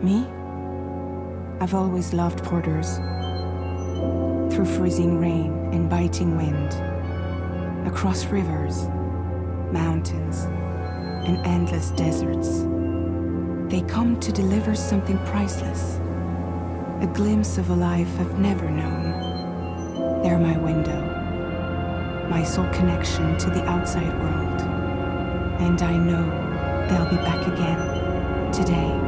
Me? I've always loved porters. Through freezing rain and biting wind, across rivers, mountains, and endless deserts, they come to deliver something priceless, a glimpse of a life I've never known. They're my window, my sole connection to the outside world, and I know they'll be back again today.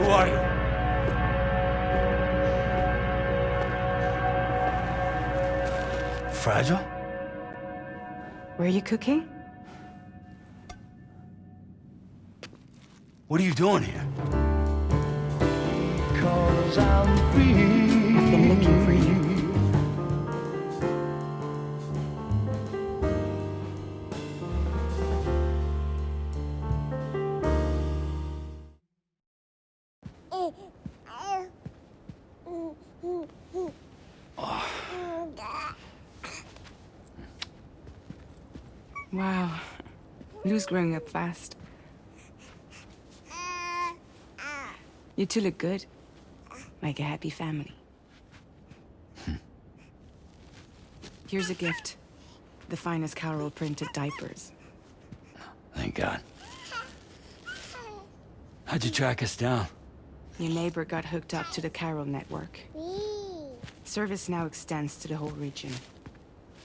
Who are you? Fragile? Were you cooking? What are you doing here? I've been looking for you. Wow, Lou's growing up fast. You two look good, like a happy family. Here's a gift. The finest Carol printed diapers. Thank God. How'd you track us down? Your neighbor got hooked up to the Carol network. Service now extends to the whole region.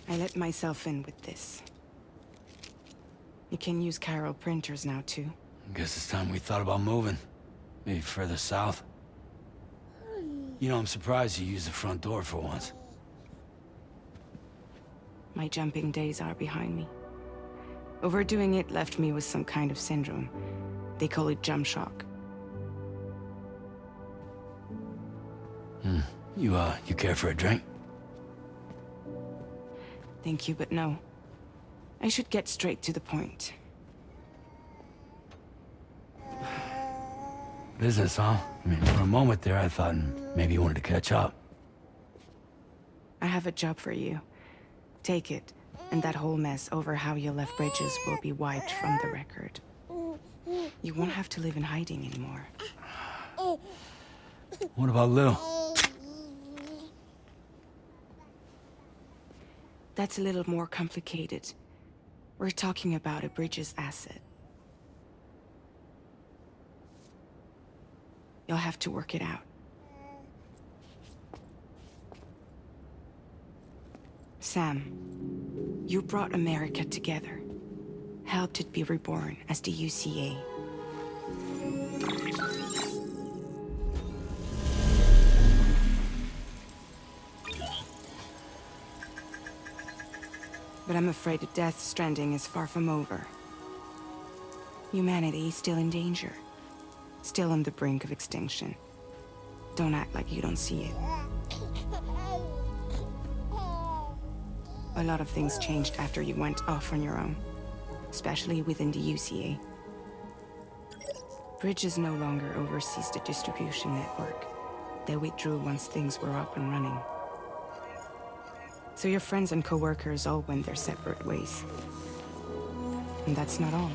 I let myself in with this. You can use Carol printers now, too. Guess it's time we thought about moving. Maybe further south. You know, I'm surprised you used the front door for once. My jumping days are behind me. Overdoing it left me with some kind of syndrome. They call it jump shock. You care for a drink? Thank you, but no. I should get straight to the point. Business, huh? I mean, for a moment there, I thought maybe you wanted to catch up. I have a job for you. Take it, and that whole mess over how you left Bridges will be wiped from the record. You won't have to live in hiding anymore. What about Lou? That's a little more complicated. We're talking about a Bridges asset. You'll have to work it out. Sam, you brought America together. Helped it be reborn as the UCA. But I'm afraid the Death Stranding is far from over. Humanity is still in danger. Still on the brink of extinction. Don't act like you don't see it. A lot of things changed after you went off on your own. Especially within the UCA. Bridges no longer oversees the distribution network. They withdrew once things were up and running. So your friends and co-workers all went their separate ways. And that's not all.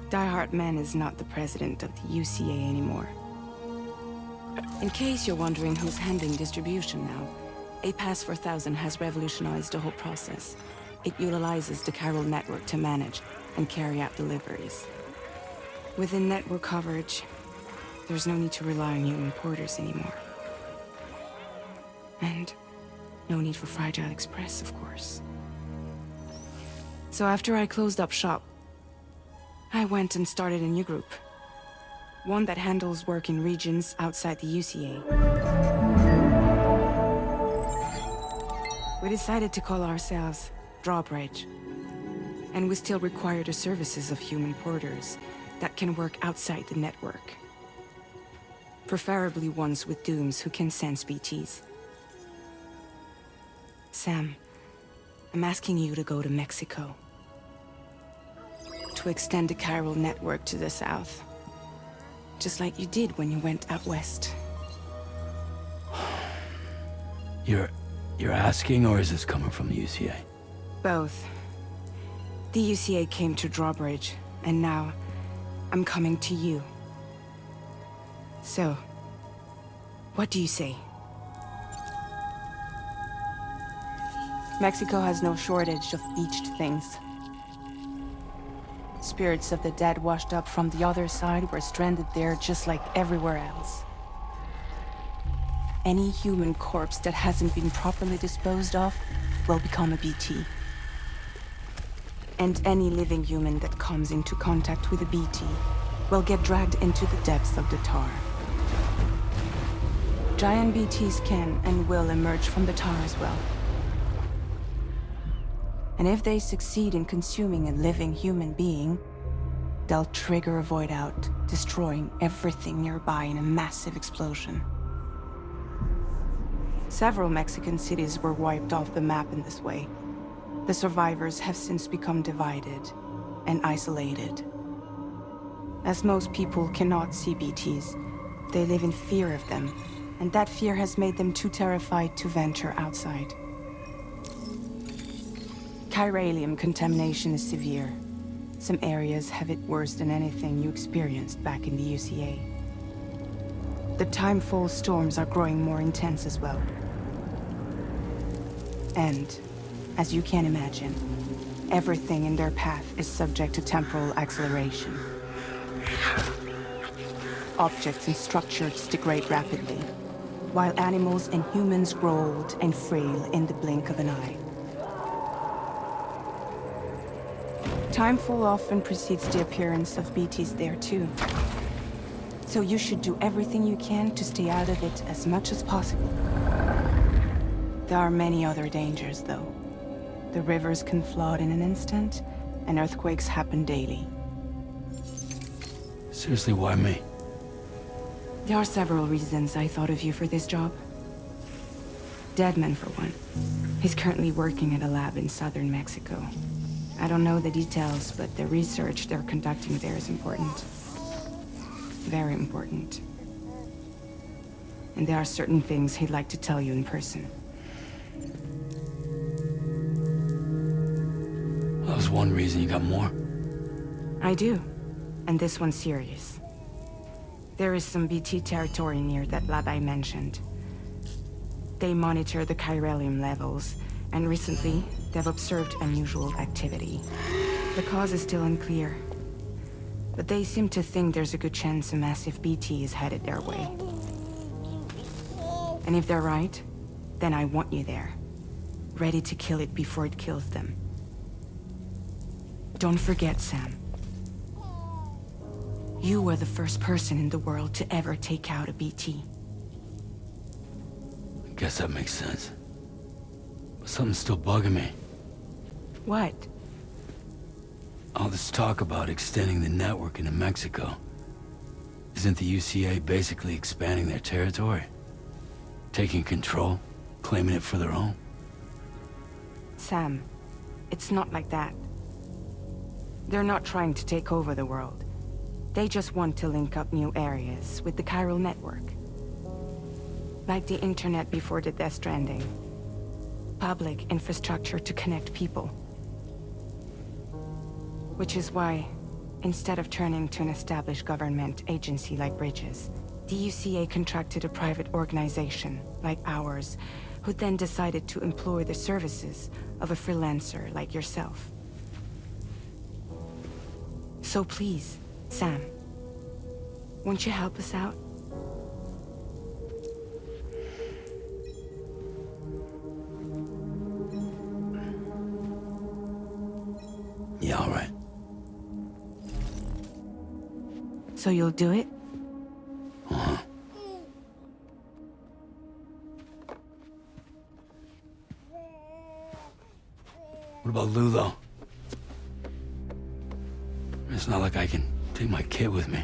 Die Man is not the president of the UCA anymore. In case you're wondering who's handling distribution now, A Pass 4000 has revolutionized the whole process. It utilizes the Carol network to manage and carry out deliveries. Within network coverage, there's no need to rely on human porters anymore. And no need for Fragile Express, of course. So after I closed up shop, I went and started a new group. One that handles work in regions outside the UCA. We decided to call ourselves Drawbridge. And we still require the services of human porters that can work outside the network. Preferably ones with dooms who can sense BTs. Sam, I'm asking you to go to Mexico. To extend the Carol network to the south. Just like you did when you went out west. You're asking, or is this coming from the UCA? Both. The UCA came to Drawbridge, and now I'm coming to you. So, what do you say? Mexico has no shortage of beached things. Spirits of the dead washed up from the other side were stranded there just like everywhere else. Any human corpse that hasn't been properly disposed of will become a BT. And any living human that comes into contact with a BT will get dragged into the depths of the tar. Giant BTs can and will emerge from the tar as well. And if they succeed in consuming a living human being, they'll trigger a void out, destroying everything nearby in a massive explosion. Several Mexican cities were wiped off the map in this way. The survivors have since become divided and isolated. As most people cannot see BTs, they live in fear of them, and that fear has made them too terrified to venture outside. Chiralium contamination is severe. Some areas have it worse than anything you experienced back in the UCA. The timefall storms are growing more intense as well. And, as you can imagine, everything in their path is subject to temporal acceleration. Objects and structures degrade rapidly, while animals and humans grow old and frail in the blink of an eye. Timefall often precedes the appearance of BTs there too. So you should do everything you can to stay out of it as much as possible. There are many other dangers, though. The rivers can flood in an instant, and earthquakes happen daily. Seriously, why me? There are several reasons I thought of you for this job. Deadman, for one. He's currently working at a lab in southern Mexico. I don't know the details, but the research they're conducting there is important. Very important. And there are certain things he'd like to tell you in person. That was one reason. You got more? I do. And this one's serious. There is some BT territory near that lab I mentioned. They monitor the chiralium levels, and recently, they've observed unusual activity. The cause is still unclear, but they seem to think there's a good chance a massive BT is headed their way. And if they're right, then I want you there, ready to kill it before it kills them. Don't forget, Sam. You were the first person in the world to ever take out a BT. I guess that makes sense. But something's still bugging me. What? All this talk about extending the network into Mexico. Isn't the UCA basically expanding their territory? Taking control? Claiming it for their own? Sam, it's not like that. They're not trying to take over the world. They just want to link up new areas with the chiral network. Like the internet before the Death Stranding. Public infrastructure to connect people. Which is why, instead of turning to an established government agency like Bridges, the UCA contracted a private organization, like ours, who then decided to employ the services of a freelancer like yourself. So please, Sam, won't you help us out? Yeah, all right. So you'll do it? Uh-huh. What about Lou, though? It's not like I can take my kid with me.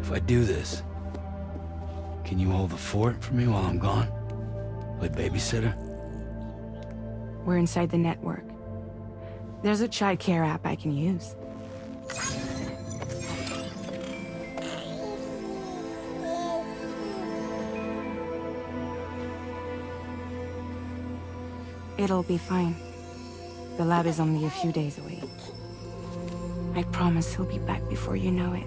If I do this, can you hold the fort for me while I'm gone? Play babysitter? We're inside the network. There's a child care app I can use. It'll be fine. The lab is only a few days away. I promise he'll be back before you know it.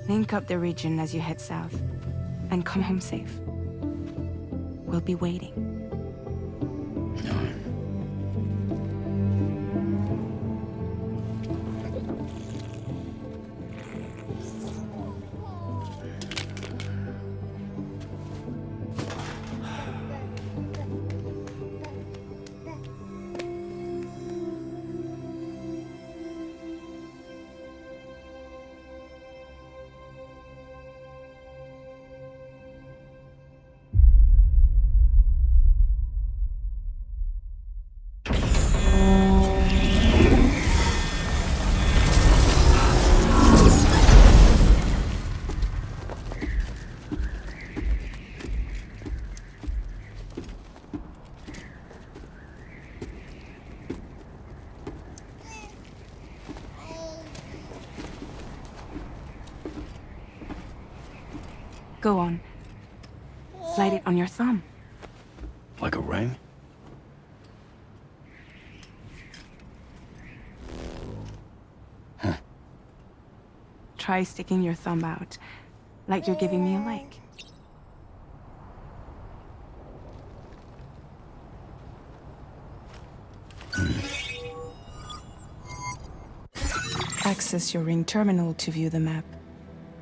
Link up the region as you head south, and come home safe. We'll be waiting. All right. Go on. Slide it on your thumb. Like a ring? Try sticking your thumb out, like you're giving me a like. Access your Ring terminal to view the map.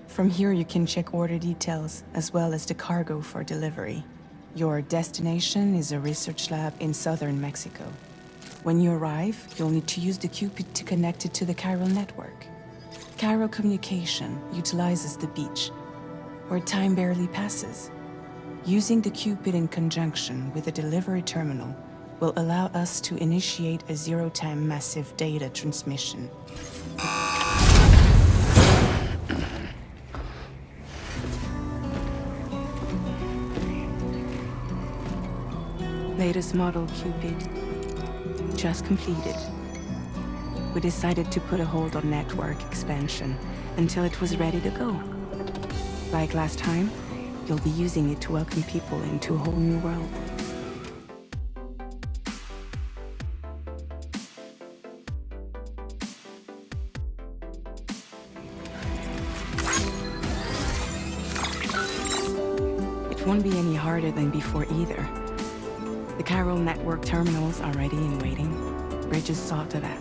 From here you can check order details, as well as the cargo for delivery. Your destination is a research lab in southern Mexico. When you arrive, you'll need to use the Cupid to connect it to the chiral network. Chiral communication utilizes the beach, where time barely passes. Using the Cupid in conjunction with the delivery terminal will allow us to initiate a zero-time massive data transmission. Latest model Cupid, just completed. We decided to put a hold on network expansion until it was ready to go. Like last time, you'll be using it to welcome people into a whole new world. It won't be any harder than before either. The chiral network terminals are ready and waiting. Bridges saw to that.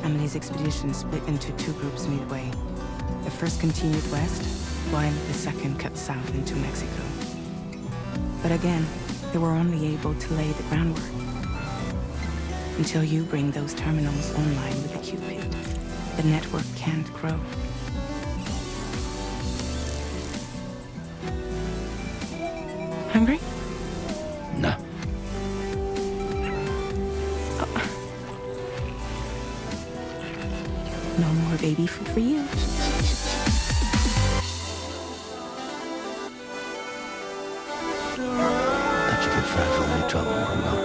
Emily's expedition split into two groups midway. The first continued west, while the second cut south into Mexico. But again, they were only able to lay the groundwork. Until you bring those terminals online with the Cupid, the network can't grow. Hungry? No. No more baby food for you. Don't you get Fred for any trouble, Margot?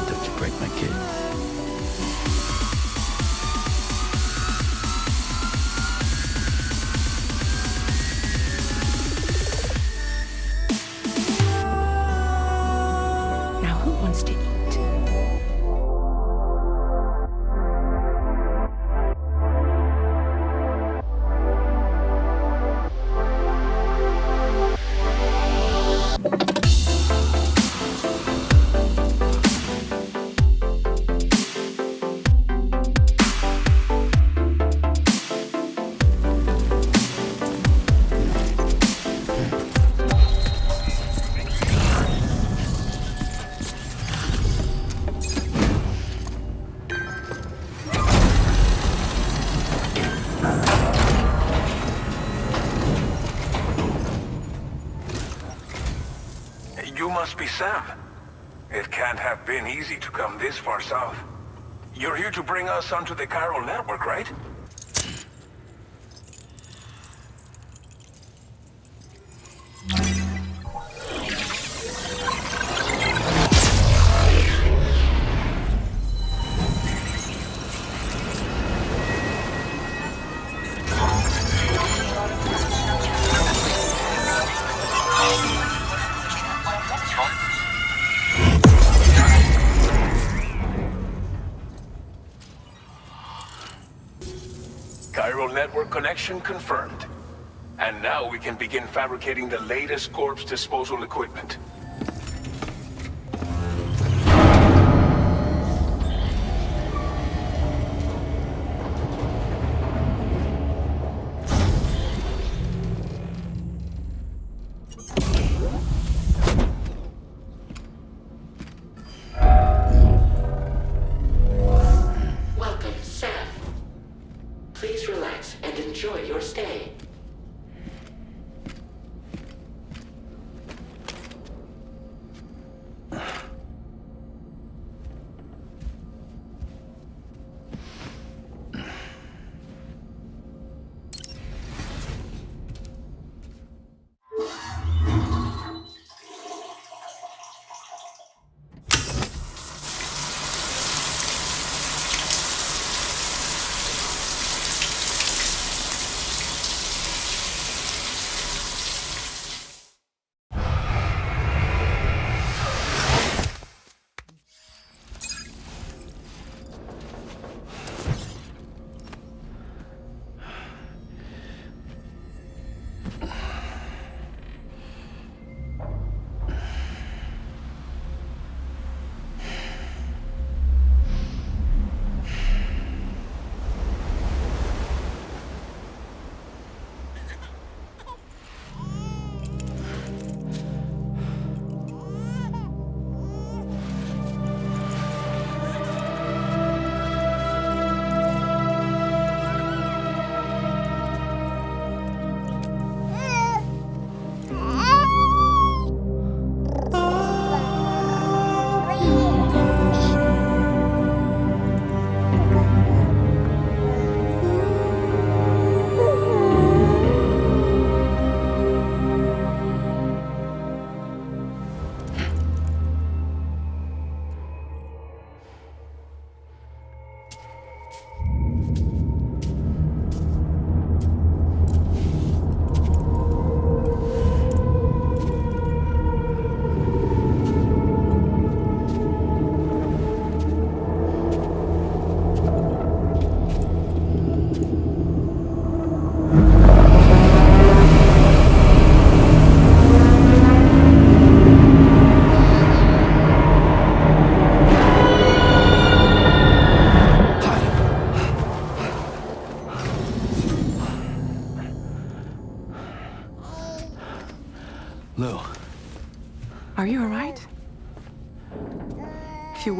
Don't you break my kid? Now who wants to eat? You must be Sam. It can't have been easy to come this far south. You're here to bring us onto the chiral network, right? Chiral network connection confirmed. And now we can begin fabricating the latest corpse disposal equipment. Welcome, Sam. Please relax and enjoy your stay.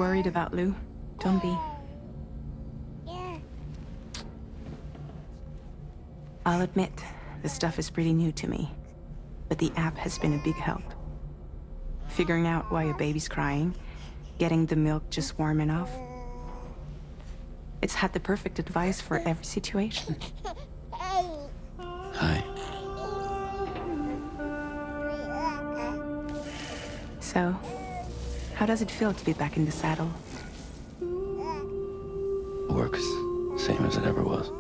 worried about Lou. Don't be. I'll admit, this stuff is pretty new to me, but the app has been a big help. Figuring out why a baby's crying, getting the milk just warm enough. It's had the perfect advice for every situation. Hi. So, how does it feel to be back in the saddle? Works same as it ever was.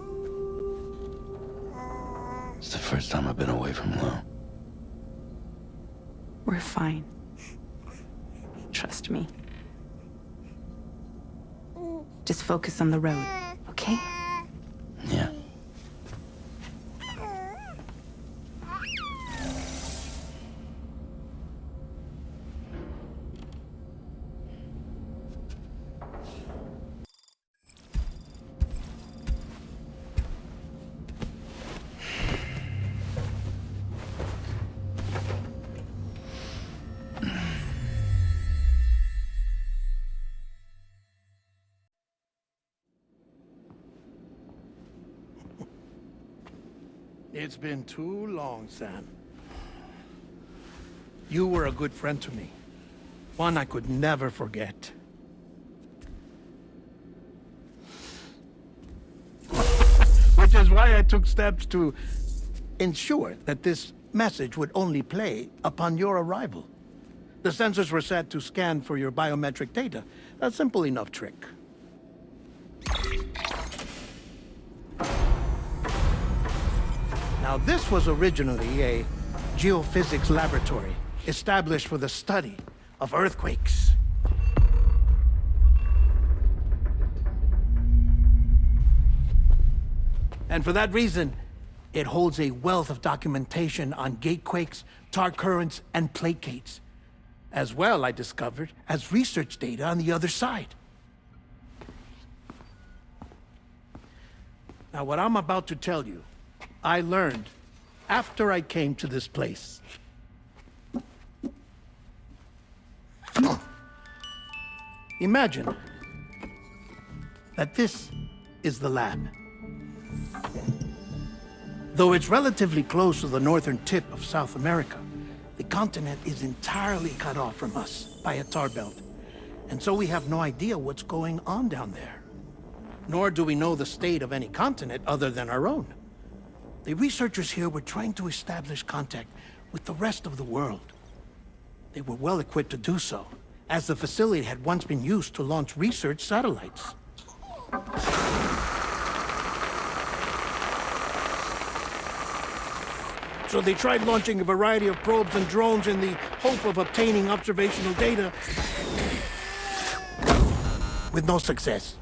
It's the first time I've been away from Lou. We're fine. Trust me. Just focus on the road, okay? Yeah. It's been too long, Sam. You were a good friend to me. One I could never forget. Which is why I took steps to ensure that this message would only play upon your arrival. The sensors were set to scan for your biometric data. A simple enough trick. Now, this was originally a geophysics laboratory established for the study of earthquakes. And for that reason, it holds a wealth of documentation on gatequakes, tar currents, and placates. As well, I discovered, as research data on the other side. Now, what I'm about to tell you, I learned after I came to this place. Imagine that this is the lab. Though it's relatively close to the northern tip of South America, the continent is entirely cut off from us by a tar belt. And so we have no idea what's going on down there. Nor do we know the state of any continent other than our own. The researchers here were trying to establish contact with the rest of the world. They were well equipped to do so, as the facility had once been used to launch research satellites. So they tried launching a variety of probes and drones in the hope of obtaining observational data, with no success.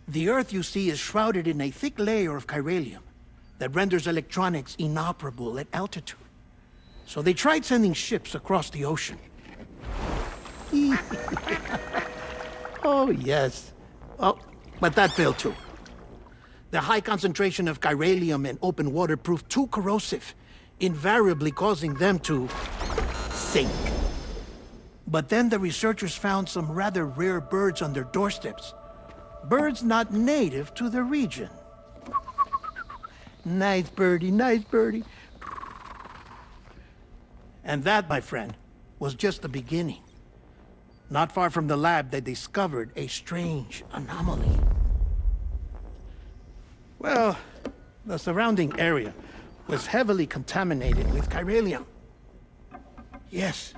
The Earth, you see, is shrouded in a thick layer of chiralium that renders electronics inoperable at altitude. So they tried sending ships across the ocean. Oh, yes. Oh, but that failed too. The high concentration of chiralium in open water proved too corrosive, invariably causing them to sink. But then the researchers found some rather rare birds on their doorsteps. Birds not native to the region. Nice birdie, nice birdie. And that, my friend, was just the beginning. Not far from the lab, they discovered a strange anomaly. Well, the surrounding area was heavily contaminated with chiralium. Yes.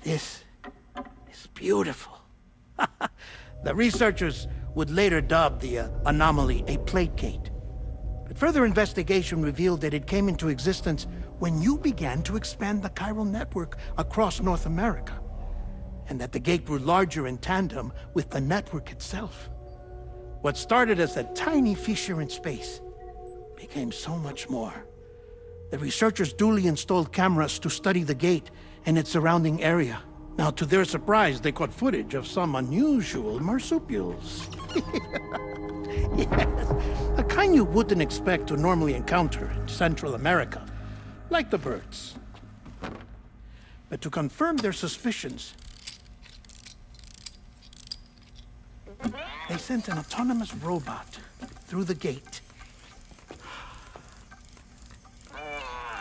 This is beautiful. The researchers would later dub the anomaly a plate gate. But further investigation revealed that it came into existence when you began to expand the chiral network across North America, and that the gate grew larger in tandem with the network itself. What started as a tiny fissure in space became so much more. The researchers duly installed cameras to study the gate and its surrounding area. Now, to their surprise, they caught footage of some unusual marsupials. Yes, a kind you wouldn't expect to normally encounter in Central America, like the birds. But to confirm their suspicions, They sent an autonomous robot through the gate.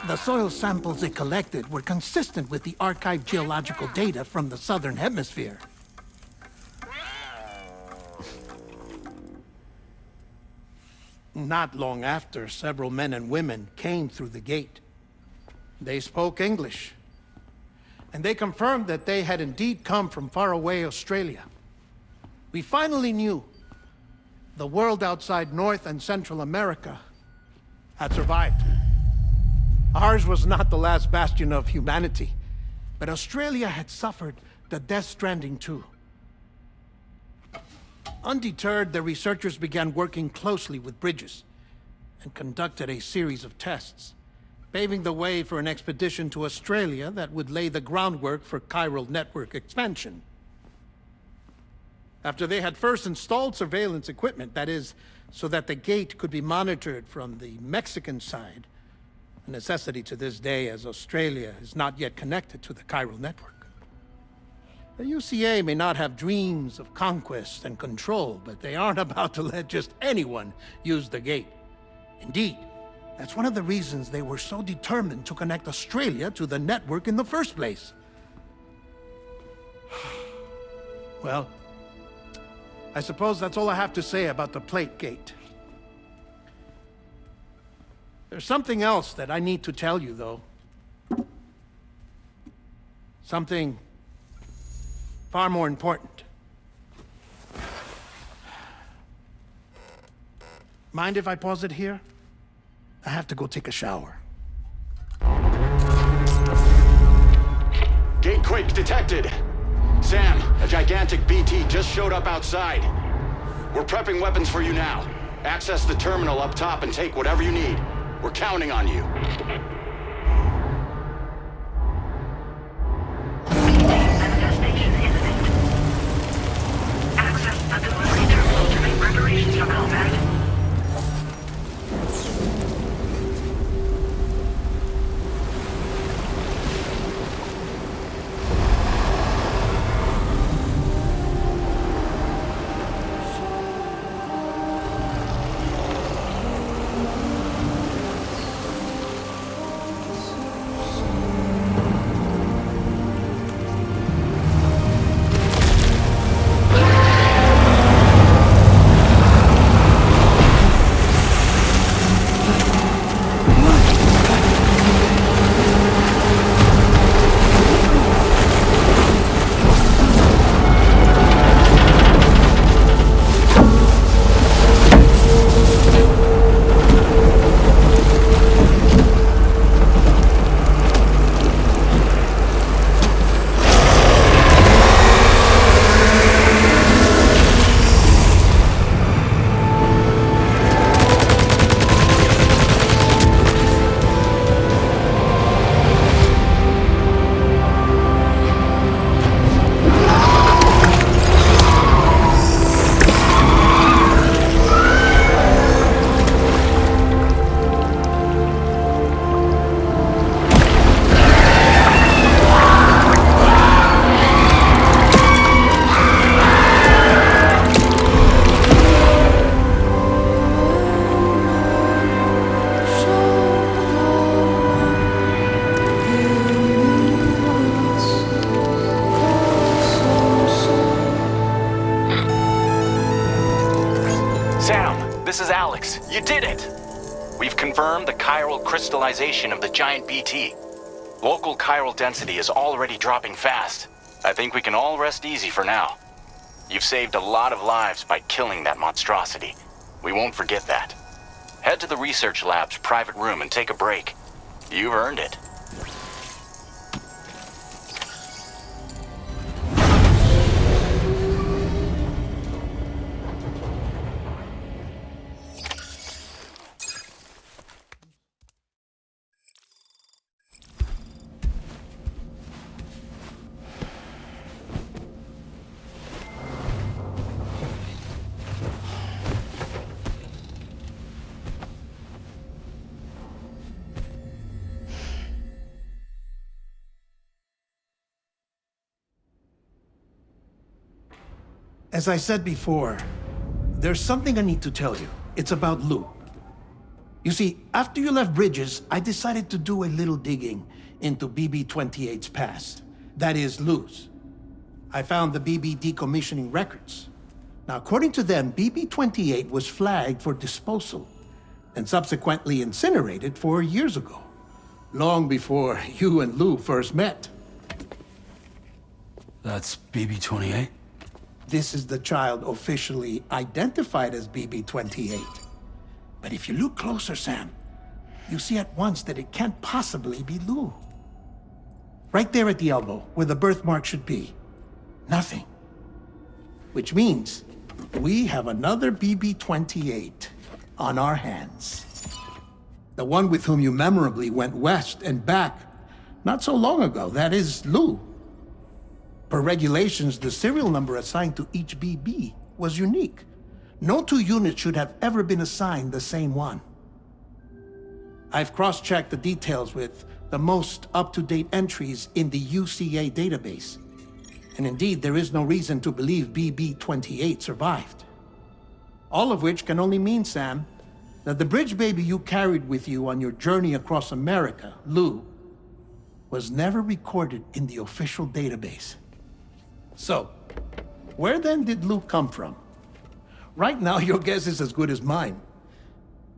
The soil samples it collected were consistent with the archived geological data from the southern hemisphere. Not long after, several men and women came through the gate. They spoke English, and they confirmed that they had indeed come from faraway Australia. We finally knew the world outside North and Central America had survived. Ours was not the last bastion of humanity, but Australia had suffered the death stranding too. Undeterred, the researchers began working closely with Bridges and conducted a series of tests, paving the way for an expedition to Australia that would lay the groundwork for chiral network expansion. After they had first installed surveillance equipment, that is, so that the gate could be monitored from the Mexican side, a necessity to this day as Australia is not yet connected to the chiral network. The UCA may not have dreams of conquest and control, but they aren't about to let just anyone use the gate. Indeed, that's one of the reasons they were so determined to connect Australia to the network in the first place. Well, I suppose that's all I have to say about the plate gate. There's something else that I need to tell you, though. Something far more important. Mind if I pause it here? I have to go take a shower. Gate quake detected. Sam, a gigantic BT just showed up outside. We're prepping weapons for you now. Access the terminal up top and take whatever you need. We're counting on you. Manifestation imminent. Access the delivery terminal to make preparations for combat. This is Alex. You did it! We've confirmed the chiral crystallization of the giant BT. Local chiral density is already dropping fast. I think we can all rest easy for now. You've saved a lot of lives by killing that monstrosity. We won't forget that. Head to the research lab's private room and take a break. You've earned it. As I said before, there's something I need to tell you. It's about Lou. You see, after you left Bridges, I decided to do a little digging into BB-28's past. That is, Lou's. I found the BB decommissioning records. Now, according to them, BB-28 was flagged for disposal and subsequently incinerated 4 years ago, long before you and Lou first met. That's BB-28? This is the child officially identified as BB-28. But if you look closer, Sam, you see at once that it can't possibly be Lou. Right there at the elbow, where the birthmark should be. Nothing. Which means we have another BB-28 on our hands. The one with whom you memorably went west and back not so long ago. That is Lou. Per regulations, the serial number assigned to each BB was unique. No two units should have ever been assigned the same one. I've cross-checked the details with the most up-to-date entries in the UCA database. And indeed, there is no reason to believe BB-28 survived. All of which can only mean, Sam, that the bridge baby you carried with you on your journey across America, Lou, was never recorded in the official database. So, where then did Lou come from? Right now, your guess is as good as mine.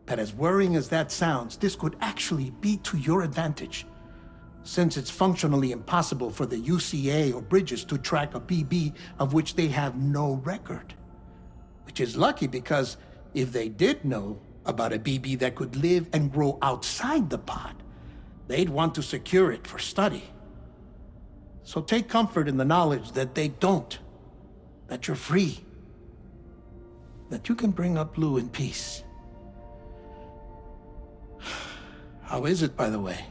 But as worrying as that sounds, this could actually be to your advantage, since it's functionally impossible for the UCA or Bridges to track a BB of which they have no record. Which is lucky, because if they did know about a BB that could live and grow outside the pod, they'd want to secure it for study. So take comfort in the knowledge that they don't, that you're free, that you can bring up Lou in peace. How is it, by the way?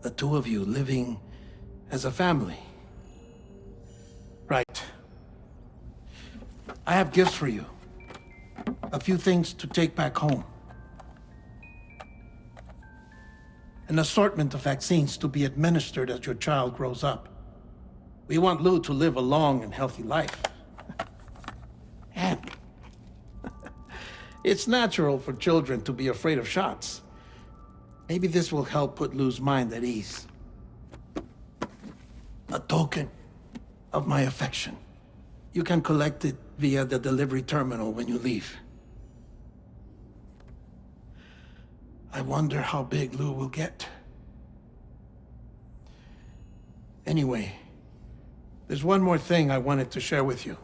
The two of you living as a family. Right. I have gifts for you. A few things to take back home. An assortment of vaccines to be administered as your child grows up. We want Lou to live a long and healthy life. And it's natural for children to be afraid of shots. Maybe this will help put Lou's mind at ease. A token of my affection. You can collect it via the delivery terminal when you leave. I wonder how big Lou will get. Anyway, there's one more thing I wanted to share with you.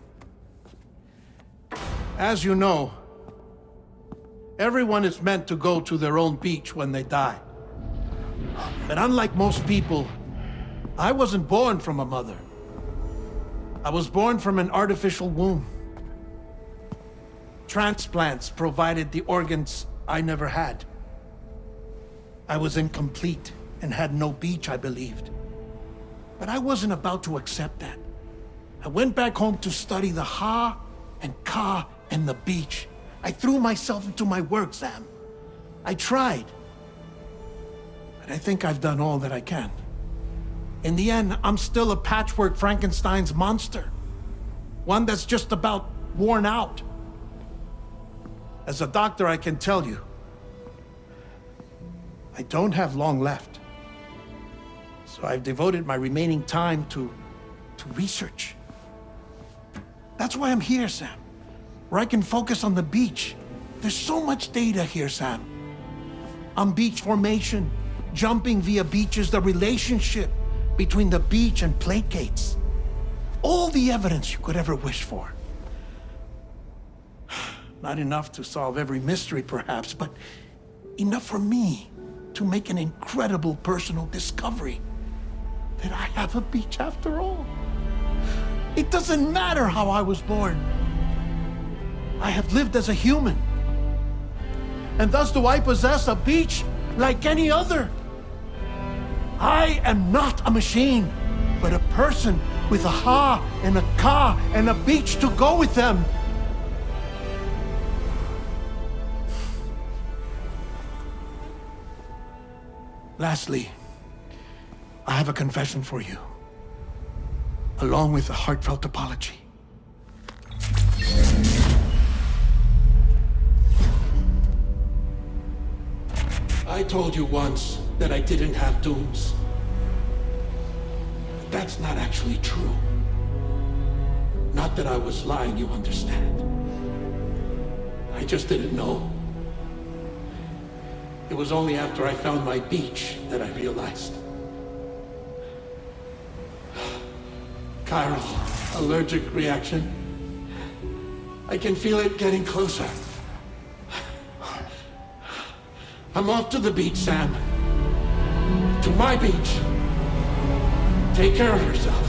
As you know, everyone is meant to go to their own beach when they die. But unlike most people, I wasn't born from a mother. I was born from an artificial womb. Transplants provided the organs I never had. I was incomplete and had no beach, I believed. But I wasn't about to accept that. I went back home to study the Ha and Ka and the beach. I threw myself into my work, Sam. I tried. But I think I've done all that I can. In the end, I'm still a patchwork Frankenstein's monster. One that's just about worn out. As a doctor, I can tell you, I don't have long left. So I've devoted my remaining time to research. That's why I'm here, Sam. Where I can focus on the beach. There's so much data here, Sam. On beach formation, jumping via beaches, the relationship between the beach and plate gates. All the evidence you could ever wish for. Not enough to solve every mystery, perhaps, but enough for me to make an incredible personal discovery that I have a beach after all. It doesn't matter how I was born. I have lived as a human. And thus do I possess a beach like any other. I am not a machine, but a person with a Ha and a Ka and a beach to go with them. Lastly, I have a confession for you, along with a heartfelt apology. I told you once that I didn't have dooms. But that's not actually true. Not that I was lying, you understand. I just didn't know. It was only after I found my beach that I realized. Kyrie's allergic reaction. I can feel it getting closer. I'm off to the beach, Sam. To my beach. Take care of yourself.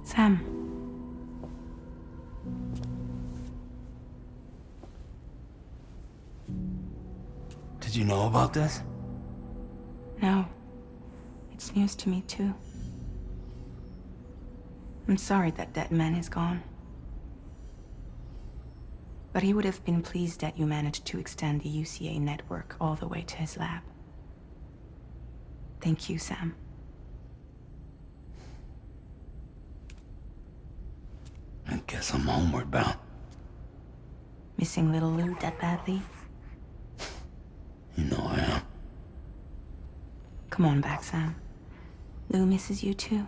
Sam. Did you know about this? No. It's news to me, too. I'm sorry that that man is gone. But he would have been pleased that you managed to extend the UCA network all the way to his lab. Thank you, Sam. I guess I'm homeward bound. Missing little Lou that badly? You know I am. Come on back, Sam. Lou misses you too.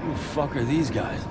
Who the fuck are these guys?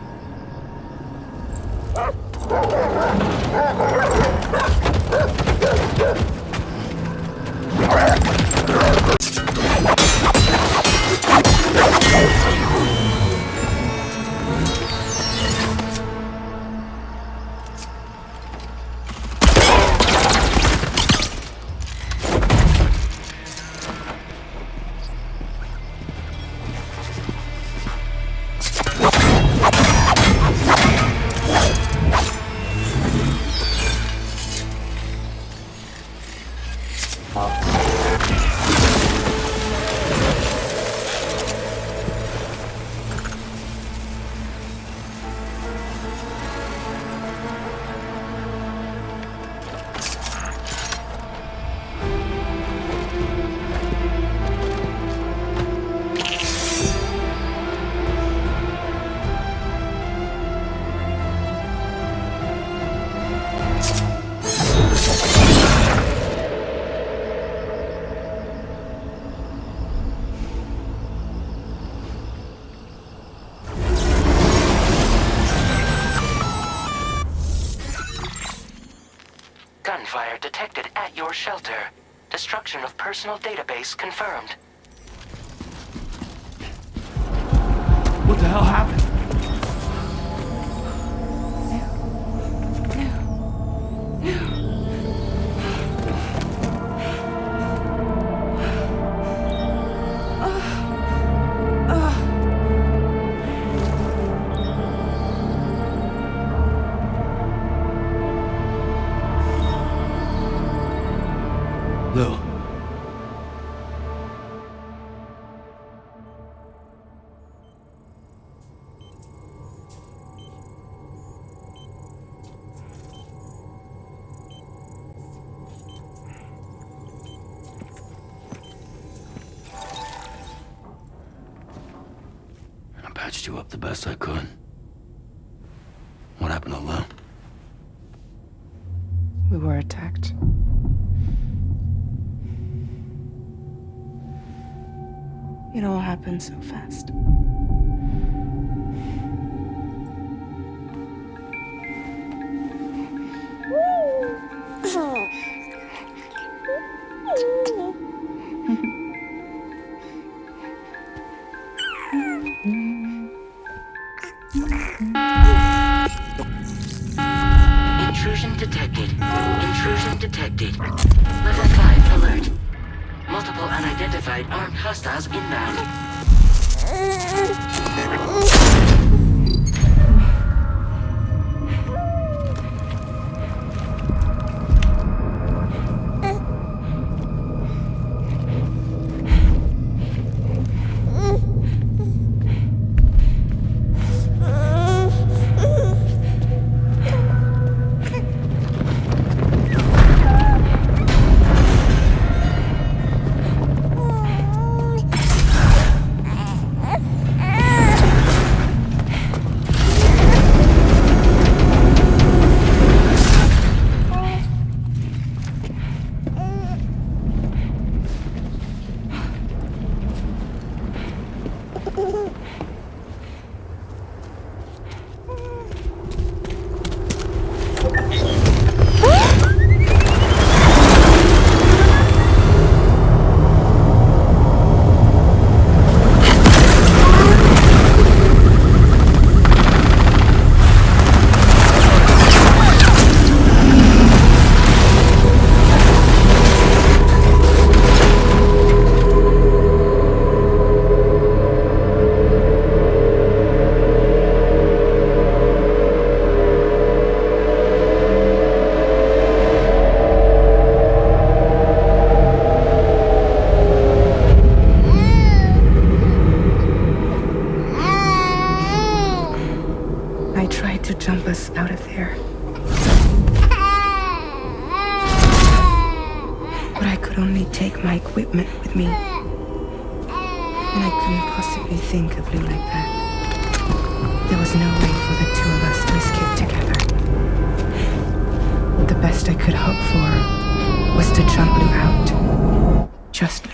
Gunfire detected at your shelter. Destruction of personal database confirmed. What the hell happened? Lou. I patched you up the best I could. What happened to Lou? It all happened so fast. Intrusion detected. Intrusion detected. Level 5 alert. Multiple unidentified armed hostiles inbound. I tried to jump us out of there. But I could only take my equipment with me. And I couldn't possibly think of Lou like that. There was no way for the two of us to escape together. The best I could hope for was to jump Lou out. Just Lou.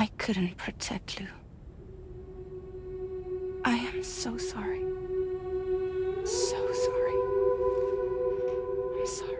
I couldn't protect Lou. I am so sorry. So sorry. I'm sorry.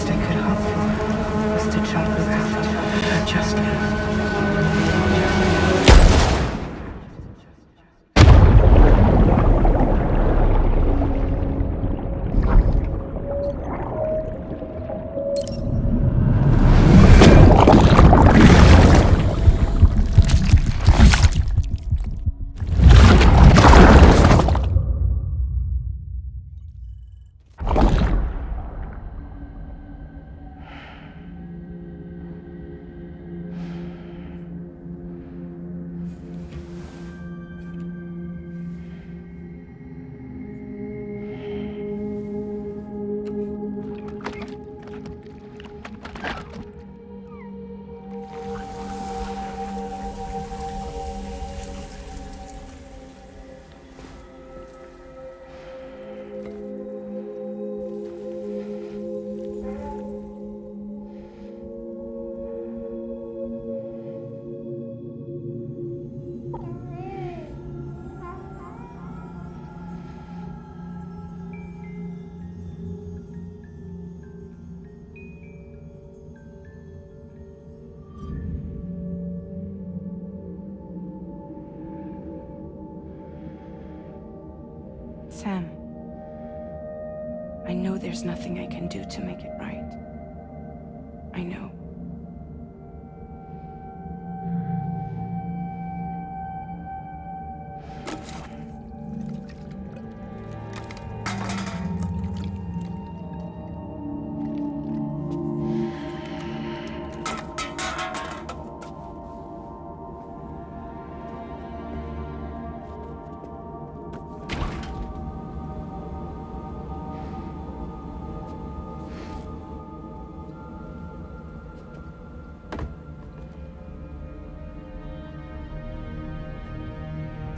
best I could hope for was to jump without her just now. Sam, I know there's nothing I can do to make it right. I know.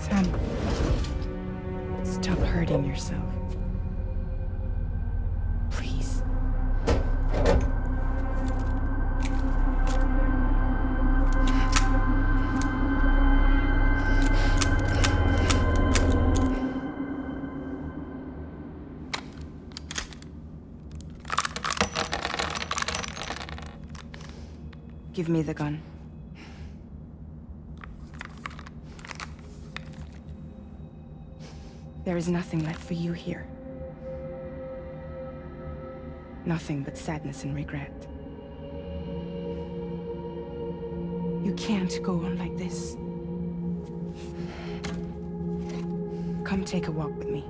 Sam, stop hurting yourself. Please. Give me the gun. There is nothing left for you here. Nothing but sadness and regret. You can't go on like this. Come take a walk with me.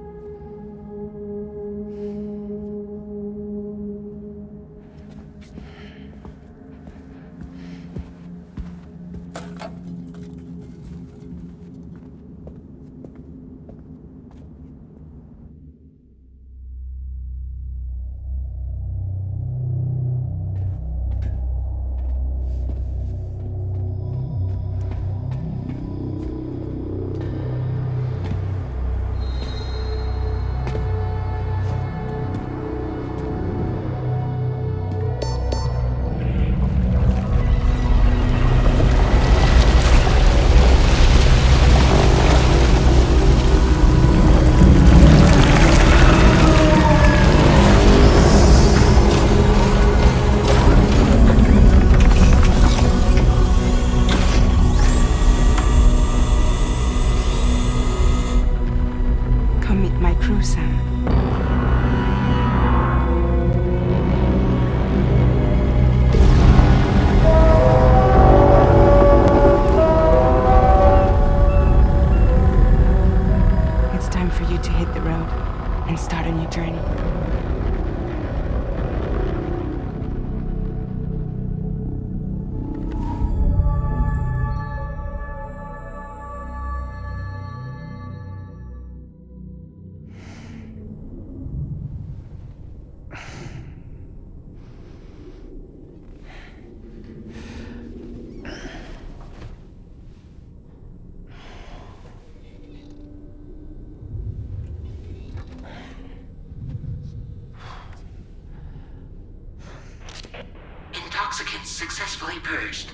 Intoxicants successfully purged.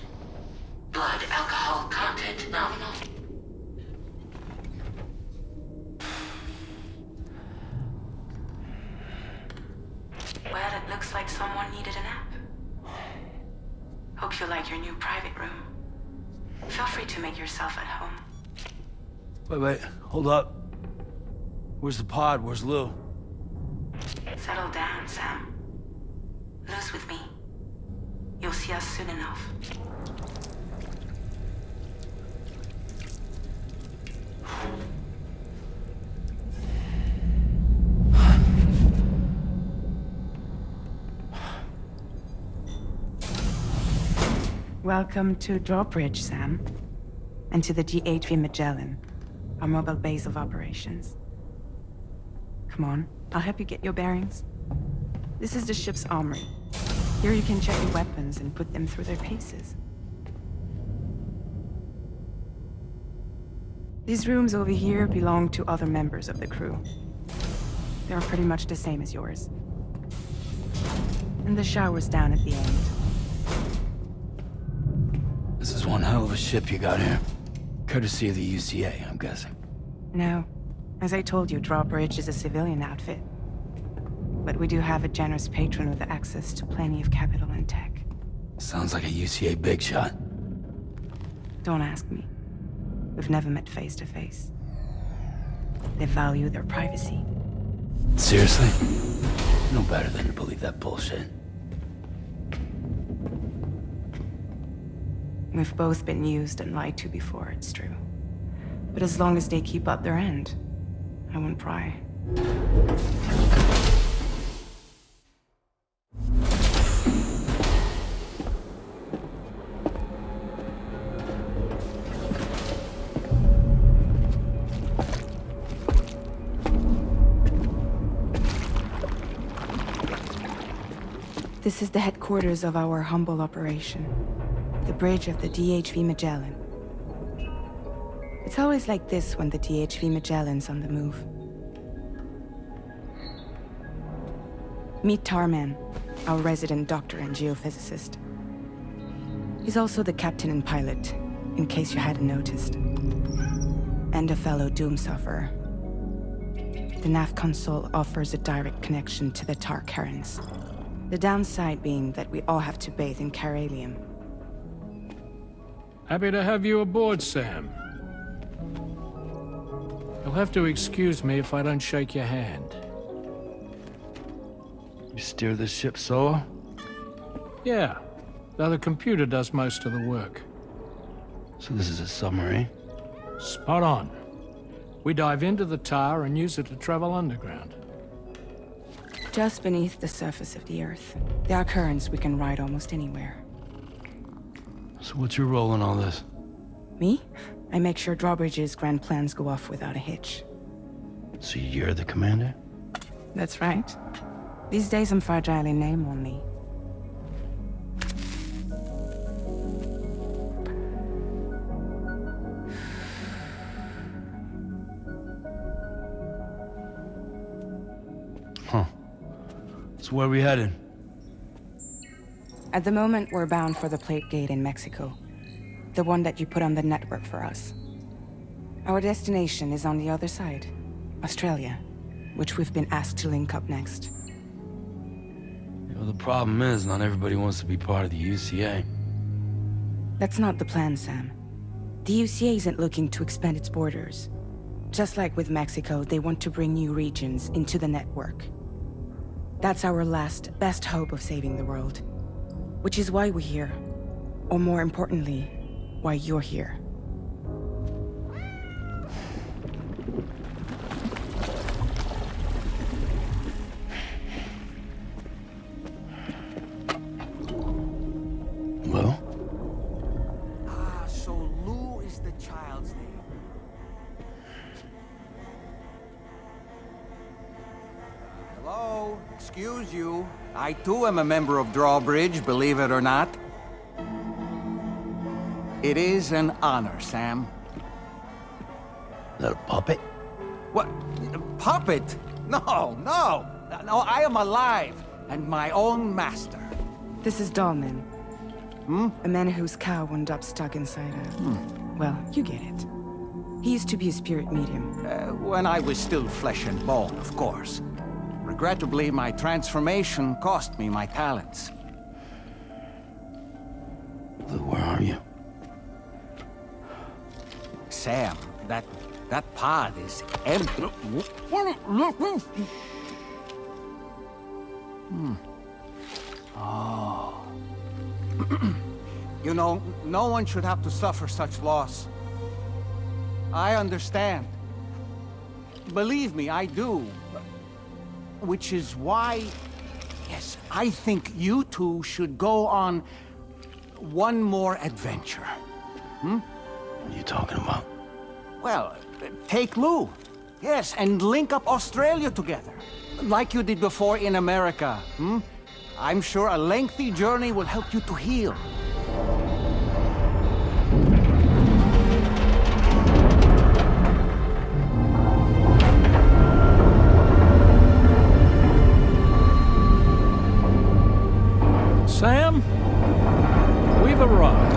Blood alcohol content nominal. Well, it looks Looks like someone needed a nap. Hope you like your new private room. Feel free to make yourself at home. Wait, hold up. Where's the pod? Where's Lou? Settle down, Sam. Lou's with me. You'll see us soon enough. Welcome to Drawbridge, Sam. And to the DHV Magellan, our mobile base of operations. Come on, I'll help you get your bearings. This is the ship's armory. Here you can check your weapons and put them through their paces. These rooms over here belong to other members of the crew. They're pretty much the same as yours. And the shower's down at the end. This is one hell of a ship you got here. Courtesy of the UCA, I'm guessing. No. As I told you, Drawbridge is a civilian outfit. But we do have a generous patron with access to plenty of capital and tech. Sounds like a UCA big shot. Don't ask me. We've never met face to face. They value their privacy. Seriously? No better than to believe that bullshit. We've both been used and lied to before, it's true. But as long as they keep up their end, I won't pry. This is the headquarters of our humble operation. The bridge of the DHV Magellan. It's always like this when the DHV Magellan's on the move. Meet Tarman, our resident doctor and geophysicist. He's also the captain and pilot, in case you hadn't noticed. And a fellow doom sufferer. The nav console offers a direct connection to the tar currents. The downside being that we all have to bathe in caralium. Happy to have you aboard, Sam. You'll have to excuse me if I don't shake your hand. You steer this ship solo? Yeah, though the computer does most of the work. So this is a submarine? Spot on. We dive into the tar and use it to travel underground. Just beneath the surface of the Earth, there are currents we can ride almost anywhere. So what's your role in all this? Me? I make sure Drawbridge's grand plans go off without a hitch. So you're the commander? That's right. These days I'm fragile in name only. Huh. So where are we headed? At the moment, we're bound for the plate gate in Mexico. The one that you put on the network for us. Our destination is on the other side, Australia, which we've been asked to link up next. Well, the problem is, not everybody wants to be part of the UCA. That's not the plan, Sam. The UCA isn't looking to expand its borders. Just like with Mexico, they want to bring new regions into the network. That's our last, best hope of saving the world. Which is why we're here. Or more importantly, why you're here. Well? Ah, so Lou is the child's name. Hello? Excuse you. I too am a member of Drawbridge, believe it or not. It is an honor, Sam. Is that a puppet? What? A puppet? No, no! No, I am alive, and my own master. This is Dolman. A man whose cow wound up stuck inside a... Well, you get it. He used to be a spirit medium. When I was still flesh and bone, of course. Regrettably, my transformation cost me my talents. Lou, where are you? Sam, that pod is empty. Oh. You know, no one should have to suffer such loss. I understand. Believe me, I do. Which is why, yes, I think you two should go on one more adventure. What are you talking about? Well, take Lou. Yes, and link up Australia together. Like you did before in America. I'm sure a lengthy journey will help you to heal. Sam, we've arrived.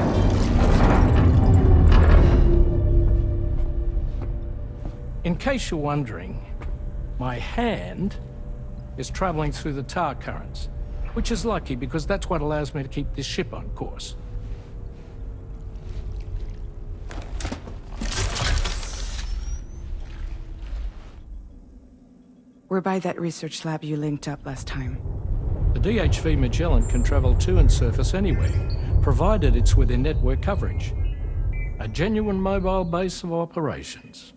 In case you're wondering, my hand is traveling through the tar currents, which is lucky because that's what allows me to keep this ship on course. We're by that research lab you linked up last time. The DHV Magellan can travel to and surface anywhere, provided it's within network coverage. A genuine mobile base of operations.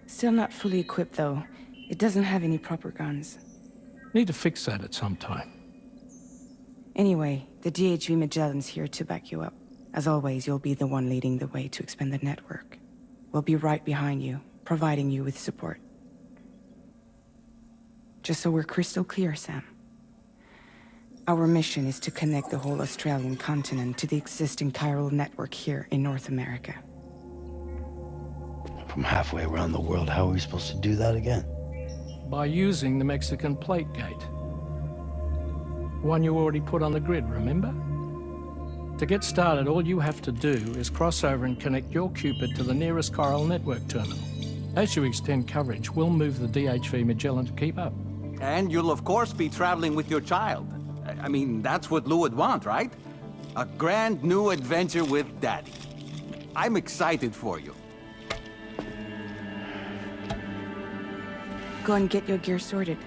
Still not fully equipped, though. It doesn't have any proper guns. Need to fix that at some time. Anyway, the DHV Magellan's here to back you up. As always, you'll be the one leading the way to expand the network. We'll be right behind you, providing you with support. Just so we're crystal clear, Sam. Our mission is to connect the whole Australian continent to the existing chiral network here in North America. From halfway around the world, how are we supposed to do that again? By using the Mexican plate gate. One you already put on the grid, remember? To get started, all you have to do is cross over and connect your Cupid to the nearest chiral network terminal. As you extend coverage, we'll move the DHV Magellan to keep up. And you'll of course be traveling with your child. I mean, that's what Lou would want, right? A grand new adventure with Daddy. I'm excited for you. Go and get your gear sorted.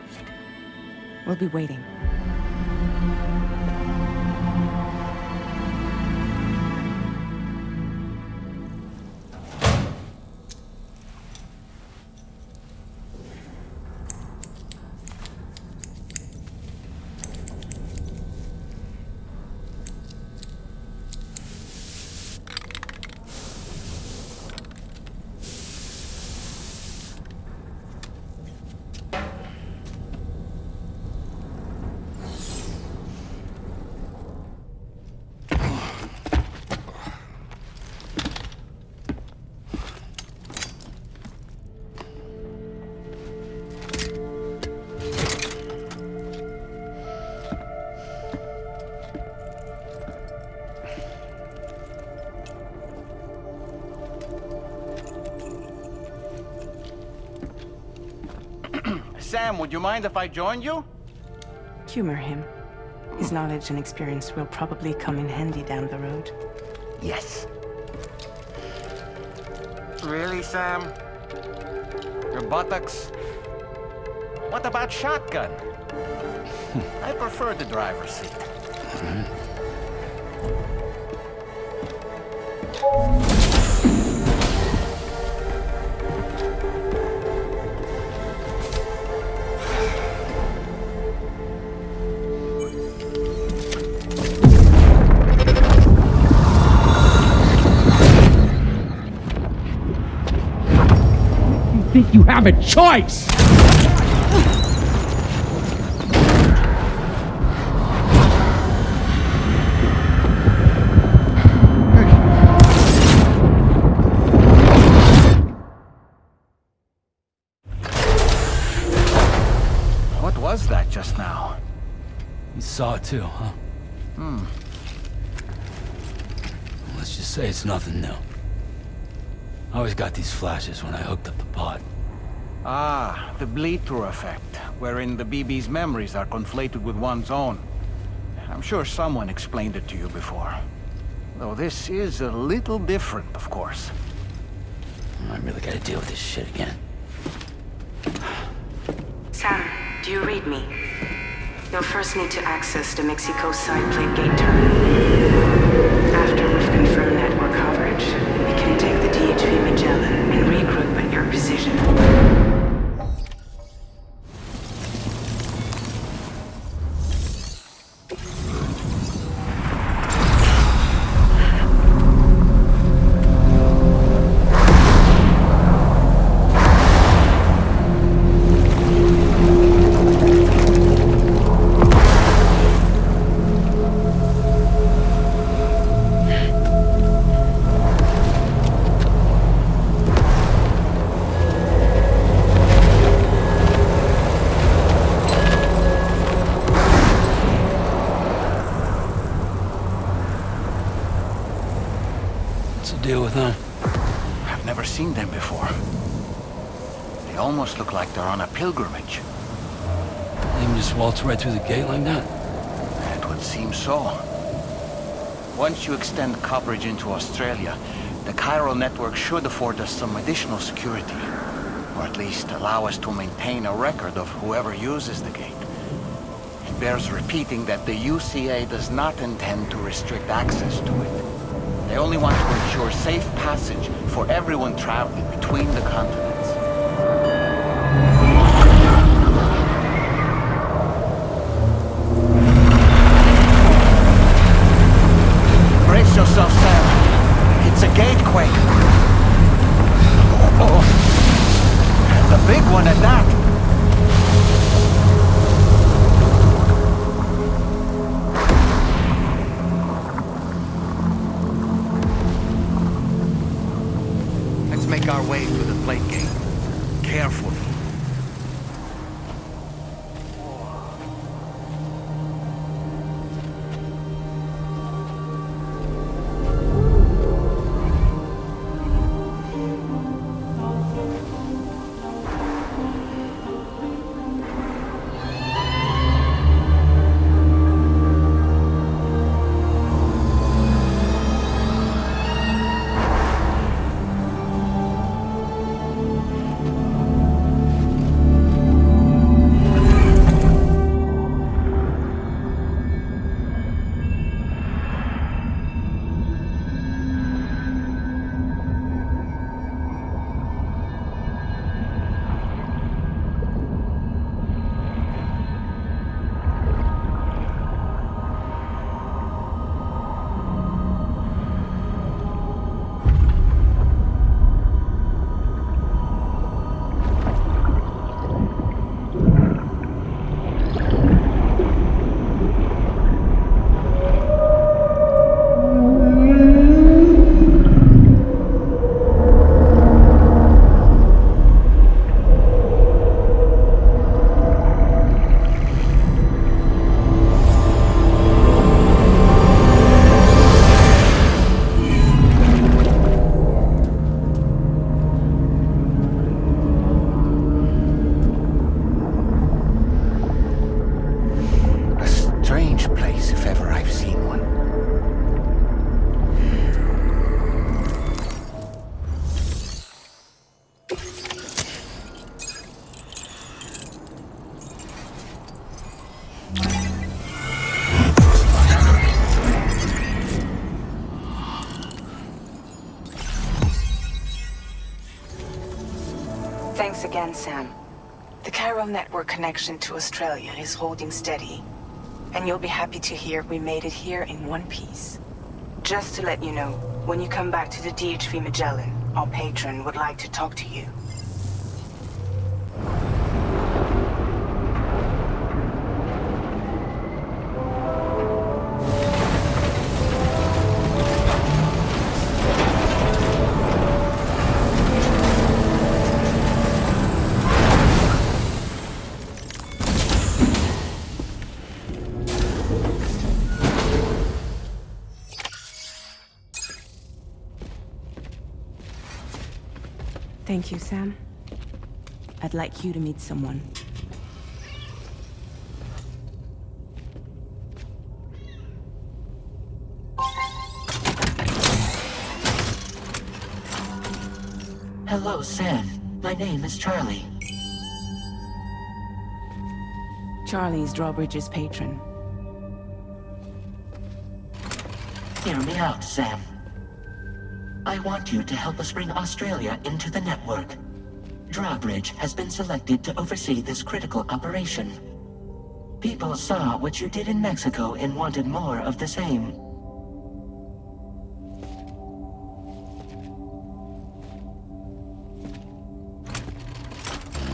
We'll be waiting. Sam, would you mind if I joined you? Humor him. His knowledge and experience will probably come in handy down the road. Yes. Really, Sam? Your buttocks? What about shotgun? I prefer the driver's seat. Think you have a choice! What was that just now? You saw it too, huh? Let's just say it's nothing new. I always got these flashes when I hooked up the pod. Ah, the bleed-through effect. wherein the BB's memories are conflated with one's own. I'm sure someone explained it to you before. Though this is a little different, of course. I really gotta deal with this shit again. Sam, do you read me? You'll first need to access the Mexico side plate gate terminal. After we've confirmed network coverage, we can take the DHV Magellan and regroup at your precision. Deal with them. I've never seen them before. They almost look like they're on a pilgrimage. They can just waltz right through the gate like that? It would seem so. Once you extend coverage into Australia, the chiral network should afford us some additional security. Or at least allow us to maintain a record of whoever uses the gate. It bears repeating that the UCA does not intend to restrict access to it. They only want to ensure safe passage for everyone traveling between the continents. Brace yourself, Sam. It's a gatequake. Oh, and a big one at that. Make our way to the plate gate. Carefully. Thanks again, Sam. The chiral network connection to Australia is holding steady. And you'll be happy to hear we made it here in one piece. Just to let you know, when you come back to the DHV Magellan, our patron would like to talk to you. Thank you, Sam. I'd like you to meet someone. Hello, Sam. My name is Charlie. Charlie's Drawbridge's patron. Hear me out, Sam. I want you to help us bring Australia into the network. Drawbridge has been selected to oversee this critical operation. People saw what you did in Mexico and wanted more of the same.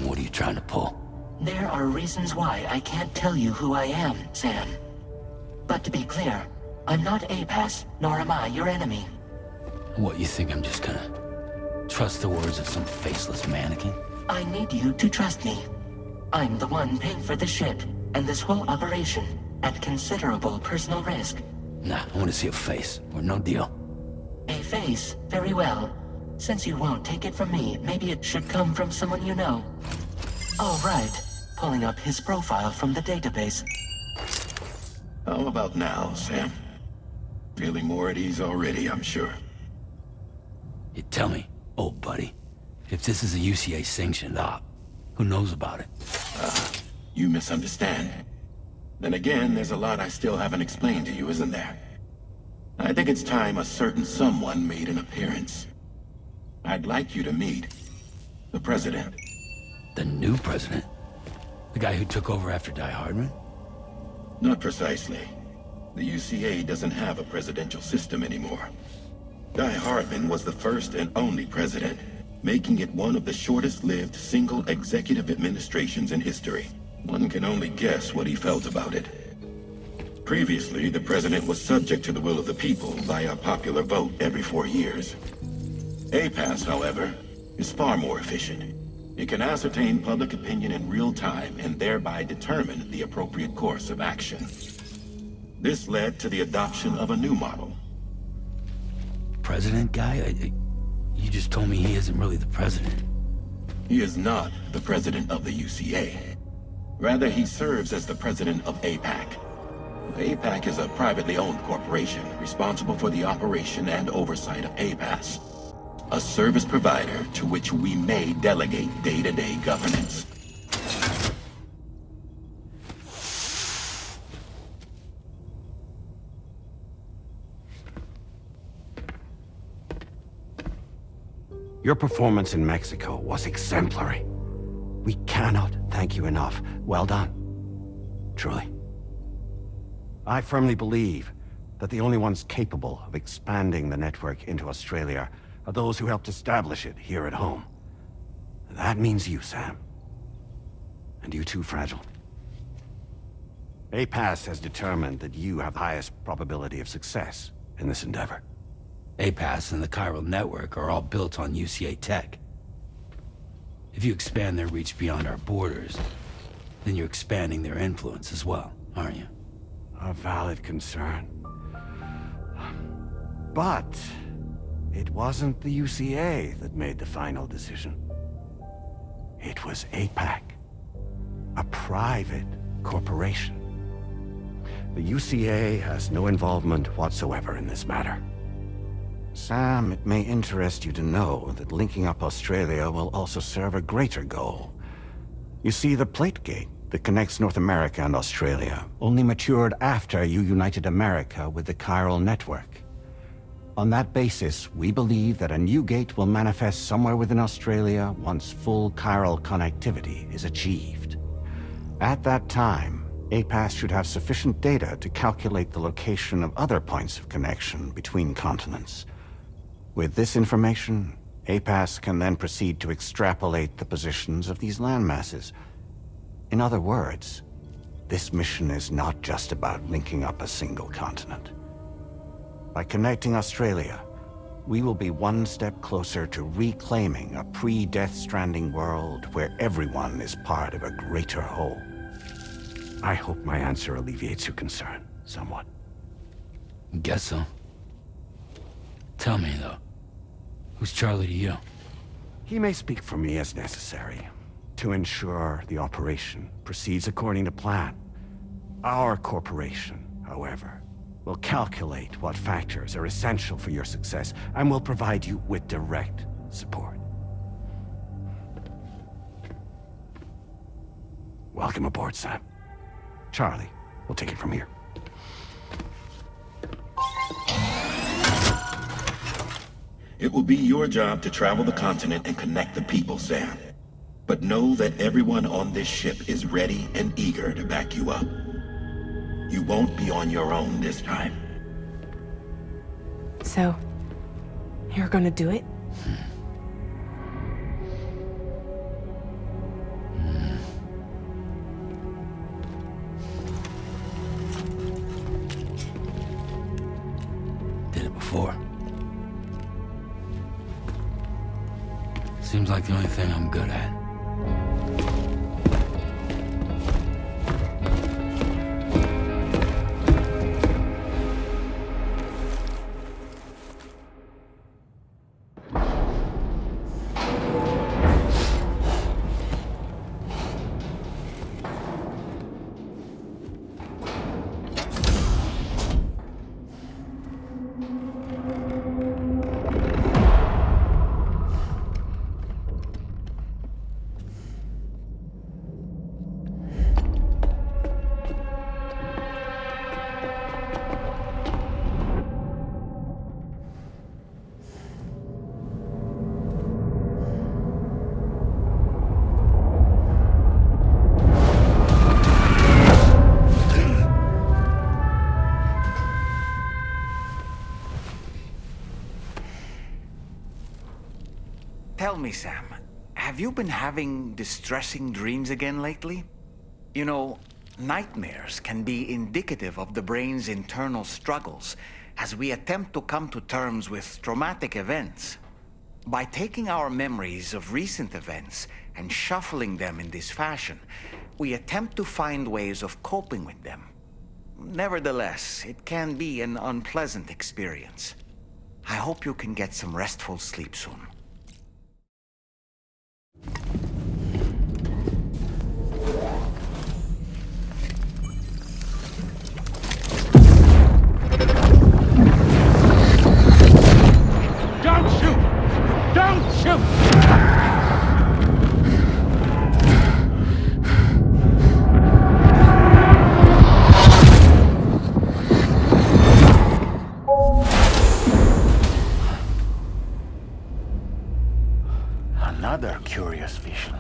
What are you trying to pull? There are reasons why I can't tell you who I am, Sam. But to be clear, I'm not APAS, nor am I your enemy. What, you think I'm just gonna trust the words of some faceless mannequin? I need you to trust me. I'm the one paying for the ship and this whole operation at considerable personal risk. Nah, I want to see a face, or no deal. A face? Very well. Since you won't take it from me, maybe it should come from someone you know. All right. Pulling up his profile from the database. How about now, Sam? Feeling more at ease already, I'm sure. You tell me, old buddy, if this is a UCA-sanctioned op, who knows about it? You misunderstand. Then again, there's a lot I still haven't explained to you, isn't there? I think it's time a certain someone made an appearance. I'd like you to meet the president. The new president? The guy who took over after Die Hardman? Not precisely. The UCA doesn't have a presidential system anymore. Die Hardman was the first and only president, making it one of the shortest-lived single executive administrations in history. One can only guess what he felt about it. Previously, the president was subject to the will of the people via popular vote every 4 years. APAS, however, is far more efficient. It can ascertain public opinion in real time and thereby determine the appropriate course of action. This led to the adoption of a new model. President guy? You just told me he isn't really the president. He is not the president of the UCA. Rather, he serves as the president of APAC. APAC is a privately owned corporation responsible for the operation and oversight of APAS, a service provider to which we may delegate day-to-day governance. Your performance in Mexico was exemplary. We cannot thank you enough. Well done. Truly. I firmly believe that the only ones capable of expanding the network into Australia are those who helped establish it here at home. That means you, Sam. And you too, Fragile. APAS has determined that you have the highest probability of success in this endeavor. APAS and the chiral network are all built on UCA tech. If you expand their reach beyond our borders, then you're expanding their influence as well, aren't you? A valid concern. But it wasn't the UCA that made the final decision. It was APAC, a private corporation. The UCA has no involvement whatsoever in this matter. Sam, it may interest you to know that linking up Australia will also serve a greater goal. You see, the plate gate that connects North America and Australia only matured after you united America with the chiral network. On that basis, we believe that a new gate will manifest somewhere within Australia once full chiral connectivity is achieved. At that time, APAS should have sufficient data to calculate the location of other points of connection between continents. With this information, APAS can then proceed to extrapolate the positions of these landmasses. In other words, this mission is not just about linking up a single continent. By connecting Australia, we will be one step closer to reclaiming a pre-Death Stranding world where everyone is part of a greater whole. I hope my answer alleviates your concern somewhat. Guess so. Tell me, though, who's Charlie to you? He may speak for me as necessary to ensure the operation proceeds according to plan. Our corporation, however, will calculate what factors are essential for your success and will provide you with direct support. Welcome aboard, Sam. Charlie, we'll take it from here. It will be your job to travel the continent and connect the people, Sam. But know that everyone on this ship is ready and eager to back you up. You won't be on your own this time. So, you're gonna do it? Did it before. Seems like the only thing I'm good at. Tell me, Sam, have you been having distressing dreams again lately? You know, nightmares can be indicative of the brain's internal struggles as we attempt to come to terms with traumatic events. By taking our memories of recent events and shuffling them in this fashion, we attempt to find ways of coping with them. Nevertheless, it can be an unpleasant experience. I hope you can get some restful sleep soon. Don't shoot! Don't shoot! Another curious vision.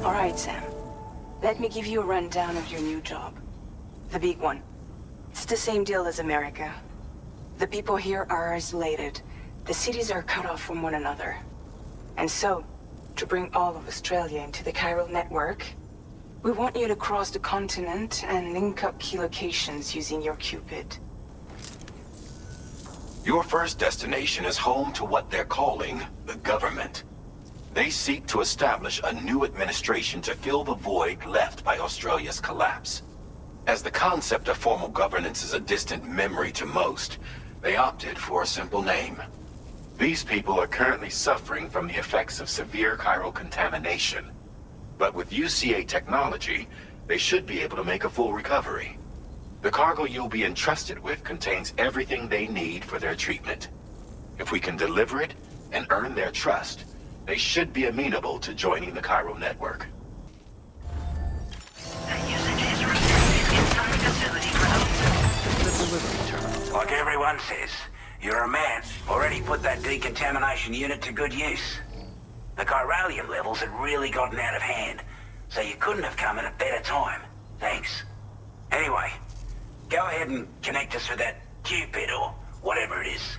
All right, Sam. Let me give you a rundown of your new job. The big one. It's the same deal as America. The people here are isolated. The cities are cut off from one another. And so, to bring all of Australia into the chiral network, we want you to cross the continent and link up key locations using your Cupid. Your first destination is home to what they're calling the government. They seek to establish a new administration to fill the void left by Australia's collapse. As the concept of formal governance is a distant memory to most, they opted for a simple name. These people are currently suffering from the effects of severe chiral contamination. But with UCA technology, they should be able to make a full recovery. The cargo you'll be entrusted with contains everything they need for their treatment. If we can deliver it and earn their trust, they should be amenable to joining the chiral network. Like everyone says, you're a man. Already put that decontamination unit to good use. The chiralium levels had really gotten out of hand, so you couldn't have come at a better time. Thanks. Anyway, go ahead and connect us with that Cupid or whatever it is.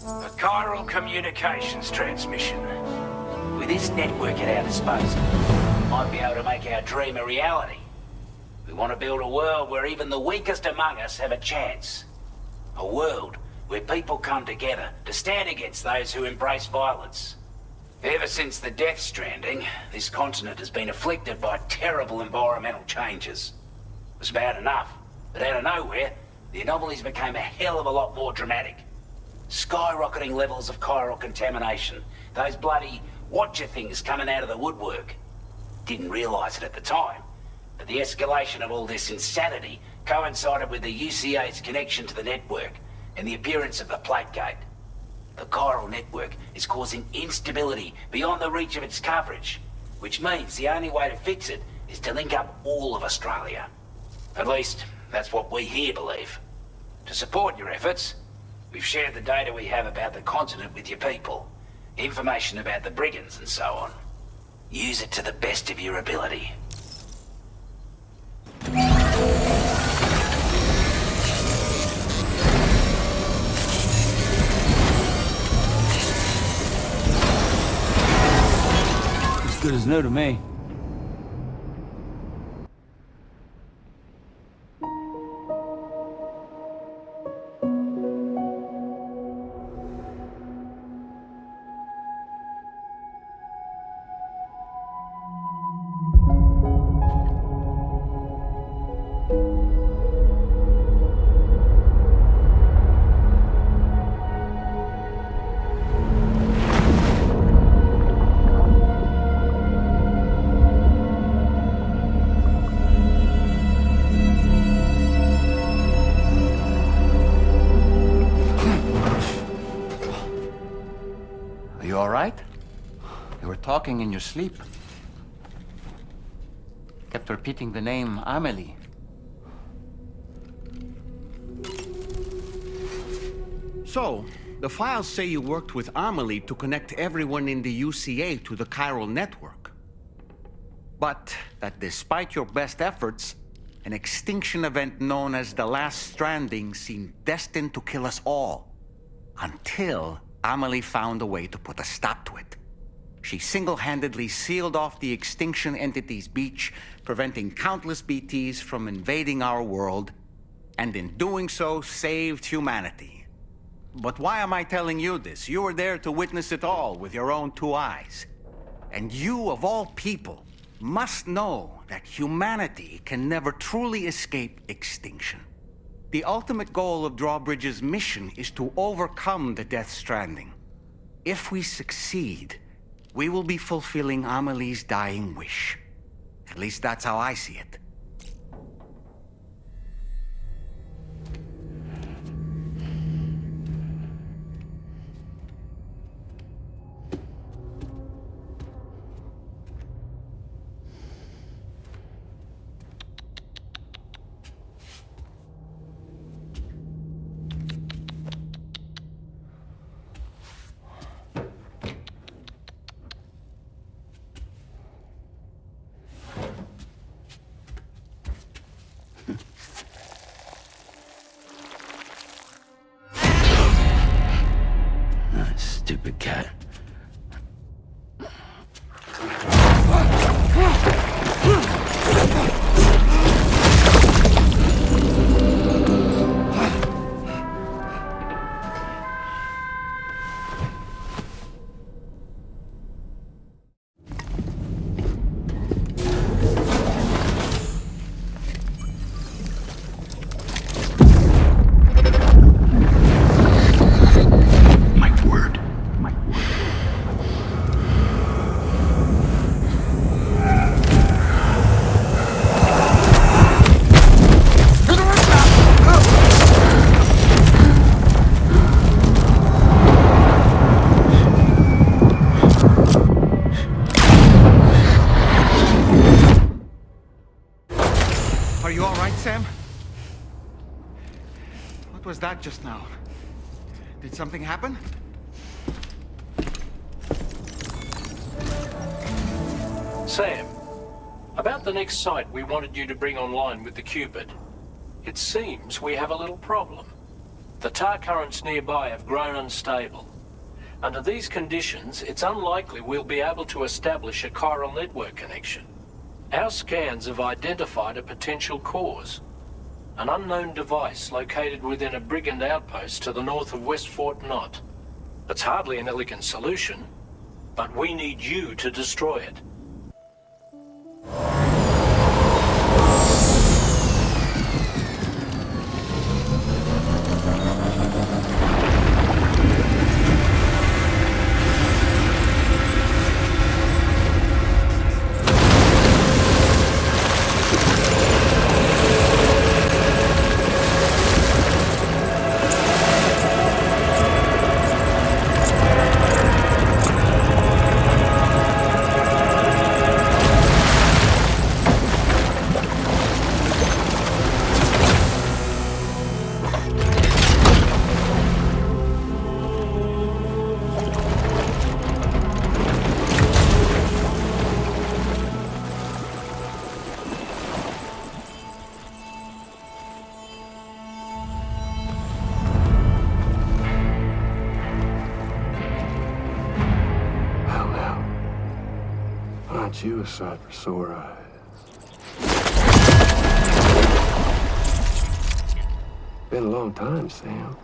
A chiral communications transmission. With this network at our disposal, we might be able to make our dream a reality. We want to build a world where even the weakest among us have a chance. A world where people come together to stand against those who embrace violence. Ever since the Stranding, this continent has been afflicted by terrible environmental changes. was bad enough, but out of nowhere, the anomalies became a hell of a lot more dramatic. Skyrocketing levels of chiral contamination. Those bloody watcher things coming out of the woodwork. Didn't realise it at the time, but the escalation of all this insanity coincided with the UCA's connection to the network and the appearance of the plate gate. The chiral network is causing instability beyond the reach of its coverage, which means the only way to fix it is to link up all of Australia. At least, that's what we here believe. To support your efforts, we've shared the data we have about the continent with your people, information about the brigands and so on. Use it to the best of your ability. As good as new to me. Talking in your sleep. Kept repeating the name Amelie. So, the files say you worked with Amelie to connect everyone in the UCA to the chiral network. But that despite your best efforts, an extinction event known as the Last Stranding seemed destined to kill us all. Until Amelie found a way to put a stop to it. She single-handedly sealed off the extinction entity's beach, preventing countless BTs from invading our world, and in doing so, saved humanity. But why am I telling you this? You were there to witness it all with your own two eyes. And you, of all people, must know that humanity can never truly escape extinction. The ultimate goal of Drawbridge's mission is to overcome the Death Stranding. If we succeed, we will be fulfilling Amelie's dying wish. At least that's how I see it. Stupid cat. was that just now? Did something happen? Sam, about the next site we wanted you to bring online with the Cupid. It seems we have a little problem. The tar currents nearby have grown unstable. Under these conditions, it's unlikely we'll be able to establish a chiral network connection. Our scans have identified a potential cause. An unknown device located within a brigand outpost to the north of West Fort Knott. It's hardly an elegant solution, but we need you to destroy it. Aren't you a sight for sore eyes? Been a long time, Sam.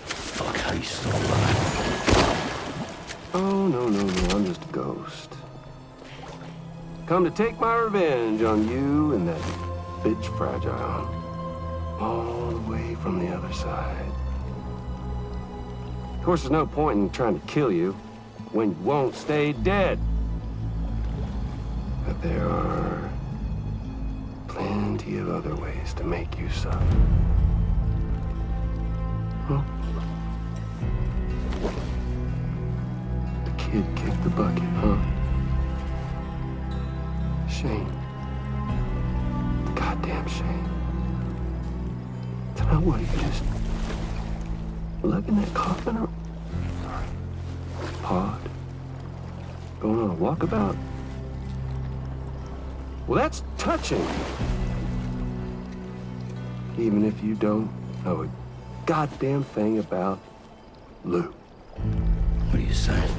Fuck, how you still alive? Oh, no, I'm just a ghost. Come to take my revenge on you and that bitch Fragile. All the way from the other side. Of course, there's no point in trying to kill you when you won't stay dead. But there are plenty of other ways to make you suffer. Huh? The kid kicked the bucket, huh? Shame. Goddamn shame. Now what, you just lugging that coffin or pod? Going on a walkabout? Well, that's touching. Even if you don't know a goddamn thing about Lou. What are you saying?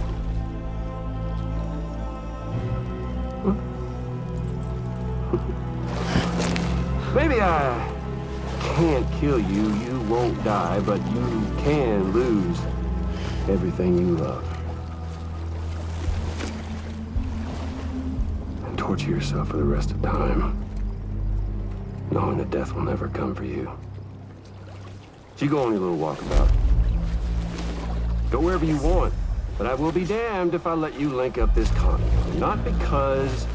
Huh? Maybe I can't kill you, you won't die, but you can lose everything you love. And torture yourself for the rest of time, knowing that death will never come for you. So you go on your little walkabout. Go wherever you want, but I will be damned if I let you link up this continent. Not because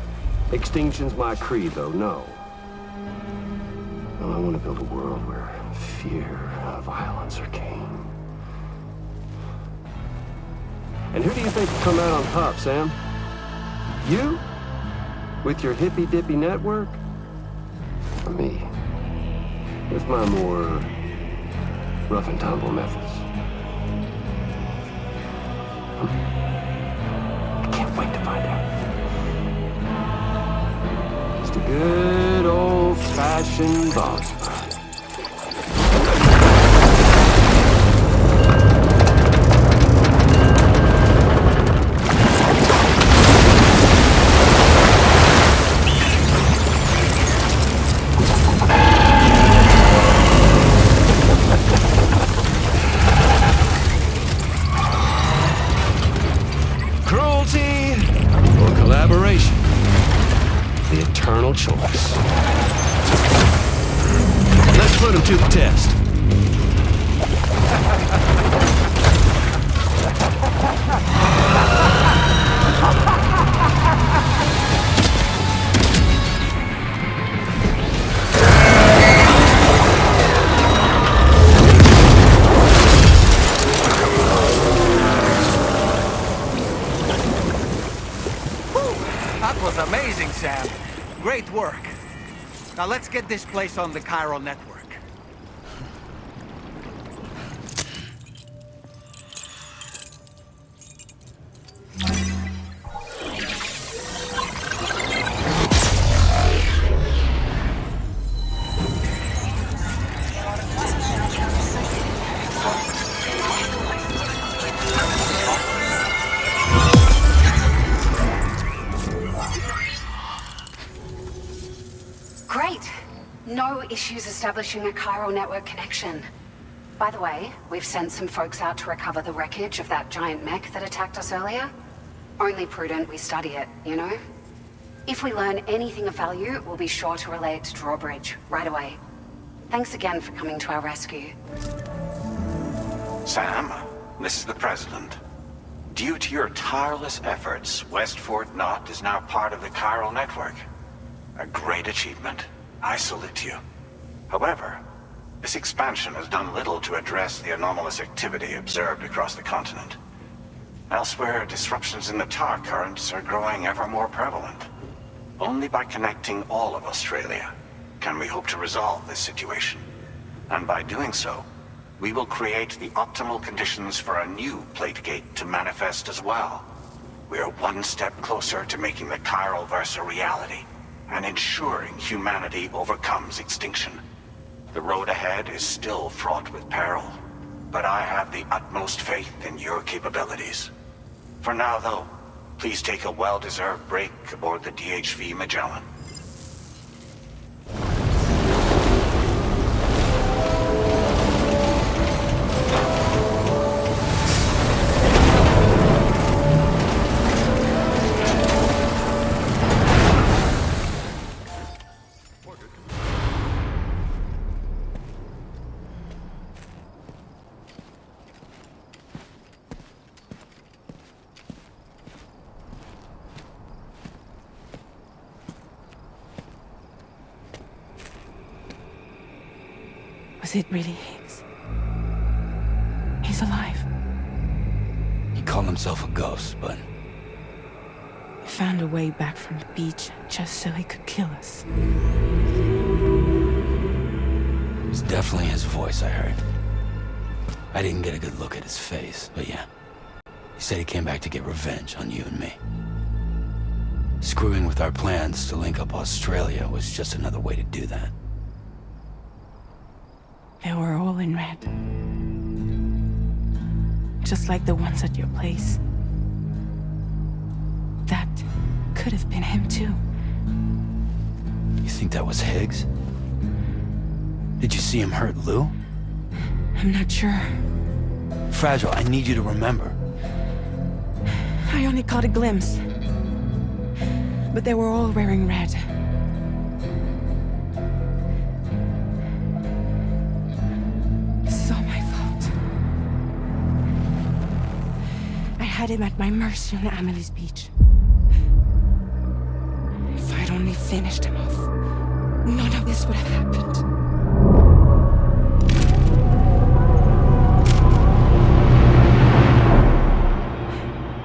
extinction's my creed, though, no. Well, I want to build a world where fear and violence are king. And who do you think will come out on top, Sam? You? With your hippy-dippy network? Or me? With my more rough and tumble methods? I can't wait to find out. Just a good old-fashioned boss fight. Cruelty or collaboration? The eternal choice. Let's put him to the test. That was amazing, Sam. Great work. Now let's get this place on the chiral network. Great. No issues establishing a chiral network connection. By the way, we've sent some folks out to recover the wreckage of that giant mech that attacked us earlier. Only prudent we study it, you know? If we learn anything of value, we'll be sure to relay it to Drawbridge right away. Thanks again for coming to our rescue. Sam, this is the President. Due to your tireless efforts, West Fort Knot is now part of the chiral network. A great achievement. I salute you. However, this expansion has done little to address the anomalous activity observed across the continent. Elsewhere, disruptions in the tar currents are growing ever more prevalent. Only by connecting all of Australia can we hope to resolve this situation. And by doing so, we will create the optimal conditions for a new Plategate to manifest as well. We are one step closer to making the chiral verse a reality, and ensuring humanity overcomes extinction. The road ahead is still fraught with peril, but I have the utmost faith in your capabilities. For now, though, Please take a well-deserved break aboard the DHV Magellan. Was it really Higgs? He's alive. He called himself a ghost, but He found a way back from the beach just so he could kill us. it was definitely his voice I heard. I didn't get a good look at his face, but yeah. He said he came back to get revenge on you and me. Screwing with our plans to link up Australia was just another way to do that. They were all in red. Just like the ones at your place. That could have been him too. You think that was Higgs? Did you see him hurt Lou? I'm not sure. Fragile, I need you to remember. I only caught a glimpse. But they were all wearing red. This is all my fault. I had him at my mercy on Amelie's beach. If I'd only finished him off, none of this would have happened.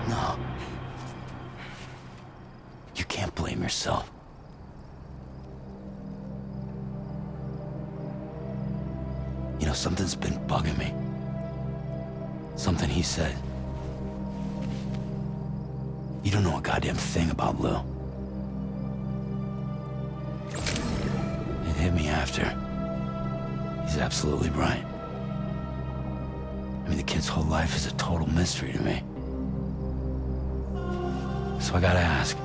No. You can't blame yourself. You know, something's been bugging me. Something he said. You don't know a goddamn thing about Lou. It hit me after. He's absolutely right. I mean, the kid's whole life is a total mystery to me. So I gotta ask.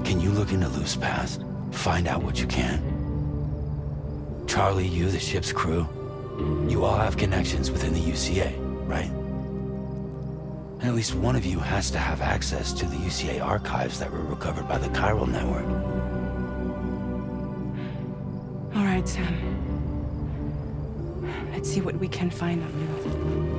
Can you look into Lou's past? Find out what you can? Charlie, you, the ship's crew, you all have connections within the UCA, right? And at least one of you has to have access to the UCA archives that were recovered by the Chiral Network. All right, Sam. Let's see what we can find on Lou.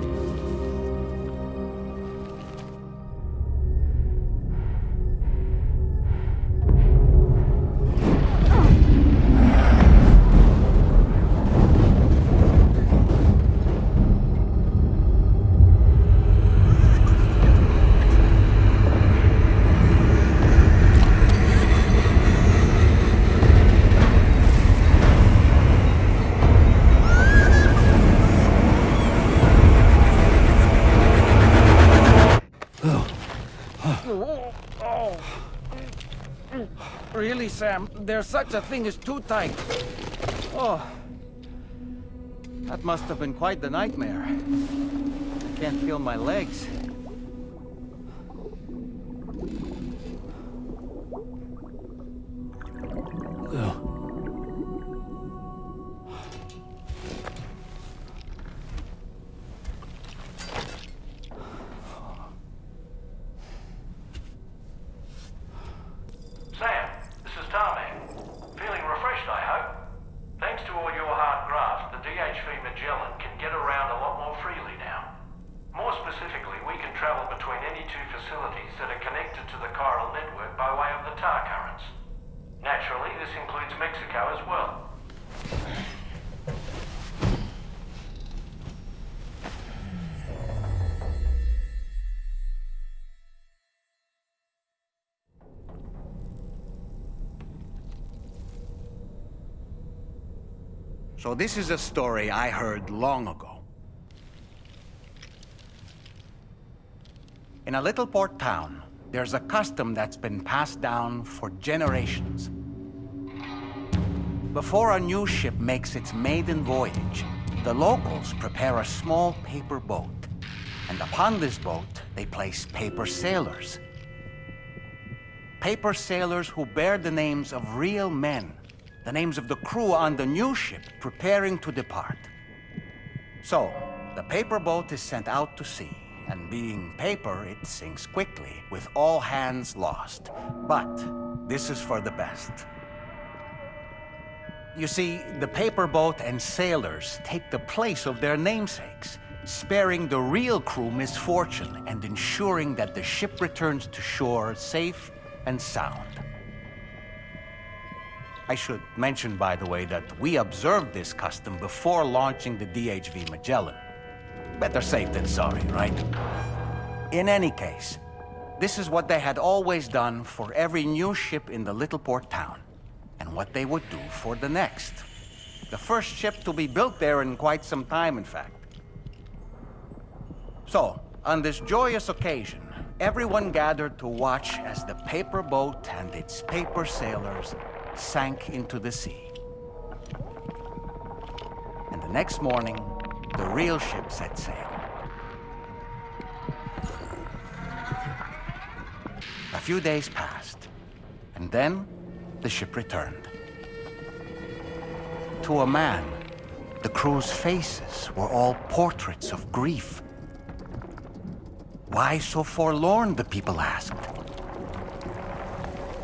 Really, Sam? There's such a thing as too tight. Oh. That must have been quite the nightmare. I can't feel my legs. Lou. Sam, this is Tommy. Feeling refreshed, I hope. Thanks to all your hard graft, the DHV Magellan can get around a lot more freely now. More specifically, we can travel between any two facilities that are connected to the chiral network by way of the tar currents. Naturally, this includes Mexico as well. So this is a story I heard long ago. In a little port town, there's a custom that's been passed down for generations. Before a new ship makes its maiden voyage, the locals prepare a small paper boat. And upon this boat, they place paper sailors. Paper sailors who bear the names of real men, the names of the crew on the new ship preparing to depart. So, the paper boat is sent out to sea, and being paper, it sinks quickly, with all hands lost. But this is for the best. You see, the paper boat and sailors take the place of their namesakes, sparing the real crew misfortune and ensuring that the ship returns to shore safe and sound. I should mention, by the way, that we observed this custom before launching the DHV Magellan. Better safe than sorry, right? In any case, this is what they had always done for every new ship in the little port town, and what they would do for the next. The first ship to be built there in quite some time, in fact. So, on this joyous occasion, everyone gathered to watch as the paper boat and its paper sailors sank into the sea. And the next morning, the real ship set sail. A few days passed, and then the ship returned. To a man, the crew's faces were all portraits of grief. Why so forlorn, the people asked.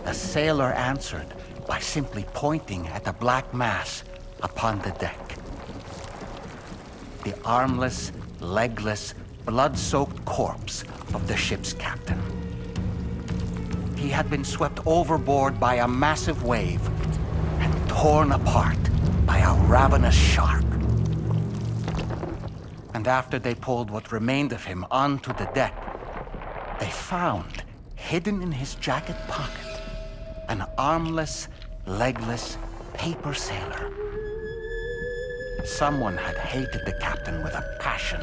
A sailor answered by simply pointing at a black mass upon the deck. The armless, legless, blood-soaked corpse of the ship's captain. He had been swept overboard by a massive wave and torn apart by a ravenous shark. And after they pulled what remained of him onto the deck, they found, hidden in his jacket pocket, an armless, legless paper sailor. Someone had hated the captain with a passion.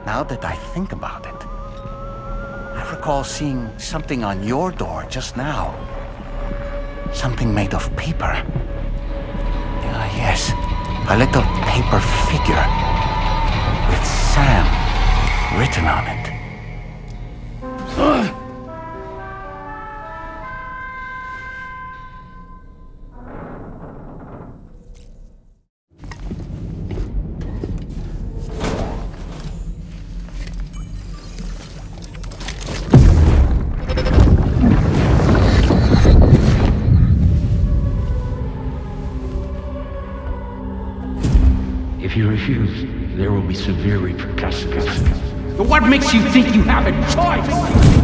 Now that I think about it, I recall seeing something on your door just now. Something made of paper. Yes, a little paper figure with Sam written on it. If you refuse, there will be severe repercussions. But what makes you think you have a choice?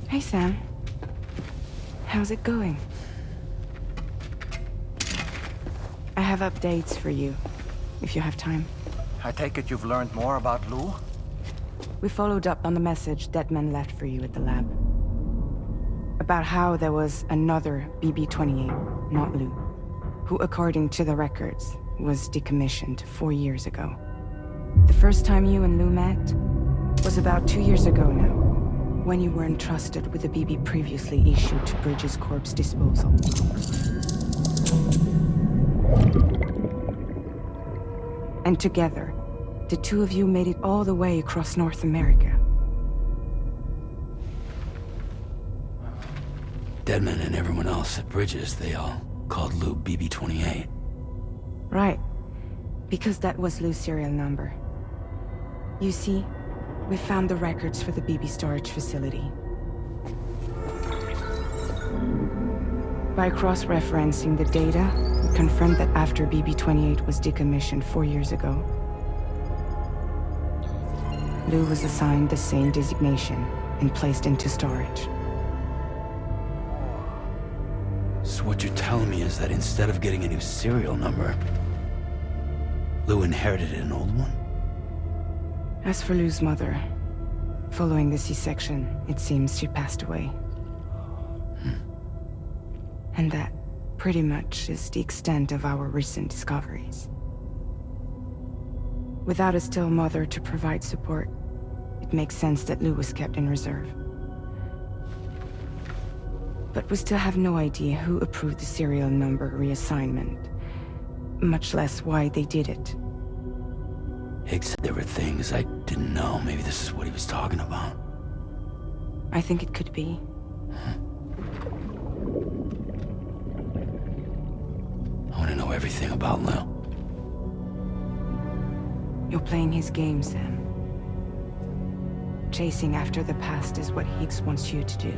Hey, Sam. How's it going? I have updates for you, if you have time. I take it you've learned more about Lou? We followed up on the message Deadman left for you at the lab. About how there was another BB-28, not Lou, who, according to the records, was decommissioned 4 years ago. The first time you and Lou met was about 2 years ago now, when you were entrusted with the BB previously issued to Bridges Corp's disposal. And together, the two of you made it all the way across North America. Deadman and everyone else at Bridges, they all called Lou BB-28. Right, because that was Lou's serial number. You see, we found the records for the BB storage facility. By cross-referencing the data, we confirmed that after BB-28 was decommissioned 4 years ago, Lou was assigned the same designation and placed into storage. So what you're telling me is that instead of getting a new serial number, Lou inherited an old one? As for Lou's mother, following the C-section, it seems she passed away. And that pretty much is the extent of our recent discoveries. Without a still mother to provide support, it makes sense that Lou was kept in reserve. But we still have no idea who approved the serial number reassignment, much less why they did it. Except there were things I didn't know. Maybe this is what he was talking about. I think it could be. I want to know everything about Lou. You're playing his game, Sam. Chasing after the past is what Higgs wants you to do.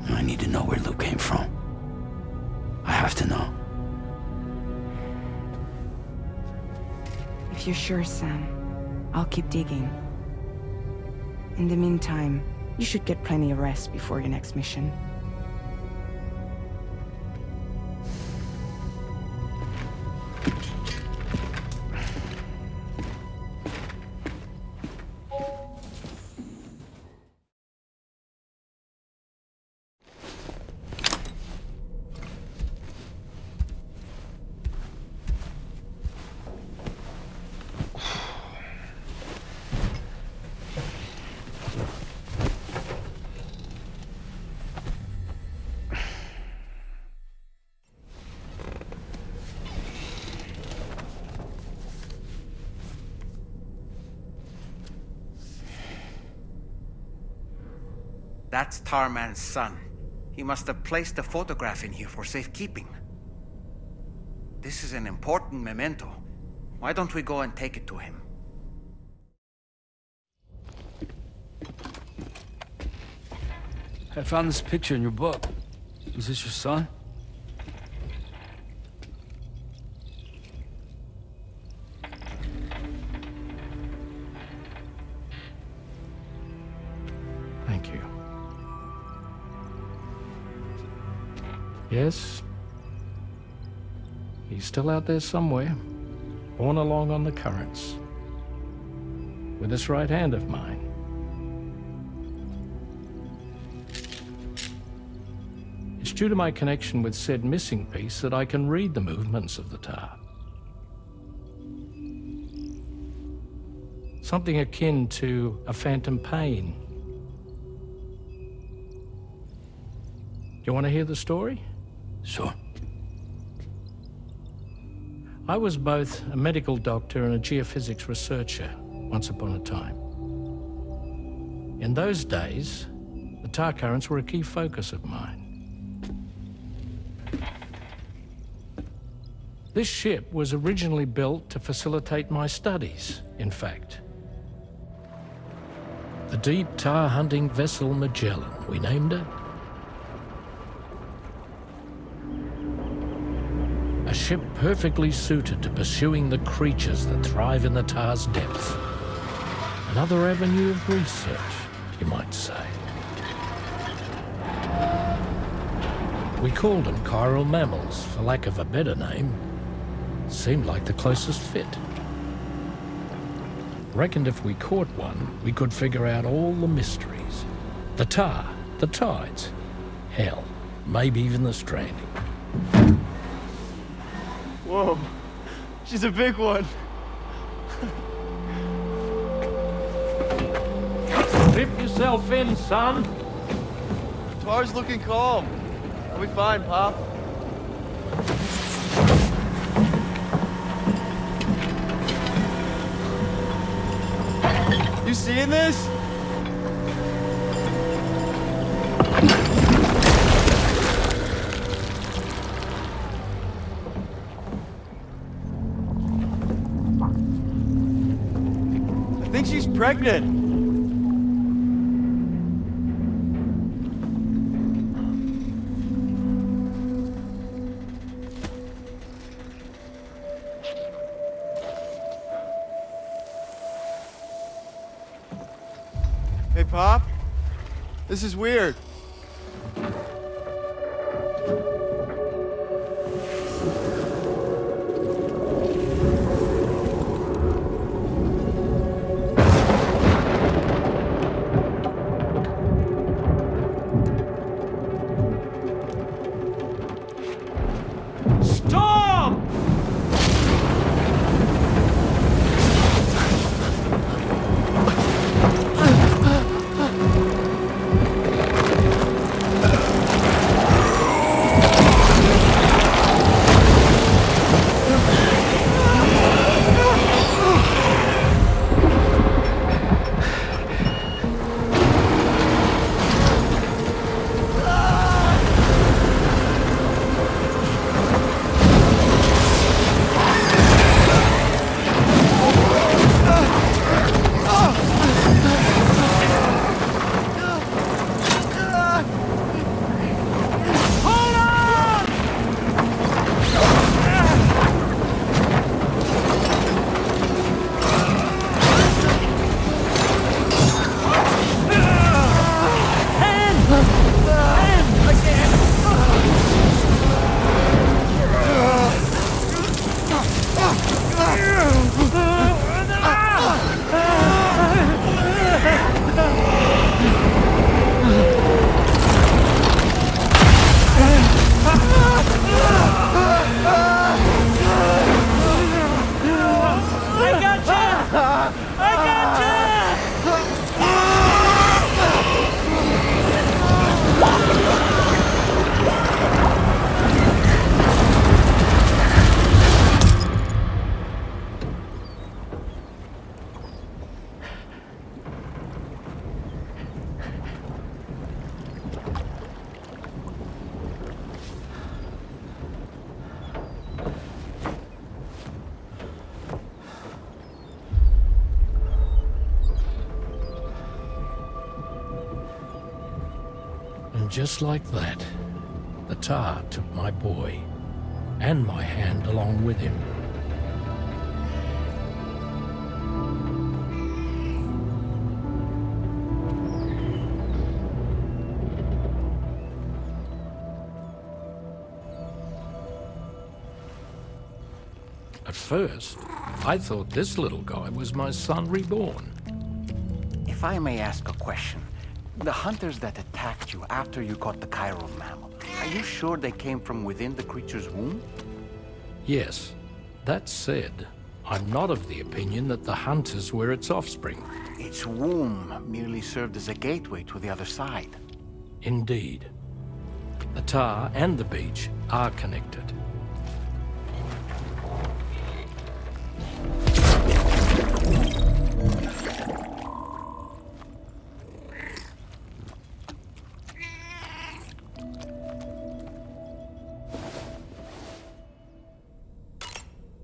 I need to know where Lou came from. I have to know. If you're sure, Sam, I'll keep digging. In the meantime, you should get plenty of rest before your next mission. That's Tarman's son. He must have placed a photograph in here for safekeeping. This is an important memento. Why don't we go and take it to him? I found this picture in your book. Is this your son? Thank you. Yes. He's still out there somewhere, borne along on the currents, with this right hand of mine. It's due to my connection with said missing piece that I can read the movements of the tar. Something akin to a phantom pain. You want to hear the story? Sure. I was both a medical doctor and a geophysics researcher once upon a time. In those days, the tar currents were a key focus of mine. This ship was originally built to facilitate my studies, in fact. The deep tar hunting vessel Magellan, we named it. A ship perfectly suited to pursuing the creatures that thrive in the tar's depths. Another avenue of research, you might say. We called them chiral mammals, for lack of a better name. Seemed like the closest fit. Reckoned if we caught one, we could figure out all the mysteries. The tar, the tides, hell, maybe even the stranding. Whoa, she's a big one. Dip yourself in, son. Tar's looking calm. I'll be fine, Pop. You seeing this? I think she's pregnant. Pop. This is weird. And just like that, the tar took my boy, and my hand along with him. At first, I thought this little guy was my son reborn. If I may ask a question, the hunters that attacked you after you caught the chiral mammal, are you sure they came from within the creature's womb? Yes. That said, I'm not of the opinion that the hunters were its offspring. Its womb merely served as a gateway to the other side. Indeed. The tar and the beach are connected.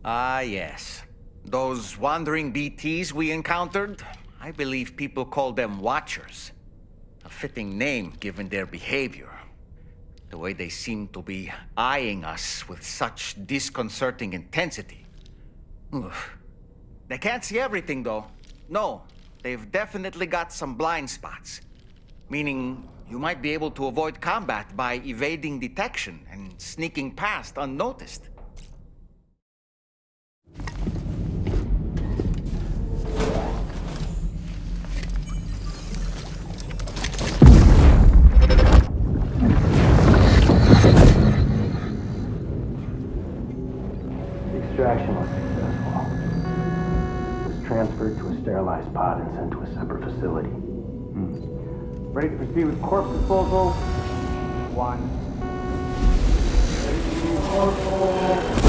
Ah, yes. Those wandering BTs we encountered, I believe people call them Watchers. A fitting name given their behavior. The way they seem to be eyeing us with such disconcerting intensity. Oof. They can't see everything, though. No, they've definitely got some blind spots. Meaning, you might be able to avoid combat by evading detection and sneaking past unnoticed. Extraction was successful. It was transferred to a sterilized pod and sent to a separate facility. Ready to proceed with corpse disposal? 1. Ready to proceed with corpse disposal.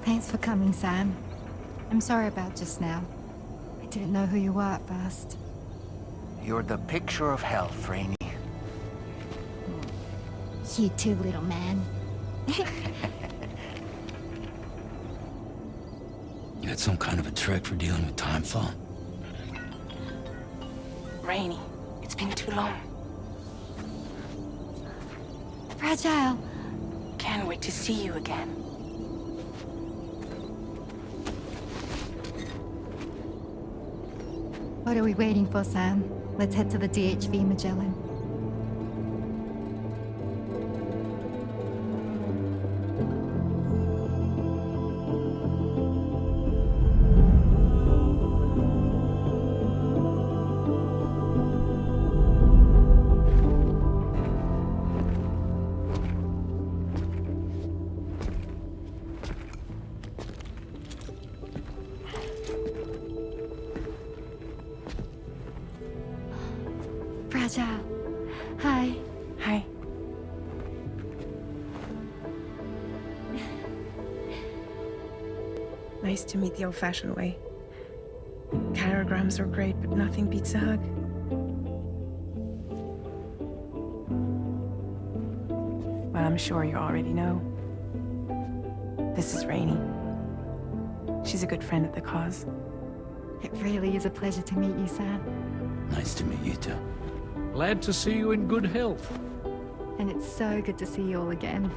Thanks for coming, Sam. I'm sorry about just now. I didn't know who you were at first. You're the picture of health, Rainey. You too, little man. You had some kind of a trick for dealing with timefall? Rainey, it's been too long. Fragile. Can't wait to see you again. What are we waiting for, Sam? Let's head to the DHV Magellan. Fragile. Hi. Hi. Nice to meet the old-fashioned way. Chirograms are great, but nothing beats a hug. Well, I'm sure you already know. This is Rainey. She's a good friend of the cause. It really is a pleasure to meet you, Sam. Nice to meet you too. Glad to see you in good health. And it's so good to see you all again.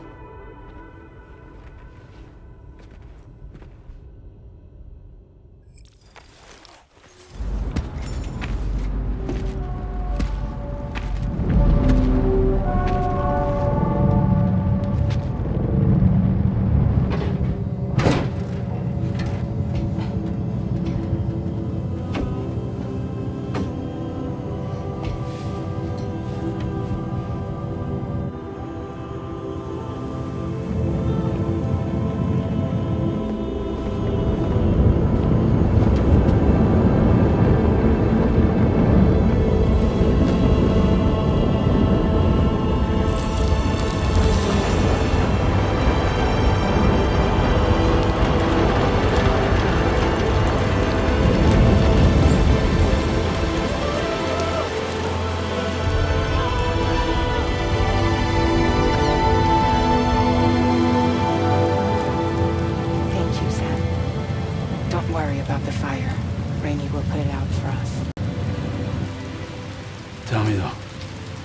Tell me though,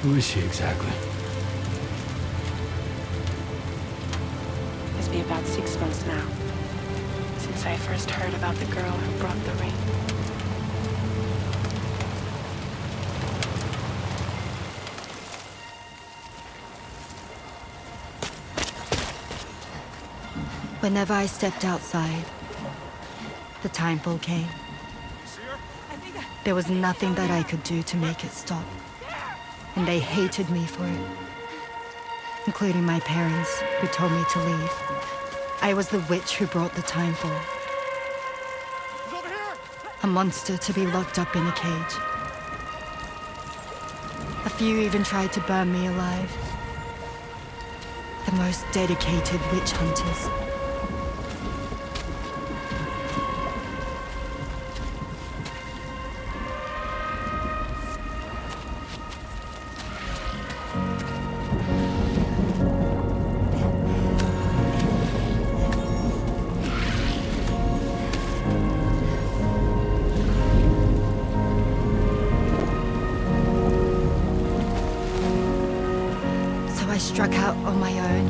who is she exactly? It's been about 6 months now since I first heard about the girl who brought the ring. Whenever I stepped outside, the timefall came. There was nothing that I could do to make it stop. And they hated me for it. Including my parents, who told me to leave. I was the witch who brought the timefall. A monster to be locked up in a cage. A few even tried to burn me alive. The most dedicated witch hunters. I struck out on my own.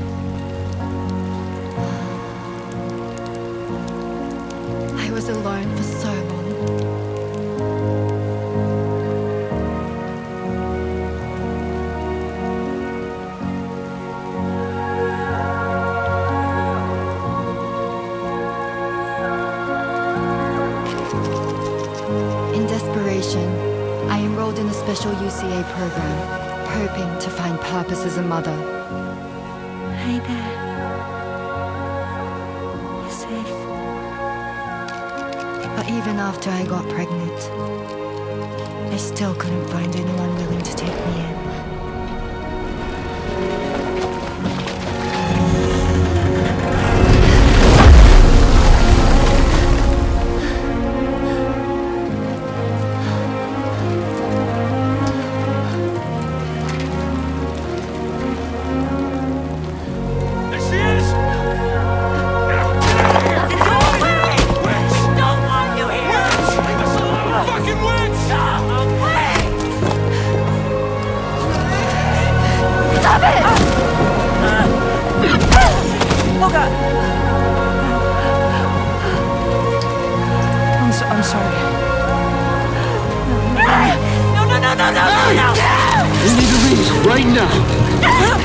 I was alone for so long. In desperation, I enrolled in a special UCA program. Hoping to find purpose as a mother. Hi there. You're safe. But even after I got pregnant, I still couldn't find anyone willing to take me in.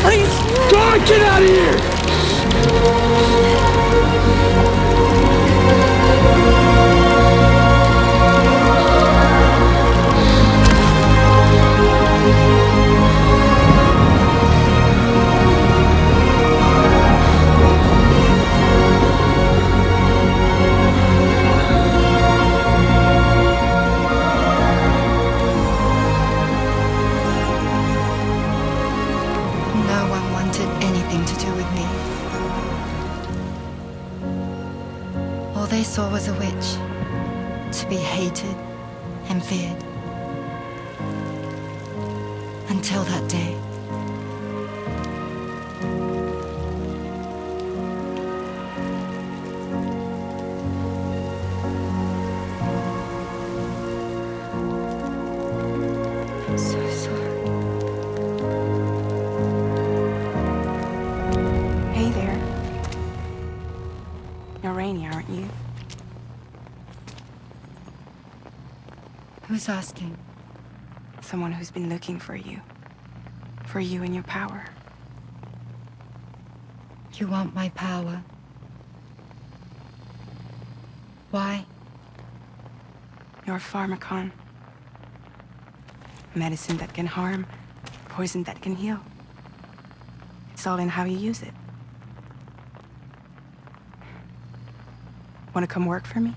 Please! God, get out of here! No one wanted anything to do with me. All they saw was a witch, to be hated and feared. Until that day. I'm so sorry. Hey there. You're Rainey, aren't you? Who's asking? Someone who's been looking for you. For you and your power. You want my power? Why? You're a pharmacon. Medicine that can harm, poison that can heal. It's all in how you use it. Want to come work for me?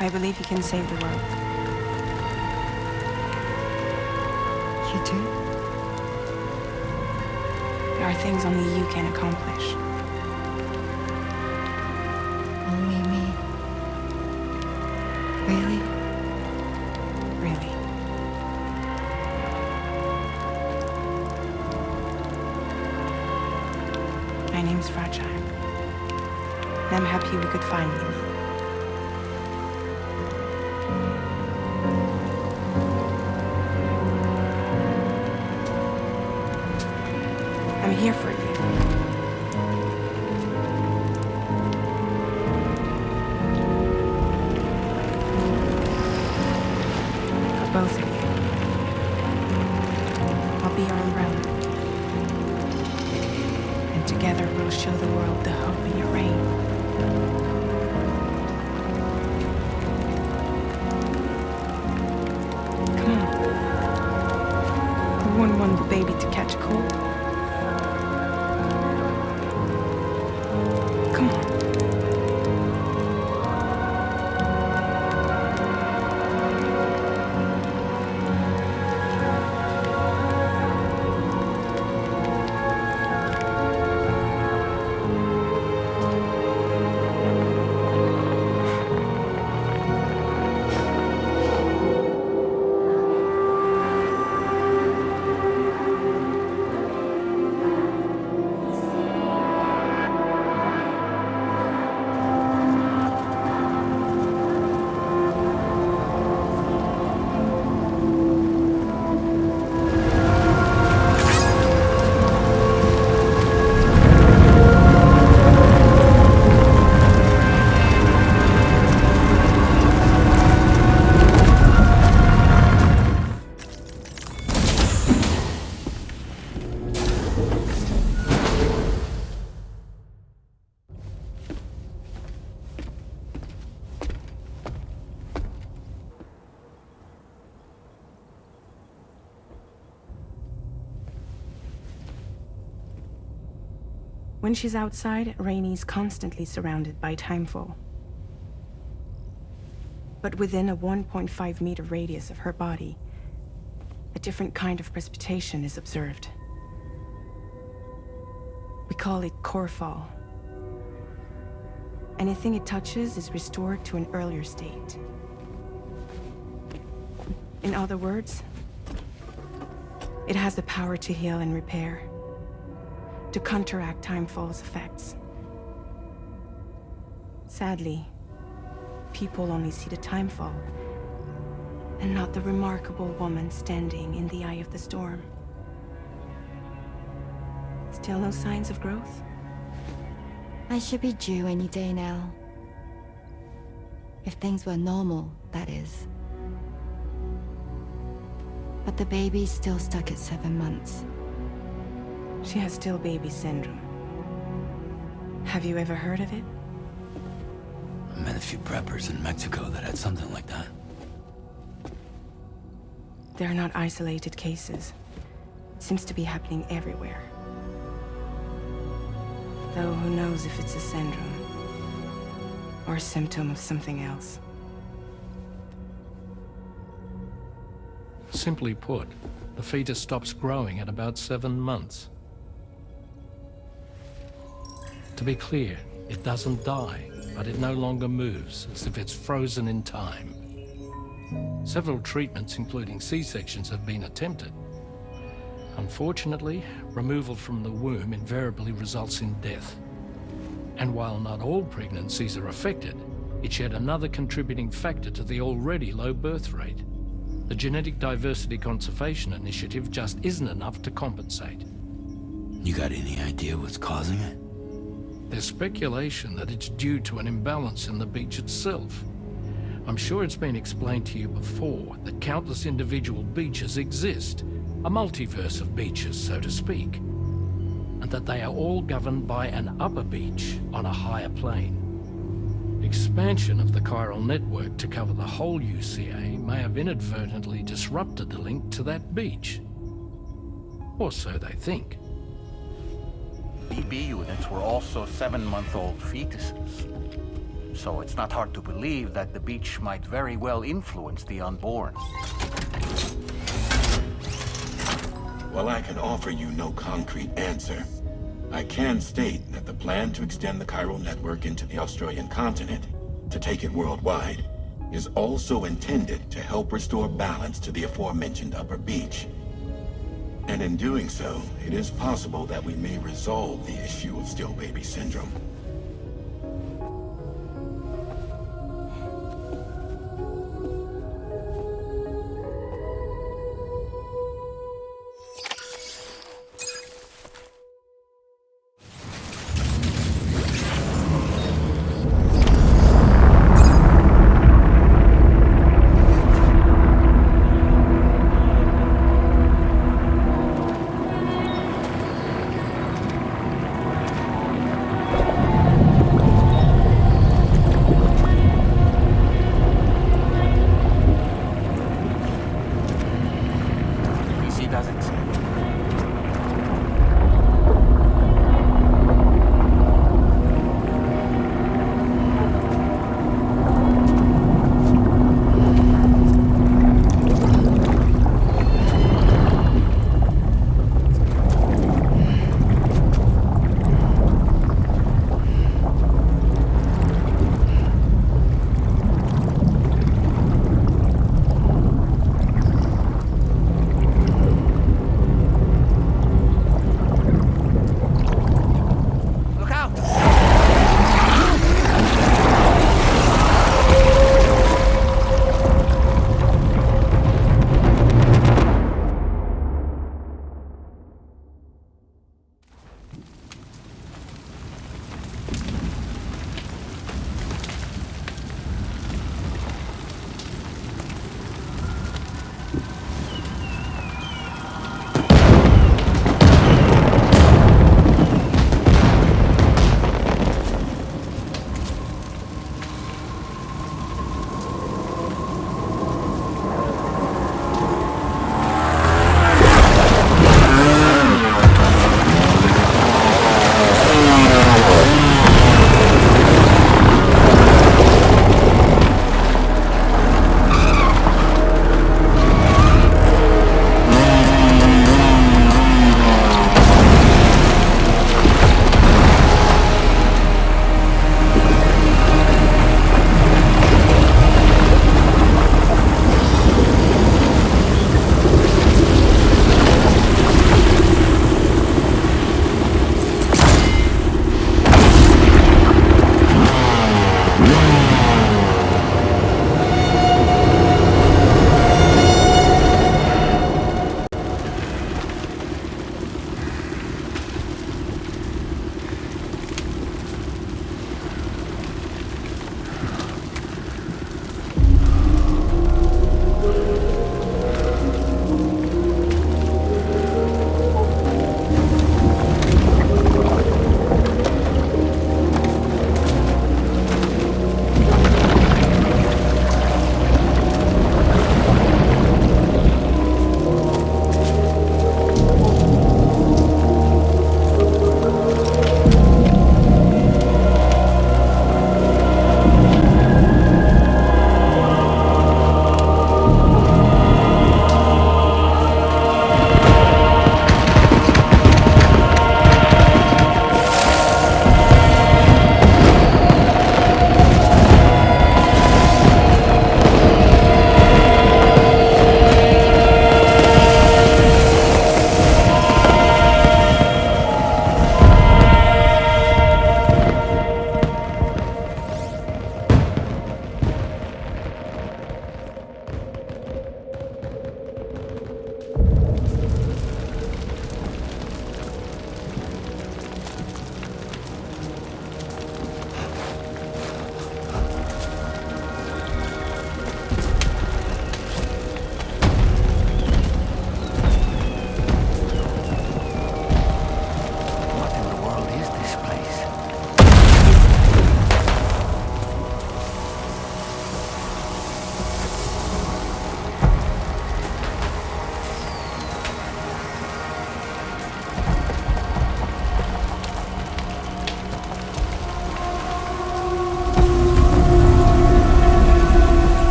I believe you can save the world. You do? There are things only you can accomplish. Only me. Really? Really. My name's Fragile. And I'm happy we could finally meet. I'm here for you. For both of you. I'll be your umbrella. And together we'll show the world the hope in your reign. Come on. Who wouldn't want the baby to catch a cold? Come on. When she's outside, Rainey's constantly surrounded by timefall. But within a 1.5 meter radius of her body, a different kind of precipitation is observed. We call it core fall. Anything it touches is restored to an earlier state. In other words, it has the power to heal and repair, to counteract timefall's effects. Sadly, people only see the timefall, and not the remarkable woman standing in the eye of the storm. Still no signs of growth? I should be due any day now. If things were normal, that is. But the baby's still stuck at 7 months. She has still baby syndrome. Have you ever heard of it? I met a few preppers in Mexico that had something like that. They're not isolated cases. It seems to be happening everywhere. Though who knows if it's a syndrome or a symptom of something else. Simply put, the fetus stops growing at about 7 months. To be clear, it doesn't die, but it no longer moves, as if it's frozen in time. Several treatments, including C-sections, have been attempted. Unfortunately, removal from the womb invariably results in death. And while not all pregnancies are affected, it's yet another contributing factor to the already low birth rate. The Genetic Diversity Conservation Initiative just isn't enough to compensate. You got any idea what's causing it? There's speculation that it's due to an imbalance in the beach itself. I'm sure it's been explained to you before that countless individual beaches exist, a multiverse of beaches, so to speak, and that they are all governed by an upper beach on a higher plane. Expansion of the chiral network to cover the whole UCA may have inadvertently disrupted the link to that beach. Or so they think. BB units were also 7-month-old fetuses. So it's not hard to believe that the beach might very well influence the unborn. While I can offer you no concrete answer, I can state that the plan to extend the chiral network into the Australian continent, to take it worldwide, is also intended to help restore balance to the aforementioned upper beach. And in doing so, it is possible that we may resolve the issue of still baby syndrome.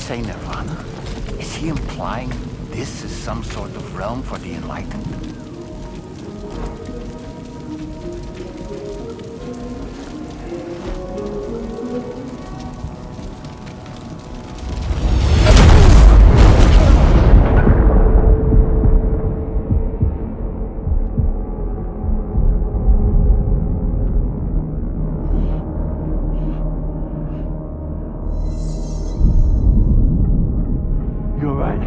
say nirvana? Is he implying this is some sort of realm for the enlightened? You're right.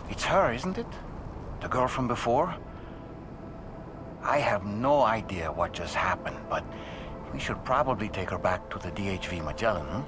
It's her, isn't it? The girl from before? I have no idea what just happened, but we should probably take her back to the DHV Magellan, huh?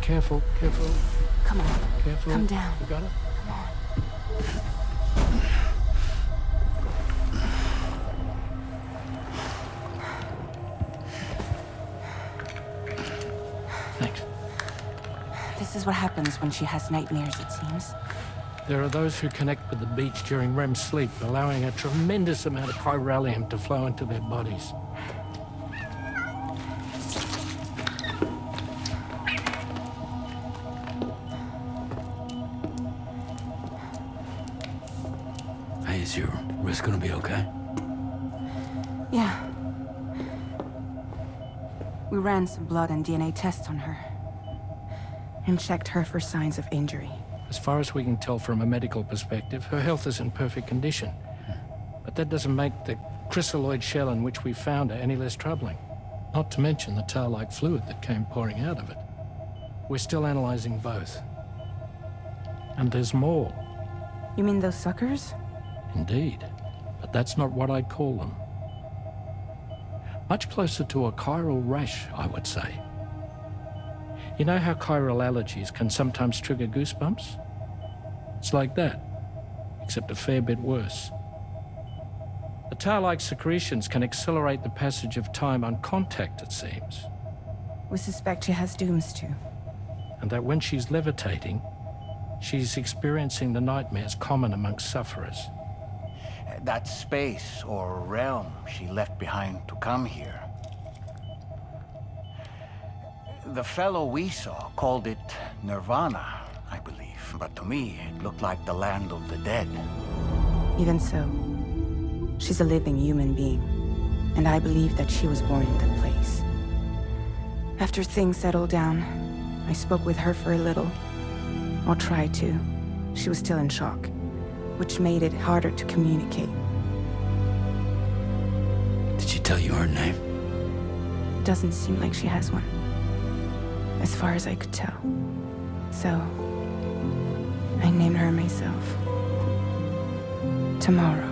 Careful, careful. Come on. Careful. Come down. You got it? Thanks. This is what happens when she has nightmares, it seems. There are those who connect with the beach during REM sleep, allowing a tremendous amount of chiralium to flow into their bodies. Hey, is your wrist gonna be okay? Yeah. We ran some blood and DNA tests on her. And checked her for signs of injury. As far as we can tell from a medical perspective, her health is in perfect condition. But that doesn't make the crystalloid shell in which we found her any less troubling. Not to mention the tar-like fluid that came pouring out of it. We're still analyzing both. And there's more. You mean those suckers? Indeed, but that's not what I'd call them. Much closer to a chiral rash, I would say. You know how chiral allergies can sometimes trigger goosebumps? It's like that, except a fair bit worse. The tar-like secretions can accelerate the passage of time on contact, it seems. We suspect she has dooms too. And that when she's levitating, she's experiencing the nightmares common amongst sufferers. That space or realm she left behind to come here. The fellow we saw called it Nirvana, I believe. But to me, it looked like the land of the dead. Even so, she's a living human being, and I believe that she was born in that place. After things settled down, I spoke with her for a little. Or tried to. She was still in shock, which made it harder to communicate. Did she tell you her name? Doesn't seem like she has one, as far as I could tell. So, I named her myself. Tomorrow.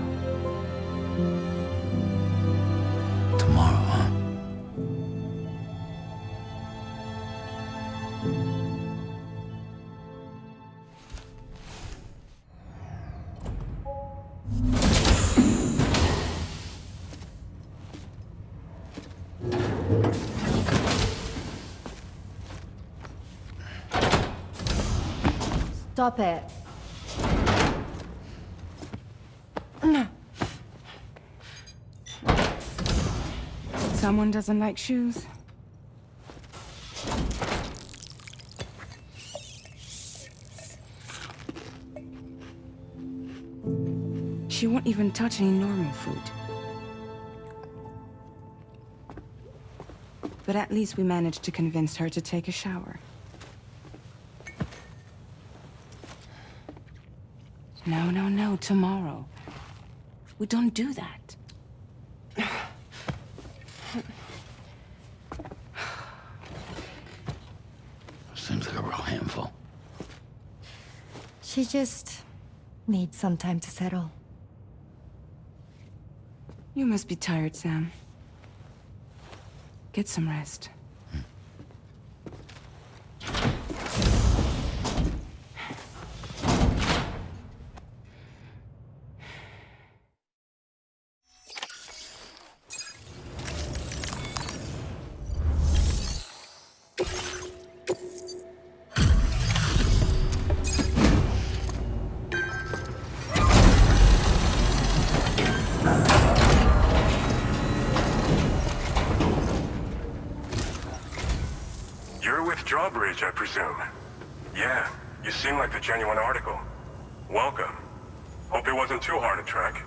Tomorrow, huh? Stop it. Someone doesn't like shoes. She won't even touch any normal food. But at least we managed to convince her to take a shower. No, tomorrow. We don't do that. Seems like a real handful. She just needs some time to settle. You must be tired, Sam. Get some rest. I presume. Yeah, you seem like the genuine article. Welcome. Hope it wasn't too hard to track.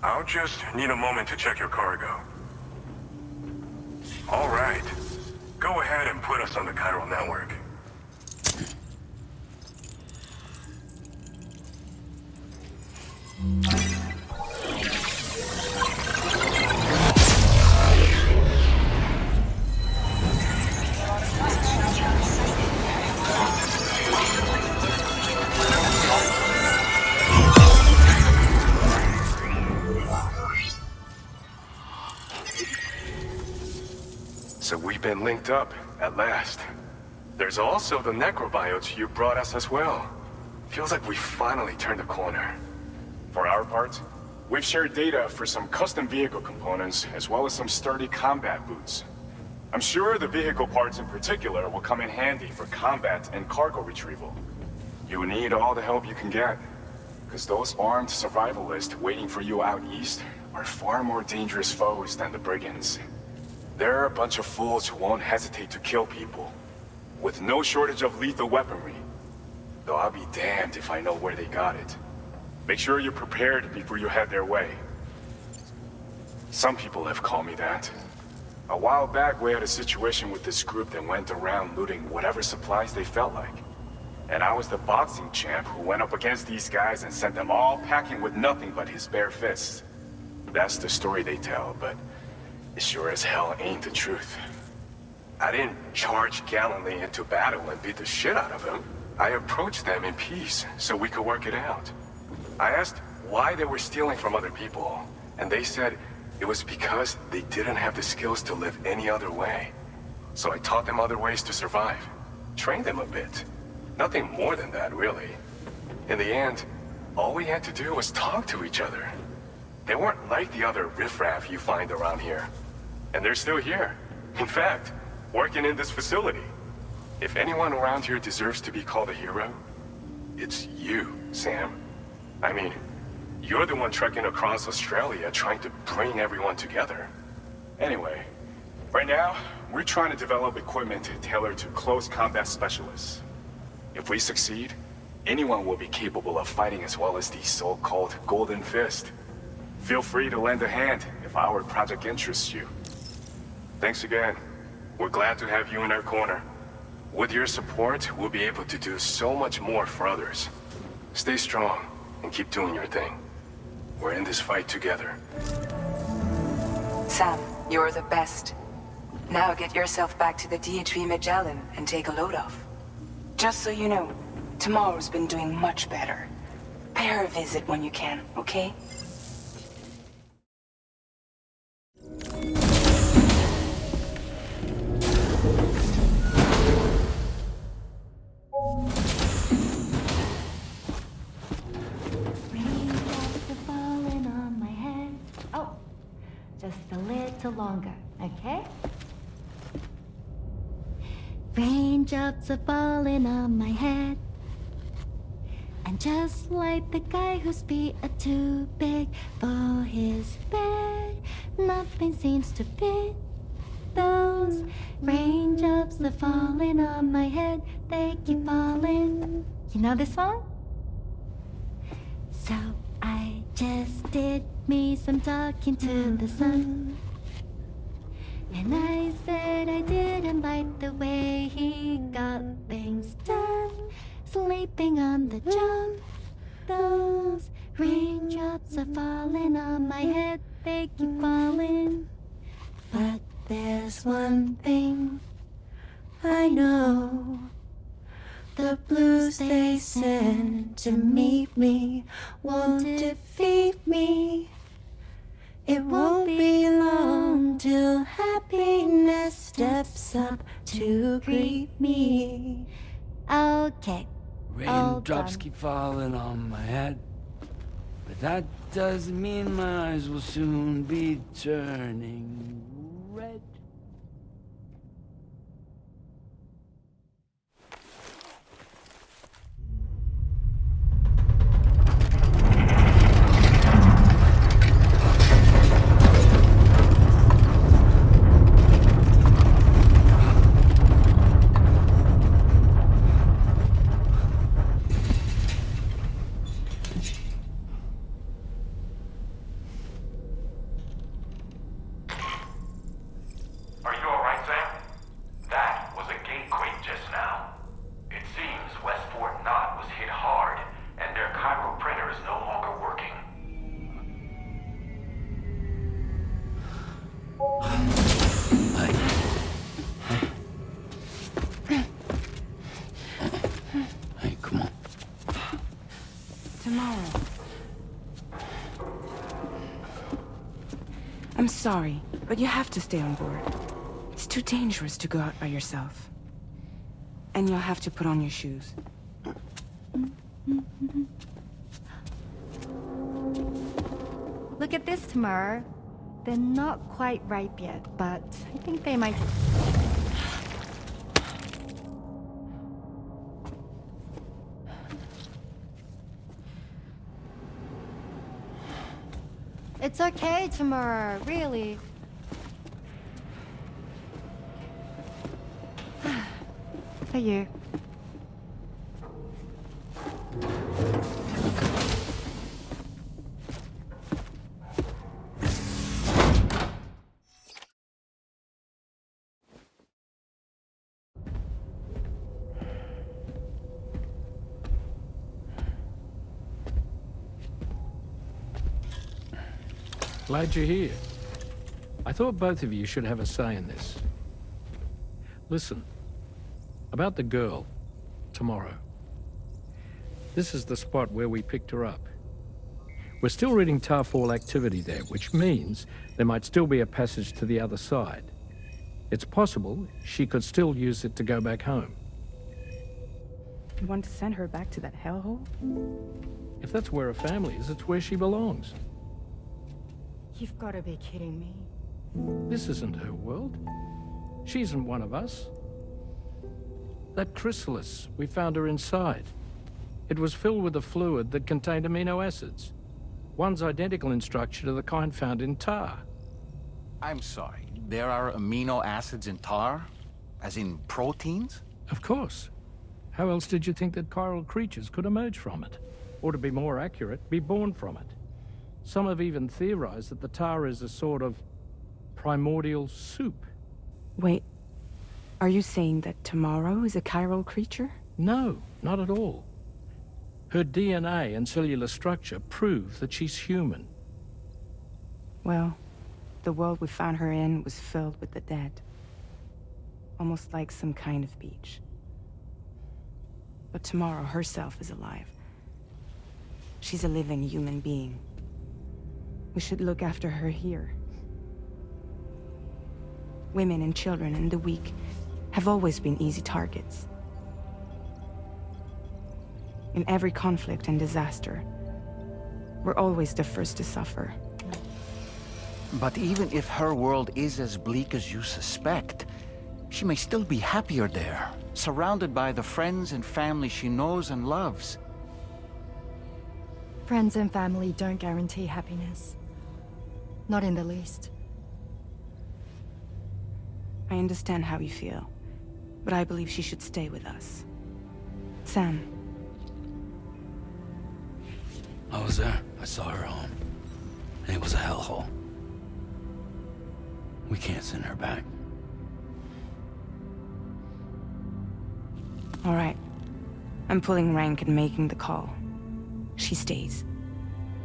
I'll just need a moment to check your cargo. All right. Go ahead and put us on the chiral network. So we've been linked up, at last. There's also the necrobiotes you brought us as well. Feels like we finally turned a corner. For our part, we've shared data for some custom vehicle components, as well as some sturdy combat boots. I'm sure the vehicle parts in particular will come in handy for combat and cargo retrieval. You need all the help you can get, because those armed survivalists waiting for you out east are far more dangerous foes than the brigands. They're a bunch of fools who won't hesitate to kill people, with no shortage of lethal weaponry. Though I'll be damned if I know where they got it. Make sure you're prepared before you head their way. Some people have called me that. A while back, we had a situation with this group that went around looting whatever supplies they felt like. And I was the boxing champ who went up against these guys and sent them all packing with nothing but his bare fists. That's the story they tell, but it sure as hell ain't the truth. I didn't charge gallantly into battle and beat the shit out of them. I approached them in peace so we could work it out. I asked why they were stealing from other people, and they said it was because they didn't have the skills to live any other way. So I taught them other ways to survive. Trained them a bit. Nothing more than that, really. In the end, all we had to do was talk to each other. They weren't like the other riffraff you find around here. And they're still here. In fact, working in this facility. If anyone around here deserves to be called a hero, it's you, Sam. I mean, you're the one trekking across Australia trying to bring everyone together. Anyway, right now, we're trying to develop equipment tailored to close combat specialists. If we succeed, anyone will be capable of fighting as well as the so-called Golden Fist. Feel free to lend a hand if our project interests you. Thanks again. We're glad to have you in our corner. With your support, we'll be able to do so much more for others. Stay strong and keep doing your thing. We're in this fight together. Sam, you're the best. Now get yourself back to the DHV Magellan and take a load off. Just so you know, tomorrow's been doing much better. Pay her a visit when you can, okay? Just a little longer, okay? Raindrops are falling on my head. And just like the guy whose feet are too big for his bed, nothing seems to fit. Those raindrops are falling on my head, they keep falling. You know this song? So I just did me some talking to the sun. And I said I didn't like the way he got things done. Sleeping on the job. Those raindrops are falling on my head, they keep falling. But there's one thing I know. The blues they send to meet me won't defeat me. It won't be long till happiness steps up to greet me. Okay. Raindrops keep falling on my head, but that doesn't mean my eyes will soon be turning red. I'm sorry, but you have to stay on board. It's too dangerous to go out by yourself. And you'll have to put on your shoes. Look at this, Tamar. They're not quite ripe yet, but I think they might... It's okay, Tamara, really. For you. Glad you're here. I thought both of you should have a say in this. Listen, about the girl, tomorrow. This is the spot where we picked her up. We're still reading Tarfall activity there, which means there might still be a passage to the other side. It's possible she could still use it to go back home. You want to send her back to that hellhole? If that's where her family is, it's where she belongs. You've got to be kidding me. This isn't her world. She isn't one of us. That chrysalis, we found her inside. It was filled with a fluid that contained amino acids. One's identical in structure to the kind found in tar. I'm sorry, there are amino acids in tar? As in proteins? Of course. How else did you think that chiral creatures could emerge from it? Or to be more accurate, be born from it? Some have even theorized that the tar is a sort of primordial soup. Wait, are you saying that Tomorrow is a chiral creature? No, not at all. Her DNA and cellular structure prove that she's human. Well, the world we found her in was filled with the dead. Almost like some kind of beach. But Tomorrow herself is alive. She's a living human being. We should look after her here. Women and children and the weak have always been easy targets. In every conflict and disaster, we're always the first to suffer. But even if her world is as bleak as you suspect, she may still be happier there, surrounded by the friends and family she knows and loves. Friends and family don't guarantee happiness. Not in the least. I understand how you feel, but I believe she should stay with us. Sam. I was there. I saw her home. And it was a hellhole. We can't send her back. All right. I'm pulling rank and making the call. She stays.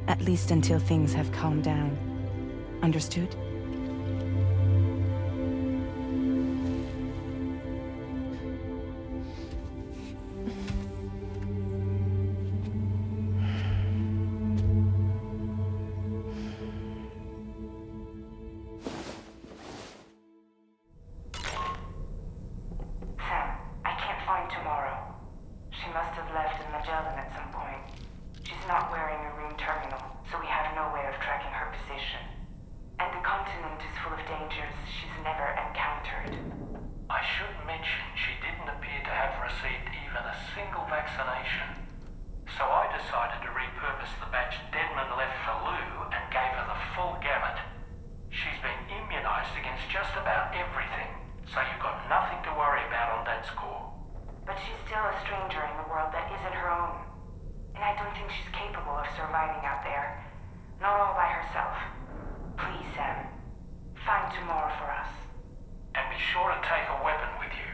At least until things have calmed down. Understood? Find Tomorrow for us. And be sure to take a weapon with you.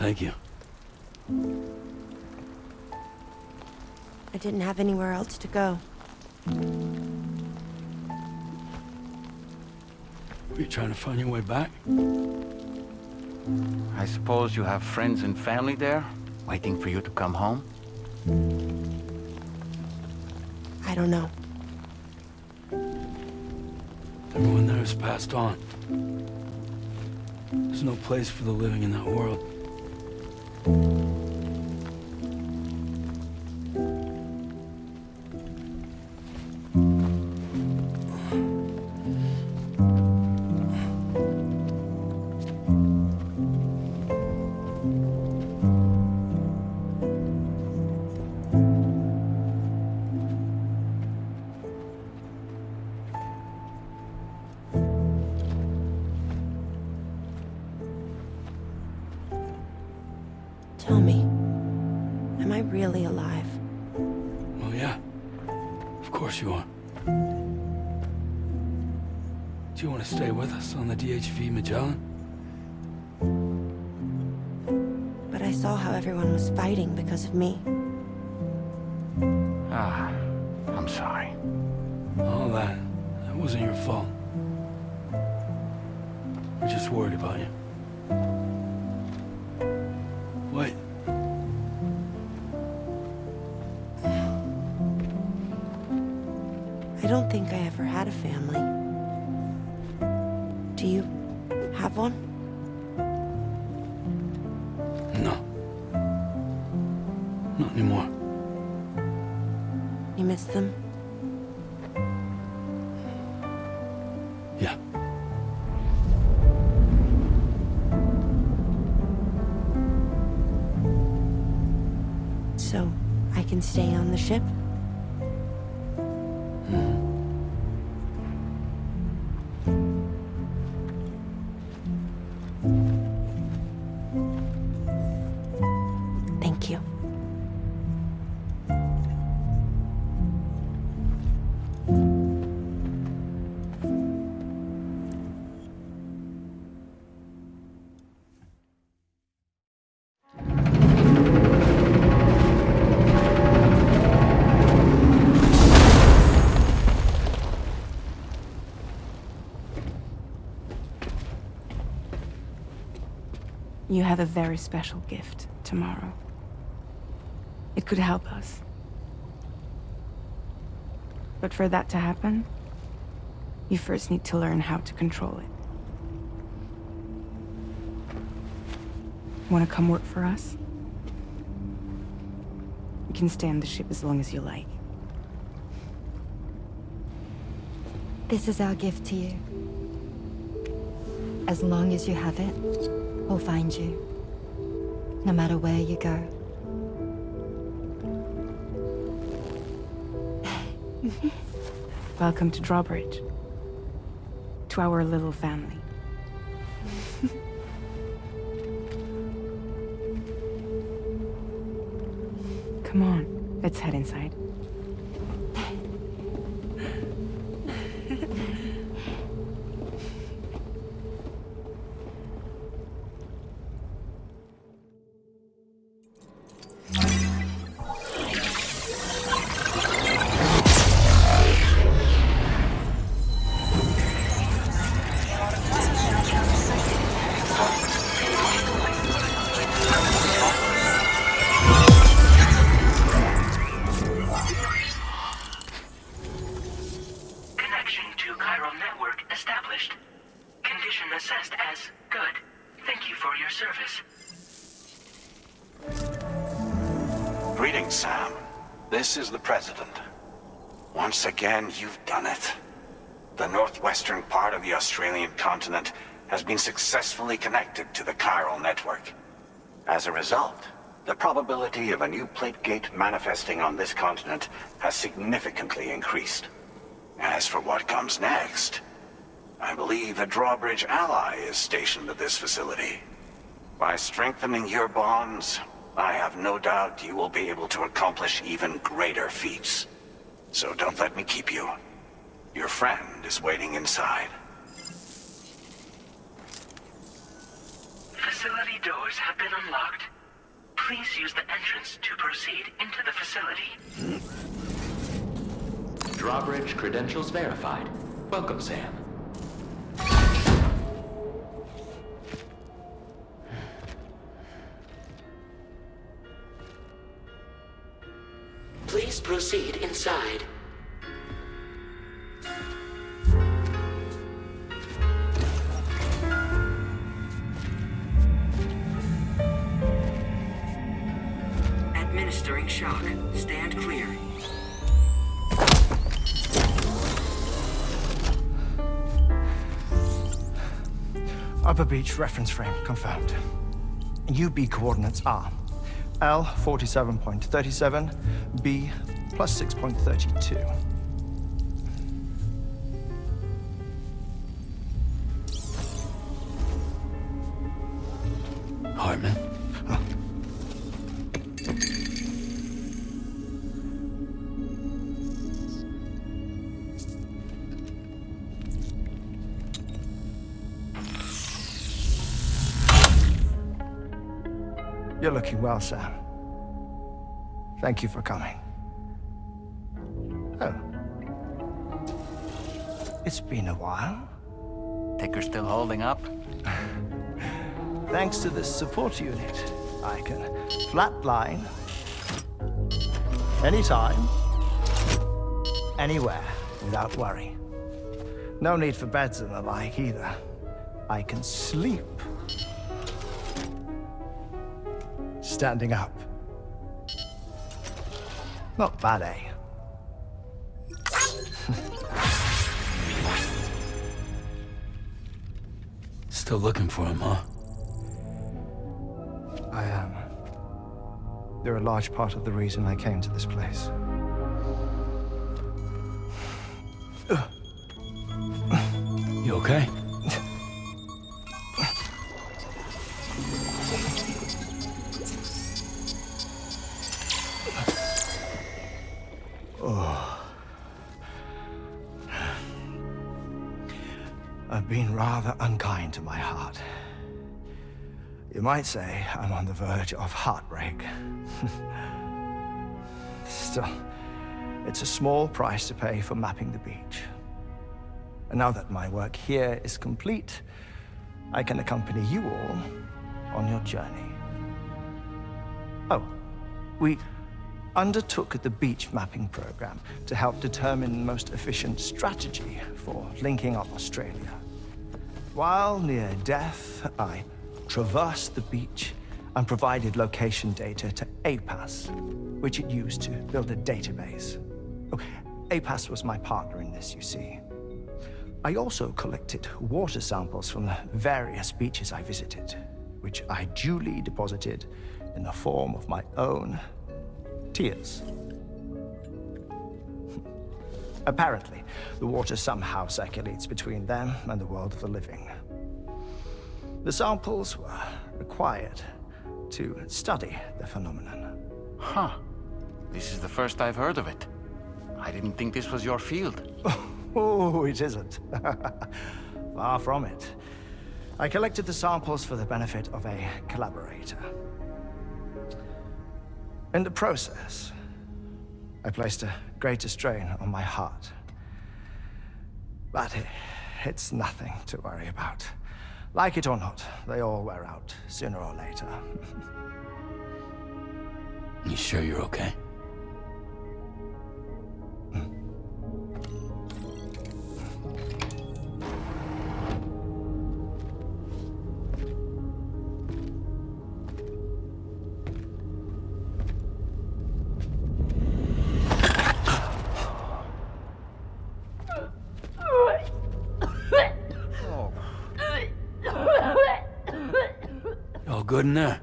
Thank you. I didn't have anywhere else to go. Were you trying to find your way back? I suppose you have friends and family there, waiting for you to come home? I don't know. Everyone there has passed on. There's no place for the living in that world. Tell me, am I really alive? Well, yeah. Of course you are. Do you want to stay with us on the DHV Magellan? But I saw how everyone was fighting because of me. I'm sorry. All that wasn't your fault. We're just worried about you. Wait. I don't think I ever had a family. Do you have one? No. Not anymore. You miss them? Yeah. So, I can stay on the ship? Thank you. You have a very special gift tomorrow. It could help us. But for that to happen, you first need to learn how to control it. Want to come work for us? You can stay on the ship as long as you like. This is our gift to you. As long as you have it, we'll find you. No matter where you go. Welcome to Drawbridge. To our little family. Come on, let's head inside. Greetings, Sam. This is the President. Once again, you've done it. The northwestern part of the Australian continent has been successfully connected to the chiral network. As a result, the probability of a new plate gate manifesting on this continent has significantly increased. As for what comes next, I believe a drawbridge ally is stationed at this facility. By strengthening your bonds, I have no doubt you will be able to accomplish even greater feats. So don't let me keep you. Your friend is waiting inside. facility doors have been unlocked. Please use the entrance to proceed into the facility. Drawbridge credentials verified. Welcome, Sam. Please proceed inside. Administering shock. Stand clear. Upper beach reference frame confirmed. UB coordinates are L 47.37, B plus 6.32. Hartman? You're looking well, Sam. Thank you for coming. Oh. It's been a while. Ticker still holding up? Thanks to this support unit, I can flatline anytime, anywhere, without worry. No need for beds and the like either. I can sleep standing up. Not bad, eh? Still looking for him, huh? I am. They're a large part of the reason I came to this place. You okay? I've been rather unkind to my heart. You might say I'm on the verge of heartbreak. Still, it's a small price to pay for mapping the beach. And now that my work here is complete, I can accompany you all on your journey. Oh, we undertook the beach mapping program to help determine the most efficient strategy for linking up Australia. While near death, I traversed the beach and provided location data to APAS, which it used to build a database. Oh, APAS was my partner in this, you see. I also collected water samples from the various beaches I visited, which I duly deposited in the form of my own tears. Apparently, the water somehow circulates between them and the world of the living. The samples were required to study the phenomenon. Huh. This is the first I've heard of it. I didn't think this was your field. Oh, it isn't. Far from it. I collected the samples for the benefit of a collaborator. In the process, I placed a greater strain on my heart. But it's nothing to worry about. Like it or not, they all wear out sooner or later. You sure you're okay? All good in there?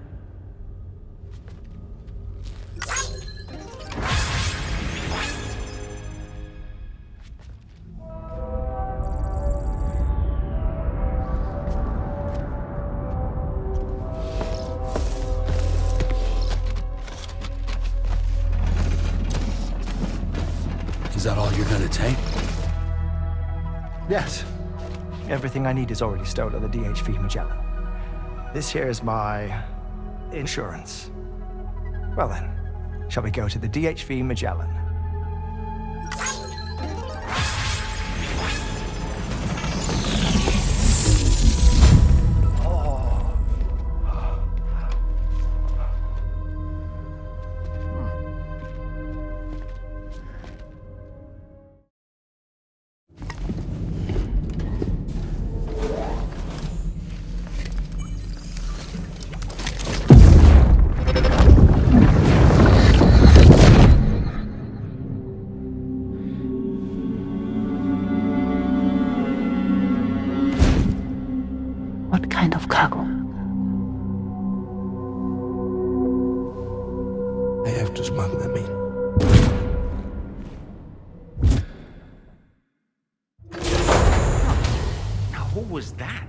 Is that all you're gonna take? Yes. Everything I need is already stowed at the DHV Magellan. This here is my insurance. Well then, shall we go to the DHV Magellan? What kind of cargo? I have to smuggle them in. Now, who was that?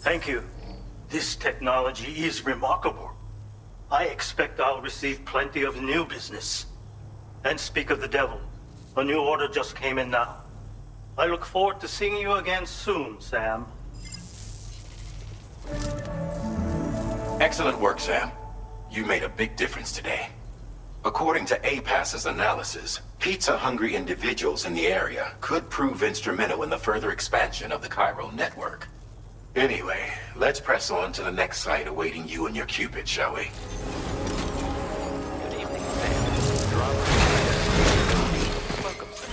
Thank you. This technology is remarkable. I expect I'll receive plenty of new business. And speak of the devil, a new order just came in now. I look forward to seeing you again soon, Sam. Excellent work, Sam. You made a big difference today. According to APAS's analysis, pizza-hungry individuals in the area could prove instrumental in the further expansion of the chiral network. Anyway, let's press on to the next site awaiting you and your Cupid, shall we? Good evening, Sam. Welcome, sir.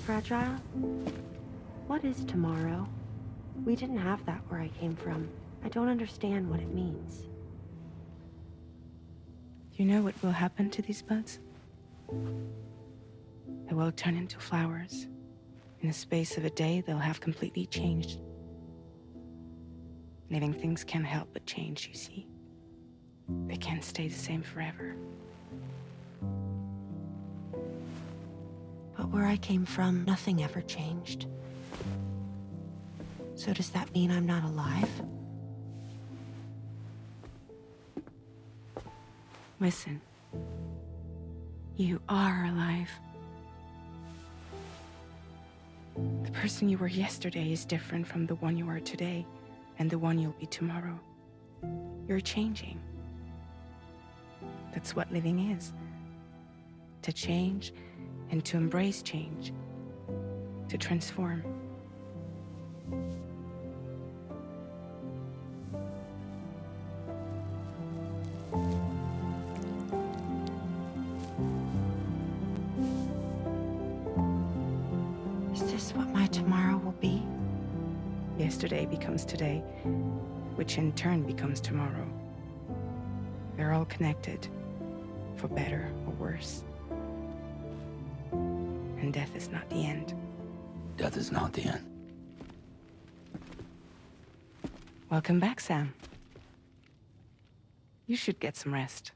Fragile? What is tomorrow? We didn't have that where I came from. I don't understand what it means. You know what will happen to these buds? They will turn into flowers. In the space of a day, they'll have completely changed. Living things can't help but change, you see. They can't stay the same forever. But where I came from, nothing ever changed. So does that mean I'm not alive? Listen. You are alive. The person you were yesterday is different from the one you are today and the one you'll be tomorrow. You're changing. That's what living is. To change and to embrace change. To transform. Is this what my tomorrow will be? Yesterday becomes today, which in turn becomes tomorrow. They're all connected, for better or worse. And death is not the end. Death is not the end. Welcome back, Sam. You should get some rest.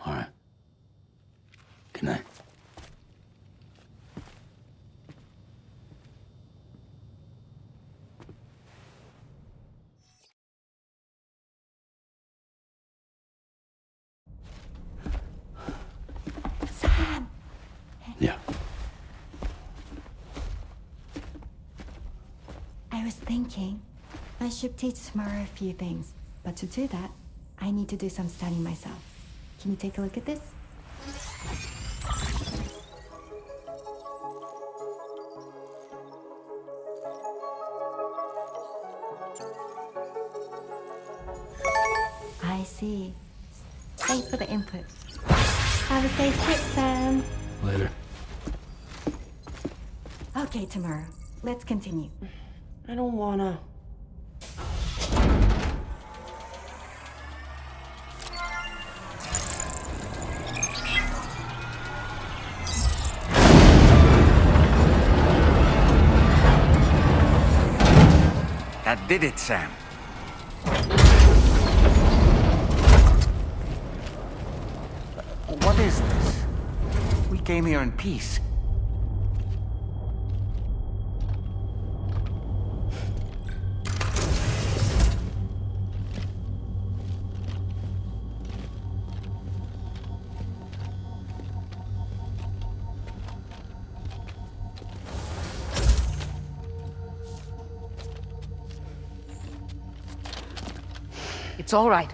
All right. Good night. Sam! Yeah. I was thinking I should teach tomorrow a few things, but to do that, I need to do some studying myself. Can you take a look at this? I see. Thanks for the input. Have a safe trip, Sam. Later. Okay, tomorrow. Let's continue. I don't wanna. That did it, Sam. What is this? We came here in peace. It's all right.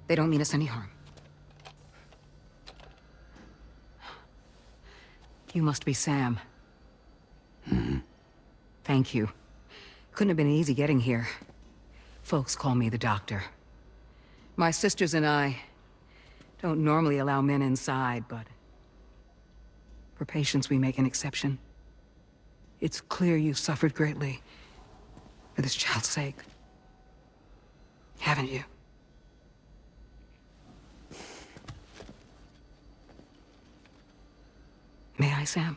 They don't mean us any harm. You must be Sam. Thank you. Couldn't have been easy getting here. Folks call me the doctor. My sisters and I don't normally allow men inside, but for patients we make an exception. It's clear you suffered greatly for this child's sake. Haven't you? May I, Sam?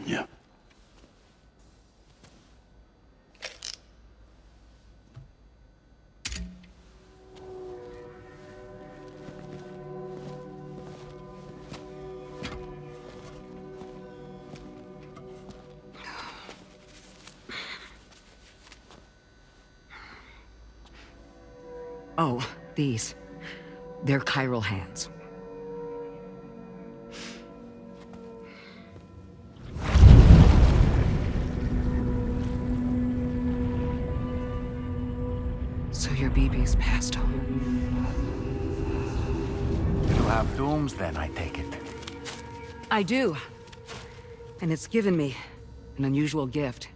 Yeah. Oh, these. They're chiral hands. So your BB's passed on. You have dooms then, I take it. I do. And it's given me an unusual gift.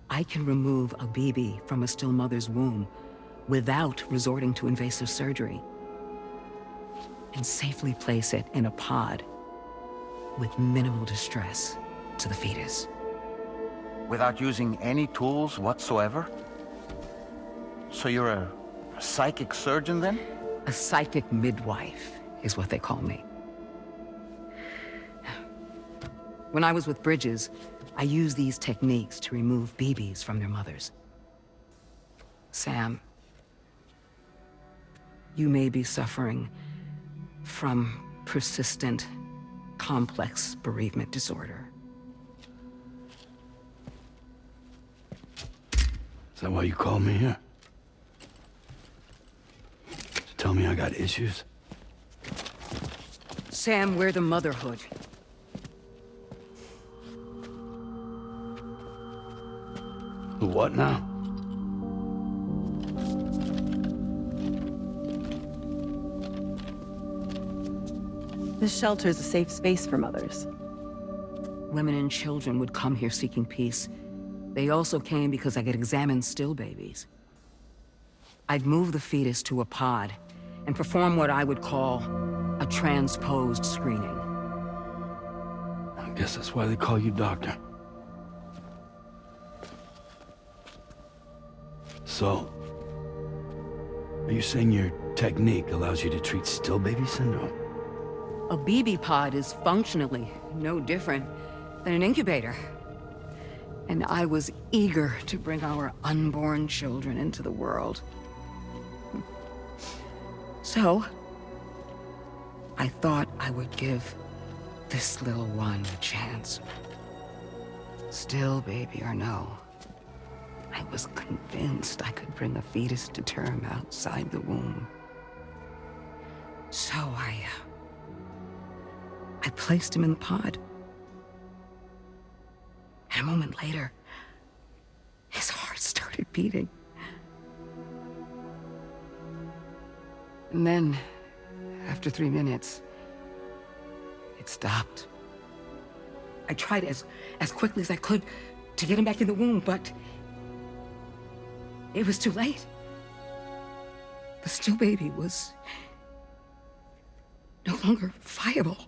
I can remove a BB from a still mother's womb without resorting to invasive surgery, and safely place it in a pod with minimal distress to the fetus. Without using any tools whatsoever? So you're a psychic surgeon then? A psychic midwife is what they call me. When I was with Bridges, I used these techniques to remove BBs from their mothers. Sam, you may be suffering from persistent, complex bereavement disorder. Is that why you called me here? To tell me I got issues? Sam, we're the motherhood. The what now? This shelter is a safe space for mothers. Women and children would come here seeking peace. They also came because I could examine still babies. I'd move the fetus to a pod and perform what I would call a transposed screening. I guess that's why they call you doctor. So, are you saying your technique allows you to treat still baby syndrome? A BB pod is functionally no different than an incubator. And I was eager to bring our unborn children into the world. So, I thought I would give this little one a chance. Still baby or no, I was convinced I could bring a fetus to term outside the womb. So I placed him in the pod. And a moment later, his heart started beating. And then, after 3 minutes, it stopped. I tried as quickly as I could to get him back in the womb, but it was too late. The still baby was no longer viable.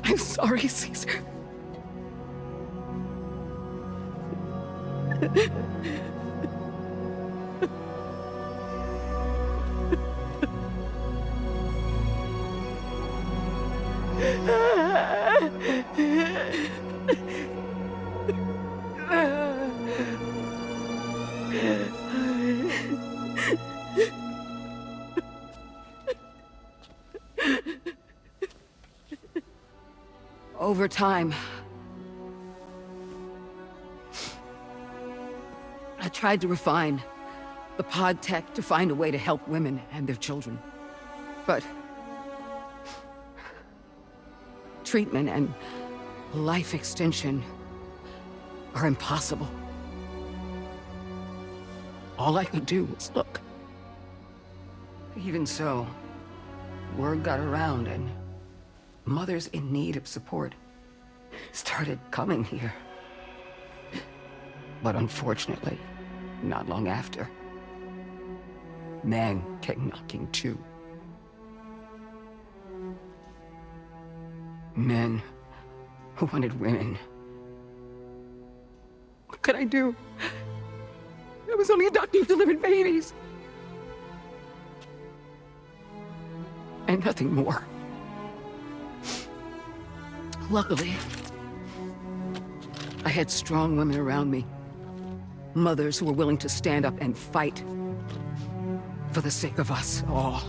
I'm sorry, Caesar. Over time, I tried to refine the pod tech to find a way to help women and their children. But treatment and life extension are impossible. All I could do was look. Even so, word got around and mothers in need of support started coming here. But unfortunately, not long after, men came knocking too. Men who wanted women. What could I do? I was only a doctor who delivered babies. And nothing more. Luckily, I had strong women around me. Mothers who were willing to stand up and fight for the sake of us all.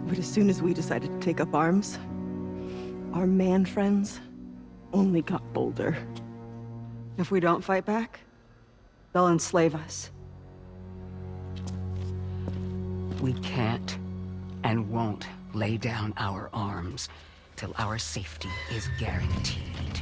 But as soon as we decided to take up arms, our man friends only got bolder. If we don't fight back, they'll enslave us. We can't and won't lay down our arms till our safety is guaranteed.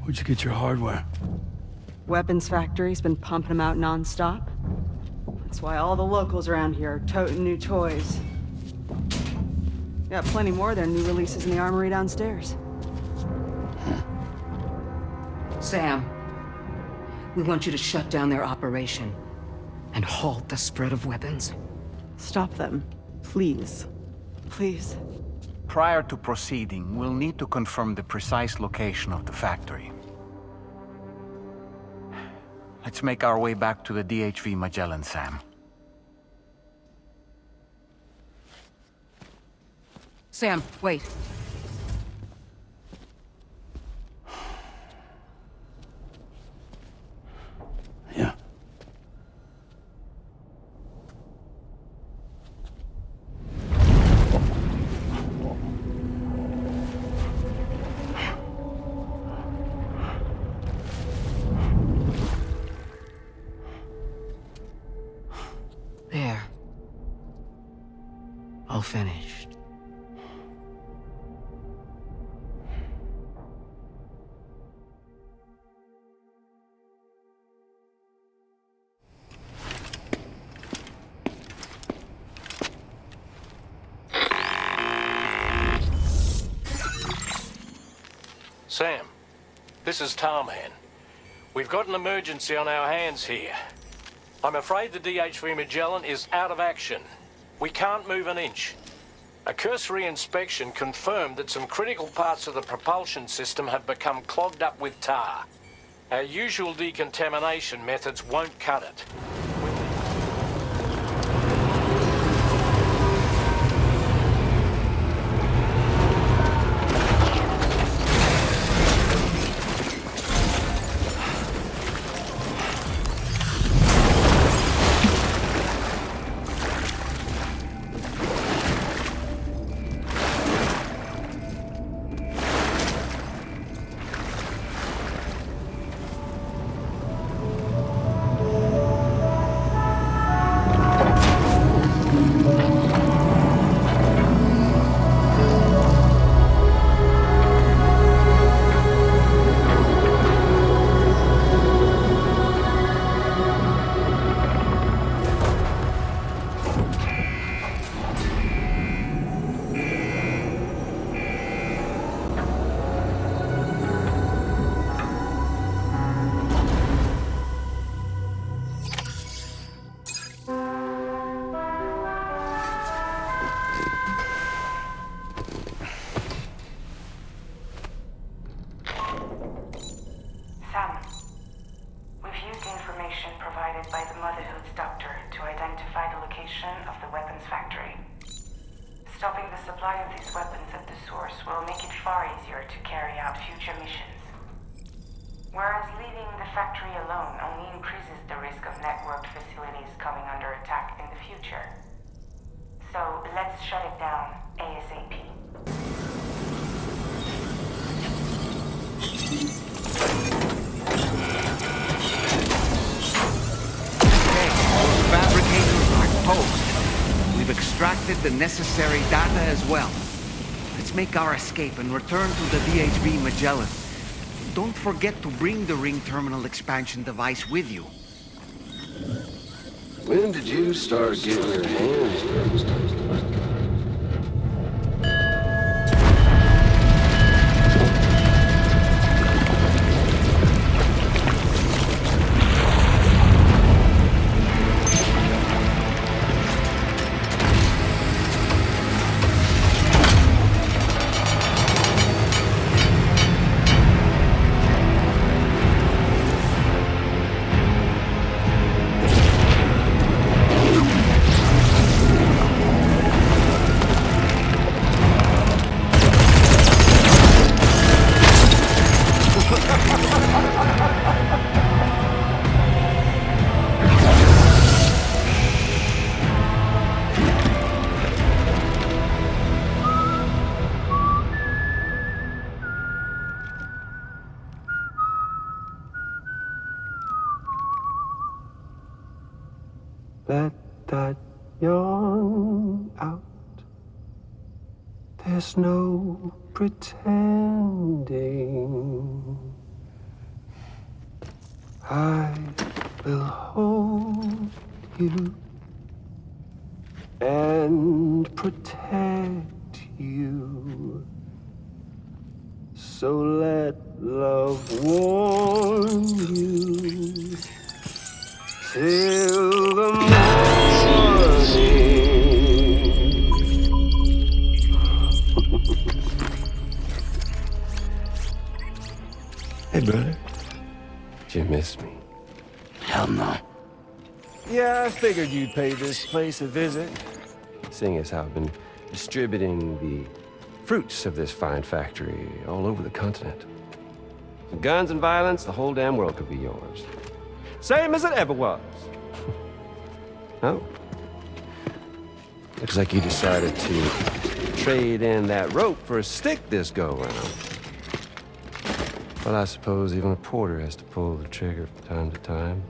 Where'd you get your hardware? Weapons factory's been pumping them out non-stop. That's why all the locals around here are toting new toys. Got plenty more of their new releases in the armory downstairs. Sam, we want you to shut down their operation and halt the spread of weapons. Stop them, please. Please. Prior to proceeding, we'll need to confirm the precise location of the factory. Let's make our way back to the DHV Magellan, Sam. Sam, wait. Yeah. finished. Sam, this is Tarman. We've got an emergency on our hands here. I'm afraid the DHV Magellan is out of action. We can't move an inch. A cursory inspection confirmed that some critical parts of the propulsion system have become clogged up with tar. Our usual decontamination methods won't cut it. Stopping the supply of these weapons at the source will make it far easier to carry out future missions. Whereas leaving the factory alone only increases the risk of networked facilities coming under attack in the future. So let's shut it down ASAP. Okay, those fabricators are toast. We've extracted the necessary data as well. Let's make our escape and return to the DHV Magellan. Don't forget to bring the ring terminal expansion device with you. When did you start getting your hands dirty? Let that yawn out. There's no pretending. I will hold you and protect you. So let love warm you till the morning. Hey, brother. Did you miss me? Hell no. Yeah, I figured you'd pay this place a visit, seeing as how I've been distributing the fruits of this fine factory all over the continent. With guns and violence, the whole damn world could be yours. Same as it ever was. Oh. Looks like you decided to trade in that rope for a stick this go-round. Well, I suppose even a porter has to pull the trigger from time to time.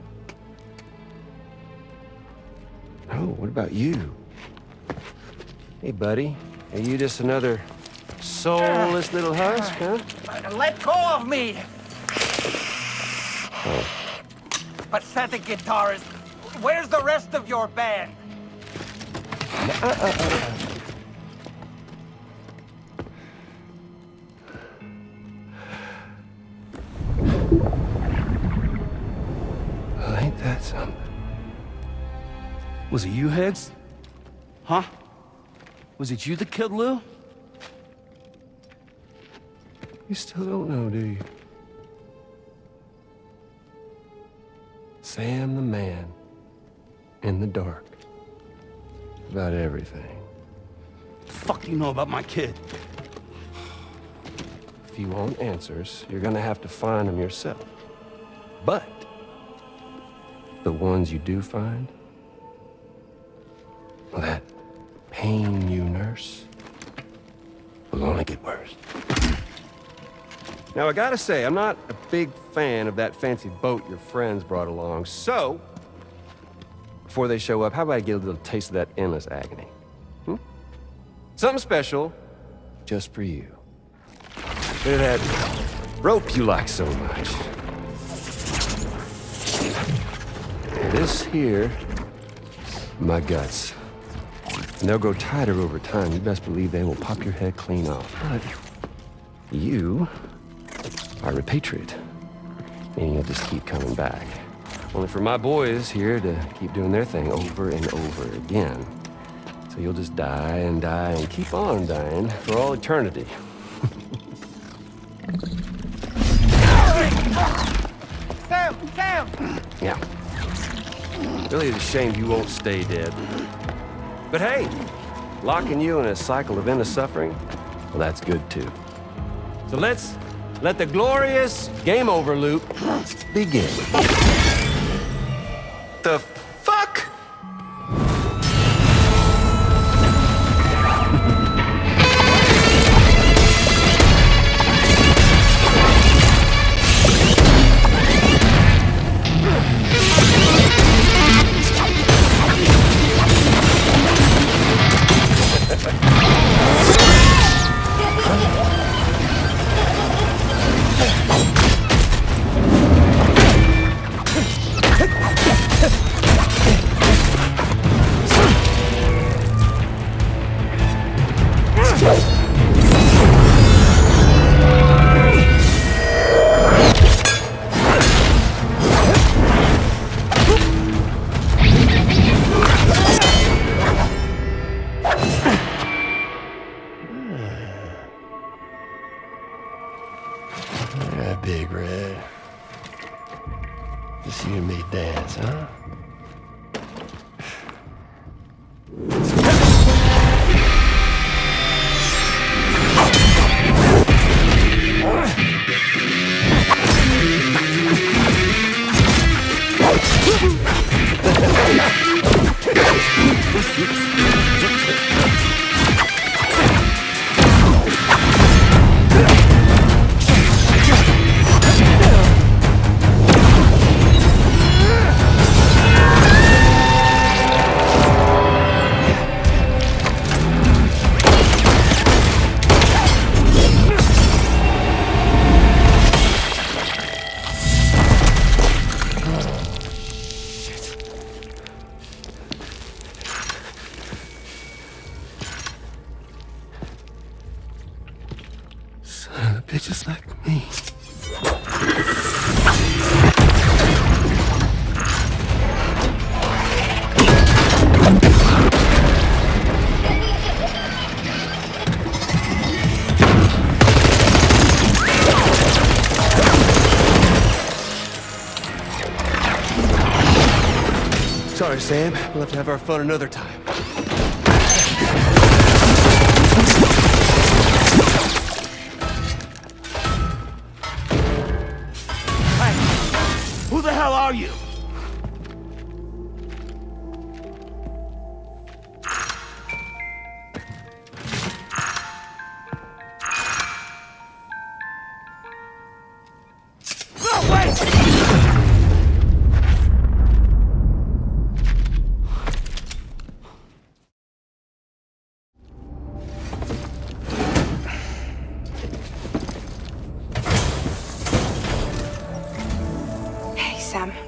Oh, what about you? Hey, buddy. Are you just another soulless little husk, huh? Let go of me! Oh. Pathetic guitarist. Where's the rest of your band? Well, ain't that something? Was it you, Higgs? Huh? Was it you that killed Lou? You still don't know, do you? Sam the man in the dark. About everything. The fuck do you know about my kid? If you want answers, you're gonna have to find them yourself. But the ones you do find, well, that pain you nurse will only get worse. Now, I gotta say, I'm not a big fan of that fancy boat your friends brought along, so before they show up, how about I get a little taste of that endless agony? Something special just for you. Look at that rope you like so much. This here, my guts. And they'll grow tighter over time. You best believe they will pop your head clean off. But you are repatriate, meaning you'll just keep coming back. Only for my boys here to keep doing their thing over and over again. So you'll just die and die and keep on dying for all eternity. Sam! Yeah. Really is a shame you won't stay dead. But hey, locking you in a cycle of endless suffering, well, that's good too. So let's let the glorious game over loop begin. The fuck? Yeah, Big Red. Just you and me dance, huh? Son of bitches like me. Sorry, Sam. We'll have to have our fun another time. Who the hell are you? No, wait!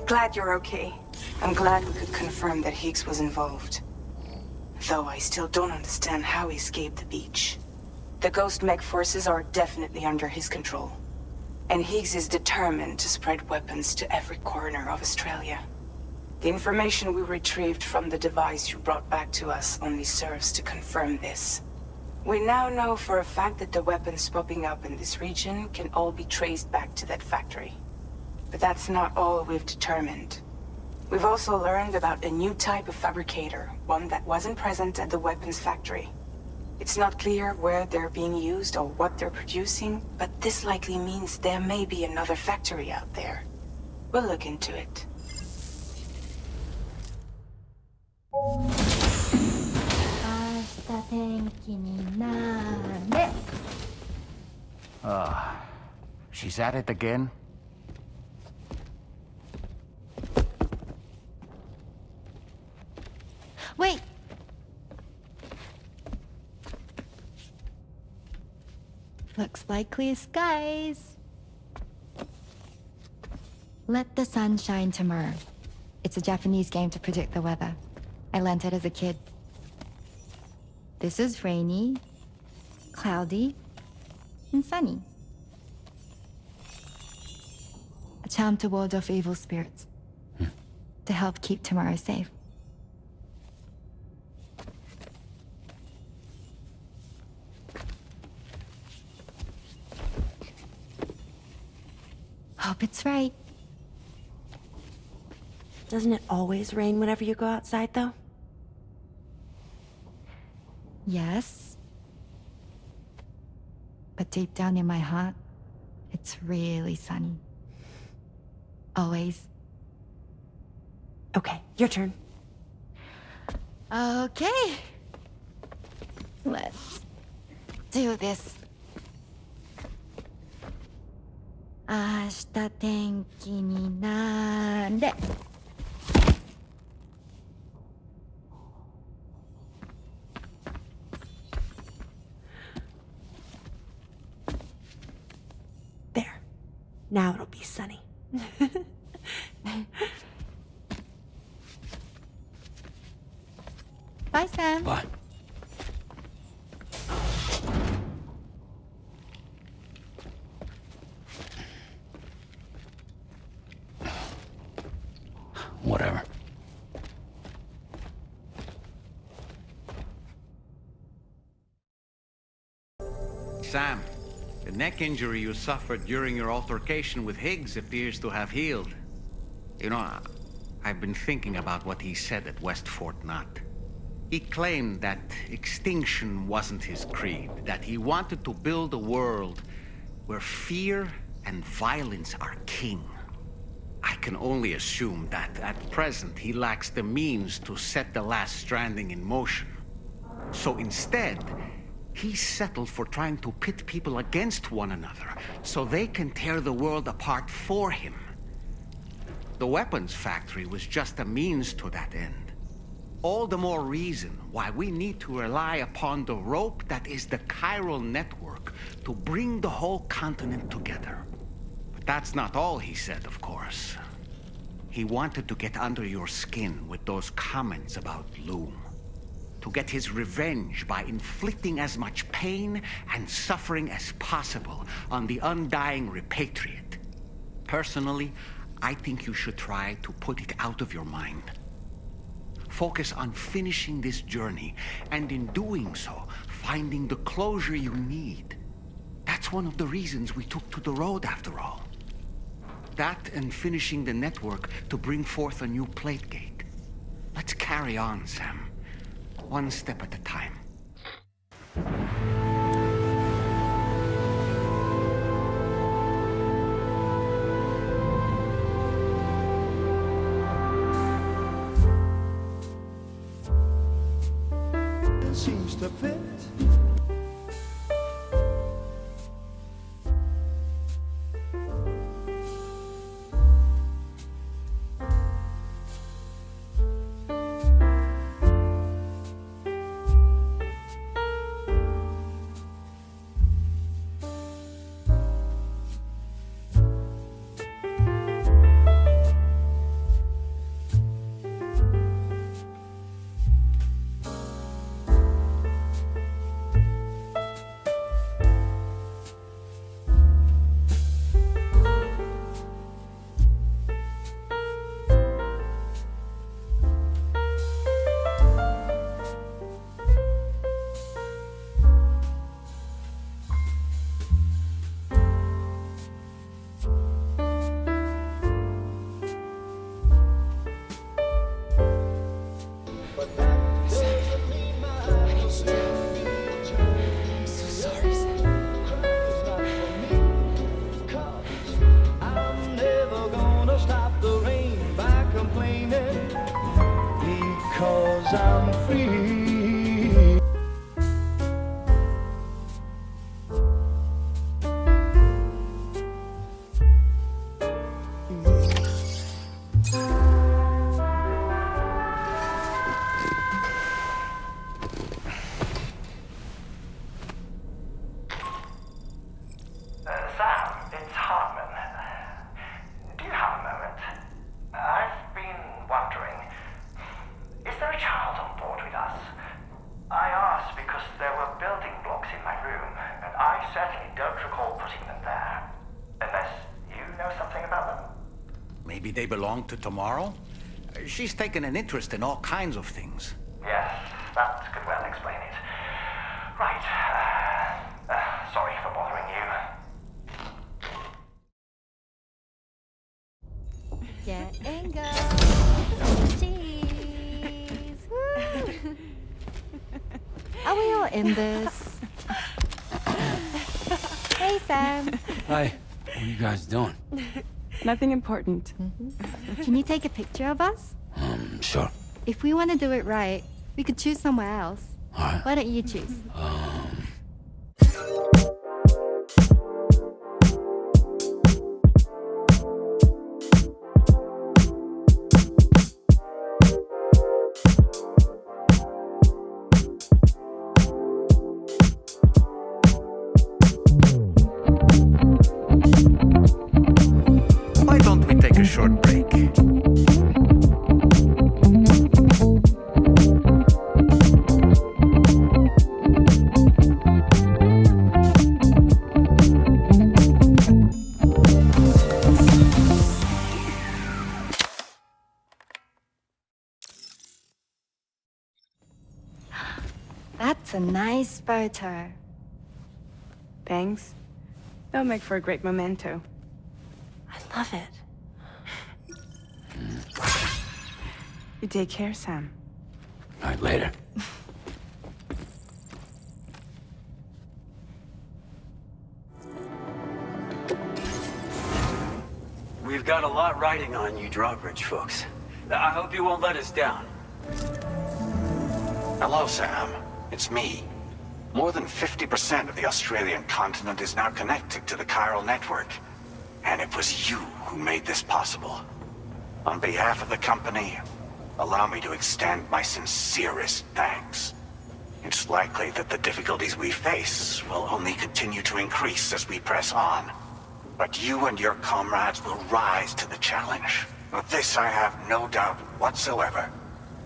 Glad you're okay. I'm glad we could confirm that Higgs was involved. Though I still don't understand how he escaped the beach. The Ghost Mech forces are definitely under his control. And Higgs is determined to spread weapons to every corner of Australia. The information we retrieved from the device you brought back to us only serves to confirm this. We now know for a fact that the weapons popping up in this region can all be traced back to that factory. But that's not all we've determined. We've also learned about a new type of fabricator, one that wasn't present at the weapons factory. It's not clear where they're being used or what they're producing, but this likely means there may be another factory out there. We'll look into it. She's at it again? Wait! Looks like clear skies. Let the sun shine tomorrow. It's a Japanese game to predict the weather. I learned it as a kid. This is rainy, cloudy, and sunny. A charm to ward off evil spirits. To help keep tomorrow safe. Hope it's right. Doesn't it always rain whenever you go outside, though? Yes. But deep down in my heart, it's really sunny. Always. Okay, your turn. Okay. Let's do this. 明日天気になれ。There. Now it'll be sunny. Bye, Sam. Bye. Whatever. Sam, the neck injury you suffered during your altercation with Higgs appears to have healed. You know, I've been thinking about what he said at West Fort Knot. He claimed that extinction wasn't his creed, that he wanted to build a world where fear and violence are king. I can only assume that at present he lacks the means to set the last stranding in motion. So instead, he settled for trying to pit people against one another so they can tear the world apart for him. The weapons factory was just a means to that end. All the more reason why we need to rely upon the rope that is the chiral network to bring the whole continent together. But that's not all he said, of course. He wanted to get under your skin with those comments about Loom. To get his revenge by inflicting as much pain and suffering as possible on the undying repatriate. Personally, I think you should try to put it out of your mind. Focus on finishing this journey, and in doing so, finding the closure you need. That's one of the reasons we took to the road, after all. That and finishing the network to bring forth a new plate gate. Let's carry on, Sam. One step at a time. Seems to fit. certainly don't recall putting them there. Unless you know something about them? Maybe they belong to Tomorrow? She's taken an interest in all kinds of things. Yes, that could well explain it. Right. Sorry for bothering you. Yeah, and go. Cheese. Woo. Are we all in this? Hey, Sam. Hi. What are you guys doing? Nothing important. Can you take a picture of us? Sure. If we want to do it right, we could choose somewhere else. All right. Why don't you choose? Why don't we take a short break? That's a nice photo. Thanks. That'll make for a great memento. I love it. You take care, Sam. All right, later. We've got a lot riding on you drawbridge folks. I hope you won't let us down. Hello, Sam. It's me. More than 50% of the Australian continent is now connected to the chiral network. And it was you who made this possible. On behalf of the company, allow me to extend my sincerest thanks. It's likely that the difficulties we face will only continue to increase as we press on. But you and your comrades will rise to the challenge. Of this I have no doubt whatsoever.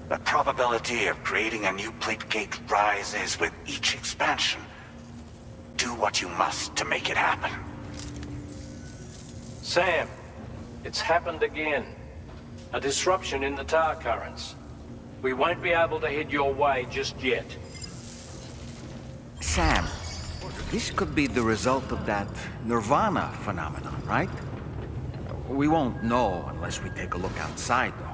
The probability of creating a new plate gate rises with each expansion. Do what you must to make it happen. Sam, it's happened again. A disruption in the tar currents. We won't be able to head your way just yet. Sam, this could be the result of that Nirvana phenomenon, right? We won't know unless we take a look outside, though.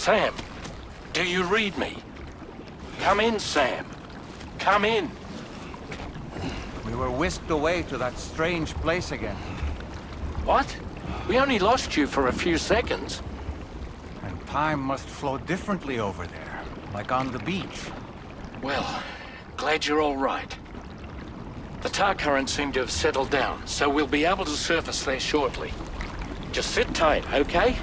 Sam, do you read me? Come in, Sam. Come in. We were whisked away to that strange place again. What? We only lost you for a few seconds. And time must flow differently over there, like on the beach. Well, glad you're all right. The tar currents seem to have settled down, so we'll be able to surface there shortly. Just sit tight, okay?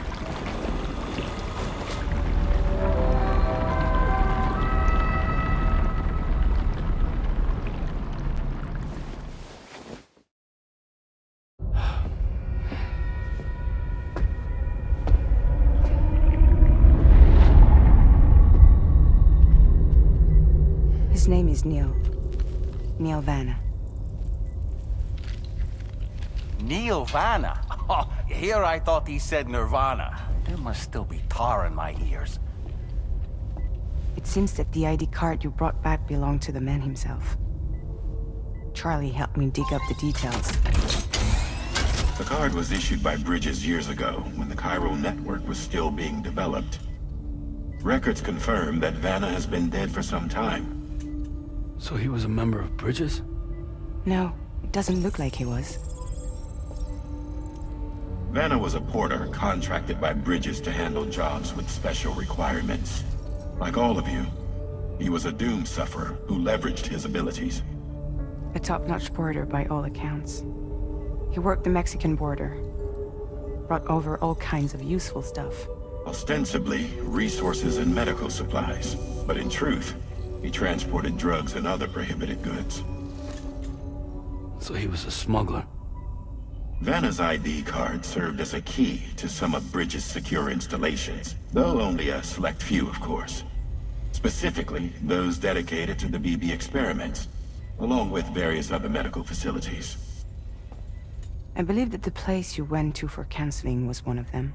His name is Neil. Neil Vanna. Neil Vanna? Oh, here I thought he said Nirvana. There must still be tar in my ears. It seems that the ID card you brought back belonged to the man himself. Charlie helped me dig up the details. The card was issued by Bridges years ago, when the chiral network was still being developed. Records confirm that Vanna has been dead for some time. So he was a member of Bridges? No, it doesn't look like he was. Vanna was a porter contracted by Bridges to handle jobs with special requirements. Like all of you, he was a doom sufferer who leveraged his abilities. A top-notch porter by all accounts. He worked the Mexican border, brought over all kinds of useful stuff. Ostensibly, resources and medical supplies. But in truth, he transported drugs and other prohibited goods. So he was a smuggler. Vanna's ID card served as a key to some of Bridges' secure installations, though only a select few, of course. Specifically, those dedicated to the BB experiments, along with various other medical facilities. I believe that the place you went to for counseling was one of them.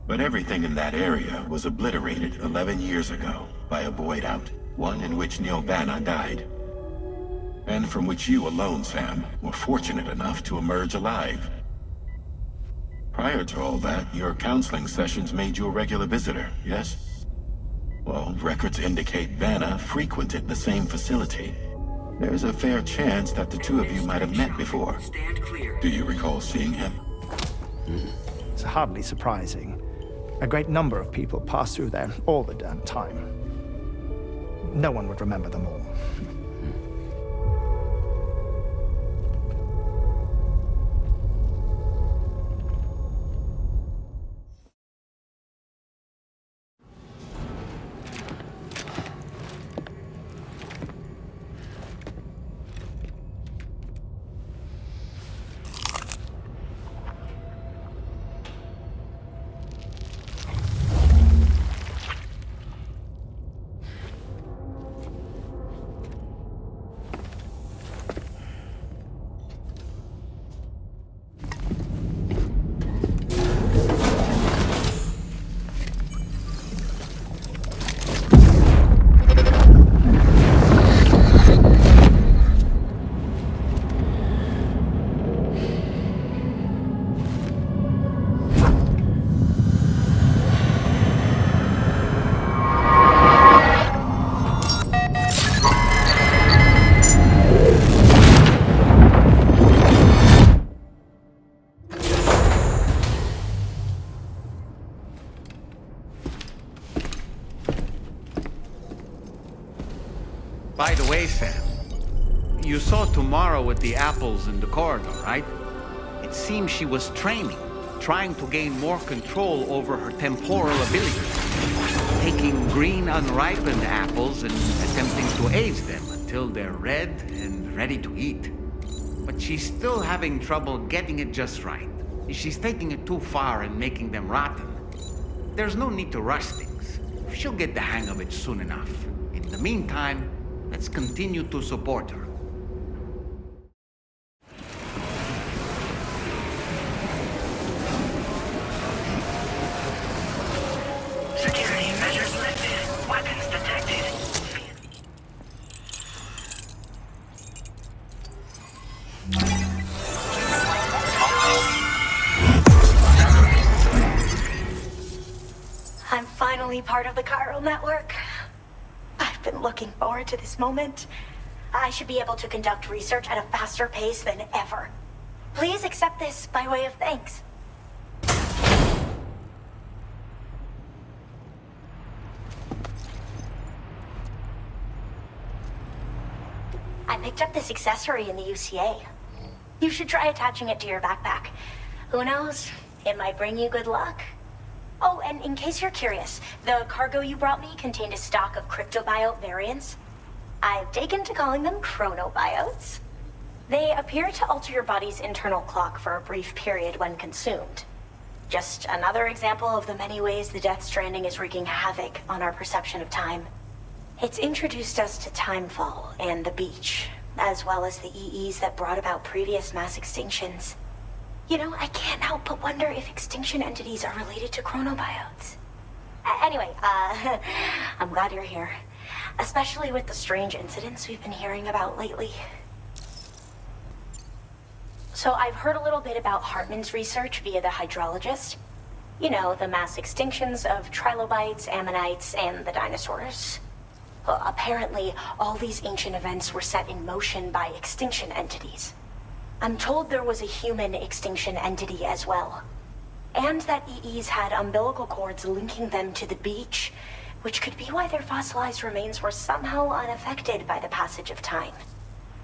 But everything in that area was obliterated 11 years ago by a void out, one in which Neil Vanna died. And from which you alone, Sam, were fortunate enough to emerge alive. Prior to all that, your counseling sessions made you a regular visitor, yes? Well, records indicate Vanna frequented the same facility. There's a fair chance that the two of you might have met before. Do you recall seeing him? It's hardly surprising. A great number of people pass through there all the damn time. No one would remember them all. By the way, Sam, you saw Tomorrow with the apples in the corridor, right? It seems she was training, trying to gain more control over her temporal abilities, taking green unripened apples and attempting to age them until they're red and ready to eat. But she's still having trouble getting it just right. She's taking it too far and making them rotten. There's no need to rush things. She'll get the hang of it soon enough. In the meantime, let's continue to support her. Security measures lifted. Weapons detected. I'm finally finally part of the chiral network. I've been looking forward to this moment. I should be able to conduct research at a faster pace than ever. Please accept this by way of thanks. I picked up this accessory in the UCA. You should try attaching it to your backpack. Who knows? It might bring you good luck. Oh, and in case you're curious, the cargo you brought me contained a stock of cryptobiote variants. I've taken to calling them chronobiotes. They appear to alter your body's internal clock for a brief period when consumed. Just another example of the many ways the Death Stranding is wreaking havoc on our perception of time. It's introduced us to Timefall and the beach, as well as the EEs that brought about previous mass extinctions. You know, I can't help but wonder if extinction entities are related to chronobiotes. Anyway, I'm glad you're here. Especially with the strange incidents we've been hearing about lately. So I've heard a little bit about Hartman's research via the hydrologist. You know, the mass extinctions of trilobites, ammonites, and the dinosaurs. Well, apparently, all these ancient events were set in motion by extinction entities. I'm told there was a human extinction entity as well. And that EEs had umbilical cords linking them to the beach, which could be why their fossilized remains were somehow unaffected by the passage of time.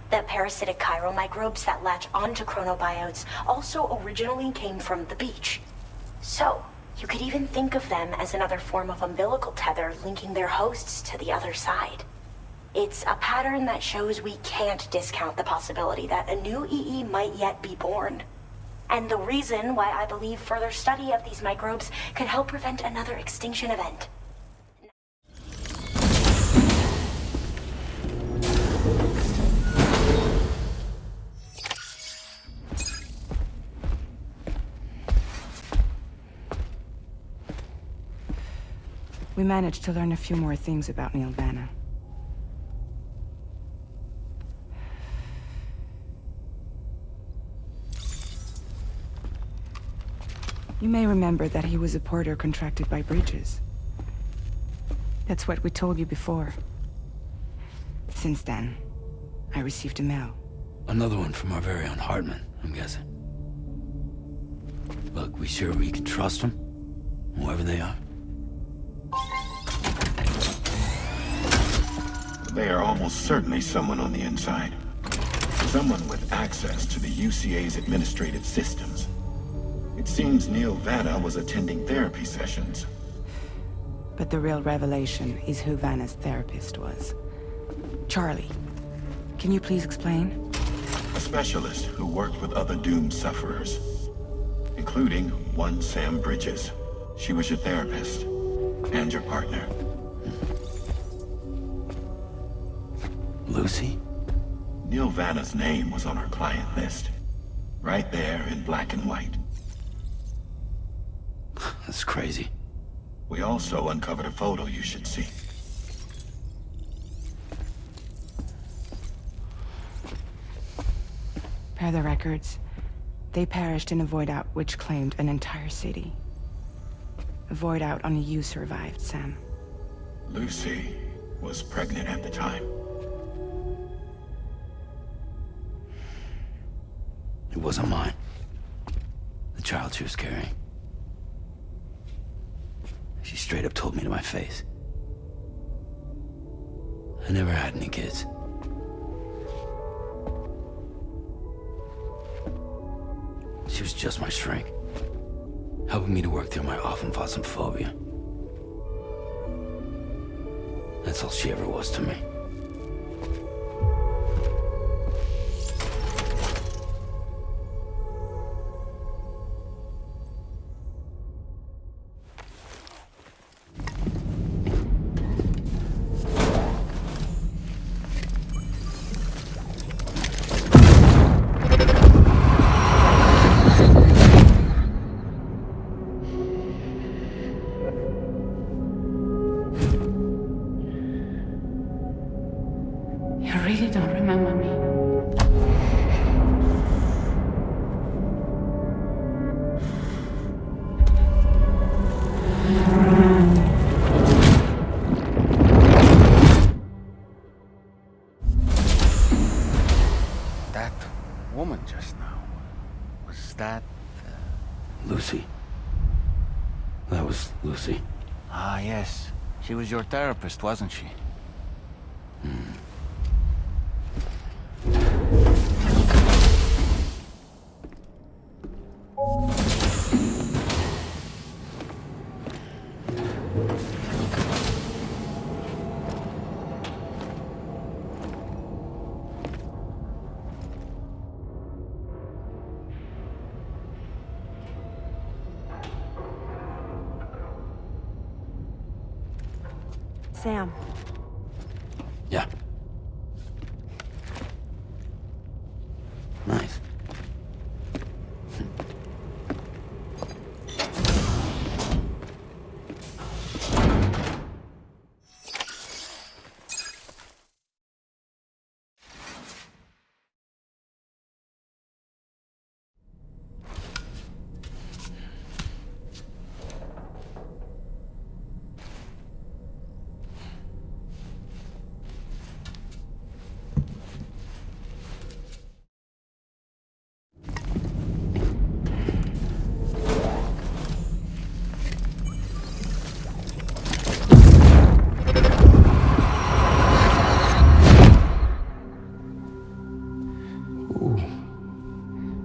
The parasitic chiromicrobes that latch onto chronobiotes also originally came from the beach. So, you could even think of them as another form of umbilical tether linking their hosts to the other side. It's a pattern that shows we can't discount the possibility that a new EE might yet be born. And the reason why I believe further study of these microbes could help prevent another extinction event. We managed to learn a few more things about Neil Vanna. You may remember that he was a porter contracted by Bridges. That's what we told you before. Since then, I received a mail. Another one from our very own Hartman, I'm guessing. Look, we sure we can trust them? Whoever they are? They are almost certainly someone on the inside. Someone with access to the UCA's administrative systems. It seems Neil Vanna was attending therapy sessions. But the real revelation is who Vanna's therapist was. Charlie, can you please explain? A specialist who worked with other doomed sufferers, including one Sam Bridges. She was your therapist and your partner. Lucy? Neil Vanna's name was on our client list. Right there in black and white. That's crazy. We also uncovered a photo you should see. Per the records, they perished in a void out which claimed an entire city. A void out only you survived, Sam. Lucy was pregnant at the time. It wasn't mine. The child she was carrying. She straight up told me to my face. I never had any kids. She was just my shrink, helping me to work through my phobia. That's all she ever was to me. You really don't remember me. She was your therapist, wasn't she? Sam. Yeah. Nice.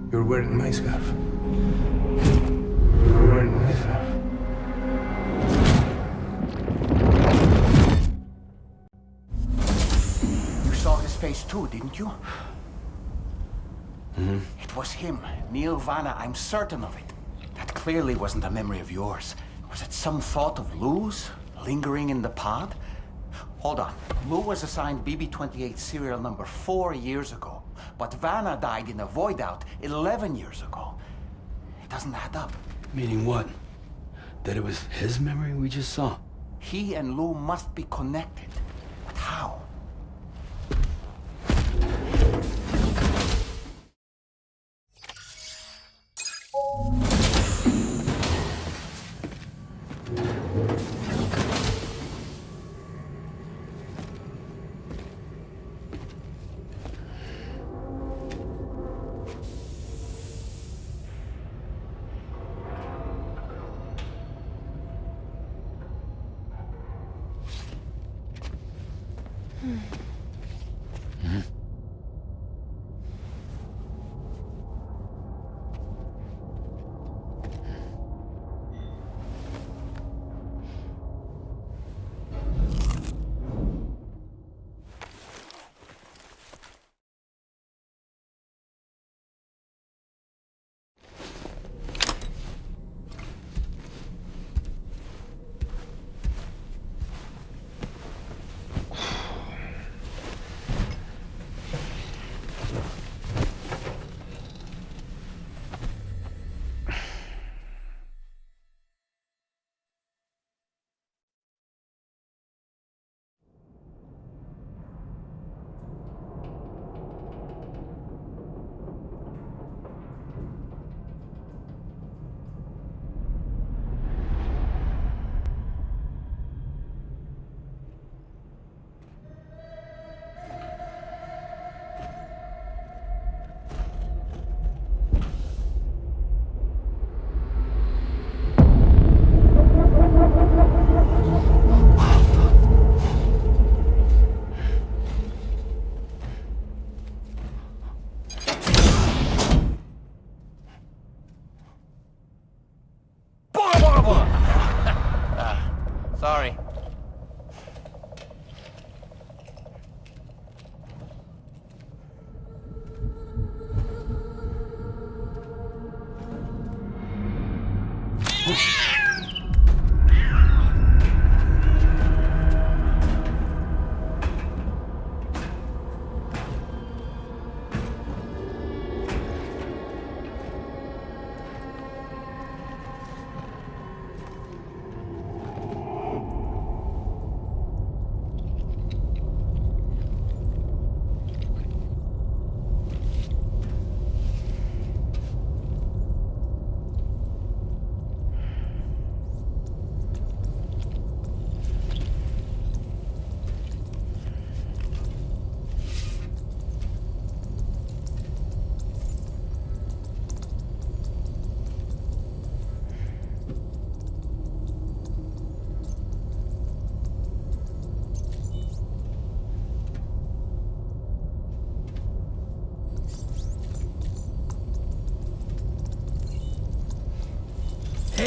You're wearing my scarf. You're wearing my scarf. You saw his face too, didn't you? Mm-hmm. It was him, Neil Vanna, I'm certain of it. That clearly wasn't a memory of yours. Was it some thought of Lou's, lingering in the pod? Hold on. Lou was assigned BB-28 serial number 4 years ago, but Vanna died in a void-out 11 years ago. It doesn't add up. Meaning what? That it was his memory we just saw? He and Lou must be connected. But how?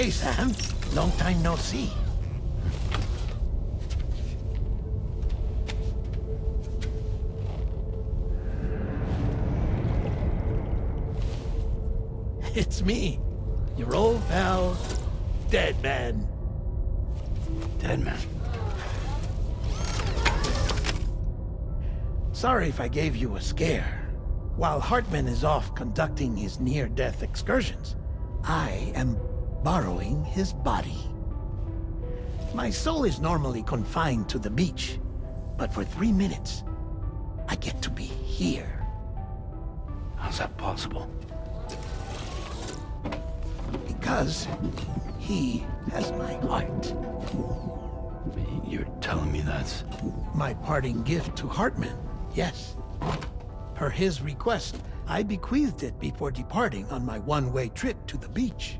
Hey, Sam. Long time no see. It's me, your old pal, Dead Man. Dead Man? Sorry if I gave you a scare. While Hartman is off conducting his near-death excursions, I am borrowing his body. My soul is normally confined to the beach, but for 3 minutes, I get to be here. How's that possible? Because he has my heart. You're telling me that's... My parting gift to Hartman, yes. Per his request, I bequeathed it before departing on my one-way trip to the beach.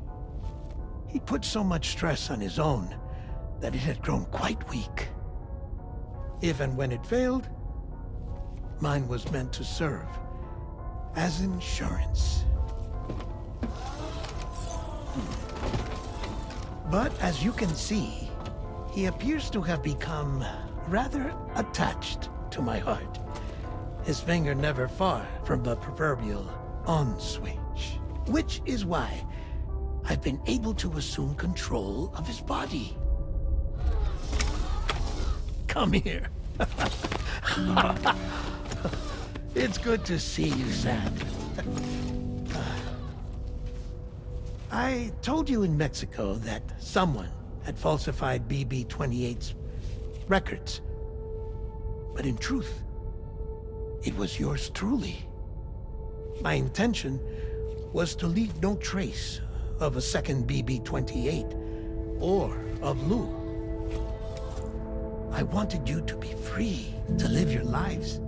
He put so much stress on his own that it had grown quite weak. If and when it failed, mine was meant to serve as insurance. But as you can see, he appears to have become rather attached to my heart. His finger never far from the proverbial on switch. Which is why I've been able to assume control of his body. Come here. It's good to see you, Sam. I told you in Mexico that someone had falsified BB-28's records. But in truth, it was yours truly. My intention was to leave no trace of a second BB-28 or of Lou. I wanted you to be free to live your lives,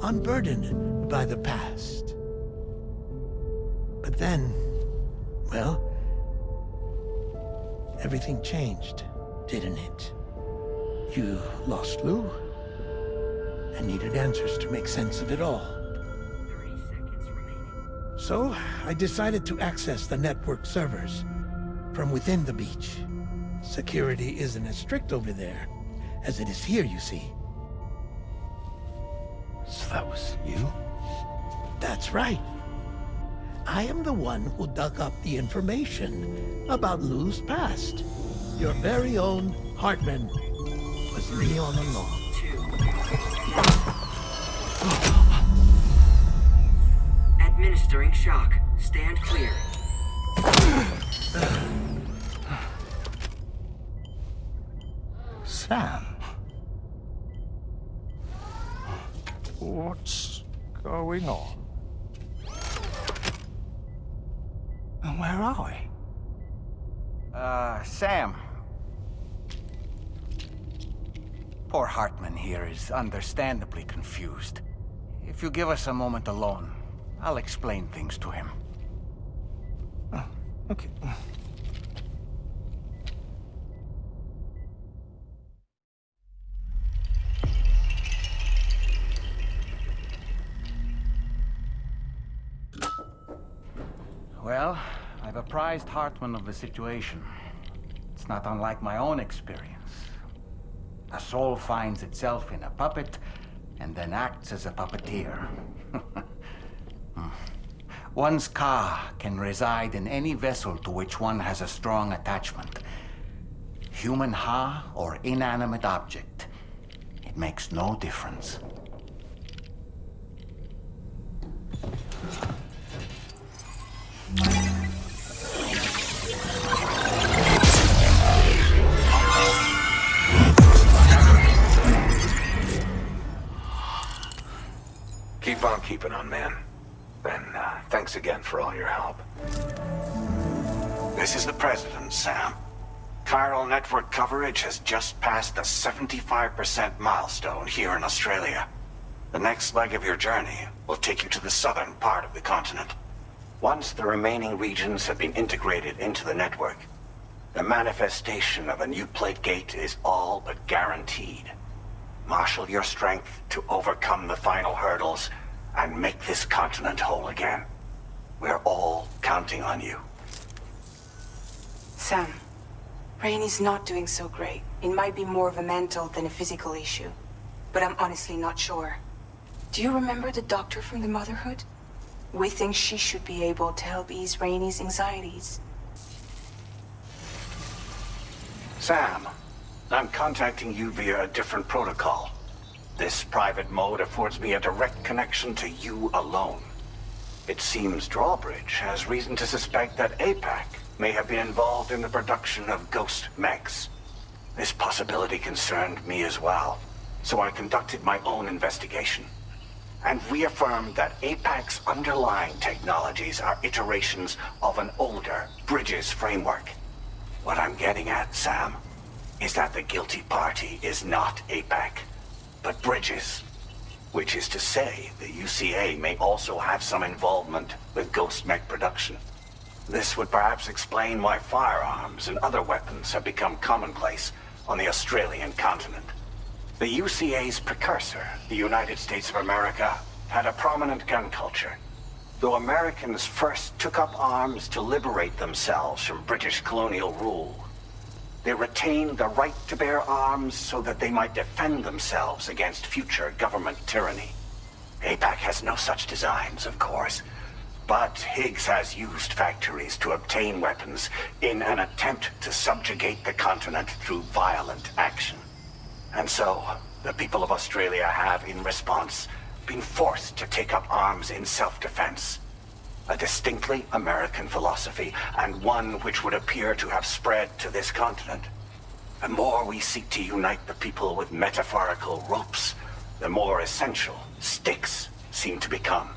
unburdened by the past. But then, well, everything changed, didn't it? You lost Lou, and needed answers to make sense of it all. 30 seconds remaining. So, I decided to access the network servers from within the beach. Security isn't as strict over there as it is here, you see. So that was you? That's right. I am the one who dug up the information about Lou's past. Your very own Hartman was me all along. Administering shock. Stand clear. Sam? What's going on? And where are we? Sam. Poor Hartman here is understandably confused. If you give us a moment alone, I'll explain things to him. Oh, okay. Well, I've apprised Hartman of the situation. It's not unlike my own experience. A soul finds itself in a puppet and then acts as a puppeteer. One's ka can reside in any vessel to which one has a strong attachment. Human ha or inanimate object. It makes no difference. Keep on keeping on, man. And thanks again for all your help. This is the President, Sam. Chiral network coverage has just passed the 75% milestone here in Australia. The next leg of your journey will take you to the southern part of the continent. Once the remaining regions have been integrated into the network, the manifestation of a new plate gate is all but guaranteed. Marshal your strength to overcome the final hurdles and make this continent whole again. We're all counting on you. Sam, Rainey's not doing so great. It might be more of a mental than a physical issue, but I'm honestly not sure. Do you remember the doctor from the Motherhood? We think she should be able to help ease Rainey's anxieties. Sam, I'm contacting you via a different protocol. This private mode affords me a direct connection to you alone. It seems Drawbridge has reason to suspect that APAC may have been involved in the production of ghost mechs. This possibility concerned me as well, so I conducted my own investigation and reaffirmed that APAC's underlying technologies are iterations of an older Bridges framework. What I'm getting at, Sam, is that the guilty party is not APAC, but Bridges. Which is to say, the UCA may also have some involvement with ghost mech production. This would perhaps explain why firearms and other weapons have become commonplace on the Australian continent. The UCA's precursor, the United States of America, had a prominent gun culture. Though Americans first took up arms to liberate themselves from British colonial rule, they retained the right to bear arms so that they might defend themselves against future government tyranny. APAC has no such designs, of course, but Higgs has used factories to obtain weapons in an attempt to subjugate the continent through violent action. And so, the people of Australia have, in response, been forced to take up arms in self-defense. A distinctly American philosophy, and one which would appear to have spread to this continent. The more we seek to unite the people with metaphorical ropes, the more essential sticks seem to become.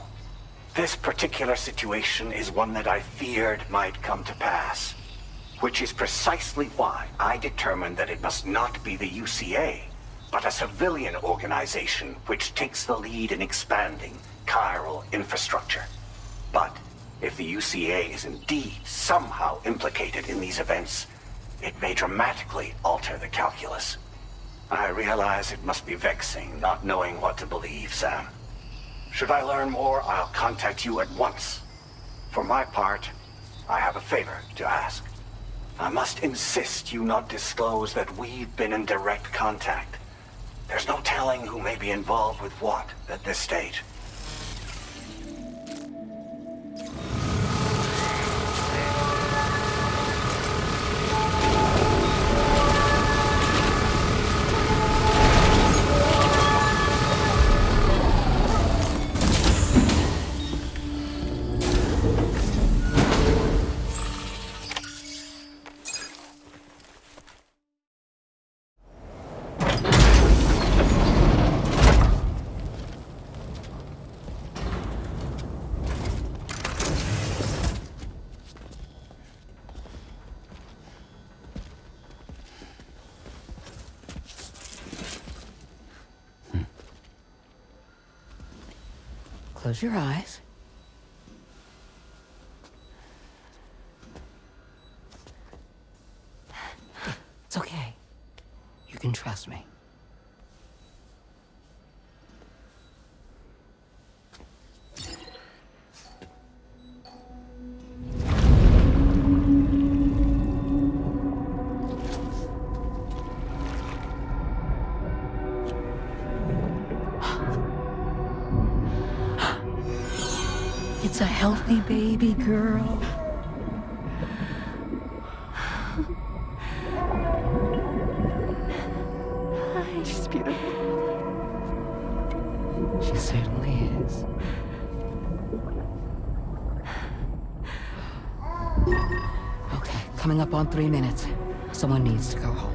This particular situation is one that I feared might come to pass, which is precisely why I determined that it must not be the UCA, but a civilian organization which takes the lead in expanding chiral infrastructure. But if the UCA is indeed somehow implicated in these events, it may dramatically alter the calculus. I realize it must be vexing not knowing what to believe, Sam. Should I learn more, I'll contact you at once. For my part, I have a favor to ask. I must insist you not disclose that we've been in direct contact. There's no telling who may be involved with what at this stage. Close your eyes. It's okay. You can trust me. It's a healthy baby girl. She's beautiful. She certainly is. Okay, coming up on 3 minutes. Someone needs to go home.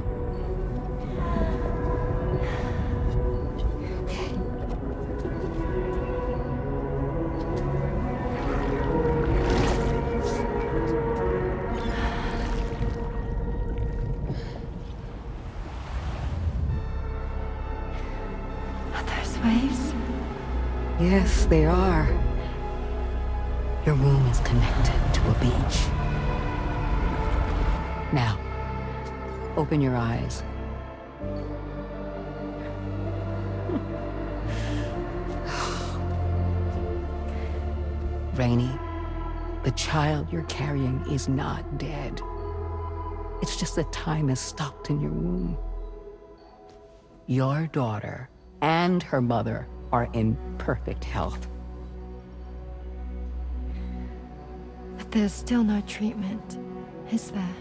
Waves? Yes, they are. Your room is connected to a beach. Now, open your eyes. Rainey, the child you're carrying is not dead. It's just that time is stopped in your womb. Your daughter and her mother are in perfect health. But there's still no treatment, is there?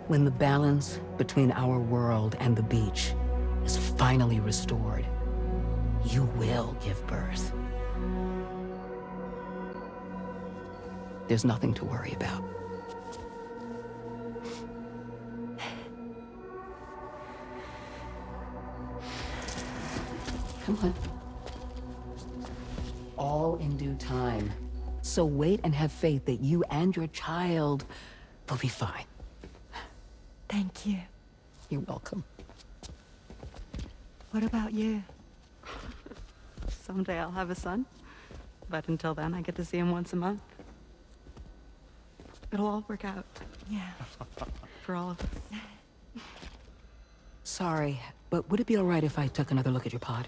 When the balance between our world and the beach is finally restored, you will give birth. There's nothing to worry about. Come on. All in due time. So wait and have faith that you and your child will be fine. Thank you. You're welcome. What about you? Someday I'll have a son, but until then I get to see him once a month. It'll all work out. Yeah. For all of us. Sorry, but would it be all right if I took another look at your pod?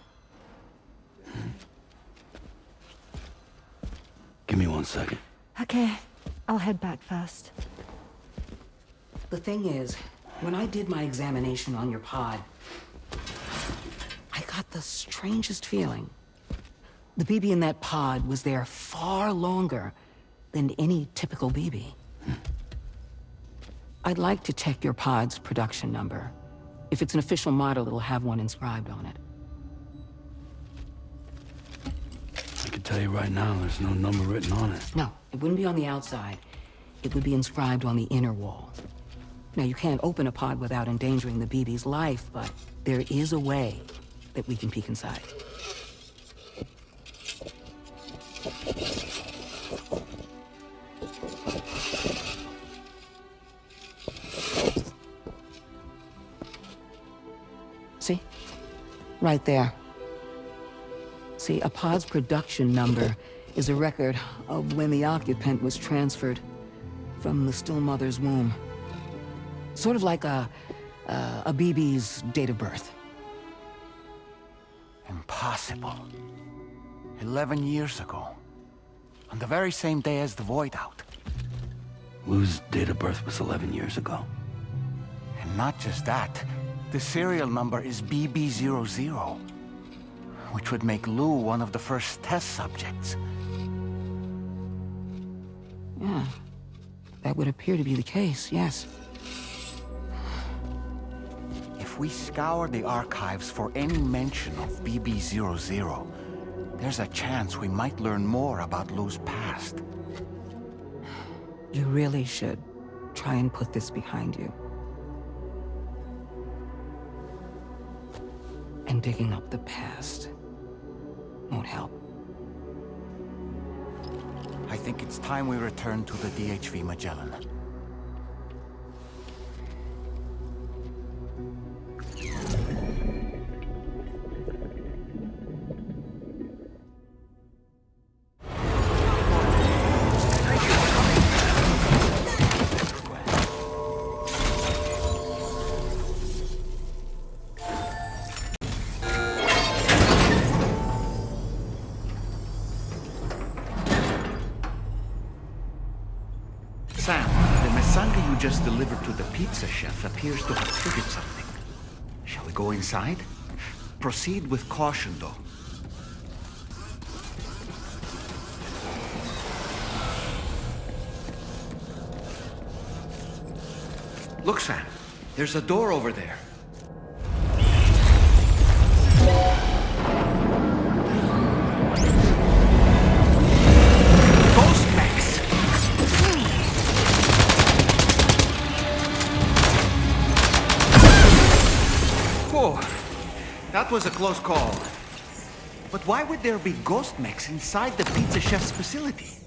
Give me 1 second. Okay, I'll head back first. The thing is, when I did my examination on your pod, I got the strangest feeling. The BB in that pod was there far longer than any typical BB. I'd like to check your pod's production number. If it's an official model, it'll have one inscribed on it. I can tell you right now, there's no number written on it. No, it wouldn't be on the outside. It would be inscribed on the inner wall. Now, you can't open a pod without endangering the BB's life, but there is a way that we can peek inside. See? Right there. See, a pod's production number is a record of when the occupant was transferred from the still mother's womb. Sort of like a BB's date of birth. Impossible. 11 years ago. On the very same day as the void out. Lou's date of birth was 11 years ago. And not just that, the serial number is BB00, which would make Lou one of the first test subjects. Yeah, that would appear to be the case, yes. If we scour the archives for any mention of BB00, there's a chance we might learn more about Lou's past. You really should try and put this behind you. And digging up the past won't help. I think it's time we return to the DHV Magellan. Sam, the mesanga you just delivered to the pizza chef appears to have triggered something. Shall we go inside? Proceed with caution, though. Look, Sam. There's a door over there. That was a close call. But why would there be ghost mechs inside the pizza chef's facility?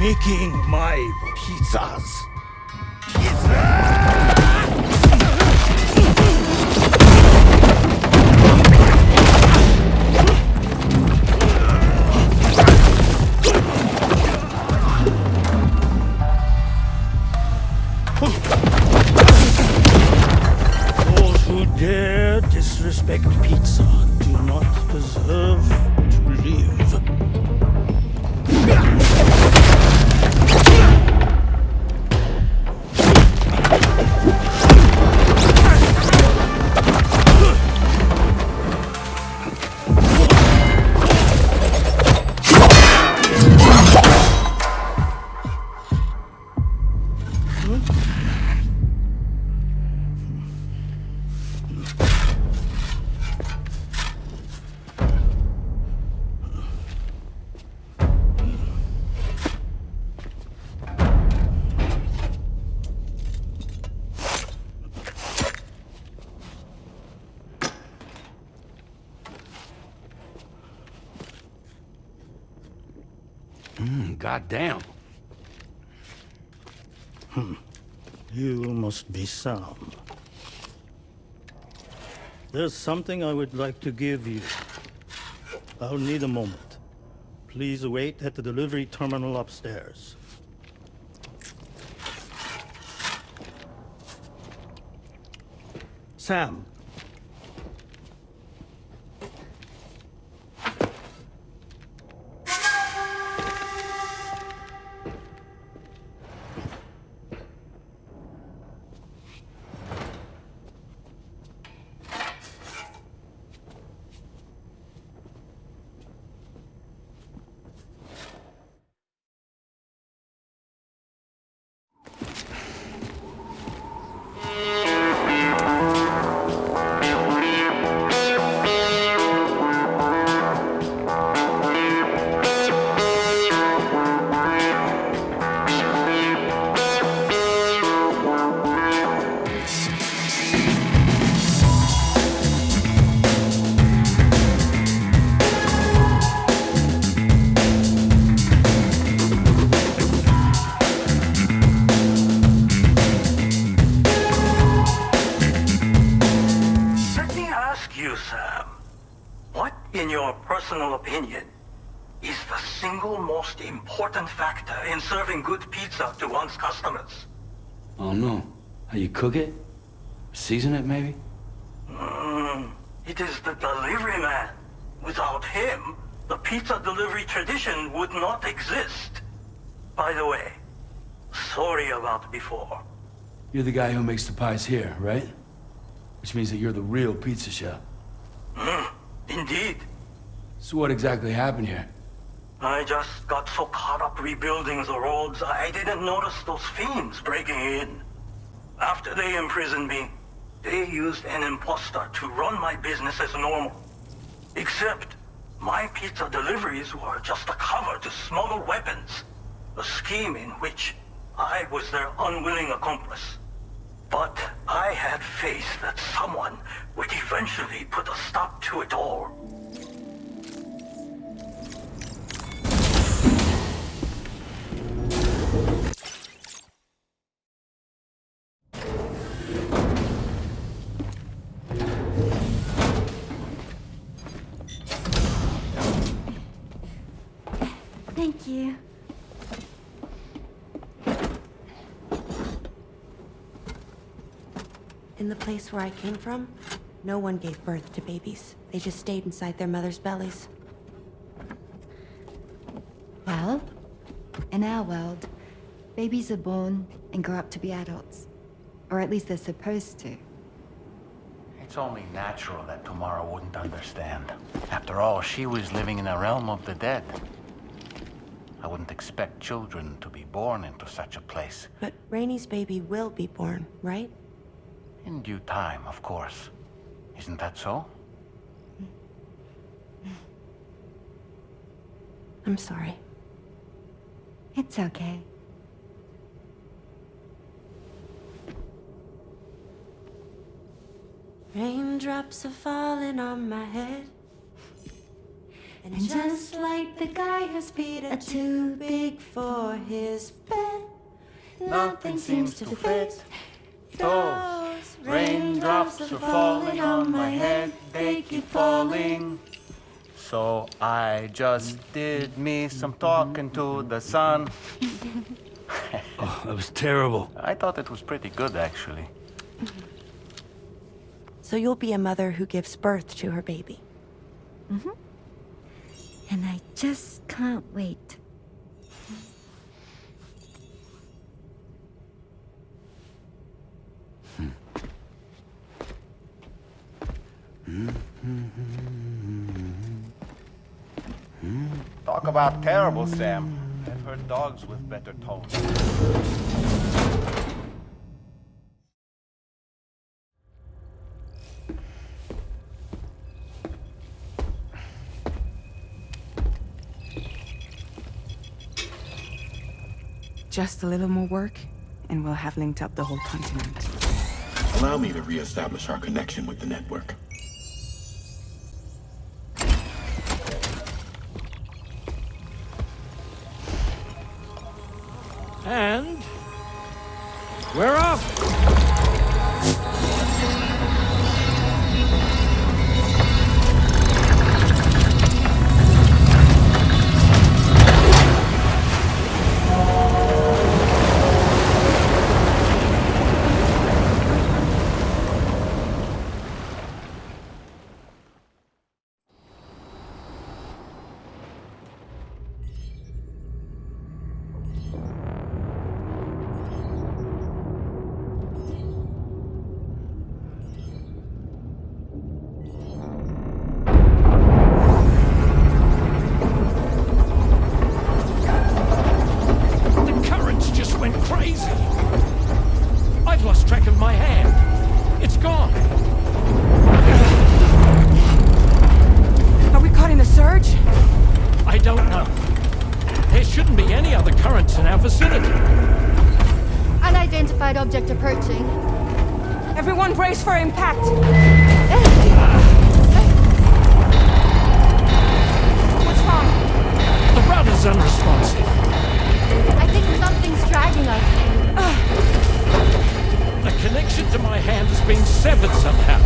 making my pizzas. Those who dare disrespect pizza do not deserve to live. Goddamn. You must be Sam. There's something I would like to give you. I'll need a moment. Please wait at the delivery terminal upstairs. Sam. Important factor in serving good pizza to one's customers. Oh no. How you cook it? Season it, maybe? It is the delivery man. Without him, the pizza delivery tradition would not exist. By the way, sorry about before. You're the guy who makes the pies here, right? Which means that you're the real pizza chef. Indeed. So what exactly happened here? I just got so caught up rebuilding the roads, I didn't notice those fiends breaking in. After they imprisoned me, they used an imposter to run my business as normal. Except, my pizza deliveries were just a cover to smuggle weapons. A scheme in which I was their unwilling accomplice. But I had faith that someone would eventually put a stop to it all. Thank you. In the place where I came from, no one gave birth to babies. They just stayed inside their mother's bellies. Well, in our world, babies are born and grow up to be adults. Or at least they're supposed to. It's only natural that Tamara wouldn't understand. After all, she was living in a realm of the dead. I wouldn't expect children to be born into such a place. But Rainey's baby will be born, right? In due time, of course. Isn't that so? I'm sorry. It's okay. Raindrops are falling on my head, And just like the guy whose feet are too big for his bed, nothing seems to fit. Those raindrops are falling on my head, they keep falling. So I just did me some talking to the sun. Oh, that was terrible. I thought it was pretty good, actually. So you'll be a mother who gives birth to her baby. Mm-hmm. And I just can't wait. Talk about terrible, Sam. I've heard dogs with better tones. Just a little more work, and we'll have linked up the whole continent. Allow me to reestablish our connection with the network. And we're off! Object approaching. Everyone brace for impact! What's wrong? The rudder's unresponsive. I think something's dragging us. The connection to my hand has been severed somehow.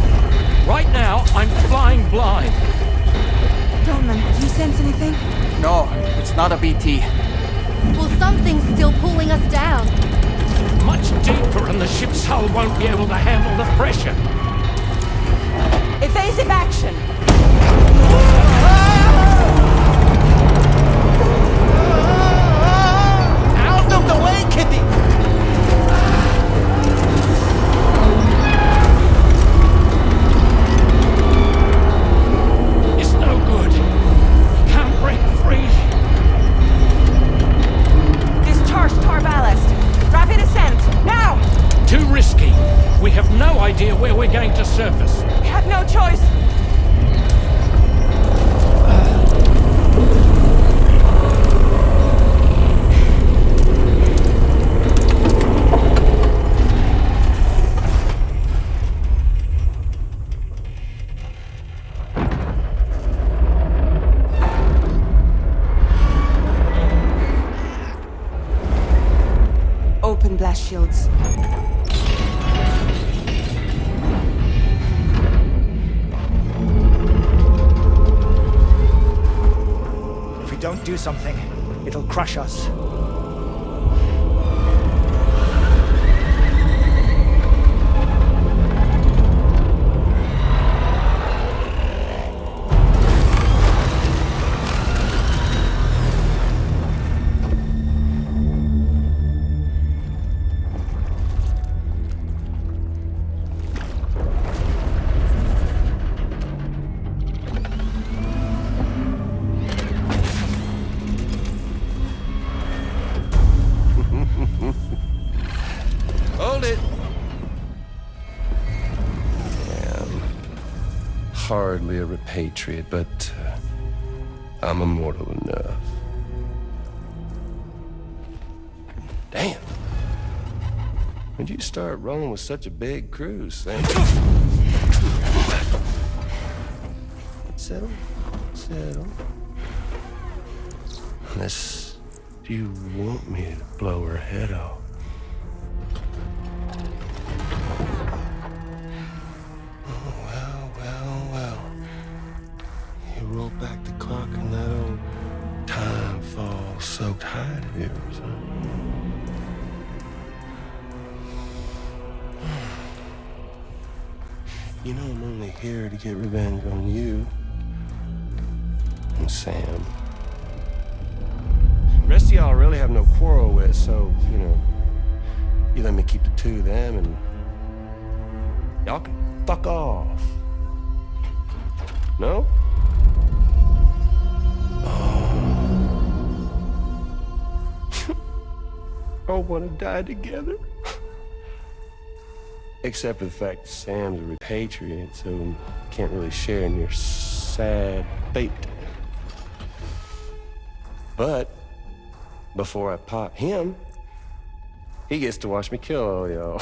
Right now, I'm flying blind. Dolman, do you sense anything? No, it's not a BT. Well, something's still pulling us down. Much deeper, and the ship's hull won't be able to handle the pressure. Evasive action! Out of the way, Kitty! It's no good. Can't break free. Discharge tar ballast. Rapid ascent, now! Too risky. We have no idea where we're going to surface. We have no choice. Open blast shields. If we don't do something, it'll crush us. Hold it. Hardly a repatriate, but I'm immortal enough. Damn. When'd you start rolling with such a big crew, Sam? Settle, settle. Unless you want me to blow her head off. Well. You roll back the clock and that old time fall soaked hide of yours, huh? You know I'm only here to get revenge on you and Sam. The rest of y'all I really have no quarrel with, so, you let me keep the two of them and y'all can fuck off. No? All want to die together. Except for the fact that Sam's a repatriate, so can't really share in your sad fate. But before I pop him, he gets to watch me kill all y'all.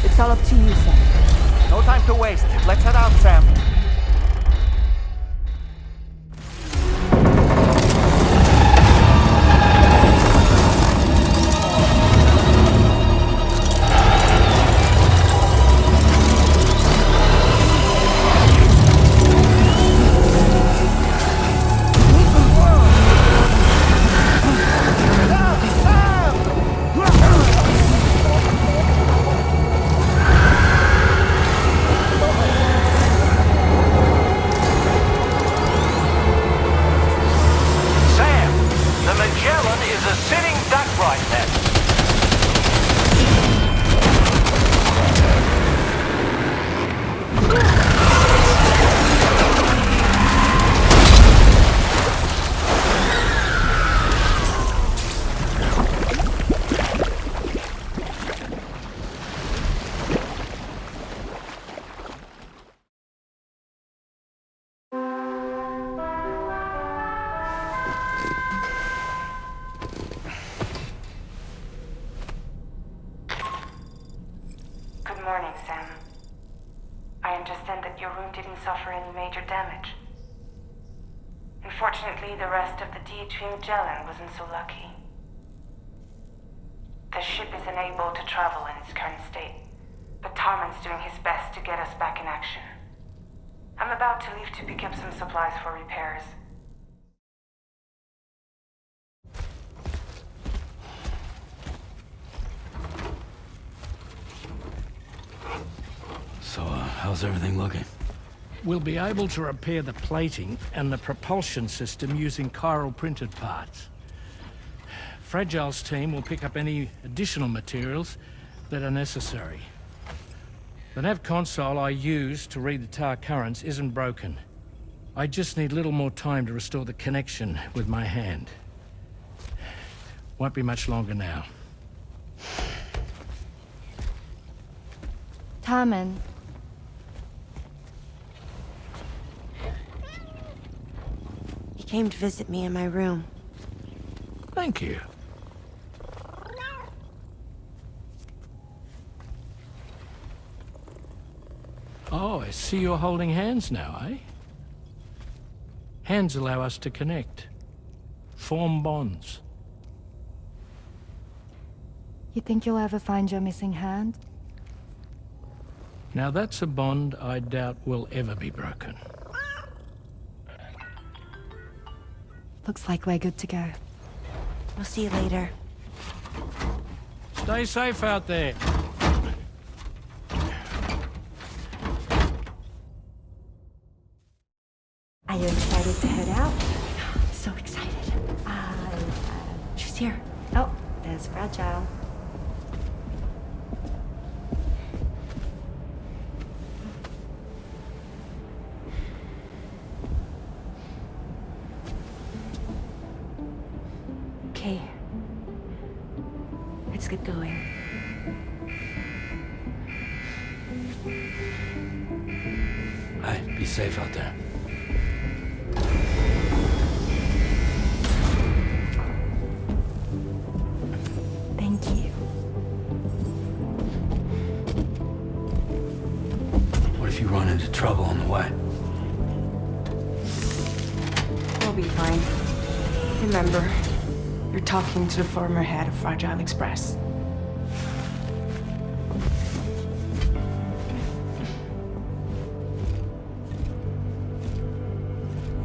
It's all up to you, Sam. No time to waste. Let's head out, Sam. Unfortunately, the rest of the DH Magellan wasn't so lucky. The ship is unable to travel in its current state, but Tarman's doing his best to get us back in action. I'm about to leave to pick up some supplies for repairs. How's everything looking? We'll be able to repair the plating and the propulsion system using chiral printed parts. Fragile's team will pick up any additional materials that are necessary. The nav console I use to read the tower currents isn't broken. I just need a little more time to restore the connection with my hand. Won't be much longer now. Tarman. He came to visit me in my room. Thank you. Oh, I see you're holding hands now, eh? Hands allow us to connect, form bonds. You think you'll ever find your missing hand? Now that's a bond I doubt will ever be broken. Looks like we're good to go. We'll see you later. Stay safe out there. Are you excited to head out? So excited. She's here. Oh, there's Fragile. Okay. Let's get going. Hi, be safe out there. Thank you. What if you run into trouble on the way? We'll be fine. Remember, you're talking to the former head of Fragile Express.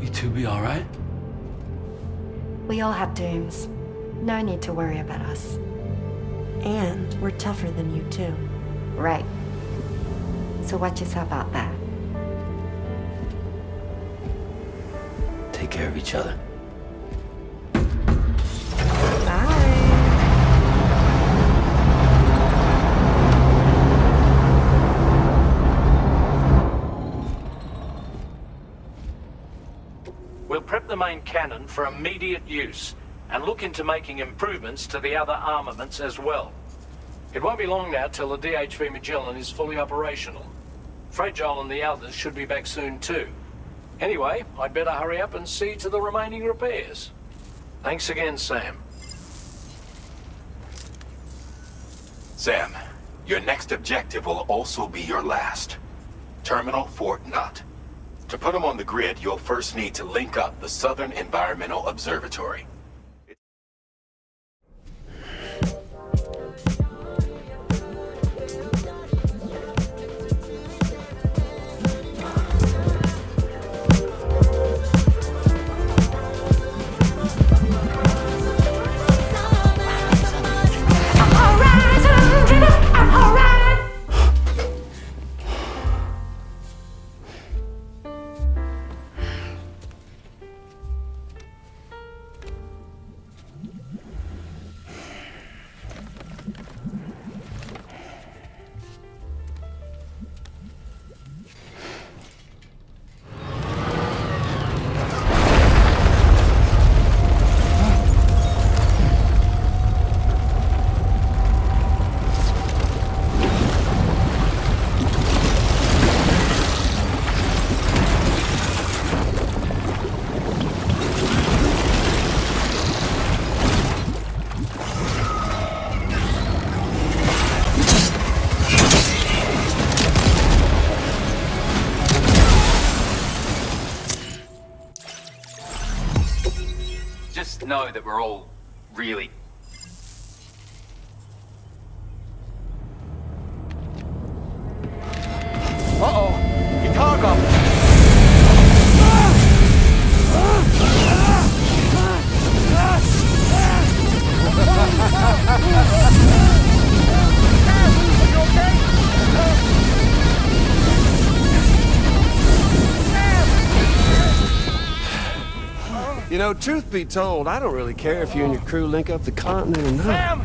You two be all right? We all have dooms. No need to worry about us. And we're tougher than you, too. Right. So watch yourself out there. Take care of each other. We'll prep the main cannon for immediate use and look into making improvements to the other armaments as well. It won't be long now till the DHV Magellan is fully operational. Fragile and the others should be back soon too. Anyway, I'd better hurry up and see to the remaining repairs. Thanks again, Sam. Sam, your next objective will also be your last. Terminal Fort Knott. To put them on the grid, you'll first need to link up the Southern Environmental Observatory. Know that we're all really Guitar gum! You know, truth be told, I don't really care if you and your crew link up the continent or not. Sam!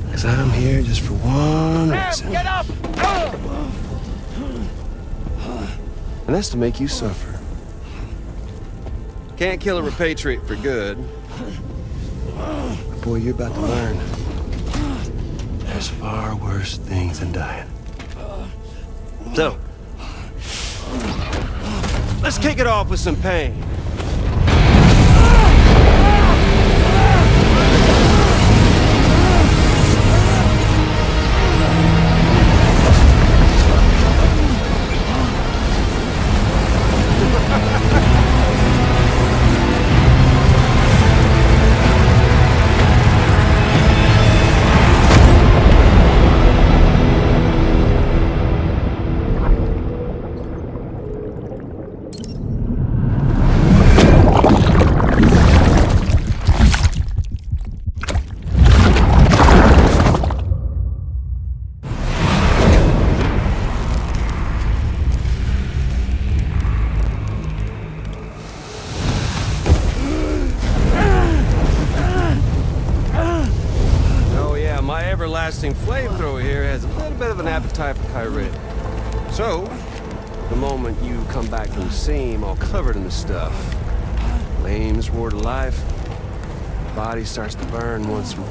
Because I'm here just for one reason. Get up! And that's to make you suffer. Can't kill a repatriate for good. But boy, you're about to learn. There's far worse things than dying. So, let's kick it off with some pain. Flamethrower here has a little bit of an appetite for Kyrie. So, the moment you come back from the scene all covered in the stuff, flames roar to life, the body starts to burn once more.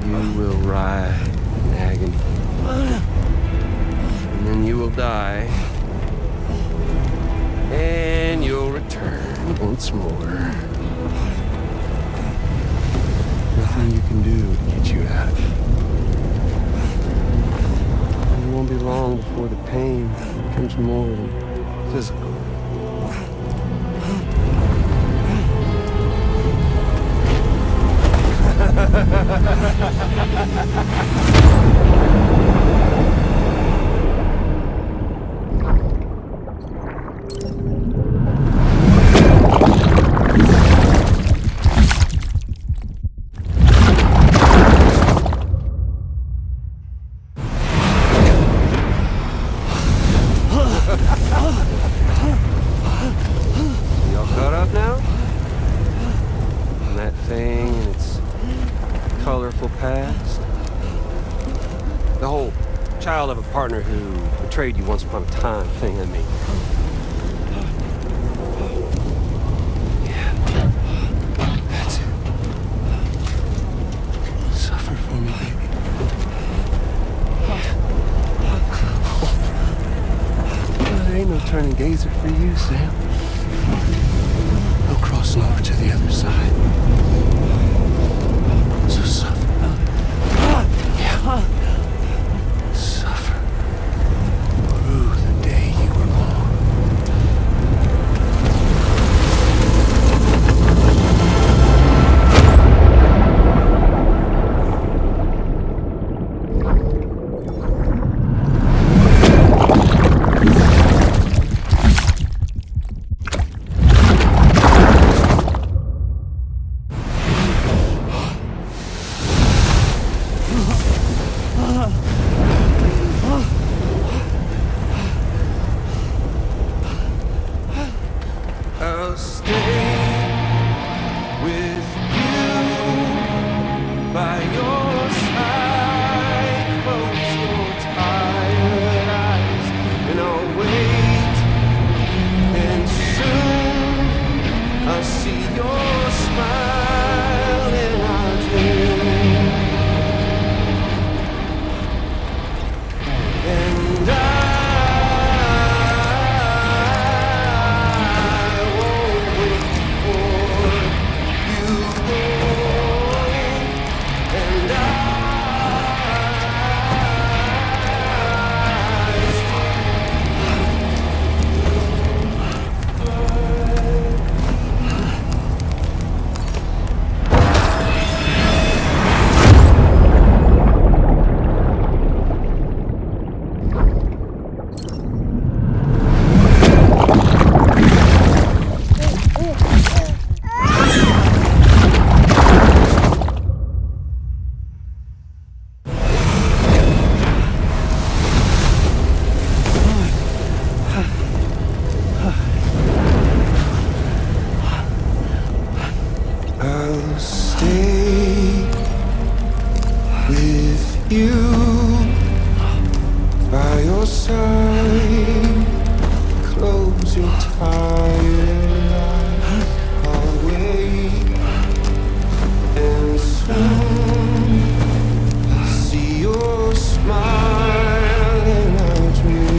You will writhe in agony, and then you will die, and you'll return once more. Nothing you can do to get you out of it. And it won't be long before the pain becomes more than physical. Of a partner who betrayed you once upon a time thing, I mean. Yeah. That's it. Suffer for me, baby. Well, there ain't no turning gazer for you, Sam. No crossing over to the other side. So suffer. Yeah. too tired, I'll wait, and soon I'll see your smile in our dream.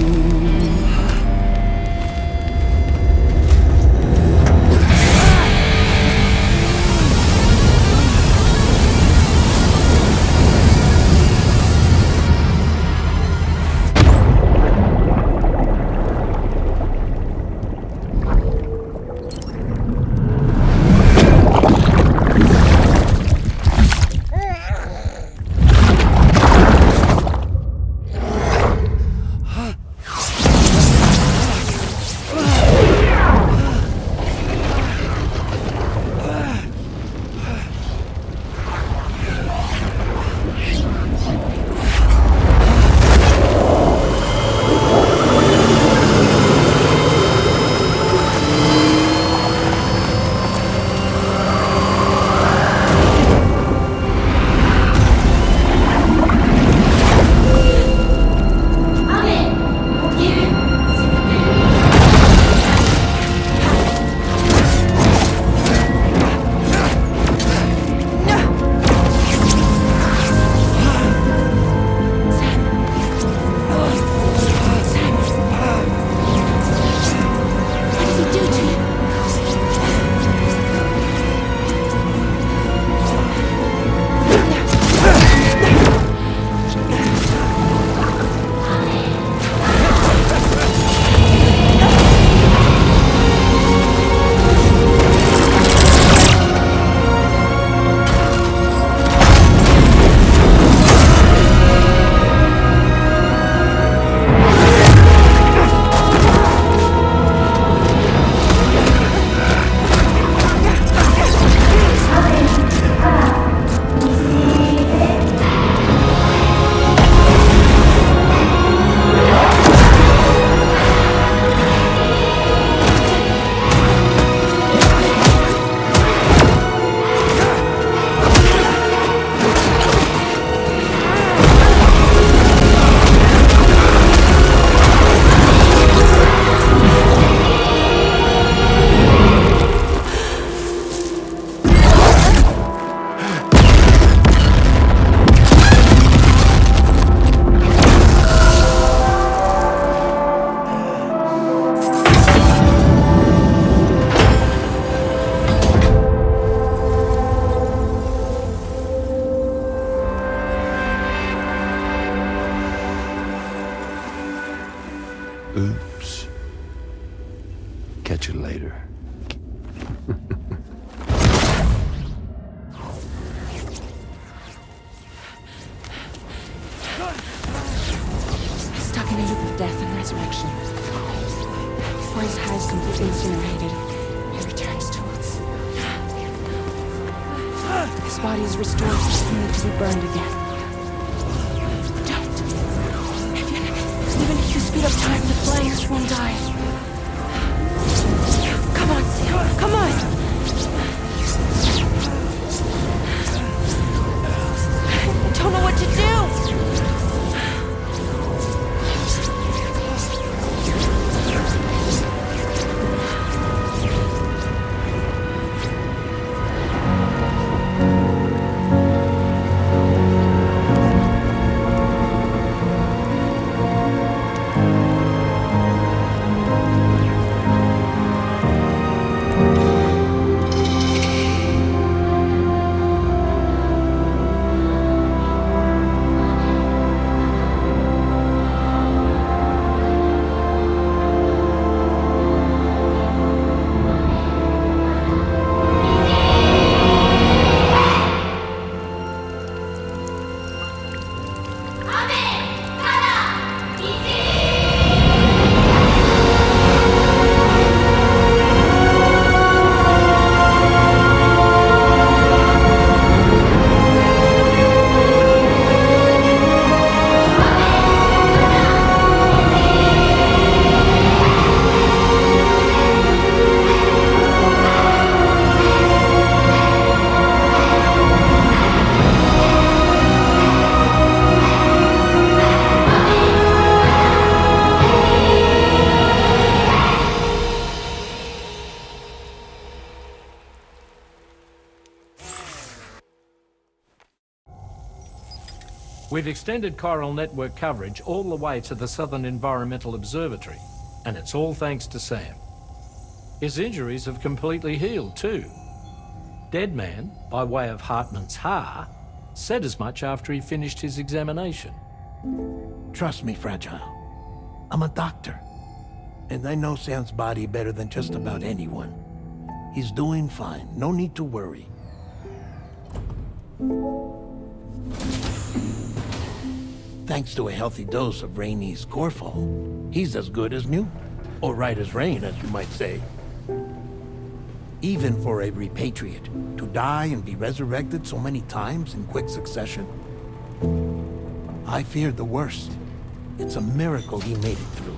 Oops. Catch you later. Stuck in a loop of death and resurrection. Before his head is completely incinerated, he returns to us. His body is restored only to be burned again. Don't. Even if you speed up time, the flames won't die. Come on, Sam. Come on. I don't know what to do. We've extended chiral network coverage all the way to the Southern Environmental Observatory, and it's all thanks to Sam. His injuries have completely healed too. Deadman, by way of Hartman's Ha, said as much after he finished his examination. Trust me, Fragile. I'm a doctor. And I know Sam's body better than just about anyone. He's doing fine. No need to worry. Thanks to a healthy dose of Rainey's Corfol, he's as good as new. Or right as rain, as you might say. Even for a repatriate, to die and be resurrected so many times in quick succession. I feared the worst. It's a miracle he made it through.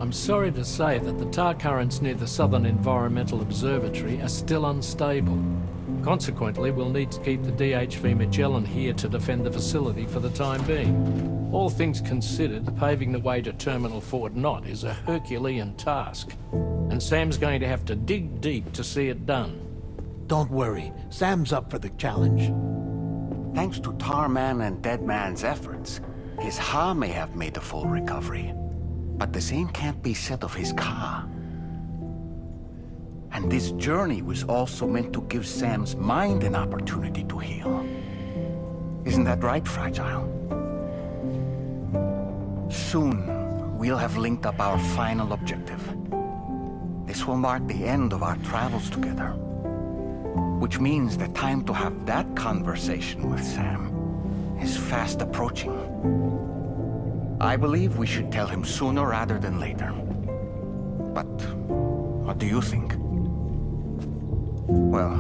I'm sorry to say that the tar currents near the Southern Environmental Observatory are still unstable. Consequently, we'll need to keep the DHV Magellan here to defend the facility for the time being. All things considered, paving the way to Terminal Fort Knott is a Herculean task, and Sam's going to have to dig deep to see it done. Don't worry, Sam's up for the challenge. Thanks to Tarman and Deadman's efforts, his Ha may have made a full recovery. But the same can't be said of his Ka. And this journey was also meant to give Sam's mind an opportunity to heal. Isn't that right, Fragile? Soon, we'll have linked up our final objective. This will mark the end of our travels together. Which means the time to have that conversation with Sam is fast approaching. I believe we should tell him sooner rather than later. But what do you think? Well,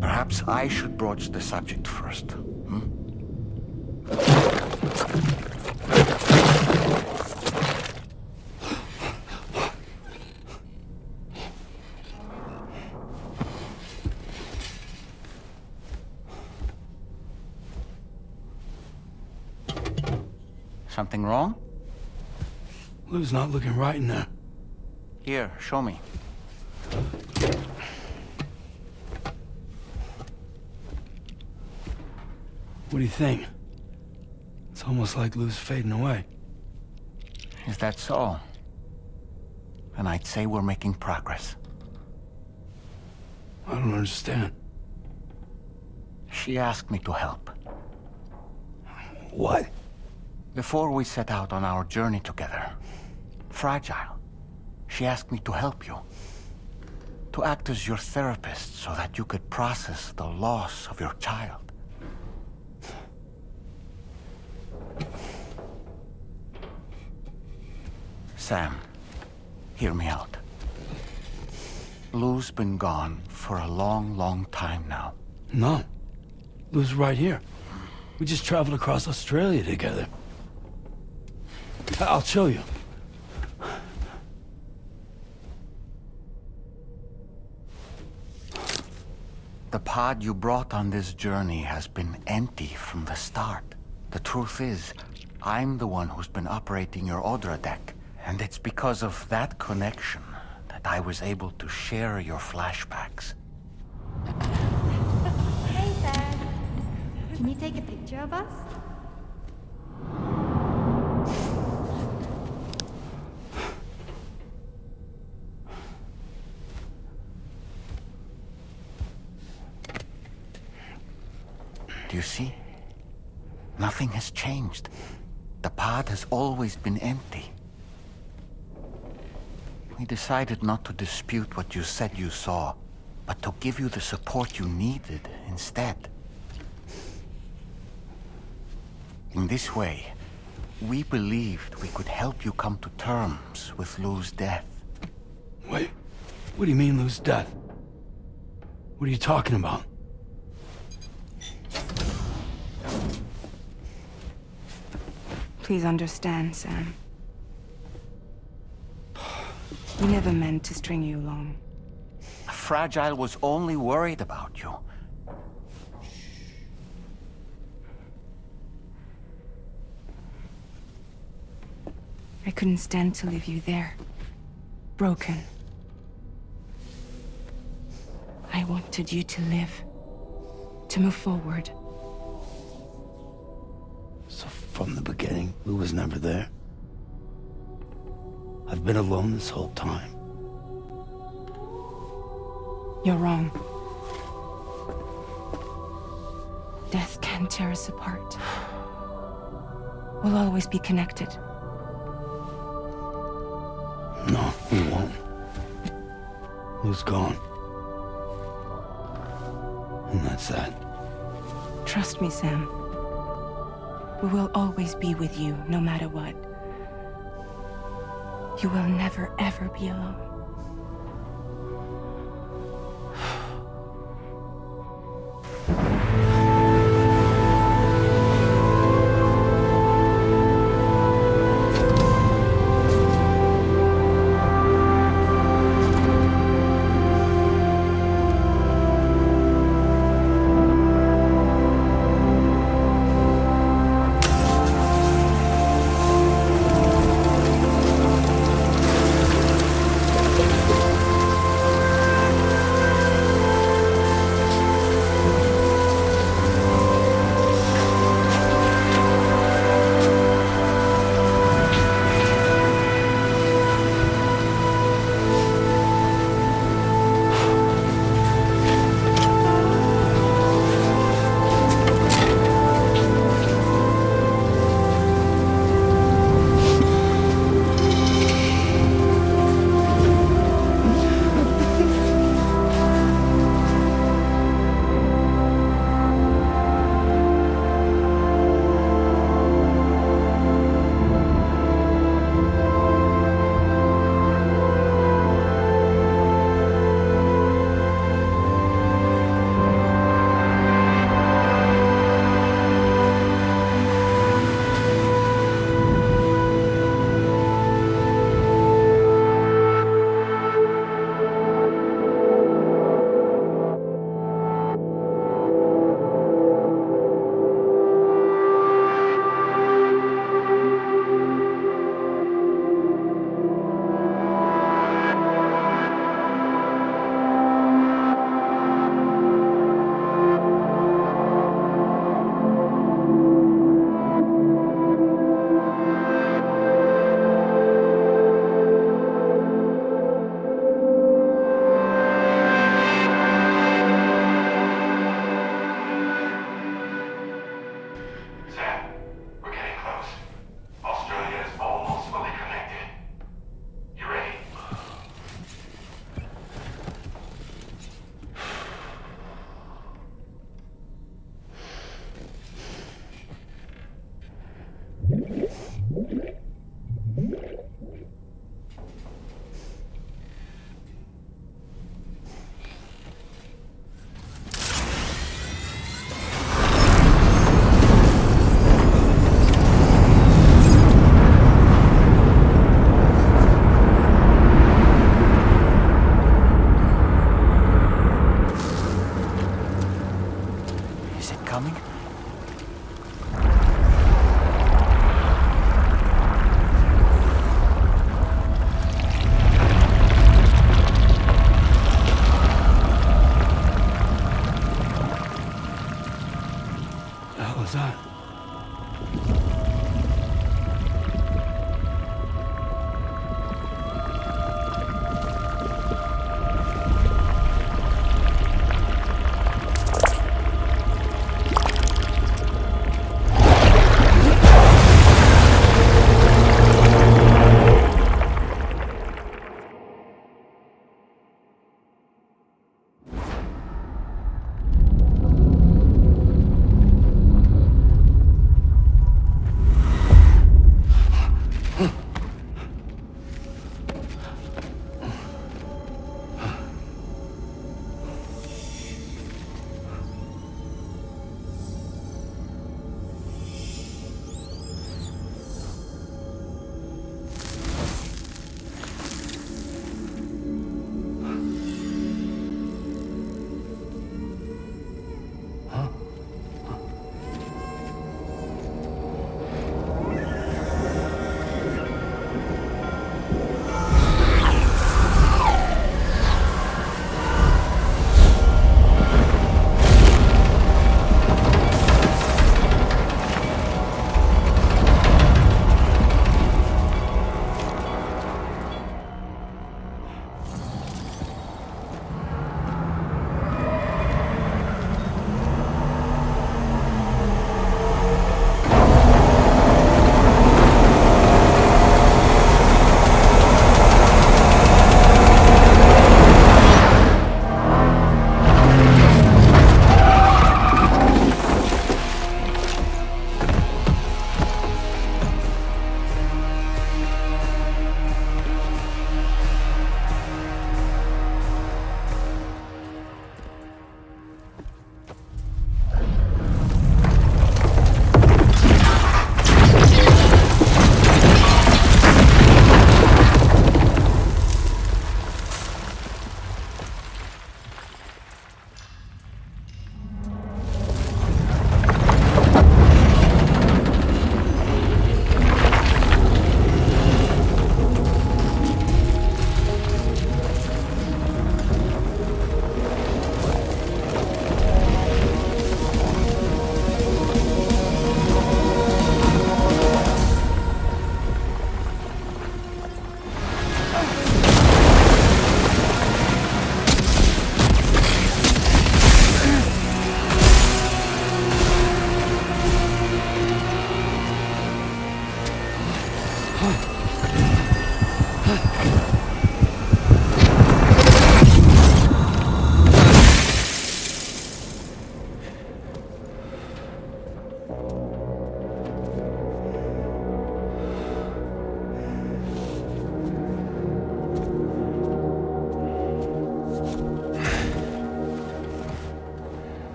perhaps I should broach the subject first. Something wrong? Lou's not looking right in there. Here, show me. What do you think? It's almost like Lou's fading away. Is that so? And I'd say we're making progress. I don't understand. She asked me to help. What? Before we set out on our journey together, Fragile, she asked me to help you. To act as your therapist so that you could process the loss of your child. Sam, hear me out. Lou's been gone for a long, long time now. No. Lou's right here. We just traveled across Australia together. I'll show you. The pod you brought on this journey has been empty from the start. The truth is, I'm the one who's been operating your Odra deck, and it's because of that connection that I was able to share your flashbacks. Hey, Sam. Can you take a picture of us? Do you see? Nothing has changed. The pod has always been empty. We decided not to dispute what you said you saw, but to give you the support you needed instead. In this way, we believed we could help you come to terms with Lou's death. Wait, what do you mean Lou's death? What are you talking about? Please understand, Sam. We never meant to string you along. Fragile was only worried about you. I couldn't stand to leave you there, broken. I wanted you to live, to move forward. From the beginning, Lou was never there. I've been alone this whole time. You're wrong. Death can tear us apart. We'll always be connected. No, we won't. Lou's gone. And that's that. Trust me, Sam. We will always be with you, no matter what. You will never, ever be alone.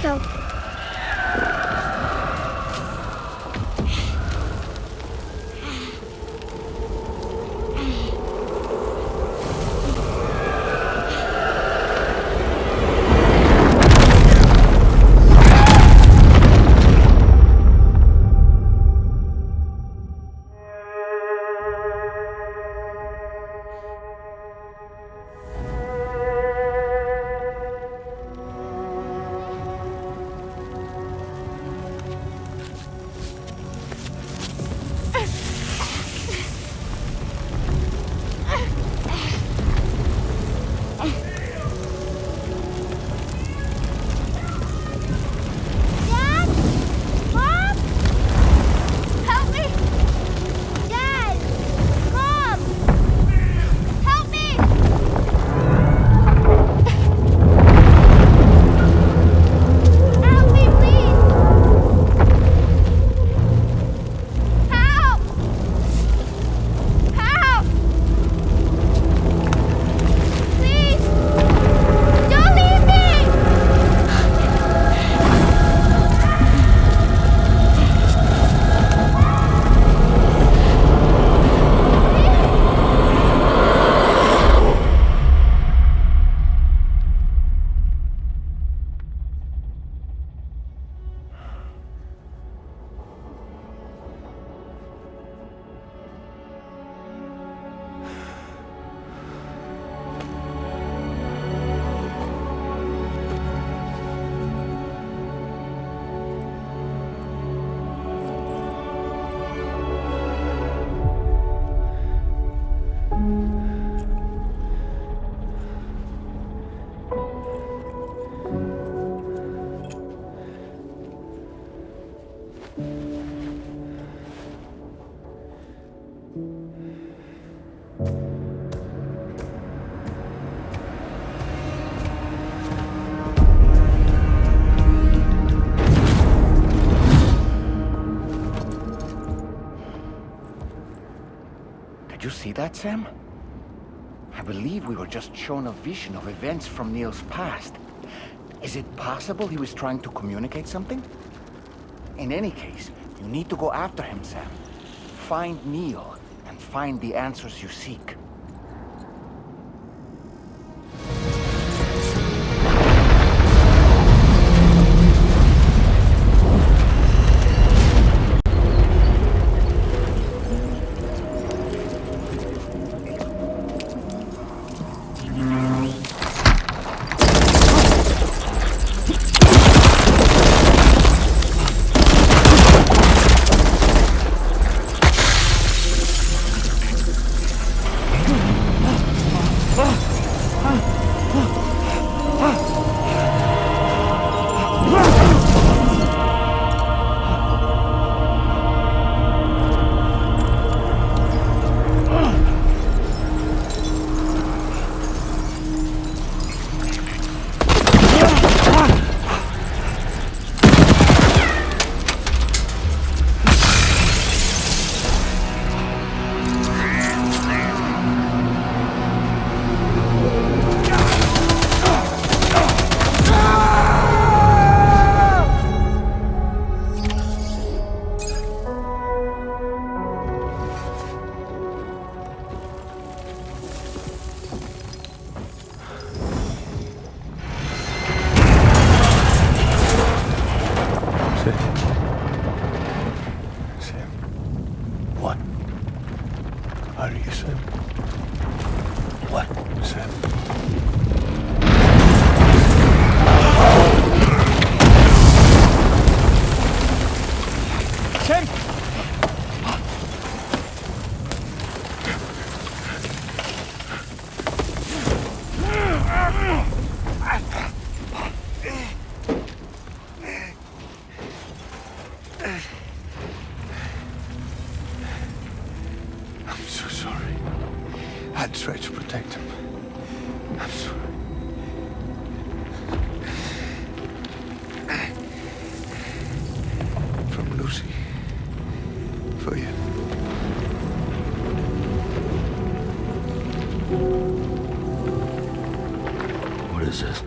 go. Did you see that, Sam? I believe we were just shown a vision of events from Neil's past. Is it possible he was trying to communicate something? In any case, you need to go after him, Sam. Find Neil, and find the answers you seek. Try to protect him. I'm sorry. From Lucy. For you. What is this?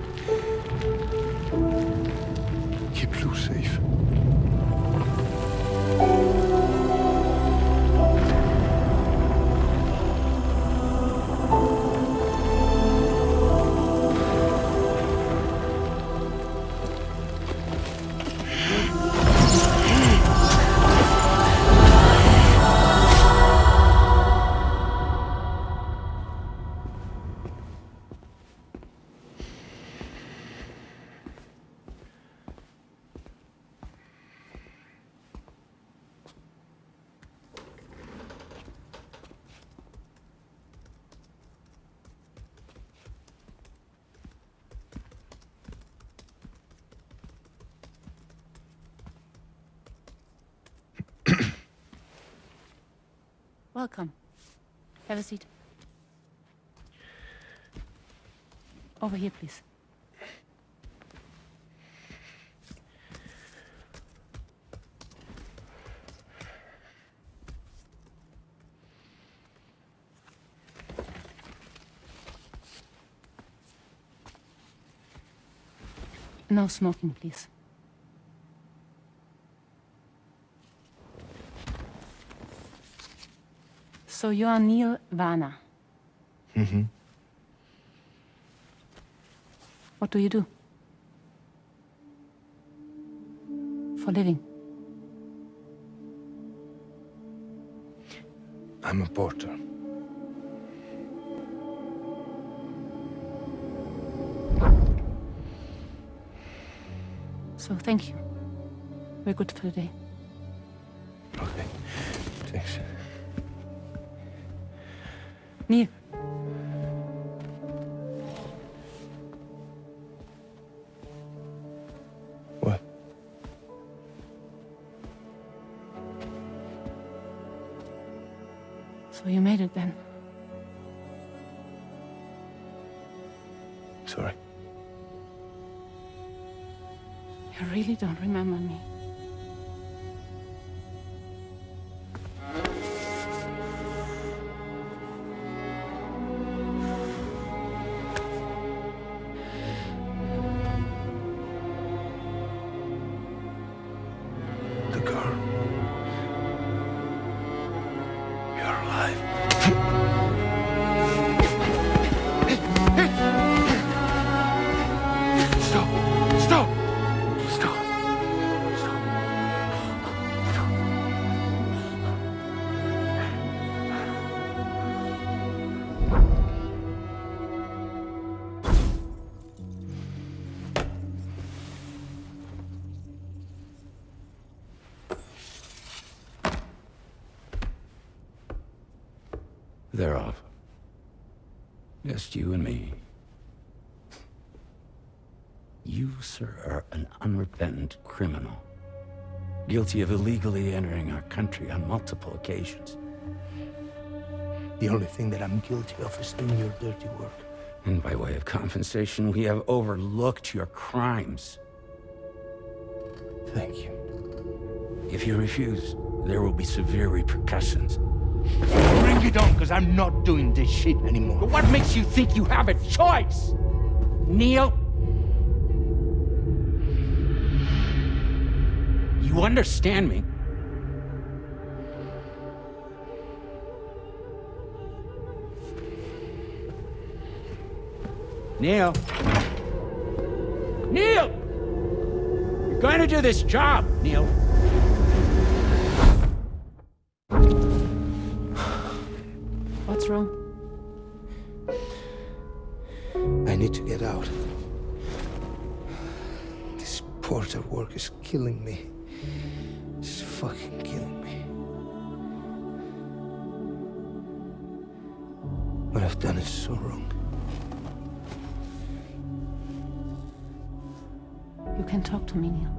safe. Welcome. Have a seat. Over here, please. No smoking, please. So you are Neil Varner. Mm-hmm. What do you do? For a living? I'm a porter. So thank you. We're good for the day. Okay. Thanks. Neil. What? So you made it then? Sorry. You really don't remember me. The girl. You're alive. Stop! Stop! Stop! They're off. Just you and me. You, sir, are an unrepentant criminal. Guilty of illegally entering our country on multiple occasions. The only thing that I'm guilty of is doing your dirty work. And by way of compensation, we have overlooked your crimes. Thank you. If you refuse, there will be severe repercussions. Bring it on, because I'm not doing this shit anymore. But what makes you think you have a choice? Neil? You understand me? Neil? Neil! You're going to do this job, Neil. What's wrong? I need to get out. This porter work is killing me. It's fucking killing me. What I've done is so wrong. You can talk to me, Neil.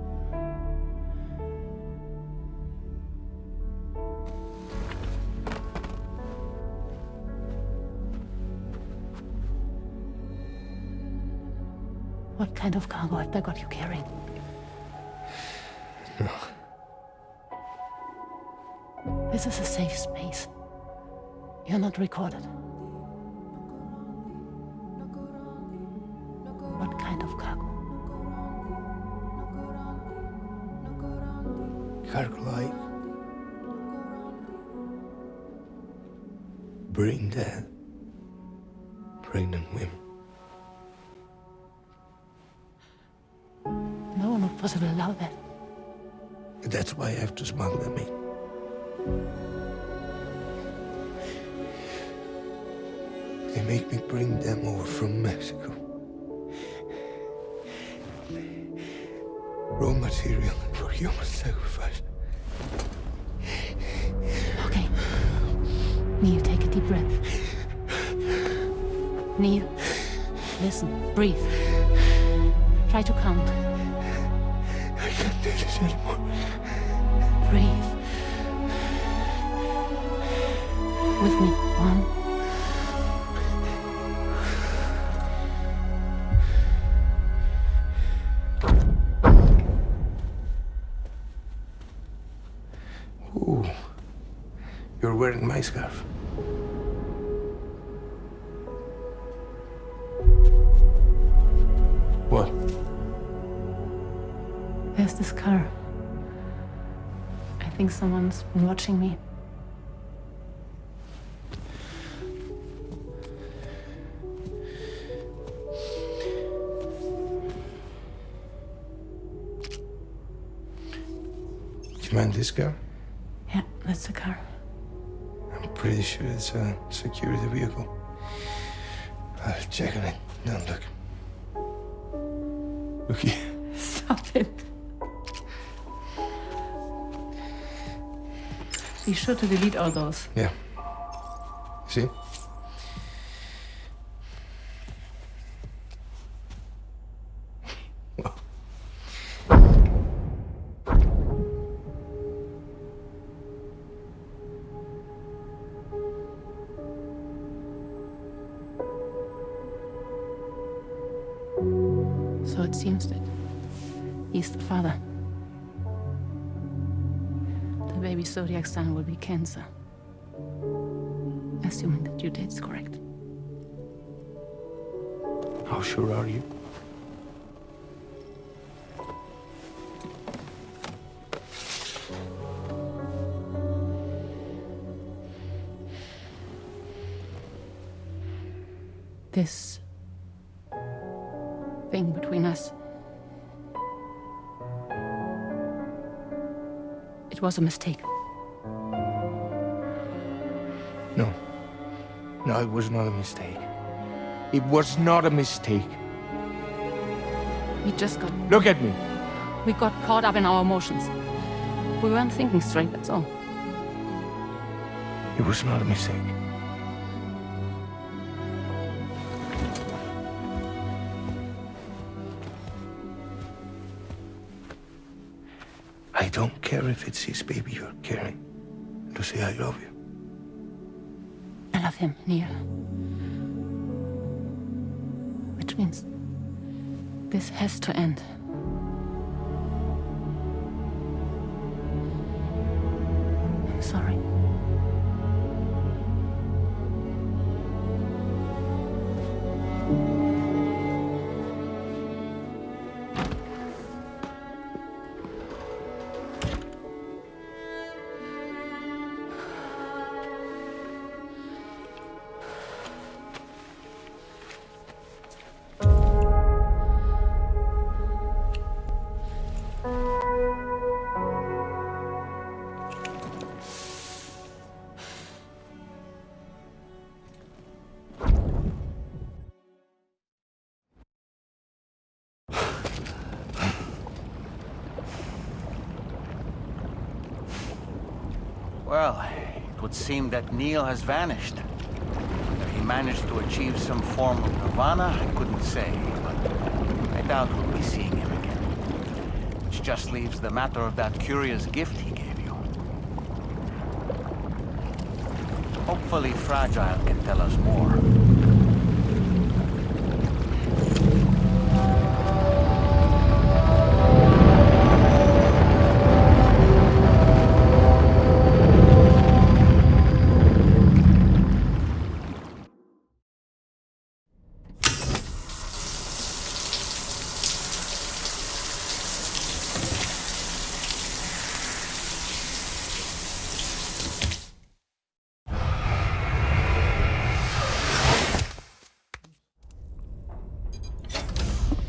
What kind of cargo have they got you carrying? No. This is a safe space. You're not recorded. What kind of cargo? Carglite. Brain dead. Pregnant women. No one would possibly allow that. That's why I have to smuggle them in. They make me bring them over from Mexico. Raw material for human sacrifice. Okay. Neil, take a deep breath. Neil, listen, breathe. Try to count. I can't do this anymore. Breathe. With me. 1. Ooh, you're wearing my scarf. What? There's this car. I think someone's been watching me. Do you mind this car? Yeah, that's the car. I'm pretty sure it's a security vehicle. I'll check on it. Now look. Look here. Stop it. Be sure to delete all those. Yeah. See? So it seems that he's the father. The baby zodiac sign will be Cancer. Assuming the due date's correct. How sure are you? This thing between us. It was a mistake. No. No, it was not a mistake. It was not a mistake. We just got... Look at me. We got caught up in our emotions. We weren't thinking straight, that's all. It was not a mistake. I don't care if it's his baby you're carrying. Lucy, I love you. I love him, Neil. Which means this has to end. I'm sorry. Well, it would seem that Neil has vanished. Whether he managed to achieve some form of nirvana, I couldn't say, but I doubt we'll be seeing him again. Which just leaves the matter of that curious gift he gave you. Hopefully Fragile can tell us more.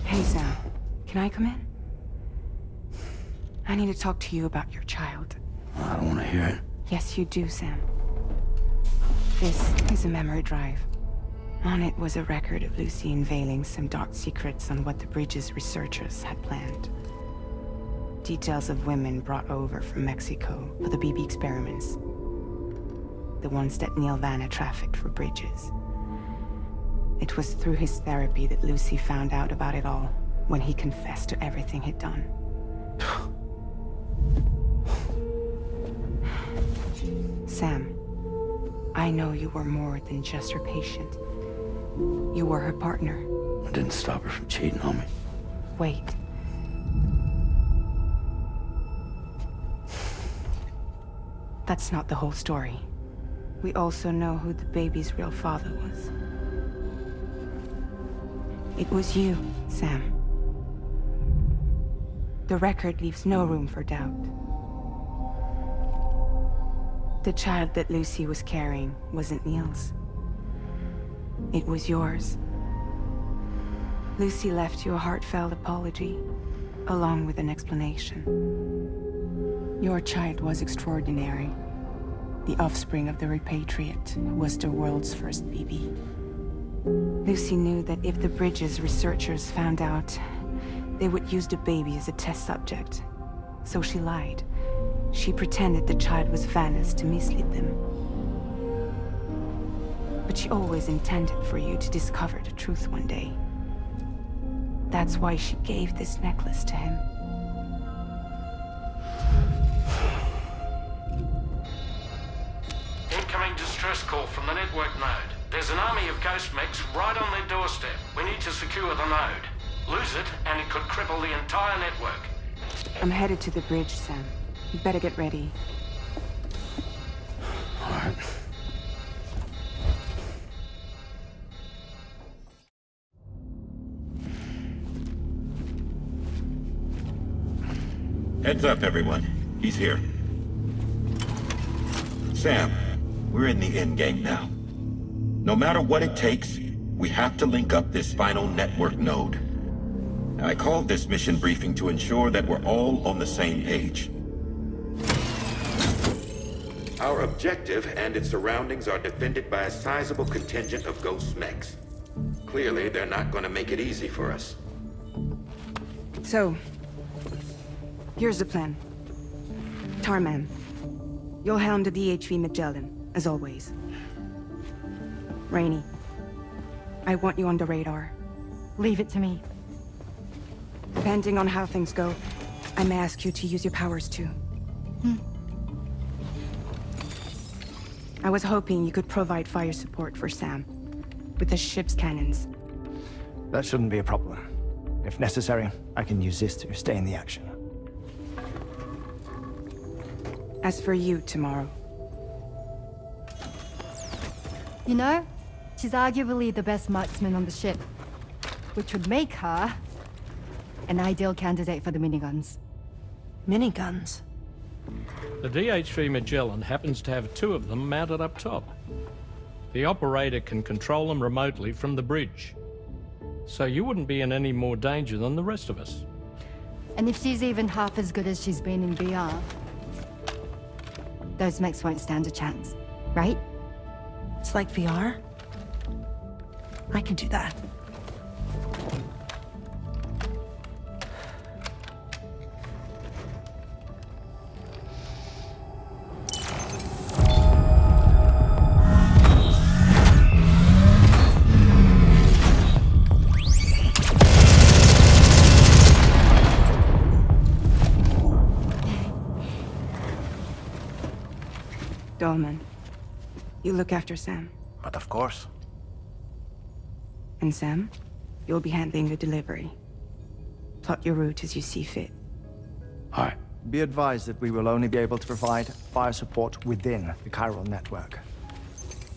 Hey, Sam. Can I come in? I need to talk to you about your child. I don't want to hear it. Yes, you do, Sam. This is a memory drive. On it was a record of Lucy unveiling some dark secrets on what the Bridges researchers had planned. Details of women brought over from Mexico for the BB experiments. The ones that Neil Vanna trafficked for Bridges. It was through his therapy that Lucy found out about it all when he confessed to everything he'd done. Sam, I know you were more than just her patient. You were her partner. I didn't stop her from cheating on me. Wait. That's not the whole story. We also know who the baby's real father was. It was you, Sam. The record leaves no room for doubt. The child that Lucy was carrying wasn't Neil's. It was yours. Lucy left you a heartfelt apology, along with an explanation. Your child was extraordinary. The offspring of the repatriate who was the world's first BB. Lucy knew that if the Bridges researchers found out, they would use the baby as a test subject. So she lied. She pretended the child was Vanna's to mislead them. But she always intended for you to discover the truth one day. That's why she gave this necklace to him. Incoming distress call from the network node. There's an army of ghost mechs right on their doorstep. We need to secure the node. Lose it, and it could cripple the entire network. I'm headed to the bridge, Sam. You better get ready. All right. Heads up, everyone. He's here. Sam, we're in the endgame now. No matter what it takes, we have to link up this final network node. I called this mission briefing to ensure that we're all on the same page. Our objective and its surroundings are defended by a sizable contingent of ghost mechs. Clearly, they're not going to make it easy for us. So, here's the plan. Tarman, you'll helm the DHV Magellan, as always. Rainey, I want you on the radar. Leave it to me. Depending on how things go, I may ask you to use your powers too. I was hoping you could provide fire support for Sam, with the ship's cannons. That shouldn't be a problem. If necessary, I can use this to stay in the action. As for you, tomorrow. You know, she's arguably the best marksman on the ship, which would make her an ideal candidate for the miniguns. Miniguns? The DHV Magellan happens to have 2 of them mounted up top. The operator can control them remotely from the bridge. So you wouldn't be in any more danger than the rest of us. And if she's even half as good as she's been in VR, those mechs won't stand a chance, right? It's like VR? I can do that. Dolman, you look after Sam. But of course. And Sam, you'll be handling the delivery. Plot your route as you see fit. All right. Be advised that we will only be able to provide fire support within the chiral network.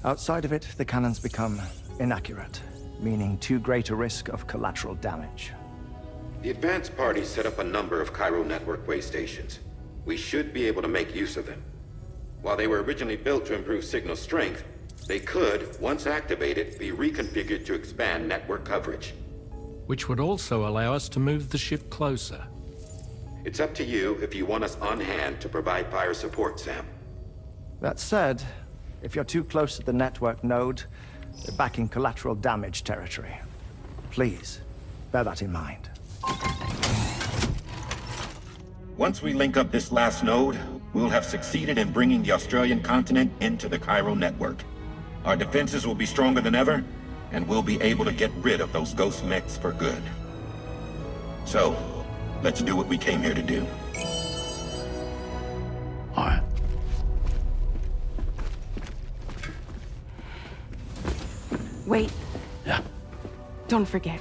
Outside of it, the cannons become inaccurate, meaning too great a risk of collateral damage. The advanced party set up a number of chiral network way stations. We should be able to make use of them. While they were originally built to improve signal strength, they could, once activated, be reconfigured to expand network coverage. which would also allow us to move the ship closer. It's up to you if you want us on hand to provide fire support, Sam. That said, if you're too close to the network node, you're back in collateral damage territory. Please, bear that in mind. Once we link up this last node, we'll have succeeded in bringing the Australian continent into the Cairo network. Our defenses will be stronger than ever, and we'll be able to get rid of those ghost mechs for good. So, let's do what we came here to do. All right. Wait. Yeah. Don't forget.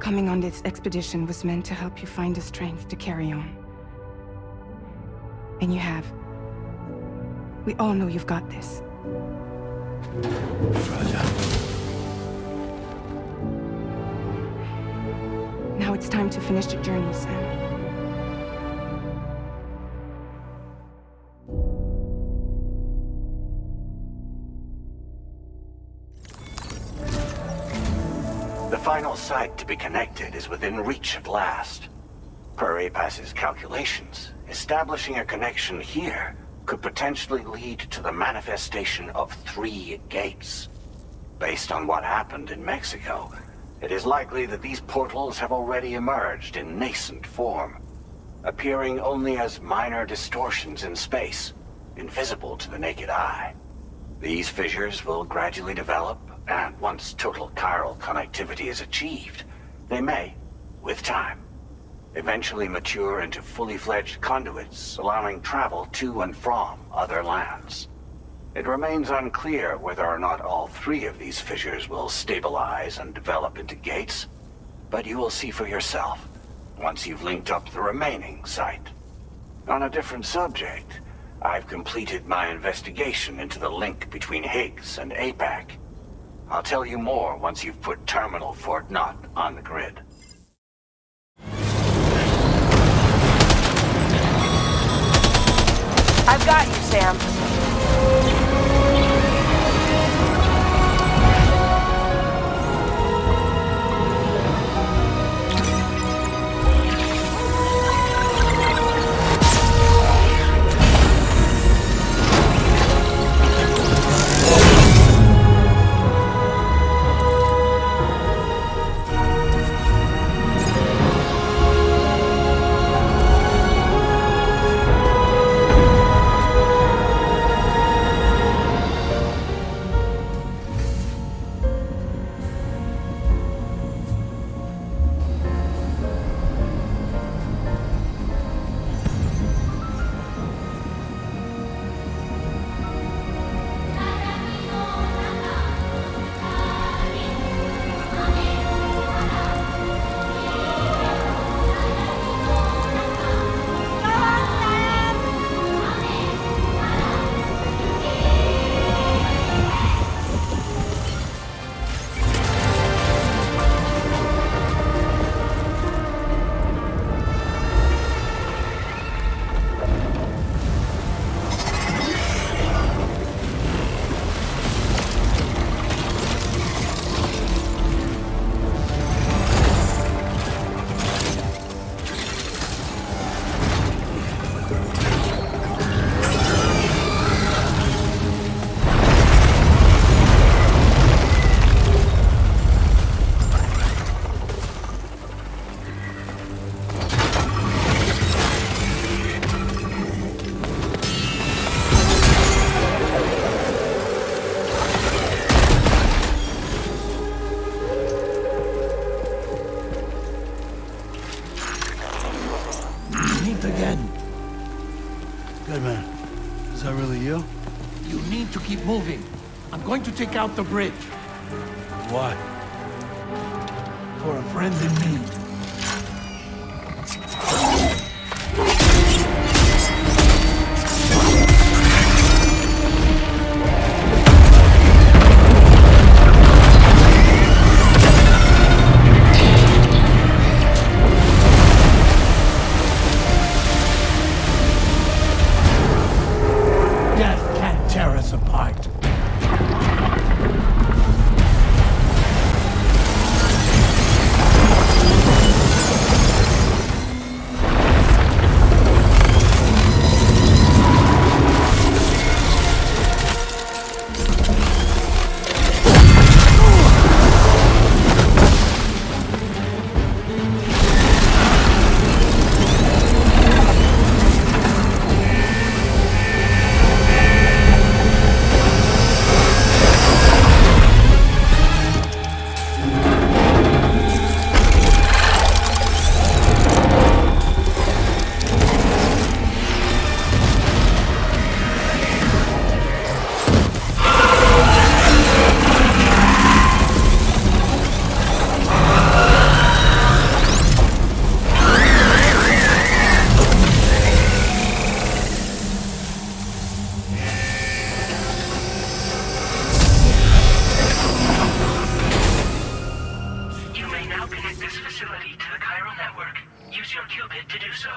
Coming on this expedition was meant to help you find the strength to carry on. And you have. We all know you've got this. Fragile. Now it's time to finish the journey, Sam. The final site to be connected is within reach at last. Per APAS's calculations, establishing a connection here could potentially lead to the manifestation of 3 gates. Based on what happened in Mexico, it is likely that these portals have already emerged in nascent form, appearing only as minor distortions in space, invisible to the naked eye. These fissures will gradually develop, and once total chiral connectivity is achieved, they may, with time, eventually mature into fully fledged conduits, allowing travel to and from other lands. It remains unclear whether or not all 3 of these fissures will stabilize and develop into gates, but you will see for yourself once you've linked up the remaining site. On a different subject, I've completed my investigation into the link between Higgs and APAC. I'll tell you more once you've put Terminal Fort Knott on the grid. I've got you, Sam. Keep moving. I'm going to take out the bridge. Why? For a friend in need. You may now connect this facility to the chiral network. Use your qubit to do so.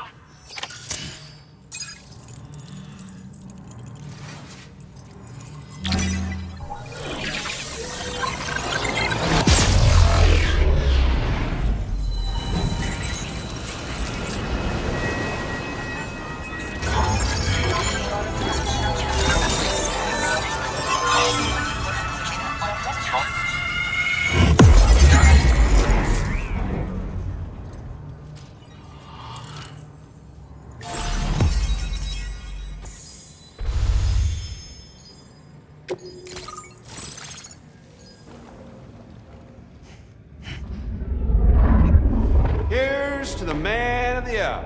Here's to the man of the hour.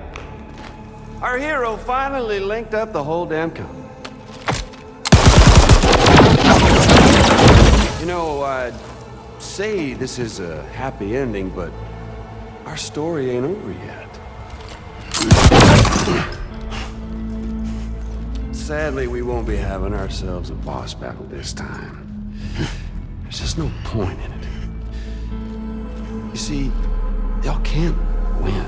Our hero finally linked up the whole damn company. You know, I'd say this is a happy ending, but our story ain't over yet. Sadly, we won't be having ourselves a boss battle this time. There's just no point in it. You see, y'all can't win.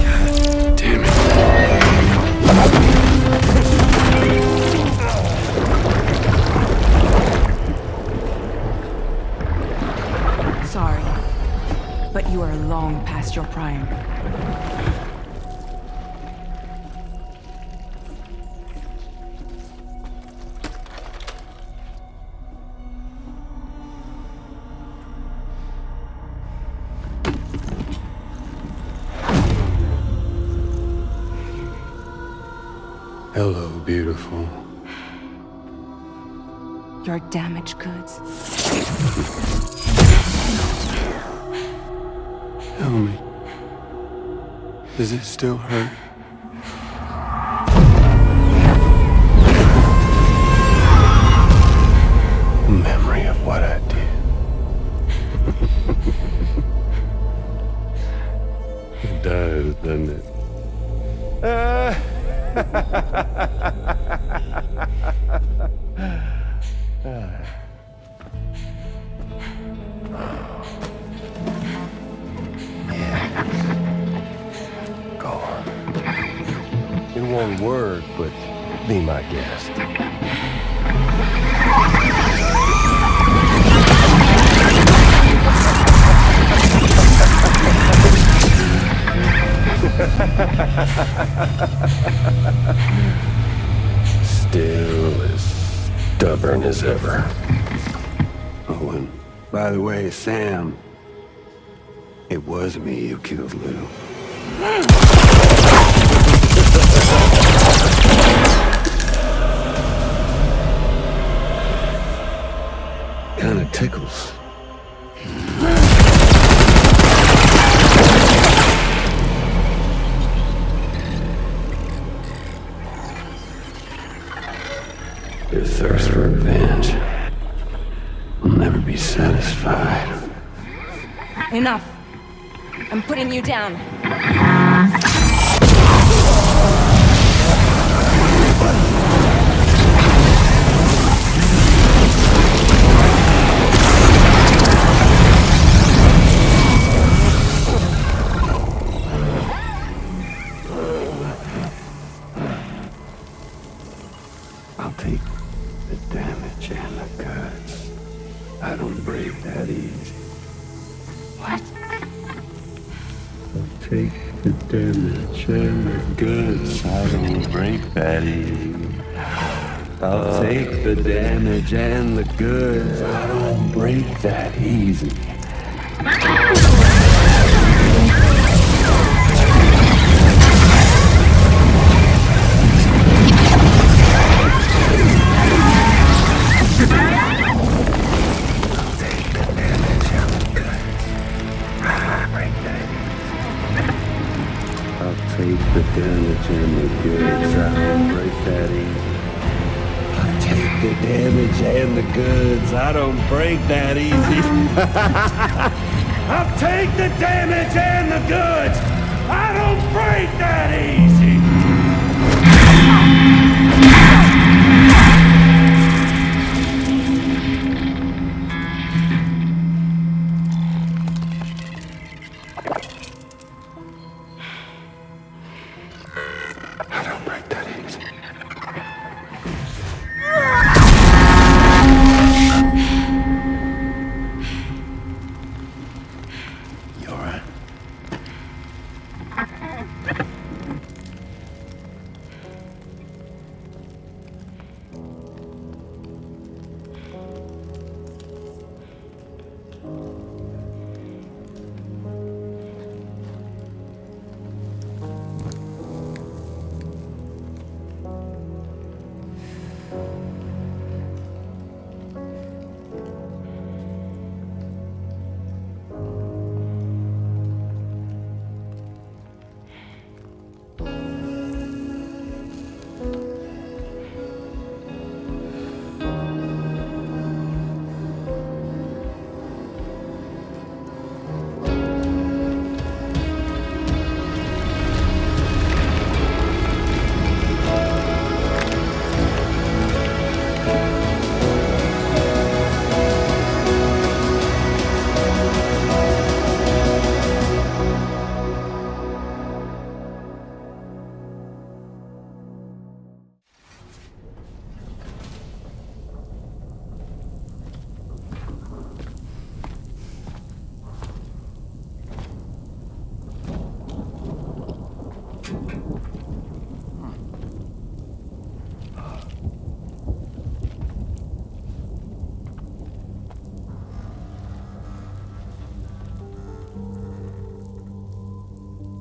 God damn it. Sorry, but you are long past your prime. Hello, beautiful. Your damaged goods. Tell me, does it still hurt? Memory of what I did. It does, doesn't it? Go on. In one word, but be my guest. Still as stubborn as ever. Oh, and by the way, Sam, it was me who killed Lou. Kinda tickles. Your thirst for revenge will never be satisfied. Enough. I'm putting you down. I'll take the damage and the cuts. I don't break that easy. What? I'll take the damage and the goods. I don't break that easy. I'll take the damage and the goods. I don't break that easy. Take the damage and the goods. I don't break that easy. I'll take the damage and the goods. I don't break that easy. I'll take the damage and the goods. I don't break that easy.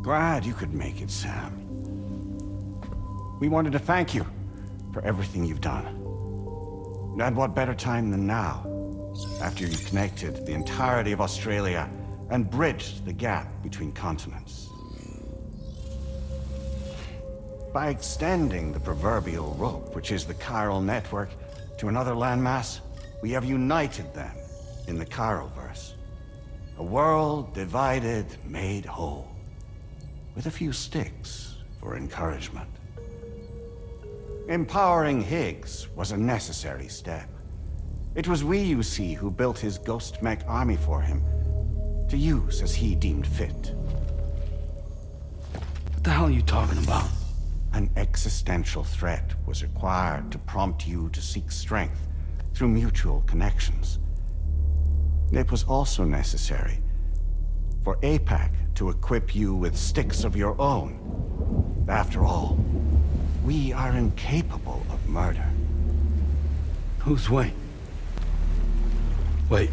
Glad you could make it, Sam. We wanted to thank you for everything you've done. And what better time than now, after you connected the entirety of Australia and bridged the gap between continents. By extending the proverbial rope, which is the chiral network, to another landmass, we have united them in the Chiralverse. A world divided, made whole, with a few sticks for encouragement. Empowering Higgs was a necessary step. It was we, you see, who built his ghost mech army for him, to use as he deemed fit. What the hell are you talking about? An existential threat was required to prompt you to seek strength through mutual connections. It was also necessary for APAC to equip you with sticks of your own. After all, we are incapable of murder. Who's we? Wait.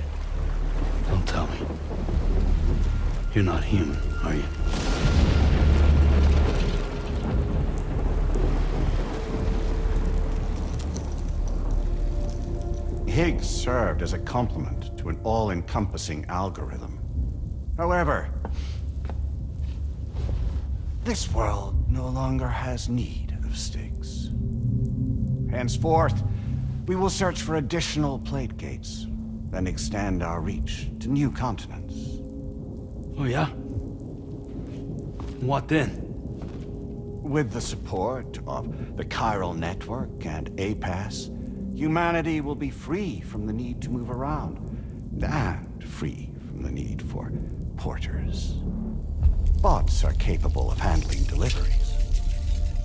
Don't tell me. You're not human, are you? Higgs served as a complement to an all-encompassing algorithm. However, this world no longer has need of sticks. Henceforth, we will search for additional plate gates, then extend our reach to new continents. Oh yeah? What then? With the support of the chiral network and APAS, humanity will be free from the need to move around, and free from the need for porters. Bots are capable of handling deliveries.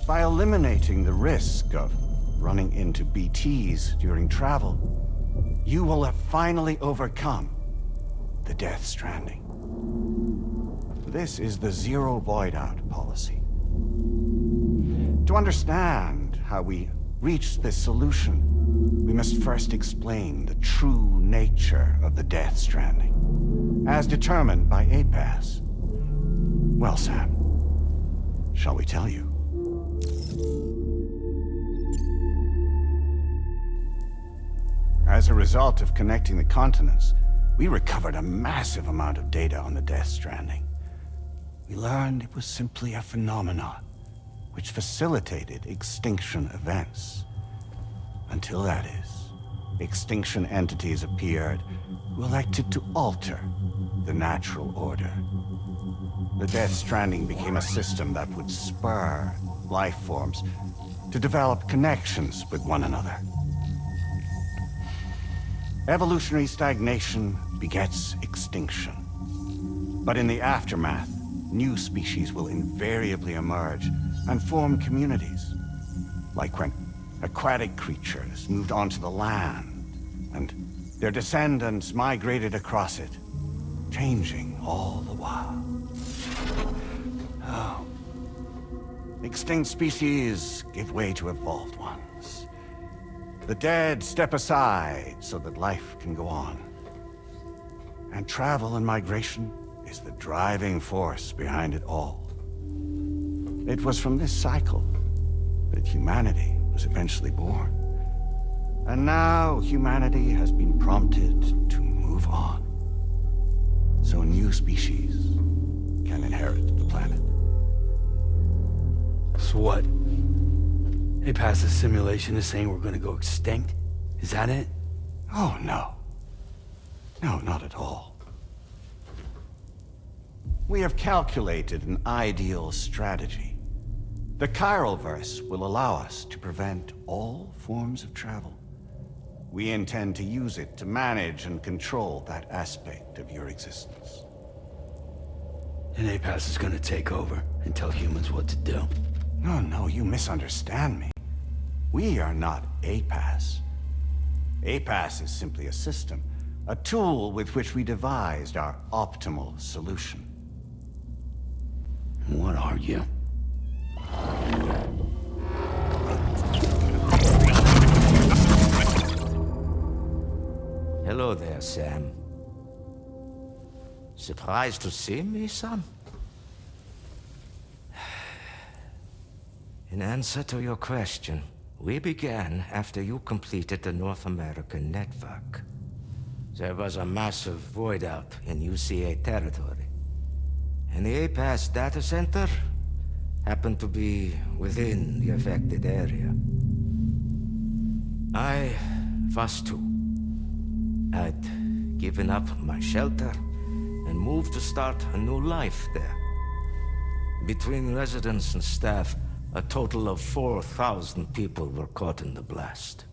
By eliminating the risk of running into BTs during travel, you will have finally overcome the Death Stranding. This is the zero void out policy. To understand how we reached this solution, we must first explain the true nature of the Death Stranding, as determined by APAS. Well, Sam, shall we tell you? As a result of connecting the continents, we recovered a massive amount of data on the Death Stranding. We learned it was simply a phenomenon which facilitated extinction events. Until that is, extinction entities appeared who elected to alter the natural order. The Death Stranding became a system that would spur life forms to develop connections with one another. Evolutionary stagnation begets extinction. But in the aftermath, new species will invariably emerge and form communities. Like when aquatic creatures moved onto the land, and their descendants migrated across it, changing all the while. Oh. Extinct species give way to evolved ones. The dead step aside so that life can go on. And travel and migration is the driving force behind it all. It was from this cycle that humanity was eventually born. And now humanity has been prompted to move on, so new species can inherit the planet. So what? APAS's simulation is saying we're gonna go extinct? Is that it? Oh, no. No, not at all. We have calculated an ideal strategy. The Chiralverse will allow us to prevent all forms of travel. We intend to use it to manage and control that aspect of your existence. And APAS is gonna take over and tell humans what to do. No, you misunderstand me. We are not APAS. APAS is simply a system, a tool with which we devised our optimal solution. What are you? Hello there, Sam. Surprised to see me, son? In answer to your question, we began after you completed the North American network. There was a massive void out in UCA territory, and the APAS data center happened to be within the affected area. I was too. I'd given up my shelter and moved to start a new life there. Between residents and staff, a total of 4,000 people were caught in the blast.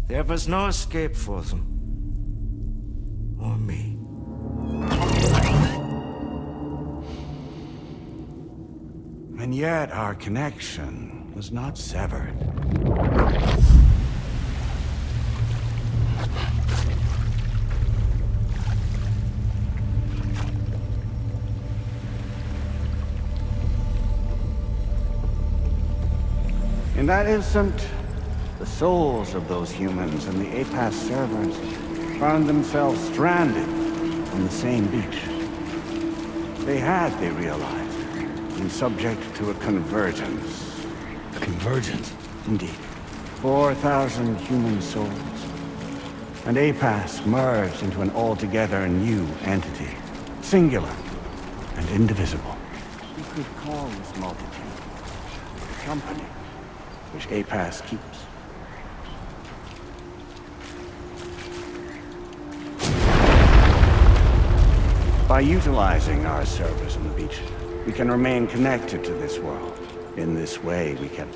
There was no escape for them. Or me. And yet our connection was not severed. In that instant, the souls of those humans and the APAS servers found themselves stranded on the same beach. They had, they realized, been subject to a convergence. A convergence? Indeed. 4,000 human souls. And APAS merged into an altogether new entity. Singular and indivisible. You could call this multitude the company which APAS keeps. By utilizing our servers on the beach, we can remain connected to this world. In this way, we can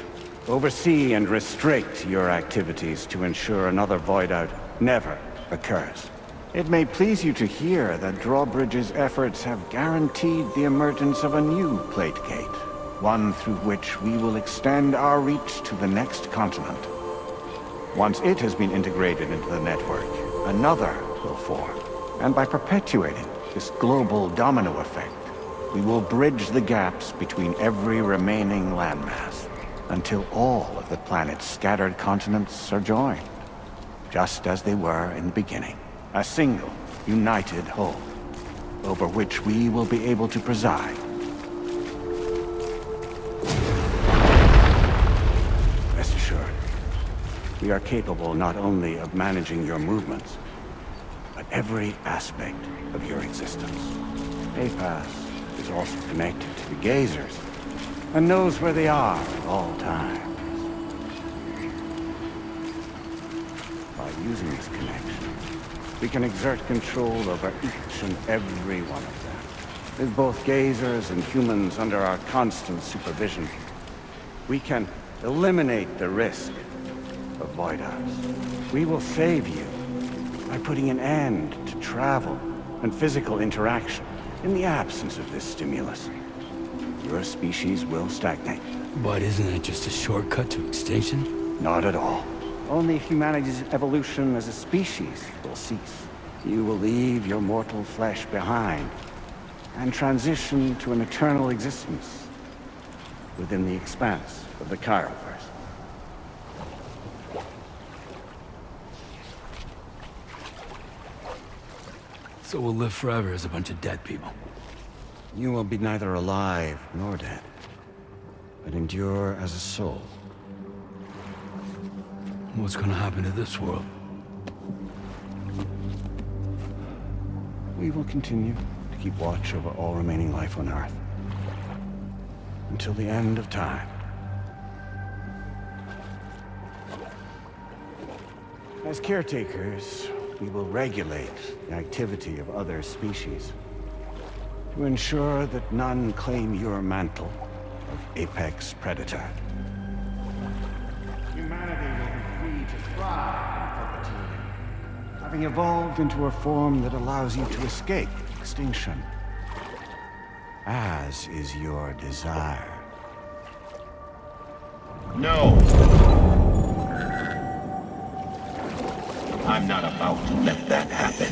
oversee and restrict your activities to ensure another void out never occurs. It may please you to hear that Drawbridge's efforts have guaranteed the emergence of a new plate gate, one through which we will extend our reach to the next continent. Once it has been integrated into the network, another will form. And by perpetuating this global domino effect, we will bridge the gaps between every remaining landmass until all of the planet's scattered continents are joined, just as they were in the beginning. A single, united whole, over which we will be able to preside. Rest assured, we are capable not only of managing your movements, but every aspect of your existence. APAS is also connected to the gazers, and knows where they are at all times. By using this connection, we can exert control over each and every one of them. With both gazers and humans under our constant supervision, we can eliminate the risk of void outs. We will save you by putting an end to travel and physical interaction. In the absence of this stimulus, your species will stagnate. But isn't that just a shortcut to extinction? Not at all. Only humanity's evolution as a species will cease. You will leave your mortal flesh behind and transition to an eternal existence within the expanse of the Chiroverse. So we'll live forever as a bunch of dead people. You will be neither alive nor dead, but endure as a soul. What's gonna happen to this world? We will continue to keep watch over all remaining life on Earth until the end of time. As caretakers, we will regulate the activity of other species to ensure that none claim your mantle of apex predator. Humanity will be free to thrive in perpetuity, having evolved into a form that allows you to escape extinction, as is your desire. No! I'm not about to let that happen.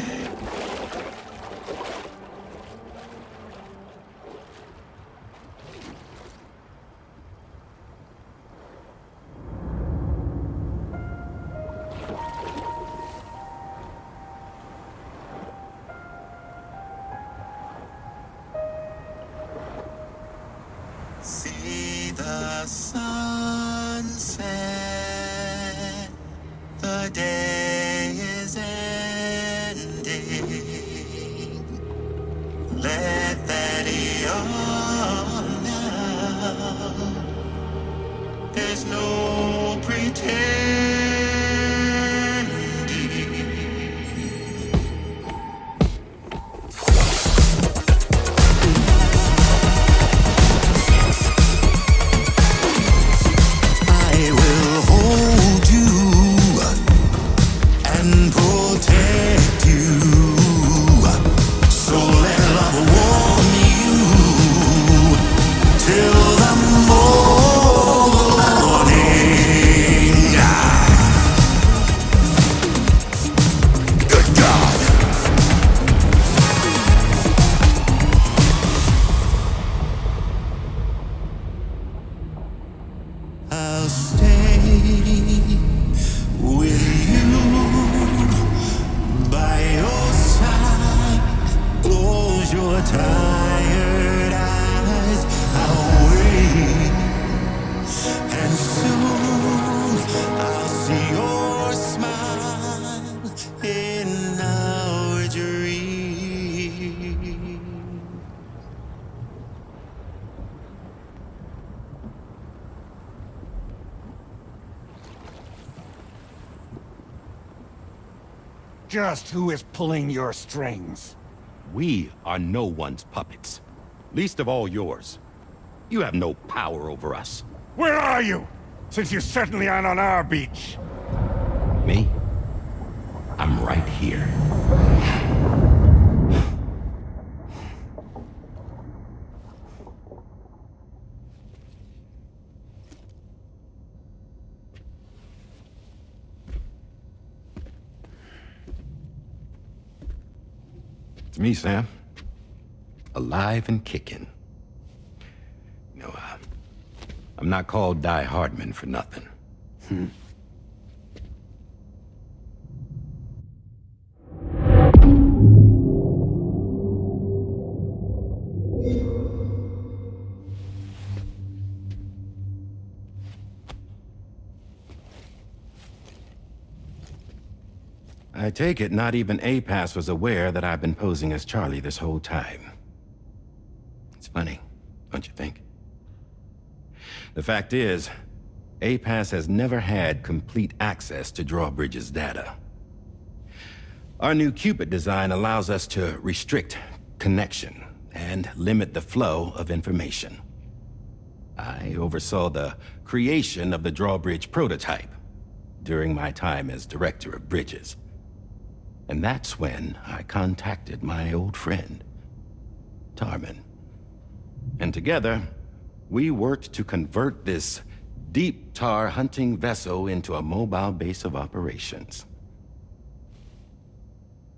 See the Just who is pulling your strings? We are no one's puppets. Least of all yours. You have no power over us. Where are you? Since you certainly aren't on our beach. Me? I'm right here. It's me, Sam. Alive and kicking. No, I'm not called Die Hardman for nothing. I take it not even APAS was aware that I've been posing as Charlie this whole time. It's funny, don't you think? The fact is, APAS has never had complete access to Drawbridge's data. Our new Cupid design allows us to restrict connection and limit the flow of information. I oversaw the creation of the Drawbridge prototype during my time as director of bridges. And that's when I contacted my old friend, Tarman. And together, we worked to convert this deep tar hunting vessel into a mobile base of operations.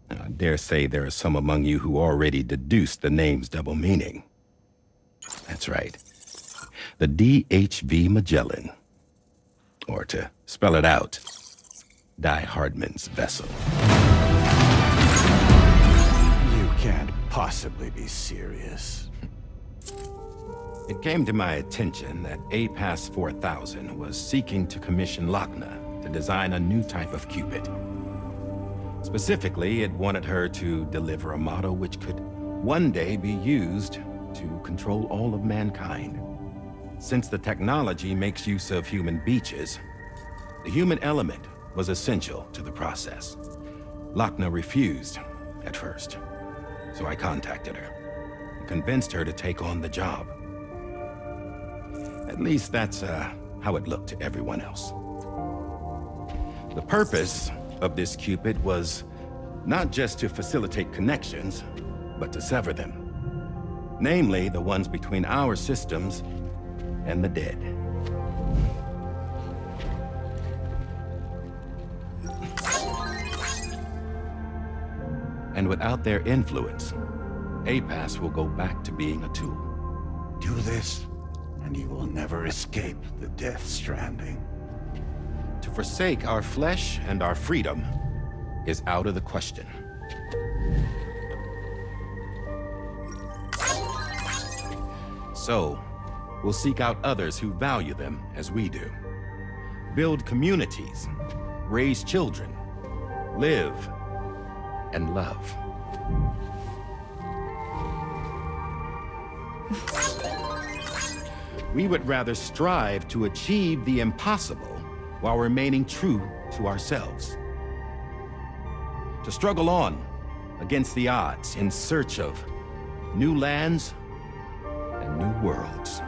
I dare say there are some among you who already deduced the name's double meaning. That's right. The DHV Magellan. Or to spell it out, Die Hardman's vessel. You can't possibly be serious. It came to my attention that APAS 4000 was seeking to commission Lochna to design a new type of Cupid. Specifically, it wanted her to deliver a model which could one day be used to control all of mankind. Since the technology makes use of human beaches, the human element was essential to the process. Lochna refused at first, so I contacted her and convinced her to take on the job. At least that's how it looked to everyone else. The purpose of this Cupid was not just to facilitate connections, but to sever them. Namely, the ones between our systems and the dead. And without their influence, APAS will go back to being a tool. Do this, and you will never escape the Death Stranding. To forsake our flesh and our freedom is out of the question. So, we'll seek out others who value them as we do. Build communities, raise children, live and love. We would rather strive to achieve the impossible while remaining true to ourselves. To struggle on against the odds in search of new lands and new worlds.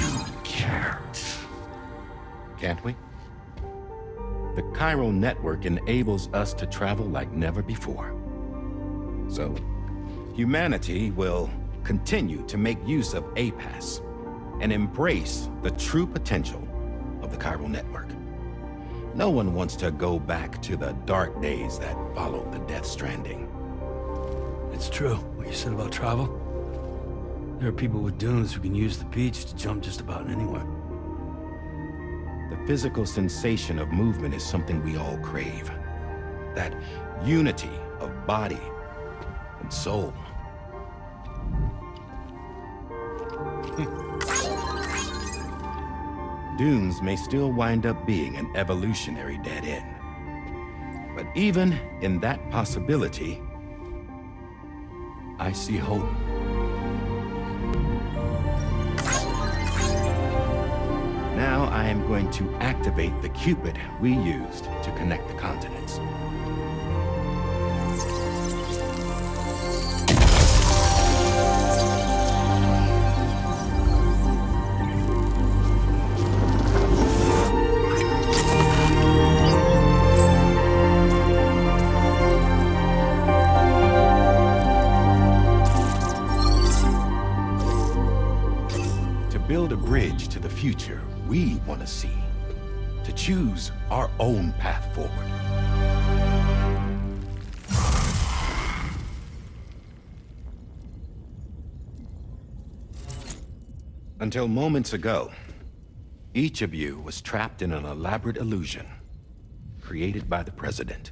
You can't. Can't we? The chiral network enables us to travel like never before. So, humanity will continue to make use of APAS and embrace the true potential of the chiral network. No one wants to go back to the dark days that followed the Death Stranding. It's true, what you said about travel. There are people with dunes who can use the beach to jump just about anywhere. The physical sensation of movement is something we all crave. That unity of body and soul. Dunes may still wind up being an evolutionary dead end. But even in that possibility, I see hope. Now I am going going to activate the Cupid we used to connect the continents. Build a bridge to the future we want to see, to choose our own path forward. Until moments ago, each of you was trapped in an elaborate illusion created by the President.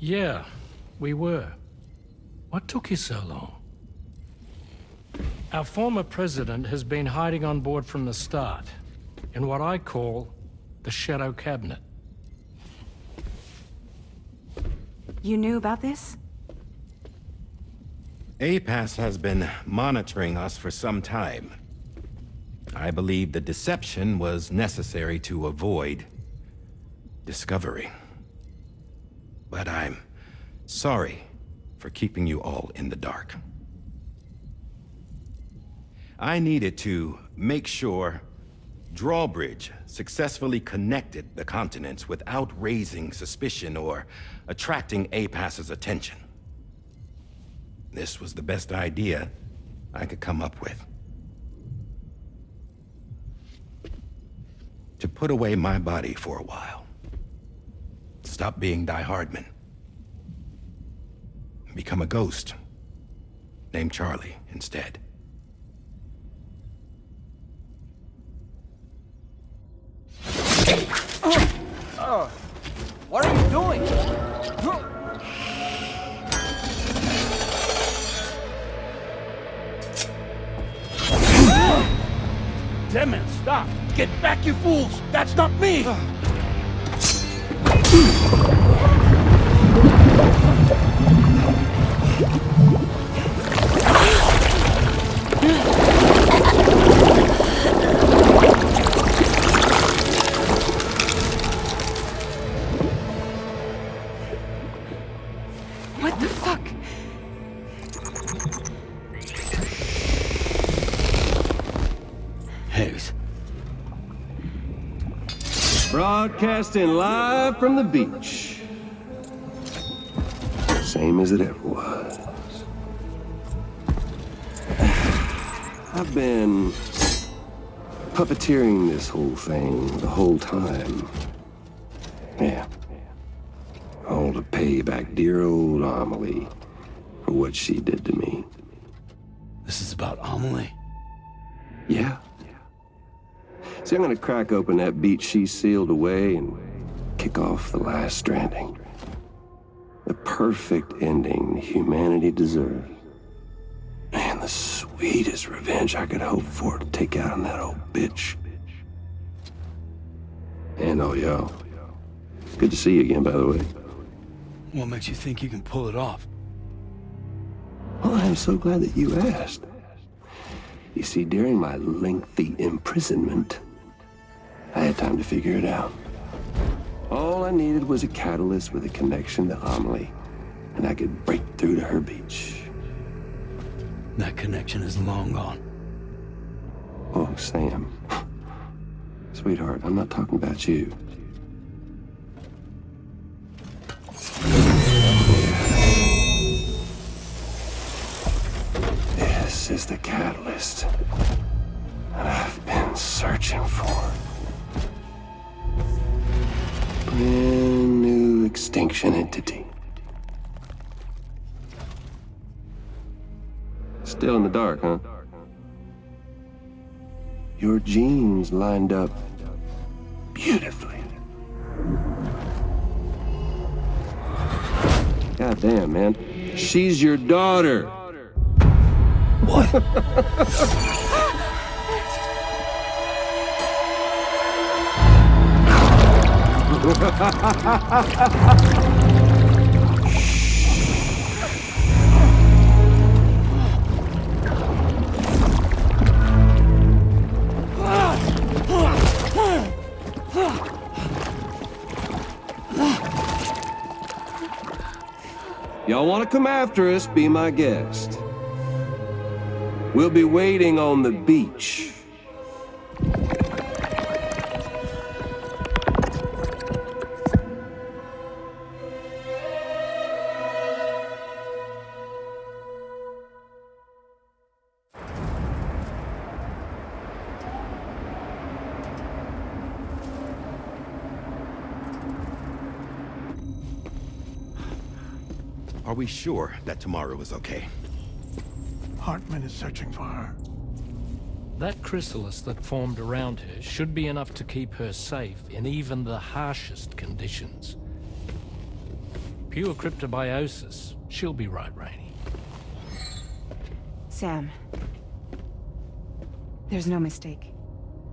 Yeah, we were. What took you so long? Our former president has been hiding on board from the start, in what I call the Shadow Cabinet. You knew about this? APAS has been monitoring us for some time. I believe the deception was necessary to avoid discovery. But I'm sorry for keeping you all in the dark. I needed to make sure Drawbridge successfully connected the continents without raising suspicion or attracting APAS's attention. This was the best idea I could come up with. To put away my body for a while. Stop being Die Hardman. Become a ghost. Named Charlie instead. What are you doing? Damn it, stop! Get back, you fools! That's not me! What the fuck? Higgs. Broadcasting live from the beach. Same as it ever was. I've been puppeteering this whole thing the whole time. Yeah. All to pay back dear old Amelie for what she did to me. This is about Amelie? Yeah. See, I'm gonna crack open that beach she sealed away and kick off the last stranding. The perfect ending humanity deserves. And the sweetest revenge I could hope for to take out on that old bitch. And oh, yo. Good to see you again, by the way. What makes you think you can pull it off? Well, I'm so glad that you asked. You see, during my lengthy imprisonment, I had time to figure it out. All I needed was a catalyst with a connection to Amelie, and I could break through to her beach. That connection is long gone. Oh, Sam. Sweetheart, I'm not talking about you. This is the catalyst that I've been searching for. Brand new extinction entity. Still in the dark, huh? Your genes lined up beautifully. God damn, man. She's your daughter. What? y'all want to come after us, be my guest. We'll be waiting on the beach. Are we sure that tomorrow is okay? Hartman is searching for her. That chrysalis that formed around her should be enough to keep her safe in even the harshest conditions. Pure cryptobiosis. She'll be right, Rainey. Sam. There's no mistake.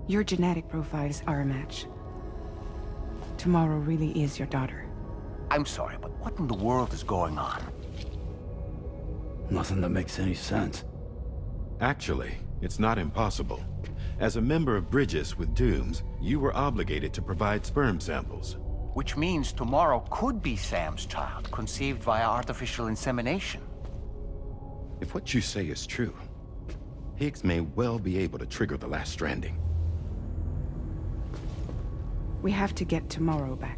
Your genetic profiles are a match. Tomorrow really is your daughter. I'm sorry, but what in the world is going on? Nothing that makes any sense. Actually, it's not impossible. As a member of Bridges with Dooms, you were obligated to provide sperm samples. Which means tomorrow could be Sam's child, conceived via artificial insemination. If what you say is true, Higgs may well be able to trigger the last stranding. We have to get tomorrow back.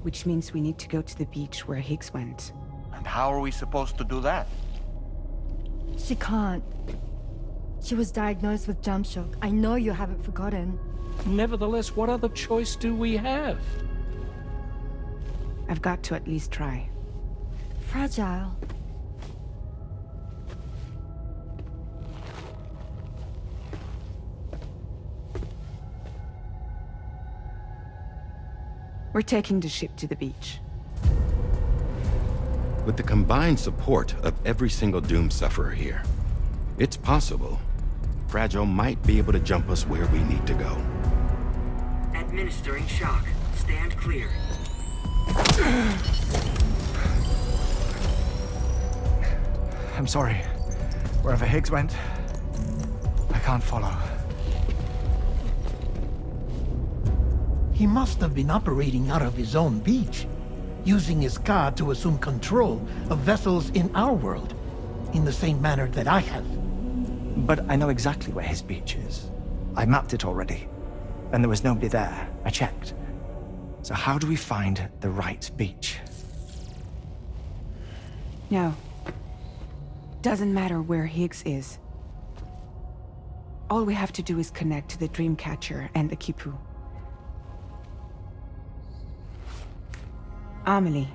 Which means we need to go to the beach where Higgs went. And how are we supposed to do that? She can't. She was diagnosed with jump shock. I know you haven't forgotten. Nevertheless, what other choice do we have? I've got to at least try. Fragile. We're taking the ship to the beach. With the combined support of every single Doom sufferer here, it's possible Fragile might be able to jump us where we need to go. Administering shock. Stand clear. I'm sorry. Wherever Higgs went, I can't follow. He must have been operating out of his own beach, using his card to assume control of vessels in our world, in the same manner that I have. But I know exactly where his beach is. I mapped it already, and there was nobody there. I checked. So how do we find the right beach? No. Doesn't matter where Higgs is. All we have to do is connect to the Dreamcatcher and the Kipu. Amelie.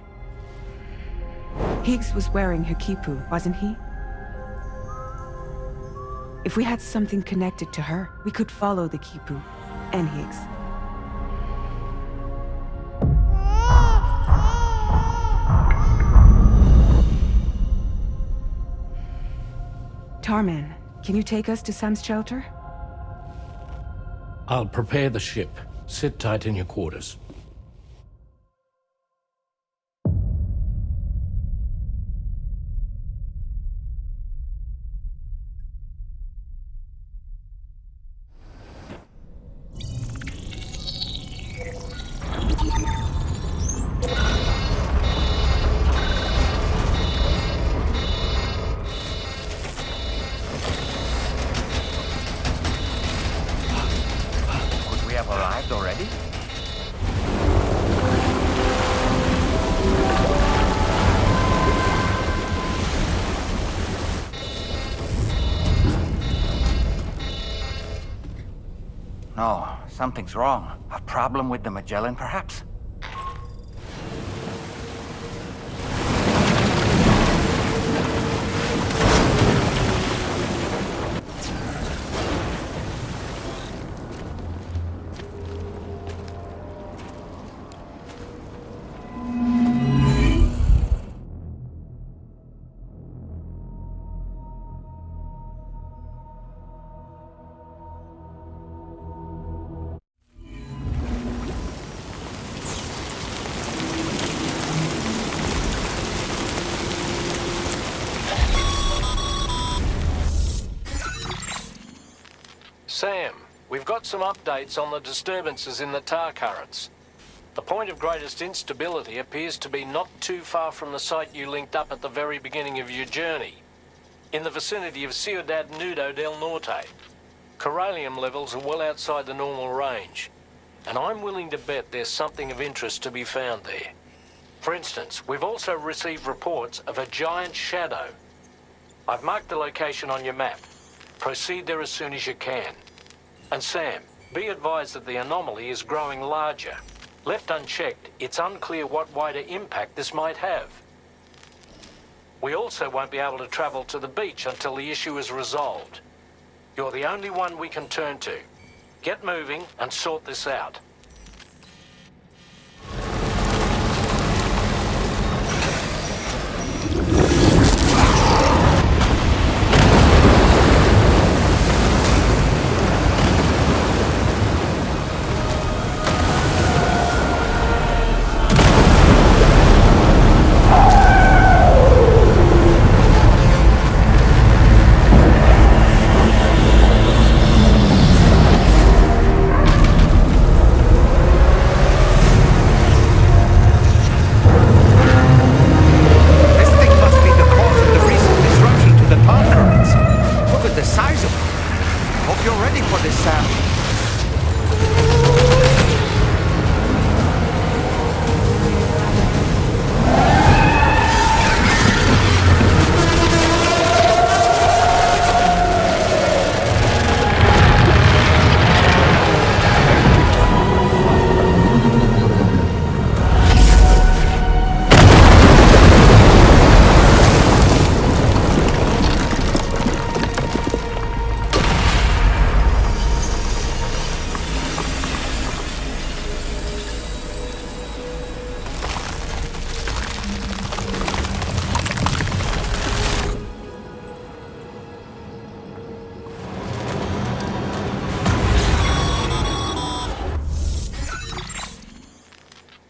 Higgs was wearing her Kipu, wasn't he? If we had something connected to her, we could follow the Kipu and Higgs. Tarman, can you take us to Sam's shelter? I'll prepare the ship. Sit tight in your quarters. No, something's wrong. A problem with the Magellan, perhaps? Sam, we've got some updates on the disturbances in the tar currents. The point of greatest instability appears to be not too far from the site you linked up at the very beginning of your journey, in the vicinity of Ciudad Nudo del Norte. Corallium levels are well outside the normal range, and I'm willing to bet there's something of interest to be found there. For instance, we've also received reports of a giant shadow. I've marked the location on your map. Proceed there as soon as you can. And Sam, be advised that the anomaly is growing larger. Left unchecked, it's unclear what wider impact this might have. We also won't be able to travel to the beach until the issue is resolved. You're the only one we can turn to. Get moving and sort this out.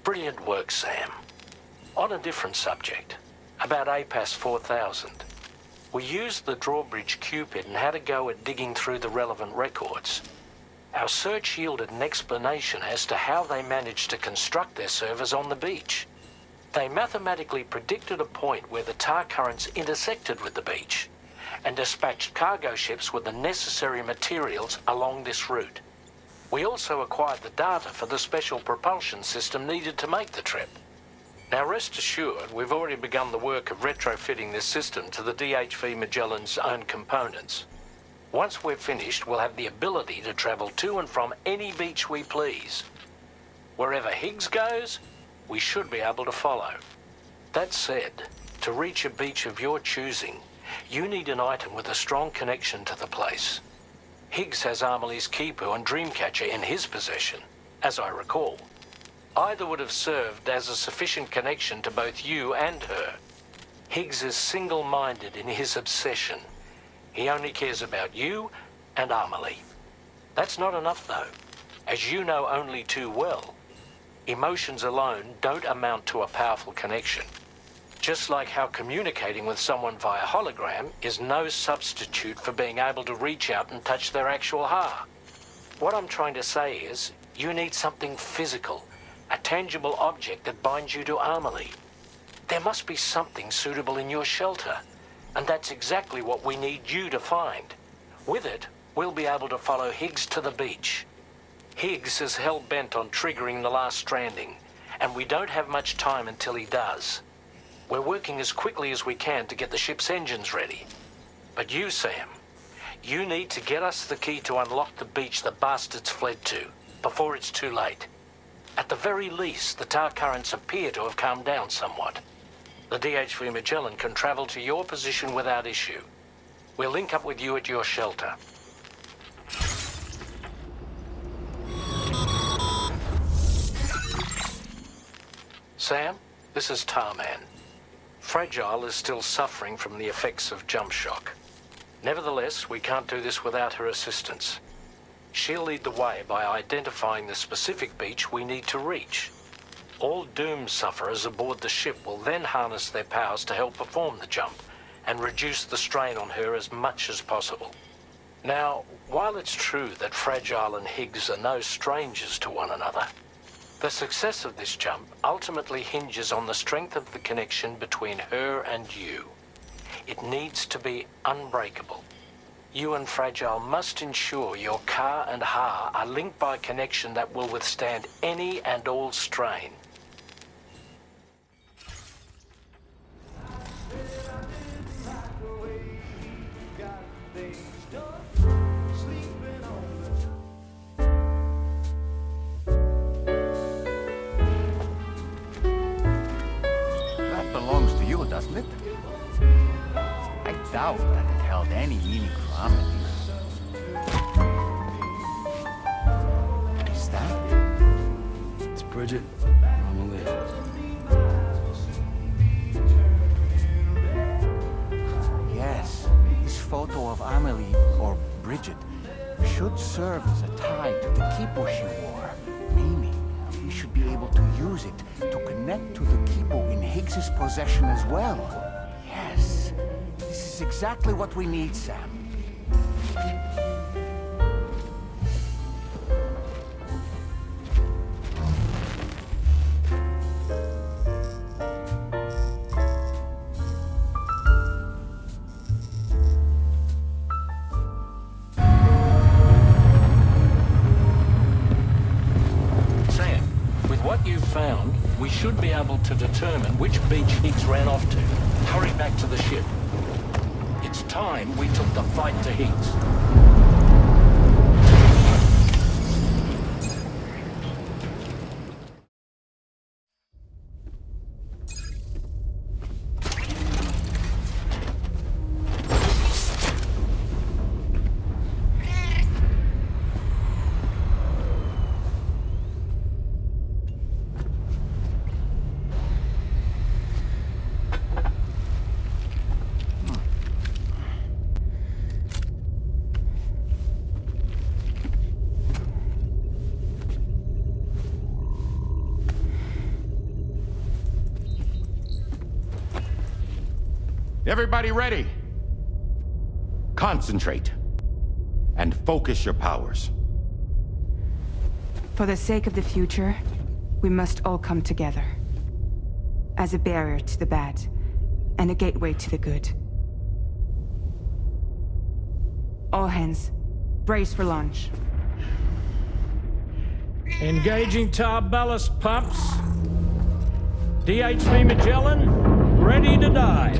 Brilliant work, Sam. On a different subject, about APAS 4000. We used the drawbridge Cupid and had a go at digging through the relevant records. Our search yielded an explanation as to how they managed to construct their servers on the beach. They mathematically predicted a point where the tar currents intersected with the beach and dispatched cargo ships with the necessary materials along this route. We also acquired the data for the special propulsion system needed to make the trip. Now rest assured, we've already begun the work of retrofitting this system to the DHV Magellan's own components. Once we're finished, we'll have the ability to travel to and from any beach we please. Wherever Higgs goes, we should be able to follow. That said, to reach a beach of your choosing, you need an item with a strong connection to the place. Higgs has Amelie's Kipu and Dreamcatcher in his possession, as I recall. Either would have served as a sufficient connection to both you and her. Higgs is single-minded in his obsession. He only cares about you and Amelie. That's not enough, though. As you know only too well, emotions alone don't amount to a powerful connection. Just like how communicating with someone via hologram is no substitute for being able to reach out and touch their actual heart. What I'm trying to say is, you need something physical, a tangible object that binds you to Amelie. There must be something suitable in your shelter, and that's exactly what we need you to find. With it, we'll be able to follow Higgs to the beach. Higgs is hell-bent on triggering the last stranding, and we don't have much time until he does. We're working as quickly as we can to get the ship's engines ready. But you, Sam, you need to get us the key to unlock the beach the bastards fled to, before it's too late. At the very least, the tar currents appear to have calmed down somewhat. The DHV Magellan can travel to your position without issue. We'll link up with you at your shelter. Sam, this is Tarman. Fragile is still suffering from the effects of jump shock. Nevertheless, we can't do this without her assistance. She'll lead the way by identifying the specific beach we need to reach. All doom sufferers aboard the ship will then harness their powers to help perform the jump and reduce the strain on her as much as possible. Now, while it's true that Fragile and Higgs are no strangers to one another, The success of this jump ultimately hinges on the strength of the connection between her and you. It needs to be unbreakable. You and Fragile must ensure your car and Ha are linked by a connection that will withstand any and all strain. That belongs to you, doesn't it? I doubt that it held any meaning for Amelie. Is that? It's Bridget, Amelie. Yes, this photo of Amelie, or Bridget, should serve as a tie to the kipo she wore, meaning we should be able to use it to connect to the kipo in Higgs's possession as well. Yes, this is exactly what we need, Sam. Sam, with what you've found, we should be able to determine which beach Higgs ran off to. Hurry back to the ship. It's time we took the fight to Higgs. Everybody ready? Concentrate and focus your powers. For the sake of the future, we must all come together. As a barrier to the bad, and a gateway to the good. All hands, brace for launch. Engaging tar ballast pumps. DHV Magellan, ready to dive.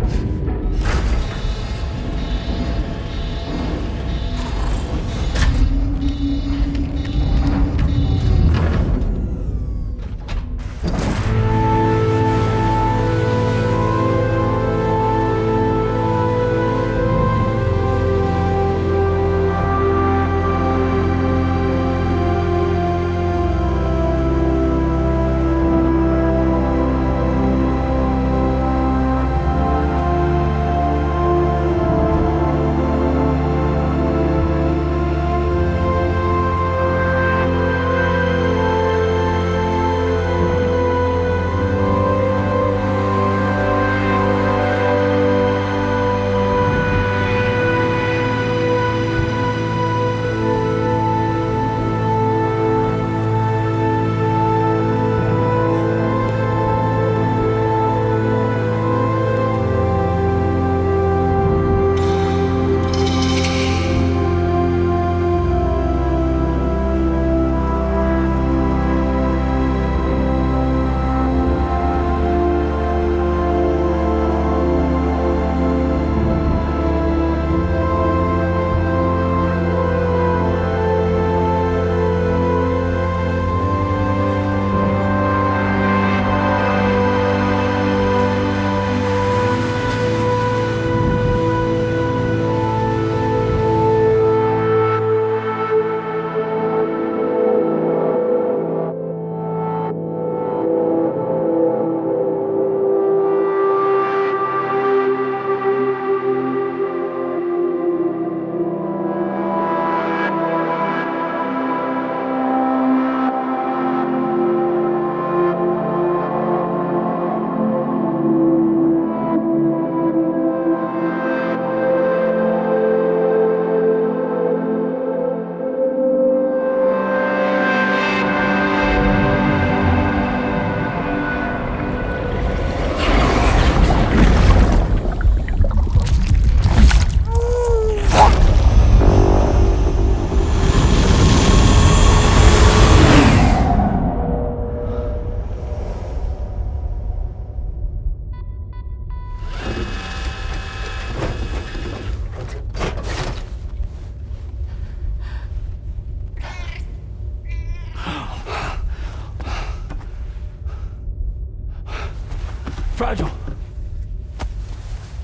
Fragile.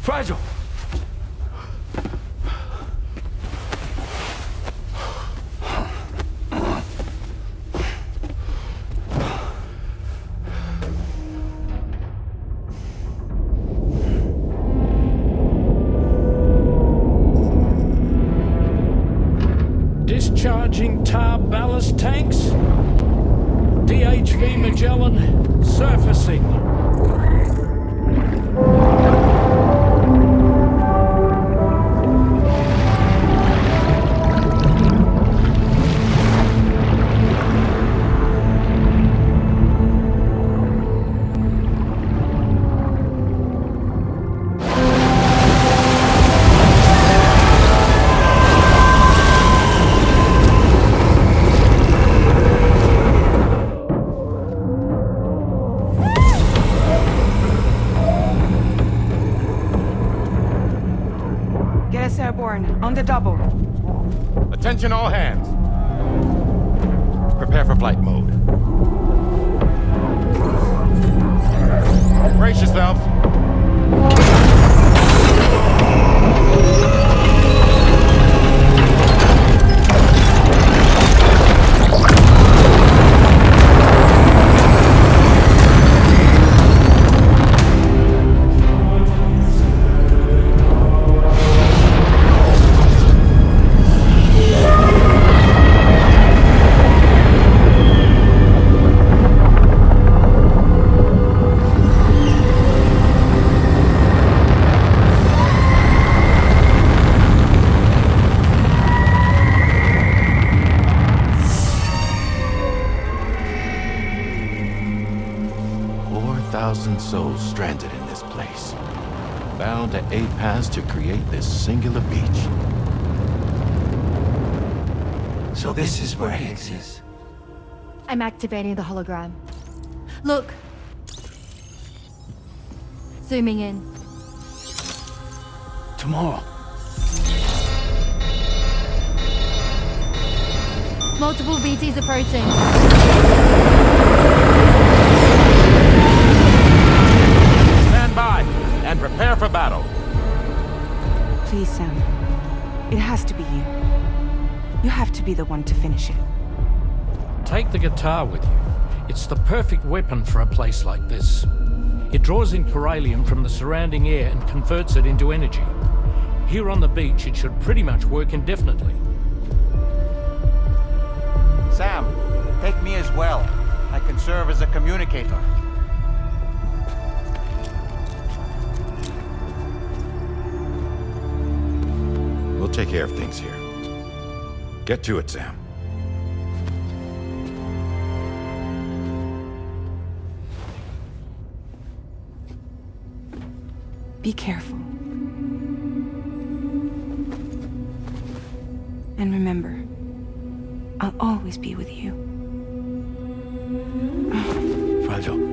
Fragile. Discharging tar ballast tanks. DHV Magellan surfacing. On the double. Attention all hands. Prepare for flight mode. Brace yourselves. Souls stranded in this place, bound to 8 paths to create this singular beach. So this is where Higgs is. I'm activating the hologram. Look. Zooming in. Tomorrow. Multiple BTs approaching. By and prepare for battle. Please, Sam. It has to be you. You have to be the one to finish it. Take the guitar with you. It's the perfect weapon for a place like this. It draws in corallium from the surrounding air and converts it into energy. Here on the beach, it should pretty much work indefinitely. Sam, take me as well. I can serve as a communicator. We'll take care of things here. Get to it, Sam. Be careful. And remember, I'll always be with you. Fragile.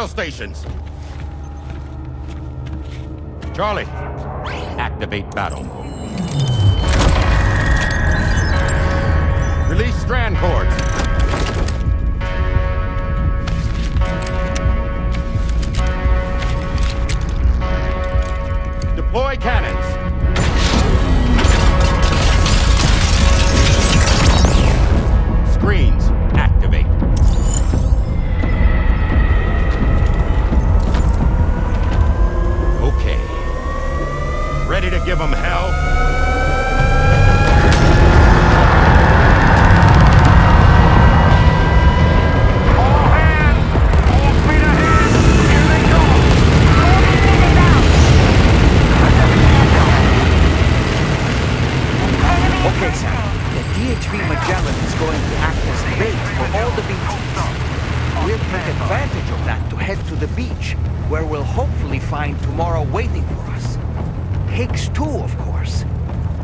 Stations. Charlie, activate battle mode. Release strand cords. Deploy cannons. take advantage of that to head to the beach, where we'll hopefully find tomorrow waiting for us. Higgs too, of course.